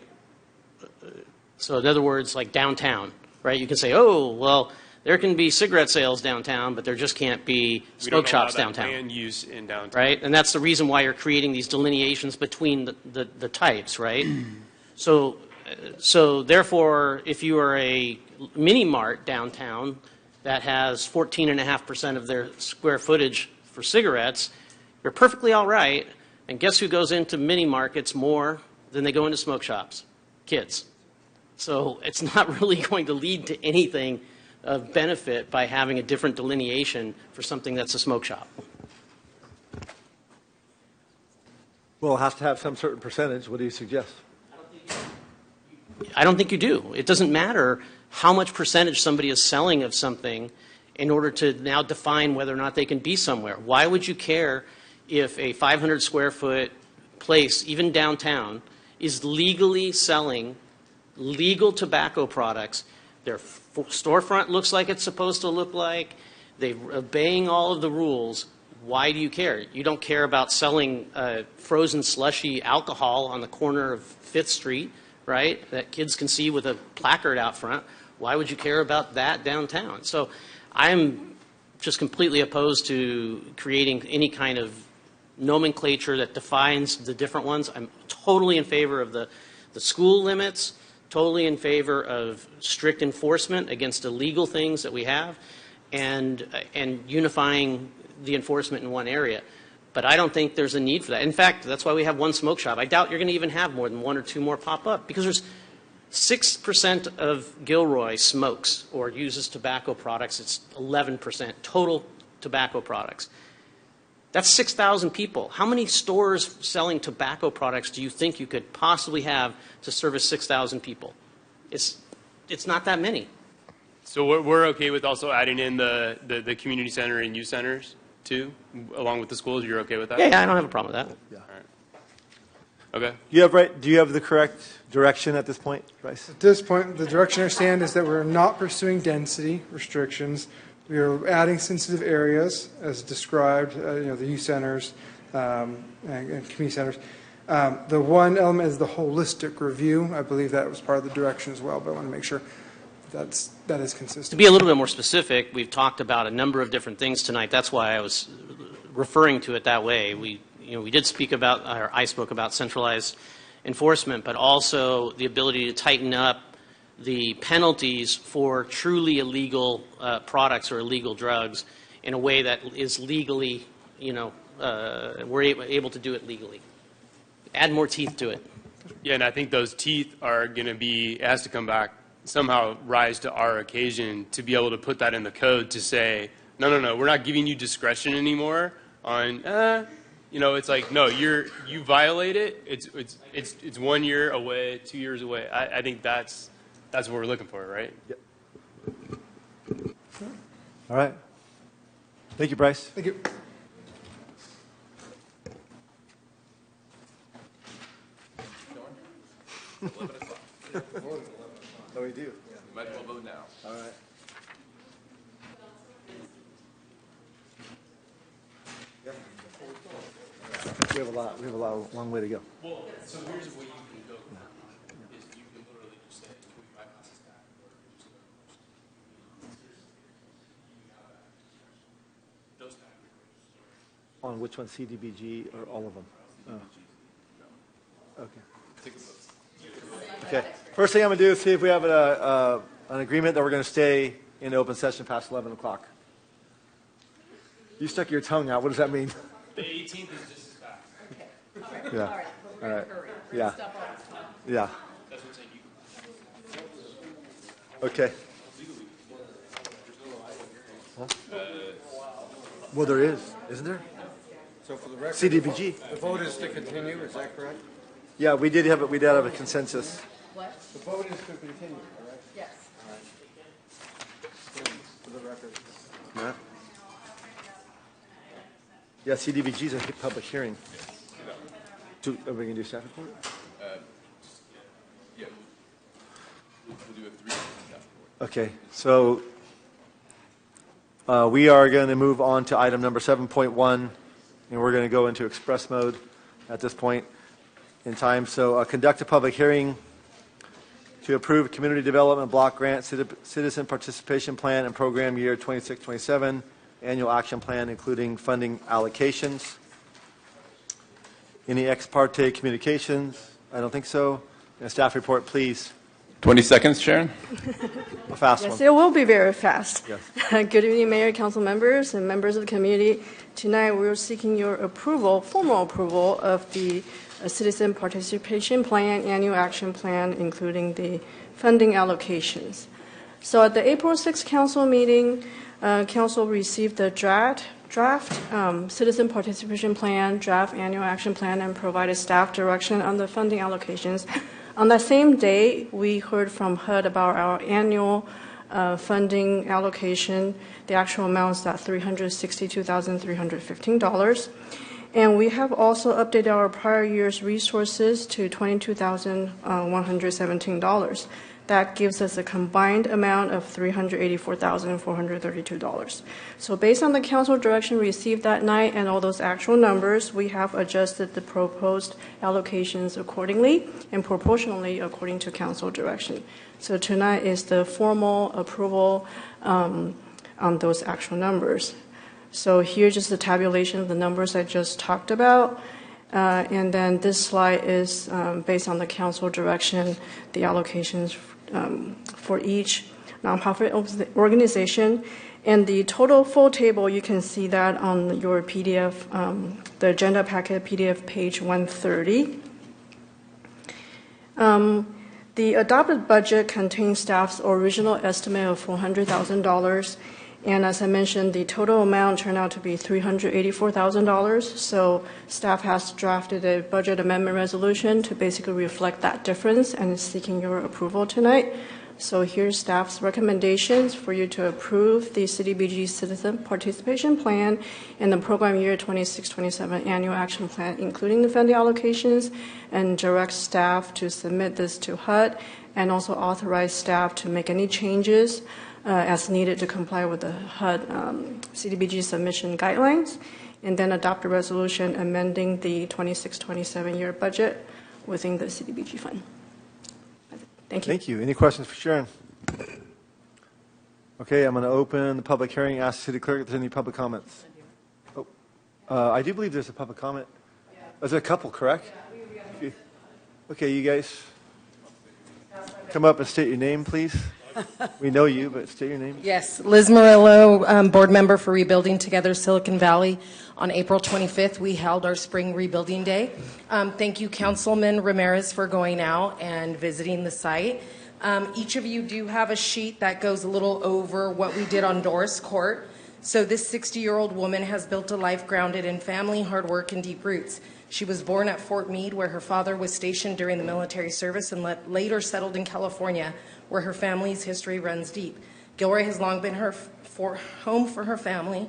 [SPEAKER 13] So in other words, like downtown, right? You can say, oh, well, there can be cigarette sales downtown, but there just can't be smoke shops downtown.
[SPEAKER 4] Land use in downtown.
[SPEAKER 13] Right? And that's the reason why you're creating these delineations between the types, right? So therefore, if you are a mini mart downtown that has 14.5% of their square footage for cigarettes, you're perfectly all right. And guess who goes into mini markets more than they go into smoke shops? Kids. So it's not really going to lead to anything of benefit by having a different delineation for something that's a smoke shop.
[SPEAKER 3] Well, it has to have some certain percentage. What do you suggest?
[SPEAKER 13] I don't think you do. It doesn't matter how much percentage somebody is selling of something in order to now define whether or not they can be somewhere. Why would you care if a 500 square foot place, even downtown, is legally selling legal tobacco products? Their storefront looks like it's supposed to look like. They're obeying all of the rules. Why do you care? You don't care about selling frozen slushy alcohol on the corner of 5th Street, right, that kids can see with a placard out front. Why would you care about that downtown? So I'm just completely opposed to creating any kind of nomenclature that defines the different ones. I'm totally in favor of the school limits, totally in favor of strict enforcement against illegal things that we have, and unifying the enforcement in one area. But I don't think there's a need for that. In fact, that's why we have one smoke shop. I doubt you're going to even have more than 1 or 2 more pop up, because there's 6% of Gilroy smokes or uses tobacco products. It's 11% total tobacco products. That's 6,000 people. How many stores selling tobacco products do you think you could possibly have to service 6,000 people? It's not that many.
[SPEAKER 4] So we're okay with also adding in the community center and youth centers too, along with the schools? You're okay with that?
[SPEAKER 13] Yeah, I don't have a problem with that.
[SPEAKER 4] Yeah. All right. Okay.
[SPEAKER 3] Do you have the correct direction at this point, Bryce?
[SPEAKER 17] At this point, the direction I stand is that we're not pursuing density restrictions. We are adding sensitive areas as described, the youth centers and community centers. The one element is the holistic review. I believe that was part of the direction as well, but I want to make sure that is consistent.
[SPEAKER 13] To be a little bit more specific, we've talked about a number of different things tonight. That's why I was referring to it that way. We did speak about, or I spoke about centralized enforcement, but also the ability to tighten up the penalties for truly illegal products or illegal drugs in a way that is legally, we're able to do it legally. Add more teeth to it.
[SPEAKER 4] Yeah, and I think those teeth are going to it has to come back, somehow rise to our occasion to be able to put that in the code to say, no, we're not giving you discretion anymore on, it's like, no, you violate it. It's 1 year away, 2 years away. I think that's what we're looking for, right?
[SPEAKER 3] Yep. All right. Thank you, Bryce.
[SPEAKER 17] Thank you.
[SPEAKER 3] Oh, we do?
[SPEAKER 15] We might as well vote now.
[SPEAKER 3] All right. We have a long way to go.
[SPEAKER 4] Well, so here's where you can go. Is you can literally just say, can we bypass this guy? Those guys.
[SPEAKER 3] On which one, CDBG or all of them? Oh. Okay. Okay. First thing I'm going to do is see if we have an agreement that we're going to stay in open session past 11 o'clock. You stuck your tongue out. What does that mean?
[SPEAKER 4] The 18th is just as fast.
[SPEAKER 3] Yeah. All right. Yeah. Yeah.
[SPEAKER 4] That's what I'm saying.
[SPEAKER 3] Okay. Huh? Well, there is, isn't there?
[SPEAKER 23] So for the record,
[SPEAKER 3] CDBG.
[SPEAKER 23] the vote is to continue, is that correct?
[SPEAKER 3] Yeah, we did have a consensus.
[SPEAKER 23] What? The vote is to continue, correct?
[SPEAKER 9] Yes.
[SPEAKER 23] All right. For the record.
[SPEAKER 3] Yeah. Yeah, CDBG is a public hearing. Are we going to do staff report?
[SPEAKER 15] Yeah. We'll do a 3 staff report.
[SPEAKER 3] Okay, so we are going to move on to item number 7.1, and we're going to go into express mode at this point in time. So conduct a public hearing to approve Community Development Block Grant Citizen Participation Plan and Program Year 26-27 Annual Action Plan, including funding allocations. Any ex parte communications? I don't think so. And a staff report, please.
[SPEAKER 15] 20 seconds, Sharon?
[SPEAKER 3] A fast
[SPEAKER 8] Yes,
[SPEAKER 3] one.
[SPEAKER 8] it will be very fast.
[SPEAKER 3] Yes.
[SPEAKER 8] Good evening, Mayor, Council members, and members of the community. Tonight, we are seeking your approval, formal approval of the Citizen Participation Plan, Annual Action Plan, including the funding allocations. So at the April 6th Council meeting, Council received the draft Citizen Participation Plan, draft Annual Action Plan, and provided staff direction on the funding allocations. On that same day, we heard from HUD about our annual funding allocation. The actual amount is at $362,315. And we have also updated our prior year's resources to $22,117. That gives us a combined amount of $384,432. So based on the council direction received that night and all those actual numbers, we have adjusted the proposed allocations accordingly and proportionally according to council direction. So tonight is the formal approval on those actual numbers. So here's just the tabulation of the numbers I just talked about. And then this slide is based on the council direction, the allocations for each nonprofit organization. And the total full table, you can see that on your PDF, the agenda packet PDF page 130. The adopted budget contains staff's original estimate of $400,000. And as I mentioned, the total amount turned out to be $384,000. So staff has drafted a budget amendment resolution to basically reflect that difference and is seeking your approval tonight. So here's staff's recommendations for you to approve the CDBG Citizen Participation Plan and the Program Year 26-27 Annual Action Plan, including the funding allocations, and direct staff to submit this to HUD, and also authorize staff to make any changes as needed to comply with the HUD CDBG submission guidelines, and then adopt a resolution amending the 26-27 year budget within the CDBG fund. Thank you.
[SPEAKER 3] Thank you. Any questions for Sharon? Okay, I'm going to open the public hearing. Ask the city clerk if there's any public comments. Oh, I do believe there's a public comment. There's a couple, correct? Okay, you guys come up and state your name, please. We know you, but state your name.
[SPEAKER 10] Yes, Liz Murillo, board member for Rebuilding Together Silicon Valley. On April 25th, we held our Spring Rebuilding Day. Thank you, Councilman Ramirez, for going out and visiting the site. Each of you do have a sheet that goes a little over what we did on Doris Court. So this 60-year-old woman has built a life grounded in family, hard work, and deep roots. She was born at Fort Meade, where her father was stationed during the military service, and later settled in California, where her family's history runs deep. Gilroy has long been her home for her family,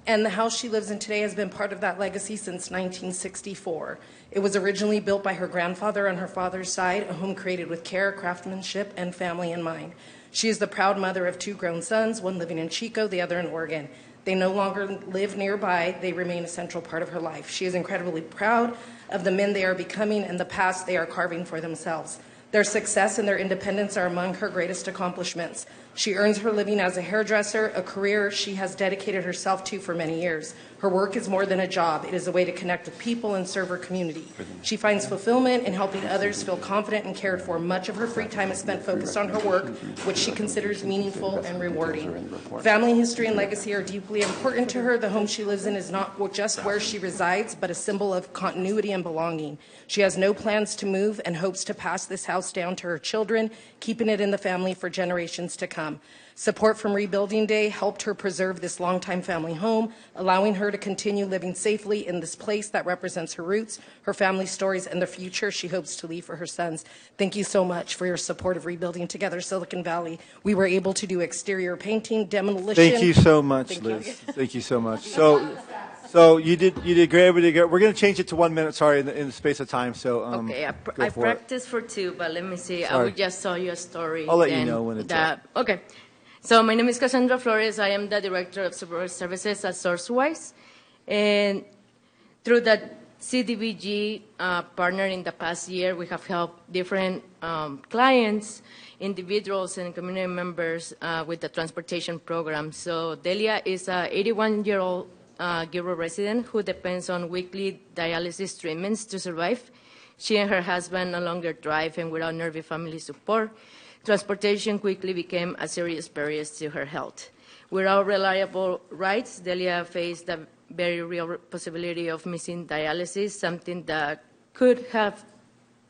[SPEAKER 10] and the house she lives in today has been part of that legacy since 1964. It was originally built by her grandfather on her father's side, a home created with care, craftsmanship, and family in mind. She is the proud mother of 2 grown sons, one living in Chico, the other in Oregon. They no longer live nearby. They remain a central part of her life. She is incredibly proud of the men they are becoming and the paths they are carving for themselves. Their success and their independence are among her greatest accomplishments. She earns her living as a hairdresser, a career she has dedicated herself to for many years. Her work is more than a job. It is a way to connect with people and serve her community. She finds fulfillment in helping others feel confident and cared for. Much of her free time is spent focused on her work, which she considers meaningful and rewarding. Family history and legacy are deeply important to her. The home she lives in is not just where she resides, but a symbol of continuity and belonging. She has no plans to move and hopes to pass this house down to her children, keeping it in the family for generations to come. Support from Rebuilding Day helped her preserve this longtime family home, allowing her to continue living safely in this place that represents her roots, her family stories, and the future she hopes to leave for her sons. Thank you so much for your support of Rebuilding Together Silicon Valley. We were able to do exterior painting, demolition.
[SPEAKER 3] Thank you so much, Liz. Thank you so much. So you did great. We're going to change it to 1 minute. Sorry, in the space of time. So
[SPEAKER 21] okay, I practiced for 2, but let me see.
[SPEAKER 3] Sorry.
[SPEAKER 21] I will just tell you a story.
[SPEAKER 3] I'll let you know when it's up.
[SPEAKER 21] Okay. So my name is Cassandra Flores. I am the director of support services at SourceWise, and through the CDBG partner in the past year, we have helped different clients, individuals, and community members with the transportation program. So Delia is a 81-year-old Gilroy resident who depends on weekly dialysis treatments to survive. She and her husband no longer drive, and without nervy family support, transportation quickly became a serious barrier to her health. Without reliable rides, Delia faced the very real possibility of missing dialysis, something that could have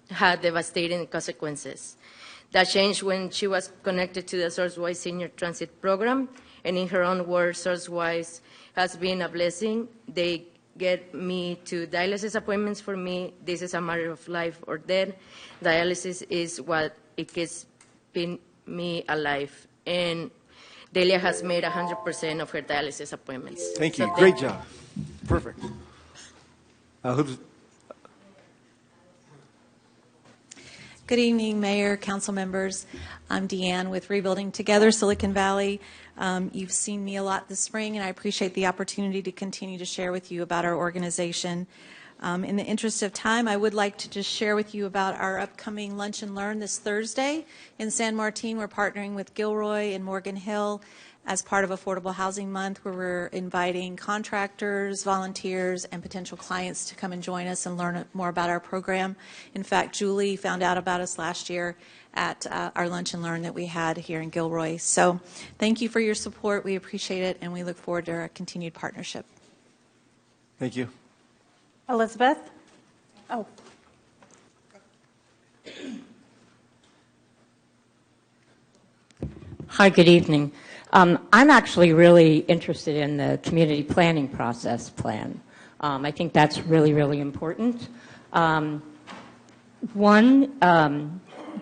[SPEAKER 21] had devastating consequences. That changed when she was connected to the SourceWise Senior Transit Program, and in her own words, SourceWise has been a blessing. They get me to dialysis appointments for me. This is a matter of life or death. Dialysis is what it keeps me alive. and Delia has made 100% of her dialysis appointments.
[SPEAKER 3] Thank you.
[SPEAKER 21] So
[SPEAKER 3] Great job. Perfect. Who's
[SPEAKER 7] Good evening, Mayor, council members. I'm Deanne with Rebuilding Together Silicon Valley. You've seen me a lot this spring, and I appreciate the opportunity to continue to share with you about our organization. In the interest of time, I would like to just share with you about our upcoming Lunch and Learn this Thursday in San Martin. We're partnering with Gilroy and Morgan Hill as part of Affordable Housing Month, where we're inviting contractors, volunteers, and potential clients to come and join us and learn more about our program. In fact, Julie found out about us last year at our Lunch and Learn that we had here in Gilroy. So thank you for your support. We appreciate it, and we look forward to our continued partnership.
[SPEAKER 3] Thank you.
[SPEAKER 2] Elizabeth? Oh.
[SPEAKER 11] Hi, good evening. I'm actually really interested in the community planning process plan. I think that's really, really important.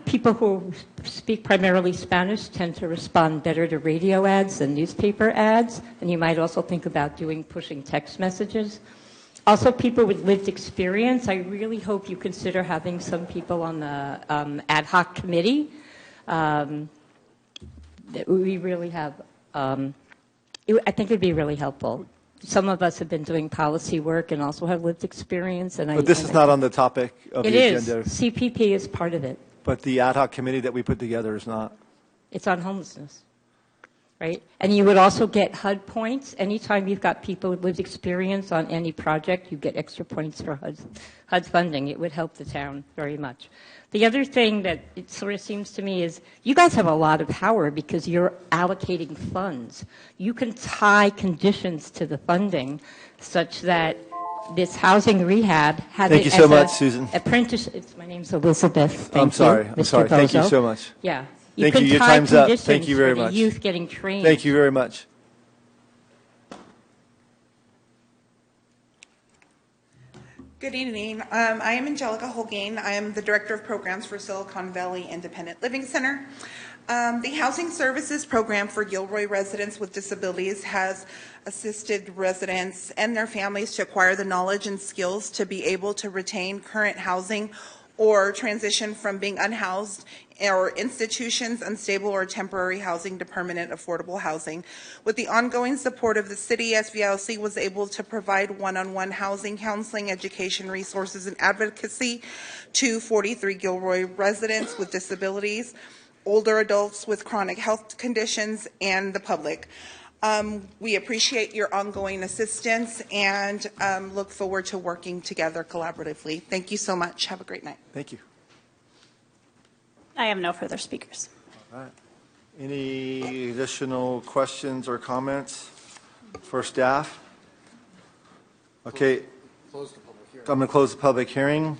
[SPEAKER 11] People who speak primarily Spanish tend to respond better to radio ads than newspaper ads, and you might also think about pushing text messages. Also, people with lived experience, I really hope you consider having some people on the ad hoc committee. We really have, I think it would be really helpful. Some of us have been doing policy work and also have lived experience.
[SPEAKER 3] But this is not on the topic of the agenda.
[SPEAKER 11] It is. CPP is part of it.
[SPEAKER 3] But the ad hoc committee that we put together is not.
[SPEAKER 11] It's on homelessness, right? And you would also get HUD points. Anytime you've got people with lived experience on any project, you get extra points for HUD funding. It would help the town very much. The other thing that it sort of seems to me is you guys have a lot of power because you're allocating funds. You can tie conditions to the funding such that this housing rehab has
[SPEAKER 3] Thank you so much, Susan.
[SPEAKER 11] My name's Elizabeth.
[SPEAKER 3] I'm sorry. Thank you so much.
[SPEAKER 11] Yeah.
[SPEAKER 3] Thank you. Your time's up. Thank you very much.
[SPEAKER 11] Youth getting trained.
[SPEAKER 3] Thank you very much.
[SPEAKER 22] Good evening. I am Angelica Holgain. I am the Director of Programs for Silicon Valley Independent Living Center. The Housing Services Program for Gilroy residents with disabilities has assisted residents and their families to acquire the knowledge and skills to be able to retain current housing or transition from being unhoused or institutions, unstable or temporary housing to permanent affordable housing. With the ongoing support of the city, SVLC was able to provide one-on-one housing, counseling, education, resources, and advocacy to 43 Gilroy residents with disabilities, older adults with chronic health conditions, and the public. We appreciate your ongoing assistance and look forward to working together collaboratively. Thank you so much. Have a great night.
[SPEAKER 3] Thank you.
[SPEAKER 2] I have no further speakers.
[SPEAKER 3] All right. Any additional questions or comments for staff? Okay.
[SPEAKER 23] Close the public hearing.
[SPEAKER 3] I'm going to close the public hearing,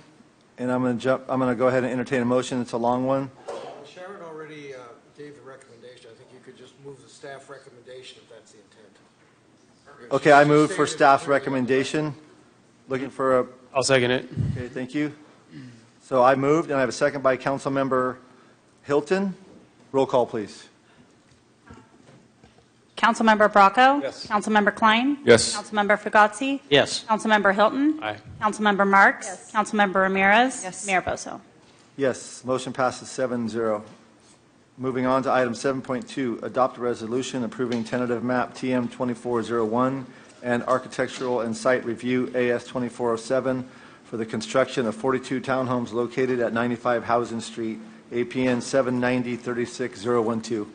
[SPEAKER 3] and I'm going to go ahead and entertain a motion. It's a long one.
[SPEAKER 23] Sharon already gave the recommendation. I think you could just move the staff recommendation if that's the intent.
[SPEAKER 3] Okay, I move for staff's recommendation. Looking for a...
[SPEAKER 4] I'll second it.
[SPEAKER 3] Okay, thank you. So I moved, and I have a second by Councilmember Hilton. Roll call, please.
[SPEAKER 2] Councilmember Bracco?
[SPEAKER 3] Yes.
[SPEAKER 2] Councilmember Klein?
[SPEAKER 14] Yes.
[SPEAKER 2] Councilmember Fugazzi?
[SPEAKER 13] Yes.
[SPEAKER 2] Councilmember Hilton?
[SPEAKER 4] Aye.
[SPEAKER 2] Councilmember Marks?
[SPEAKER 22] Yes.
[SPEAKER 2] Councilmember Ramirez?
[SPEAKER 22] Yes.
[SPEAKER 2] Mayor Bozo?
[SPEAKER 3] Yes, motion passes 7-0. Moving on to item 7.2, adopt a resolution approving tentative map TM 2401 and architectural and site review AS 2407 for the construction of 42 townhomes located at 95 Housing Street, APN 790-36012.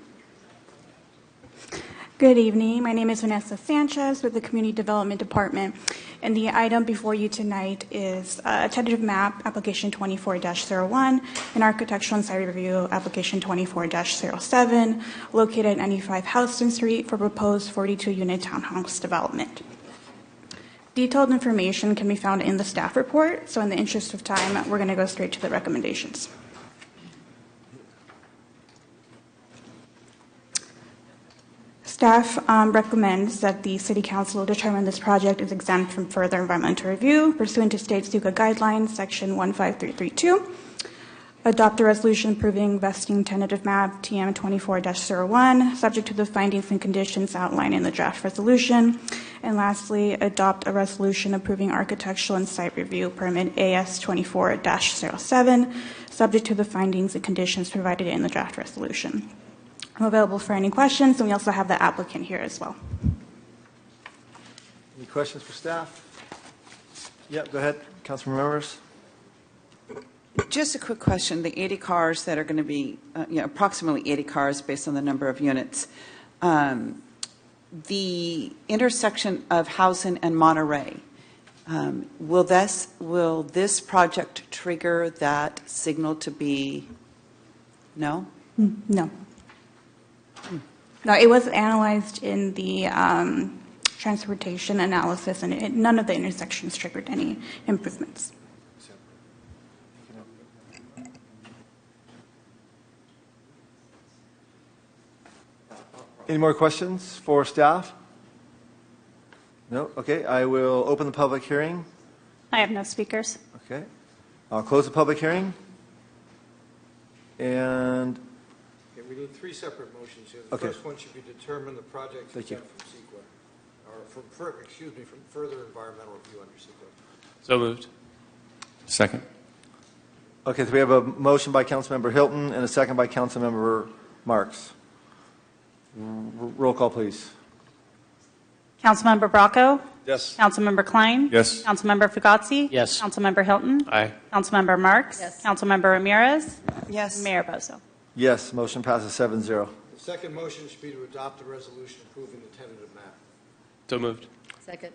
[SPEAKER 24] Good evening. My name is Vanessa Sanchez with the Community Development Department, and the item before you tonight is a tentative map application 24-01 and architectural and site review application 24-07 located at 95 Houston Street for proposed 42-unit townhouse development. Detailed information can be found in the staff report, so in the interest of time, we're going to go straight to the recommendations. Staff recommends that the City Council determine this project is exempt from further environmental review pursuant to State SUCA guidelines, section 15332. Adopt the resolution approving vesting tentative map TM 24-01, subject to the findings and conditions outlined in the draft resolution. And lastly, adopt a resolution approving architectural and site review permit AS 24-07, subject to the findings and conditions provided in the draft resolution. I'm available for any questions, and we also have the applicant here as well.
[SPEAKER 3] Any questions for staff? Yep, go ahead, Councilmember Rivers.
[SPEAKER 19] Just a quick question. The 80 cars that are going to be, approximately 80 cars based on the number of units. The intersection of Housen and Monterey, will this project trigger that signal to be no?
[SPEAKER 24] No. No, it was analyzed in the transportation analysis, and none of the intersections triggered any improvements.
[SPEAKER 3] Any more questions for staff? No? Okay, I will open the public hearing.
[SPEAKER 2] I have no speakers.
[SPEAKER 3] Okay. I'll close the public hearing. And
[SPEAKER 1] Okay, we need three separate motions here. The first one should be determine the project exempt from CEQA, or from further environmental review under CEQA.
[SPEAKER 4] So moved.
[SPEAKER 14] Second.
[SPEAKER 3] okay, so we have a motion by Councilmember Hilton and a second by Councilmember Marks. Roll call, please.
[SPEAKER 2] Councilmember Bracco?
[SPEAKER 3] Yes.
[SPEAKER 2] Councilmember Klein?
[SPEAKER 14] Yes.
[SPEAKER 2] Councilmember Fugazi?
[SPEAKER 13] Yes.
[SPEAKER 2] Councilmember Hilton?
[SPEAKER 4] Aye.
[SPEAKER 2] Councilmember Marks?
[SPEAKER 21] Yes.
[SPEAKER 2] Councilmember Ramirez?
[SPEAKER 19] Yes.
[SPEAKER 2] Mayor Bozo?
[SPEAKER 3] Yes, motion passes 7-0.
[SPEAKER 1] The second motion should be to adopt a resolution approving the tentative map.
[SPEAKER 4] So moved.
[SPEAKER 21] Second.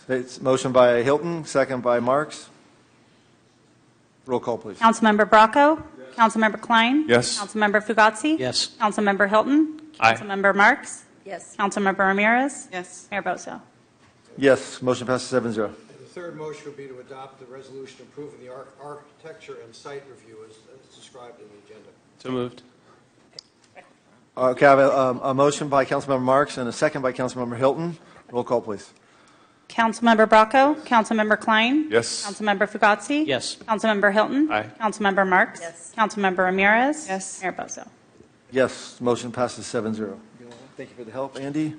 [SPEAKER 3] It's motion by Hilton, second by Marks. Roll call, please.
[SPEAKER 2] Councilmember Bracco? Councilmember Klein?
[SPEAKER 14] Yes.
[SPEAKER 2] Councilmember Fugazi?
[SPEAKER 13] Yes.
[SPEAKER 2] Councilmember Hilton?
[SPEAKER 4] Aye.
[SPEAKER 2] Councilmember Marks?
[SPEAKER 21] Yes.
[SPEAKER 2] Councilmember Ramirez?
[SPEAKER 19] Yes.
[SPEAKER 2] Mayor Bozo?
[SPEAKER 3] Yes, motion passes 7-0.
[SPEAKER 1] And the third motion would be to adopt the resolution approving the architecture and site review as described in the agenda.
[SPEAKER 4] So moved.
[SPEAKER 3] Okay, I have a motion by Councilmember Marks and a second by Councilmember Hilton. Roll call, please.
[SPEAKER 2] Councilmember Bracco? Councilmember Klein?
[SPEAKER 14] Yes.
[SPEAKER 2] Councilmember Fugazi?
[SPEAKER 13] Yes.
[SPEAKER 2] Councilmember Hilton?
[SPEAKER 4] Aye.
[SPEAKER 2] Councilmember Marks?
[SPEAKER 21] Yes.
[SPEAKER 2] Councilmember Ramirez?
[SPEAKER 19] Yes.
[SPEAKER 2] Mayor Bozo?
[SPEAKER 3] Yes, motion passes 7-0. Thank you for the help, Andy.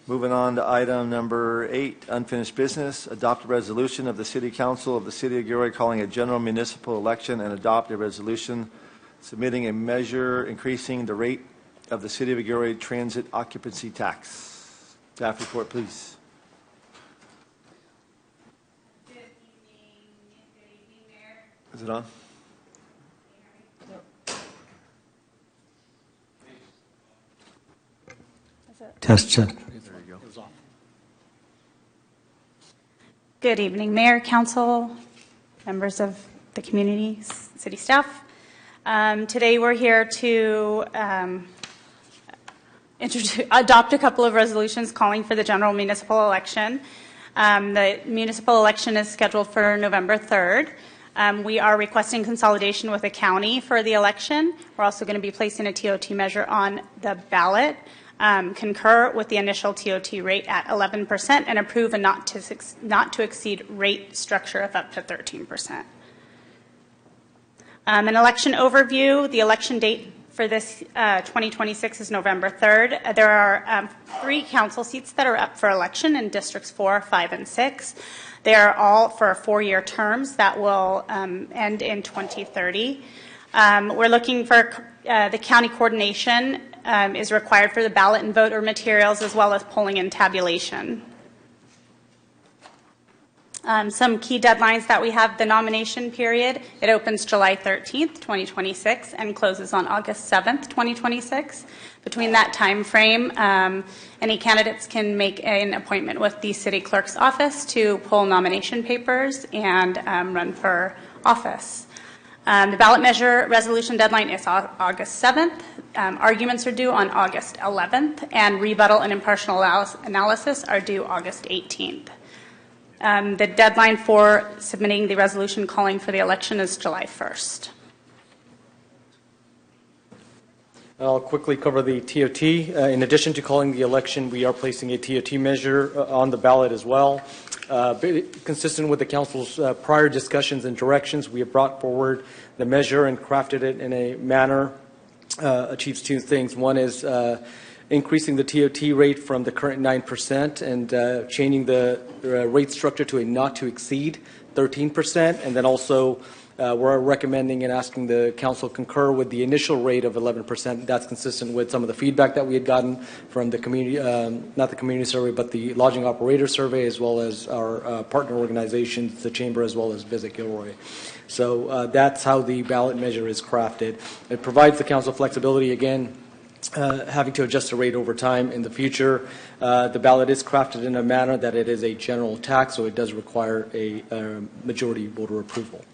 [SPEAKER 3] Moving on to item number 8, unfinished business. Adopt a resolution of the City Council of the City of Gilroy calling a general municipal election and adopt a resolution submitting a measure increasing the rate of the City of Gilroy transit occupancy tax. Staff report, please. Is it on?
[SPEAKER 6] Test check.
[SPEAKER 3] There you go.
[SPEAKER 2] Good evening, Mayor, Council, members of the community, city staff. Today we're here to adopt a couple of resolutions calling for the general municipal election. The municipal election is scheduled for November 3rd. We are requesting consolidation with the county for the election. We're also going to be placing a TOT measure on the ballot. Concur with the initial TOT rate at 11% and approve a not to exceed rate structure of up to 13%. An election overview. The election date for this 2026 is November 3rd. There are 3 council seats that are up for election in districts 4, 5, and 6. They are all for 4-year terms that will end in 2030. We're looking for the county coordination is required for the ballot and voter materials as well as polling and tabulation. Some key deadlines that we have: the nomination period. It opens July 13th, 2026 and closes on August 7th, 2026. Between that time frame, any candidates can make an appointment with the city clerk's office to pull nomination papers and run for office. The ballot measure resolution deadline is August 7th. Arguments are due on August 11th, and rebuttal and impartial analysis are due August 18th. The deadline for submitting the resolution calling for the election is July 1st.
[SPEAKER 16] I'll quickly cover the TOT. In addition to calling the election, we are placing a TOT measure on the ballot as well. Consistent with the council's prior discussions and directions, we have brought forward the measure and crafted it in a manner achieves two things. One is increasing the TOT rate from the current 9% and changing the rate structure to a not to exceed 13%, and then also we're recommending and asking the council concur with the initial rate of 11%. That's consistent with some of the feedback that we had gotten from the community, not the community survey, but the lodging operator survey, as well as our partner organizations, the Chamber, as well as Visit Gilroy. So that's how the ballot measure is crafted. It provides the council flexibility, again, having to adjust the rate over time in the future. The ballot is crafted in a manner that it is a general tax, so it does require a majority voter approval.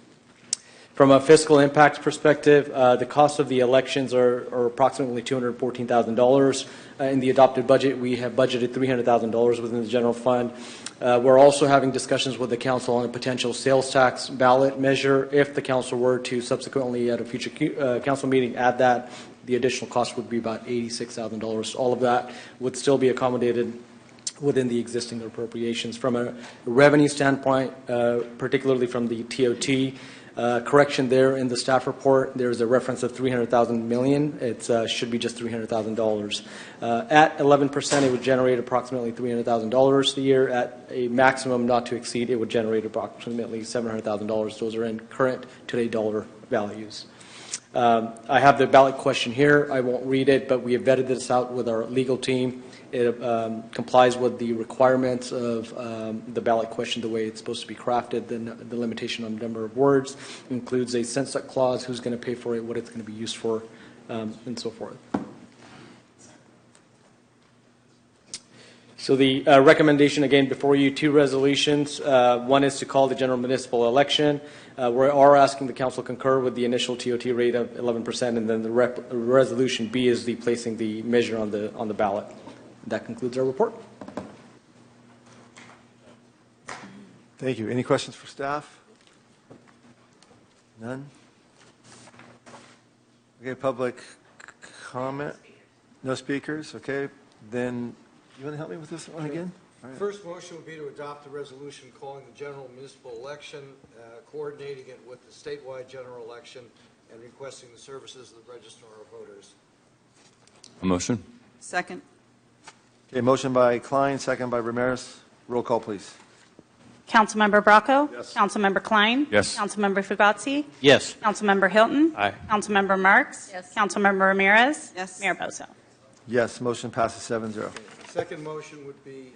[SPEAKER 16] From a fiscal impact perspective, the cost of the elections are approximately $214,000. In the adopted budget, we have budgeted $300,000 within the general fund. We're also having discussions with the council on a potential sales tax ballot measure. If the council were to subsequently at a future council meeting add that, the additional cost would be about $86,000. All of that would still be accommodated within the existing appropriations. From a revenue standpoint, particularly from the TOT, correction there in the staff report, there's a reference of $300,000 million. It should be just $300,000. At 11%, it would generate approximately $300,000 a year. At a maximum not to exceed, it would generate approximately $700,000. Those are in current today dollar values. I have the ballot question here. I won't read it, but we have vetted this out with our legal team. It complies with the requirements of the ballot question, the way it's supposed to be crafted. The limitation on the number of words includes a sunset clause, who's going to pay for it, what it's going to be used for, and so forth. So the recommendation, again, before you, two resolutions. One is to call the general municipal election. We are asking the council concur with the initial TOT rate of 11%, and then the resolution B is the placing the measure on the ballot. That concludes our report.
[SPEAKER 3] Thank you. Any questions for staff? None? Okay, public comment? No speakers? Okay, then you want to help me with this one again? All right.
[SPEAKER 1] First motion would be to adopt the resolution calling the general municipal election, coordinating it with the statewide general election, and requesting the services of the registrar of voters.
[SPEAKER 14] A motion?
[SPEAKER 19] Second.
[SPEAKER 3] Okay, motion by Klein, second by Ramirez. Roll call, please.
[SPEAKER 2] Councilmember Bracco?
[SPEAKER 3] Yes.
[SPEAKER 2] Councilmember Klein?
[SPEAKER 14] Yes.
[SPEAKER 2] Councilmember Fugazzi?
[SPEAKER 13] Yes.
[SPEAKER 2] Councilmember Hilton?
[SPEAKER 14] Aye.
[SPEAKER 2] Councilmember Marks?
[SPEAKER 21] Yes.
[SPEAKER 2] Councilmember Ramirez?
[SPEAKER 19] Yes.
[SPEAKER 2] Mayor Bozo?
[SPEAKER 3] Yes, motion passes 7-0.
[SPEAKER 1] Second motion would be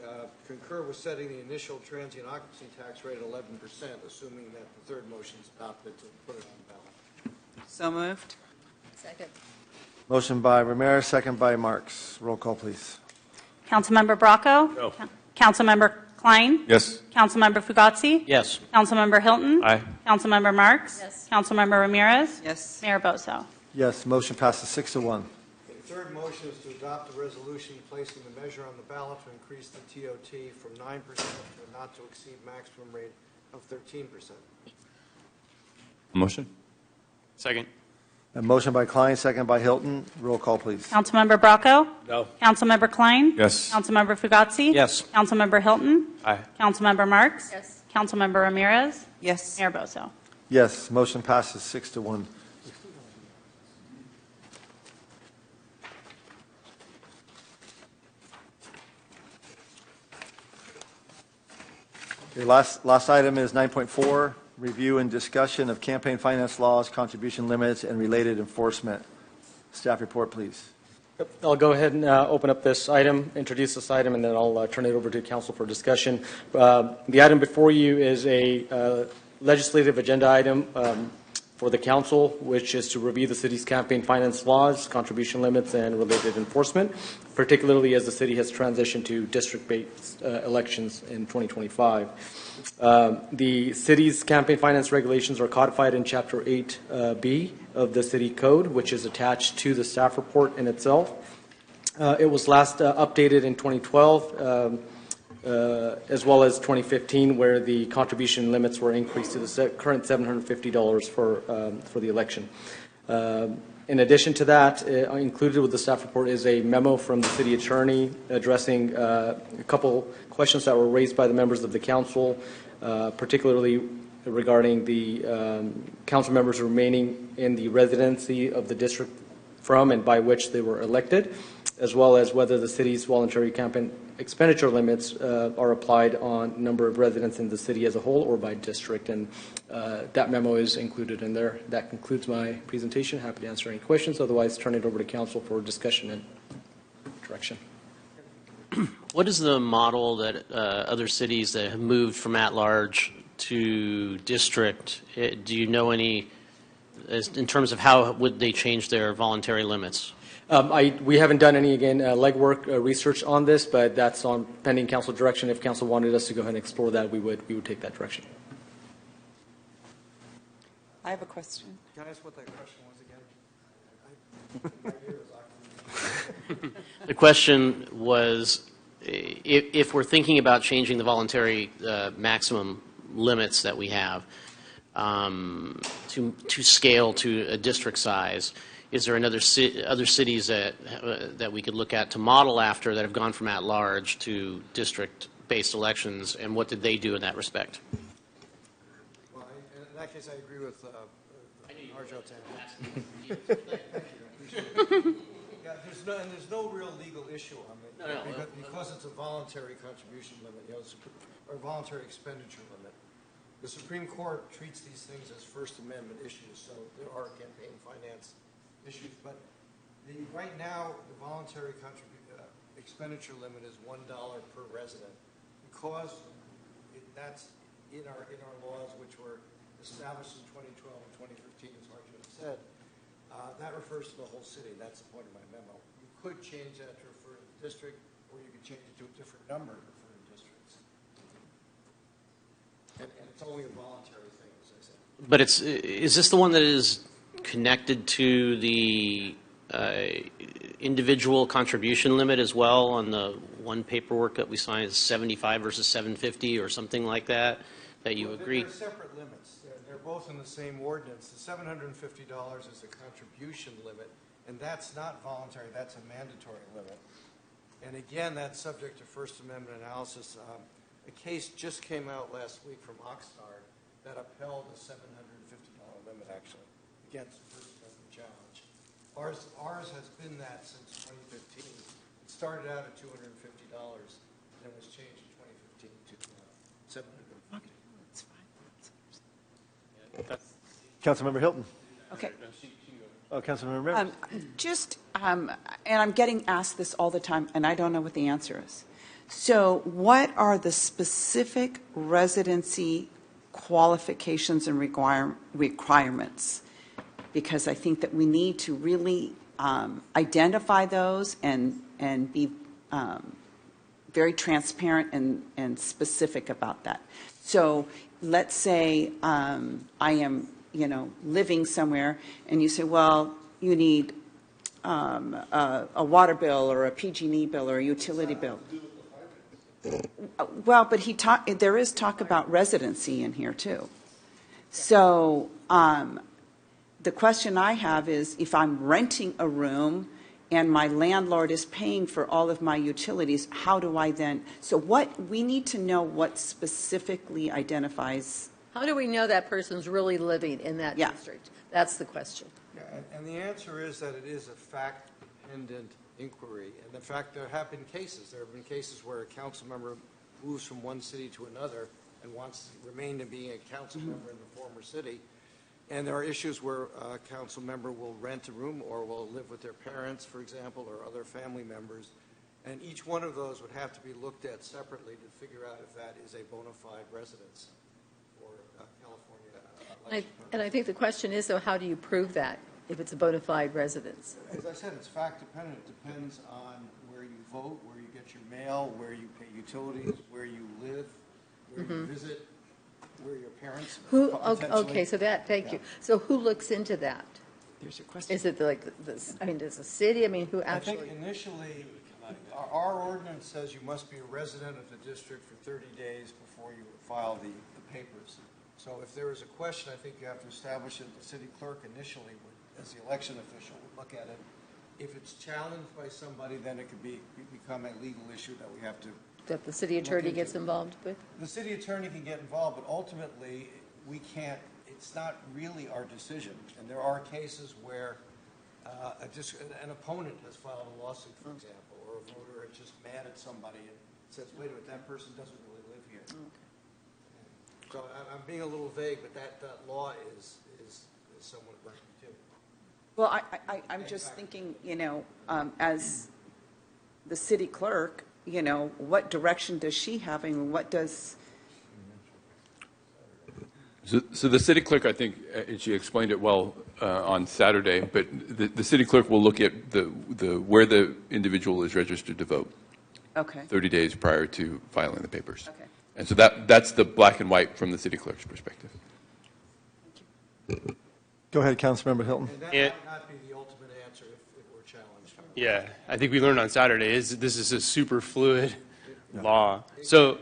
[SPEAKER 1] concur with setting the initial transient occupancy tax rate at 11%, assuming that the third motion is adopted to put it on the ballot.
[SPEAKER 19] So moved.
[SPEAKER 21] Second.
[SPEAKER 3] Motion by Ramirez, second by Marks. Roll call, please.
[SPEAKER 2] Councilmember Bracco?
[SPEAKER 14] No.
[SPEAKER 2] Councilmember Klein?
[SPEAKER 14] Yes.
[SPEAKER 2] Councilmember Fugazzi?
[SPEAKER 13] Yes.
[SPEAKER 2] Councilmember Hilton?
[SPEAKER 14] Aye.
[SPEAKER 2] Councilmember Marks?
[SPEAKER 21] Yes.
[SPEAKER 2] Councilmember Ramirez?
[SPEAKER 19] Yes.
[SPEAKER 2] Mayor Bozo?
[SPEAKER 3] Yes, motion passes 6-1.
[SPEAKER 1] The third motion is to adopt a resolution placing the measure on the ballot to increase the TOT from 9% to a not to exceed maximum rate of 13%.
[SPEAKER 14] A motion?
[SPEAKER 4] Second.
[SPEAKER 3] A motion by Klein, second by Hilton. Roll call, please.
[SPEAKER 2] Councilmember Bracco?
[SPEAKER 14] No.
[SPEAKER 2] Councilmember Klein?
[SPEAKER 14] Yes.
[SPEAKER 2] Councilmember Fugazzi?
[SPEAKER 13] Yes.
[SPEAKER 2] Councilmember Hilton?
[SPEAKER 14] Aye.
[SPEAKER 2] Councilmember Marks?
[SPEAKER 21] Yes.
[SPEAKER 2] Councilmember Ramirez?
[SPEAKER 19] Yes.
[SPEAKER 2] Mayor Bozo?
[SPEAKER 3] Yes, motion passes 6-1. Okay, last item is 9.4, review and discussion of campaign finance laws, contribution limits, and related enforcement. Staff report, please.
[SPEAKER 16] Yep, I'll go ahead and open up this item, introduce this item, and then I'll turn it over to council for discussion. The item before you is a legislative agenda item for the council, which is to review the city's campaign finance laws, contribution limits, and related enforcement, particularly as the city has transitioned to district-based elections in 2025. The city's campaign finance regulations are codified in Chapter 8B of the City Code, which is attached to the staff report in itself. It was last updated in 2012, as well as 2015, where the contribution limits were increased to the current $750 for the election. In addition to that, included with the staff report is a memo from the city attorney addressing a couple questions that were raised by the members of the council, particularly regarding the council members remaining in the residency of the district from and by which they were elected, as well as whether the city's voluntary campaign expenditure limits are applied on number of residents in the city as a whole or by district. And that memo is included in there. That concludes my presentation. Happy to answer any questions. Otherwise, turn it over to council for discussion and direction.
[SPEAKER 13] What is the model that other cities that have moved from at-large to district, do you know any, in terms of how would they change their voluntary limits?
[SPEAKER 16] We haven't done any, again, legwork research on this, but that's on pending council direction. If council wanted us to go ahead and explore that, we would take that direction.
[SPEAKER 19] I have a question.
[SPEAKER 1] Can I ask what that question was again?
[SPEAKER 13] The question was, if we're thinking about changing the voluntary maximum limits that we have to scale to a district size, is there other cities that we could look at to model after that have gone from at-large to district-based elections, and what did they do in that respect?
[SPEAKER 1] Well, in that case, I agree with Arjo. Yeah, there's no real legal issue on it because it's a voluntary contribution limit, or voluntary expenditure limit. The Supreme Court treats these things as First Amendment issues, so there are campaign finance issues. But right now, the voluntary expenditure limit is $1 per resident because that's in our laws, which were established in 2012 and 2015, as Arjo said. That refers to the whole city. That's the point of my memo. You could change that to refer to the district, or you could change it to a different number to refer to districts. And it's only a voluntary thing, as I said.
[SPEAKER 13] But is this the one that is connected to the individual contribution limit as well on the one paperwork that we signed, is 75 versus 750 or something like that you agree?
[SPEAKER 1] They're separate limits. They're both in the same ordinance. The $750 is a contribution limit, and that's not voluntary. That's a mandatory limit. And again, that's subject to First Amendment analysis. A case just came out last week from Oxnard that upheld the $750 limit, actually, against the First Amendment challenge. Ours has been that since 2015. It started out at $250, and it was changed in 2015 to $750. Okay, that's fine.
[SPEAKER 3] Councilmember Hilton.
[SPEAKER 19] Okay.
[SPEAKER 3] Oh, Councilmember Rivers.
[SPEAKER 19] And I'm getting asked this all the time, and I don't know what the answer is. So what are the specific residency qualifications and requirements? Because I think that we need to really identify those and be very transparent and specific about that. So let's say I am, living somewhere, and you say, well, you need a water bill or a PG&E bill or a utility bill. Well, but there is talk about residency in here too. So the question I have is, if I'm renting a room and my landlord is paying for all of my utilities, how do I then? So we need to know what specifically identifies.
[SPEAKER 9] How do we know that person's really living in that district? That's the question.
[SPEAKER 1] Yeah, and the answer is that it is a fact-dependent inquiry. And in fact, there have been cases. There have been cases where a council member moves from one city to another and wants to remain to being a council member in the former city. And there are issues where a council member will rent a room or will live with their parents, for example, or other family members. And each one of those would have to be looked at separately to figure out if that is a bona fide residence for California.
[SPEAKER 9] And I think the question is, though, how do you prove that if it's a bona fide residence?
[SPEAKER 1] As I said, it's fact-dependent. It depends on where you vote, where you get your mail, where you pay utilities, where you live, where you visit, where your parents.
[SPEAKER 9] Okay, so thank you. So who looks into that?
[SPEAKER 19] There's your question.
[SPEAKER 9] Is it like this? I mean, does the city? I mean, who actually?
[SPEAKER 1] I think initially, our ordinance says you must be a resident of the district for 30 days before you file the papers. So if there is a question, I think you have to establish it. The city clerk initially would as the election official, would look at it. If it's challenged by somebody, then it could become a legal issue that we have to.
[SPEAKER 9] That the city attorney gets involved with?
[SPEAKER 1] The city attorney can get involved, but ultimately, we can't, it's not really our decision. And there are cases where an opponent has filed a lawsuit, for example, or a voter is just mad at somebody and says, wait a minute, that person doesn't really live here. Okay. So I'm being a little vague, but that law is somewhat murky too.
[SPEAKER 19] Well, I'm just thinking, as the city clerk, what direction does she have? I mean, what does...
[SPEAKER 14] So the city clerk, I think, she explained it well on Saturday, but the city clerk will look at where the individual is registered to vote.
[SPEAKER 19] Okay.
[SPEAKER 14] 30 days prior to filing the papers.
[SPEAKER 19] Okay.
[SPEAKER 14] And so that's the black and white from the city clerk's perspective.
[SPEAKER 3] Go ahead, Councilmember Hilton.
[SPEAKER 1] And that might not be the ultimate answer if we're challenged.
[SPEAKER 4] Yeah, I think we learned on Saturday this is a super fluid law. So,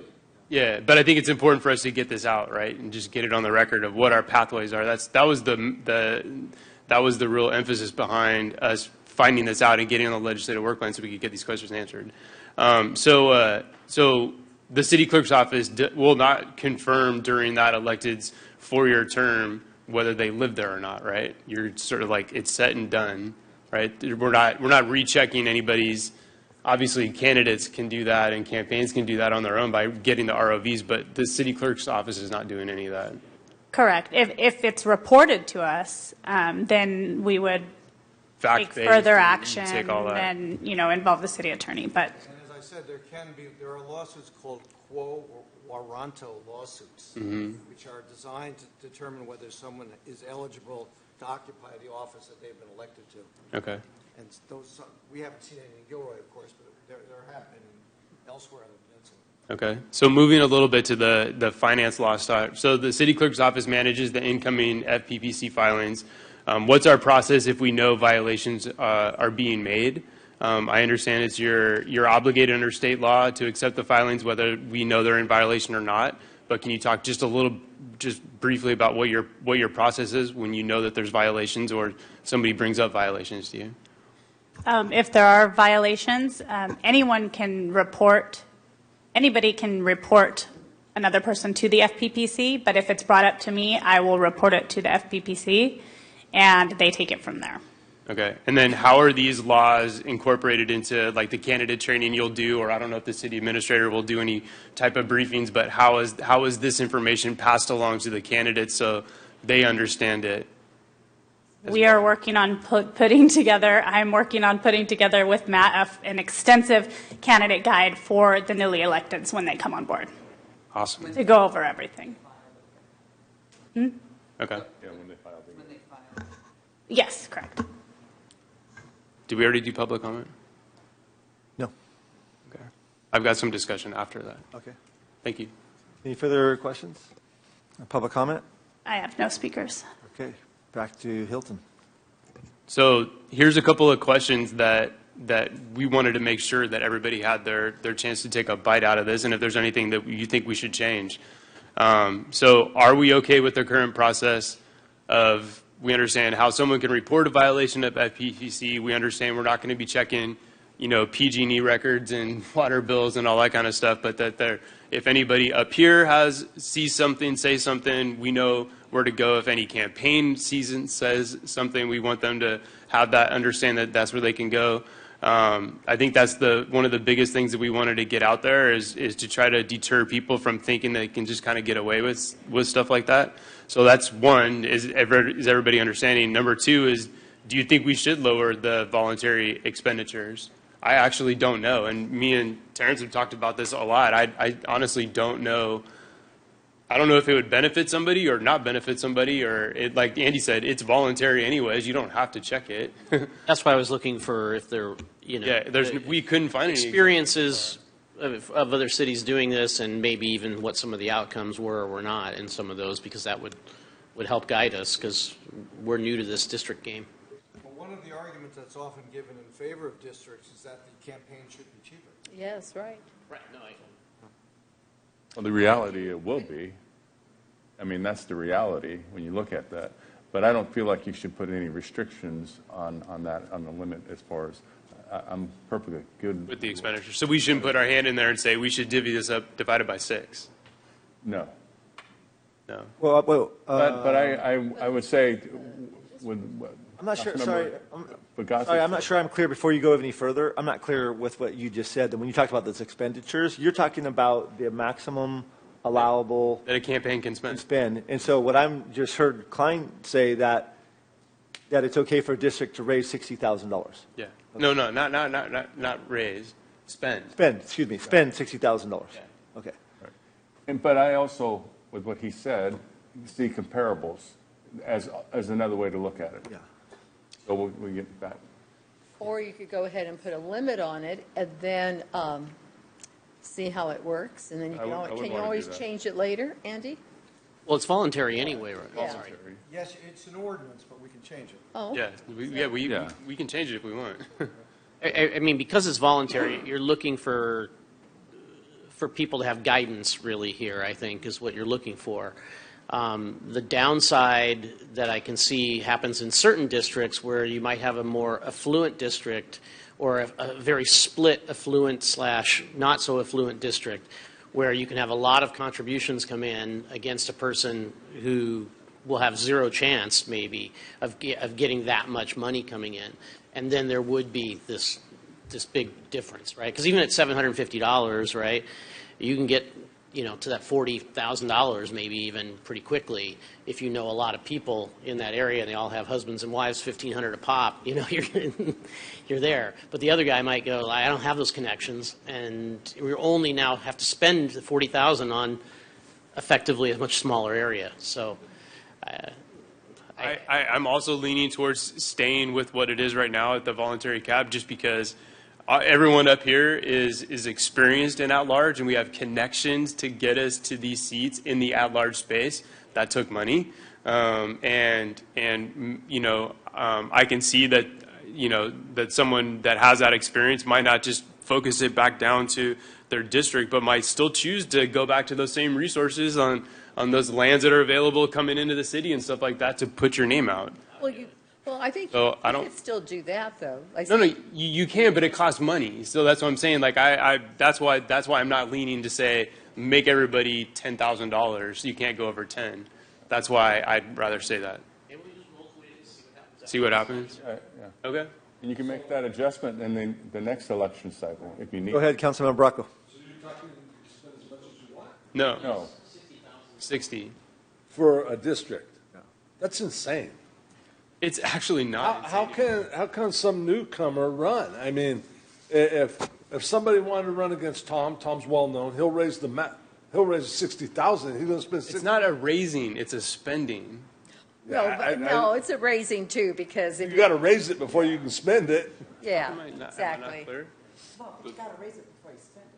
[SPEAKER 4] yeah, but I think it's important for us to get this out, right, and just get it on the record of what our pathways are. That was the real emphasis behind us finding this out and getting on the legislative work plan so we could get these questions answered. So the city clerk's office will not confirm during that elected's 4-year term whether they live there or not, right? You're sort of like, it's set and done, right? We're not rechecking anybody's. Obviously, candidates can do that and campaigns can do that on their own by getting the ROVs, but the city clerk's office is not doing any of that.
[SPEAKER 2] Correct. If it's reported to us, then we would take further action and involve the city attorney. But
[SPEAKER 1] and as I said, there are lawsuits called quo warranto lawsuits, which are designed to determine whether someone is eligible to occupy the office that they've been elected to.
[SPEAKER 4] Okay.
[SPEAKER 1] And those, we haven't seen any in Gilroy, of course, but they're happening elsewhere on the peninsula.
[SPEAKER 4] Okay. So moving a little bit to the finance law stuff. So the city clerk's office manages the incoming FPPC filings. What's our process if we know violations are being made? I understand it's you're obligated under state law to accept the filings whether we know they're in violation or not. But can you talk just briefly about what your process is when you know that there's violations or somebody brings up violations to you?
[SPEAKER 2] if there are violations, anybody can report another person to the FPPC, but if it's brought up to me, I will report it to the FPPC, and they take it from there.
[SPEAKER 4] Okay. And then how are these laws incorporated into like the candidate training you'll do, or I don't know if the city administrator will do any type of briefings, but how is this information passed along to the candidates so they understand it?
[SPEAKER 2] We are working on putting together with Matt an extensive candidate guide for the newly electeds when they come on board.
[SPEAKER 4] Awesome.
[SPEAKER 2] To go over everything.
[SPEAKER 4] Okay.
[SPEAKER 14] Yeah, when they file.
[SPEAKER 2] Yes, correct.
[SPEAKER 4] Did we already do public comment?
[SPEAKER 3] No.
[SPEAKER 4] Okay. I've got some discussion after that.
[SPEAKER 3] Okay.
[SPEAKER 4] Thank you.
[SPEAKER 3] Any further questions? Public comment?
[SPEAKER 2] I have no speakers.
[SPEAKER 3] Okay. Back to Hilton.
[SPEAKER 4] So here's a couple of questions that we wanted to make sure that everybody had their chance to take a bite out of this, and if there's anything that you think we should change. So are we okay with the current process of, we understand how someone can report a violation at FPPC. We understand we're not going to be checking, PG&E records and water bills and all that kind of stuff, but that if anybody up here sees something, say something, we know where to go. If any campaign season says something, we want them to have that, understand that that's where they can go. I think that's one of the biggest things that we wanted to get out there is to try to deter people from thinking they can just kind of get away with stuff like that. So that's one, is everybody understanding? Number two is, do you think we should lower the voluntary expenditures? I actually don't know. And me and Terrence have talked about this a lot. I honestly don't know. I don't know if it would benefit somebody or not benefit somebody, or like Andy said, it's voluntary anyways. You don't have to check it.
[SPEAKER 13] That's why I was looking for if there,
[SPEAKER 4] we couldn't find any
[SPEAKER 13] experiences of other cities doing this, and maybe even what some of the outcomes were or were not in some of those, because that would help guide us, because we're new to this district game.
[SPEAKER 1] Well, one of the arguments that's often given in favor of districts is that the campaign should be cheaper.
[SPEAKER 9] Yes, right.
[SPEAKER 13] Right. No,
[SPEAKER 14] Well, the reality, it will be. I mean, that's the reality when you look at that. But I don't feel like you should put any restrictions on that, on the limit as far as, I'm perfectly good.
[SPEAKER 4] With the expenditure. So we shouldn't put our hand in there and say we should divvy this up, divided by 6.
[SPEAKER 14] No.
[SPEAKER 4] No.
[SPEAKER 3] Well,
[SPEAKER 14] But I would say,
[SPEAKER 3] I'm not sure. Sorry, I'm not sure I'm clear. Before you go any further, I'm not clear with what you just said. When you talked about those expenditures, you're talking about the maximum allowable
[SPEAKER 4] that a campaign can spend.
[SPEAKER 3] And so what I'm just heard Klein say that it's okay for a district to raise $60,000.
[SPEAKER 4] Yeah. Okay. No, not raise. Spend.
[SPEAKER 3] Spend $60,000.
[SPEAKER 4] Yeah.
[SPEAKER 3] Okay.
[SPEAKER 14] Right. But I also, with what he said, see comparables as another way to look at it.
[SPEAKER 3] Yeah.
[SPEAKER 14] So we get that.
[SPEAKER 9] Or you could go ahead and put a limit on it and then see how it works, and then can you always change it later, Andy?
[SPEAKER 13] Well, it's voluntary anyway, right?
[SPEAKER 9] Yeah.
[SPEAKER 13] Voluntary.
[SPEAKER 1] Yes, it's an ordinance, but we can change it.
[SPEAKER 9] Oh.
[SPEAKER 4] Yeah, we can change it if we want.
[SPEAKER 13] I mean, because it's voluntary, you're looking for people to have guidance really here, I think, is what you're looking for. The downside that I can see happens in certain districts where you might have a more affluent district or a very split affluent / not so affluent district where you can have a lot of contributions come in against a person who will have zero chance maybe of getting that much money coming in. And then there would be this big difference, right? Because even at $750, right, you can get to that $40,000 maybe even pretty quickly if you know a lot of people in that area and they all have husbands and wives, $1,500 a pop, you're there. But the other guy might go, I don't have those connections, and we only now have to spend the $40,000 on effectively a much smaller area. So
[SPEAKER 4] I'm also leaning towards staying with what it is right now at the voluntary cap, just because everyone up here is experienced in at-large, and we have connections to get us to these seats in the at-large space. That took money, I can see that that someone that has that experience might not just focus it back down to their district, but might still choose to go back to those same resources on those lands that are available coming into the city and stuff like that to put your name out.
[SPEAKER 9] Well, I think
[SPEAKER 4] So
[SPEAKER 9] you could still do that, though.
[SPEAKER 4] No, you can, but it costs money. So that's what I'm saying. Like that's why I'm not leaning to say make everybody $10,000. You can't go over 10. That's why I'd rather say that. See what happens.
[SPEAKER 14] Yeah.
[SPEAKER 4] Okay.
[SPEAKER 14] And you can make that adjustment in the next election cycle if you need.
[SPEAKER 3] Go ahead, Councilman Bracco.
[SPEAKER 15] So you're talking to spend as much as you want?
[SPEAKER 4] No. 60
[SPEAKER 15] for a district. That's insane.
[SPEAKER 4] It's actually not.
[SPEAKER 15] How can some newcomer run? I mean, if somebody wanted to run against Tom's well known. He'll raise $60,000. He's going to spend.
[SPEAKER 4] It's not a raising; it's a spending.
[SPEAKER 9] No, it's a raising too, because if
[SPEAKER 15] you got to raise it before you can spend it.
[SPEAKER 9] Yeah, exactly.
[SPEAKER 19] Well, you got to raise it before you spend it.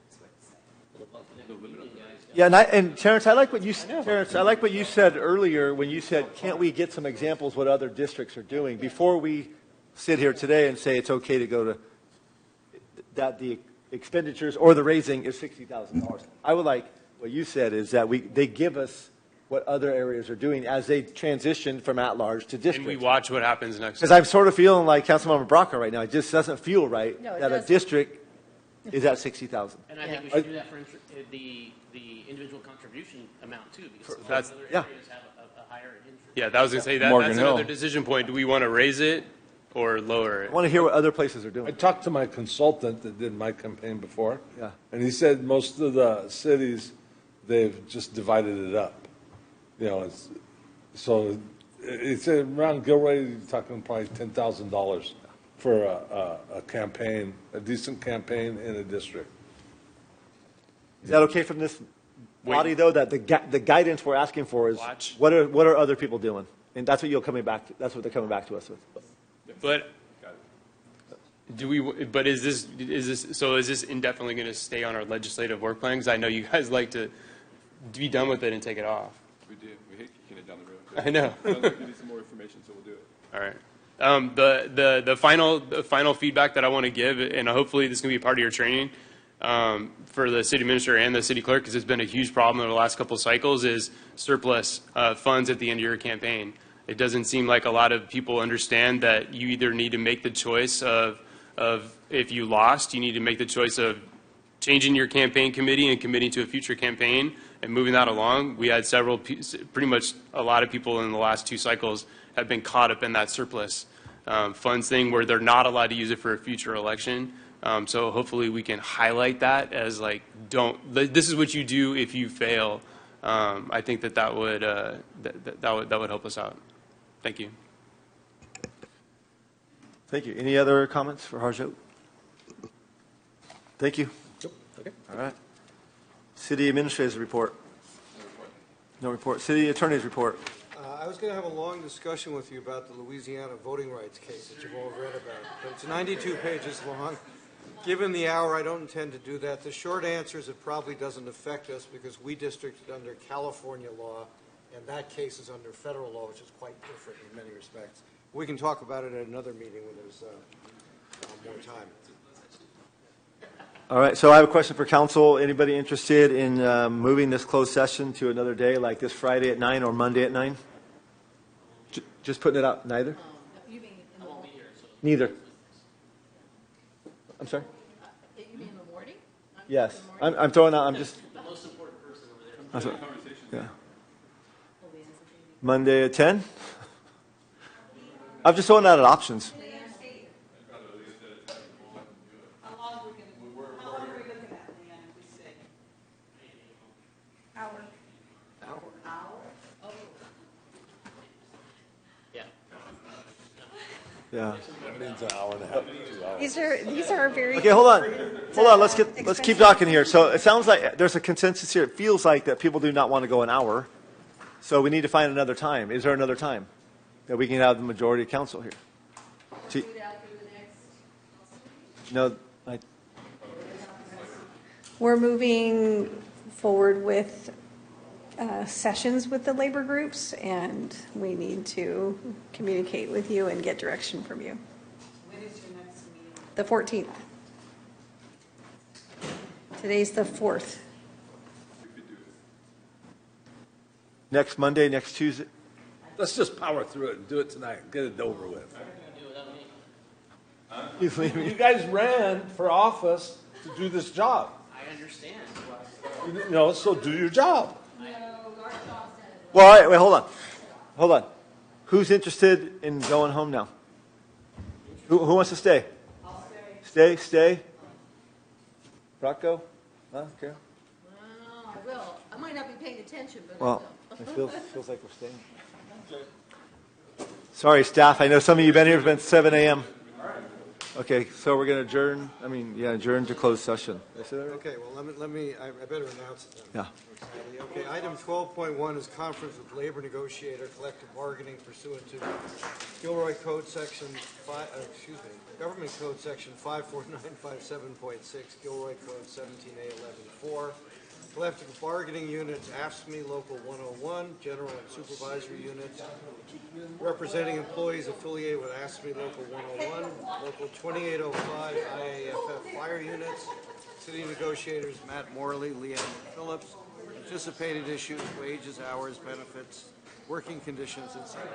[SPEAKER 3] Yeah, and Terrence, I like what you said earlier when you said, can't we get some examples what other districts are doing before we sit here today and say it's okay to go to that the expenditures or the raising is $60,000. I would like what you said is that they give us what other areas are doing as they transition from at-large to district.
[SPEAKER 4] And we watch what happens next.
[SPEAKER 3] Because I'm sort of feeling like Councilmember Bracco right now. It just doesn't feel right that a district is at $60,000.
[SPEAKER 13] And I think we should do that for the individual contribution amount too, because
[SPEAKER 4] that's
[SPEAKER 13] other areas have a higher interest.
[SPEAKER 4] Yeah, that was going to say that's another decision point. Do we want to raise it or lower it?
[SPEAKER 3] I want to hear what other places are doing.
[SPEAKER 15] I talked to my consultant that did my campaign before, and he said most of the cities, they've just divided it up. So it's around Gilroy, you're talking probably $10,000 for a campaign, a decent campaign in a district.
[SPEAKER 3] Is that okay from this body, though, that the guidance we're asking for is what are other people doing? And that's what that's what they're coming back to us with.
[SPEAKER 4] But is this indefinitely going to stay on our legislative work plan? Because I know you guys like to be done with it and take it off.
[SPEAKER 6] We do. We hate kicking it down the road.
[SPEAKER 4] I know.
[SPEAKER 6] We need some more information, so we'll do it.
[SPEAKER 4] All right. The final feedback that I want to give, and hopefully this can be part of your training for the city minister and the city clerk, because it's been a huge problem in the last couple of cycles, is surplus funds at the end of your campaign. It doesn't seem like a lot of people understand that you either need to make the choice of if you lost, you need to make the choice of changing your campaign committee and committing to a future campaign and moving that along. We had pretty much a lot of people in the last 2 cycles have been caught up in that surplus funds thing where they're not allowed to use it for a future election. So hopefully we can highlight that as like, this is what you do if you fail. I think that would help us out. Thank you.
[SPEAKER 3] Thank you. Any other comments for Harjot? Thank you.
[SPEAKER 16] Okay.
[SPEAKER 3] All right. City Administrator's report. No report. City Attorney's report.
[SPEAKER 1] I was going to have a long discussion with you about the Louisiana voting rights case that you've all read about, but it's 92 pages long. Given the hour, I don't intend to do that. The short answer is it probably doesn't affect us because we districted under California law, and that case is under federal law, which is quite different in many respects. We can talk about it at another meeting when there's more time.
[SPEAKER 3] All right, so I have a question for council. Anybody interested in moving this closed session to another day, like this Friday at 9 or Monday at 9? Just putting it out, neither? Neither. I'm sorry?
[SPEAKER 9] You mean in the morning?
[SPEAKER 3] Yes. I'm throwing out, I'm just...
[SPEAKER 9] The most important person over there.
[SPEAKER 3] Yeah. Monday at 10? I'm just throwing out options. Yeah.
[SPEAKER 15] That means an hour and a half, 2 hours.
[SPEAKER 22] These are very.
[SPEAKER 3] Okay, hold on. Let's keep talking here. So it sounds like there's a consensus here. It feels like that people do not want to go an hour. So we need to find another time. Is there another time that we can have the majority of council here? No,
[SPEAKER 22] We're moving forward with sessions with the labor groups, and we need to communicate with you and get direction from you. When is your next meeting? The 14th. Today's the 4th.
[SPEAKER 3] next Monday, next Tuesday?
[SPEAKER 15] Let's just power through it and do it tonight. Get it over with. You guys ran for office to do this job.
[SPEAKER 13] I understand.
[SPEAKER 15] You know, so do your job.
[SPEAKER 3] Well, all right, wait, hold on. Who's interested in going home now? Who wants to stay?
[SPEAKER 22] I'll stay.
[SPEAKER 3] Stay. Rocco? Huh? Carol?
[SPEAKER 9] I will. I might not be paying attention, but
[SPEAKER 3] Well,
[SPEAKER 9] I
[SPEAKER 3] it feels like we're staying. Sorry, staff. I know some of you have been here since 7 a.m. Okay, so we're going to adjourn to closed session.
[SPEAKER 1] Okay, well, let me, I better announce it then.
[SPEAKER 3] Yeah.
[SPEAKER 1] Okay, item 12.1 is conference with labor negotiator, collective bargaining pursuant to Gilroy Code Section Government Code Section 54957.6, Gilroy Code 17A11.4, collective bargaining units, AFSCME Local 101, general and supervisory units, representing employees affiliated with AFSCME Local 101, Local 2805 IAFF fire units, city negotiators Matt Morley, Leanne Phillips, anticipated issues, wages, hours, benefits, working conditions, etc.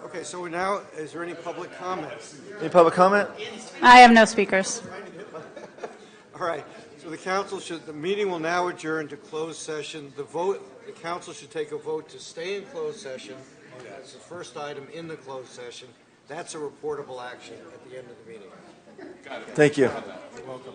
[SPEAKER 1] Okay, so now, is there any public comments?
[SPEAKER 3] Any public comment?
[SPEAKER 2] I have no speakers.
[SPEAKER 1] All right. So the meeting will now adjourn to closed session. The council should take a vote to stay in closed session. That's the first item in the closed session. That's a reportable action at the end of the meeting.
[SPEAKER 3] Thank you.
[SPEAKER 1] You're welcome.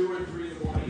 [SPEAKER 15] 2 or 3 in the morning.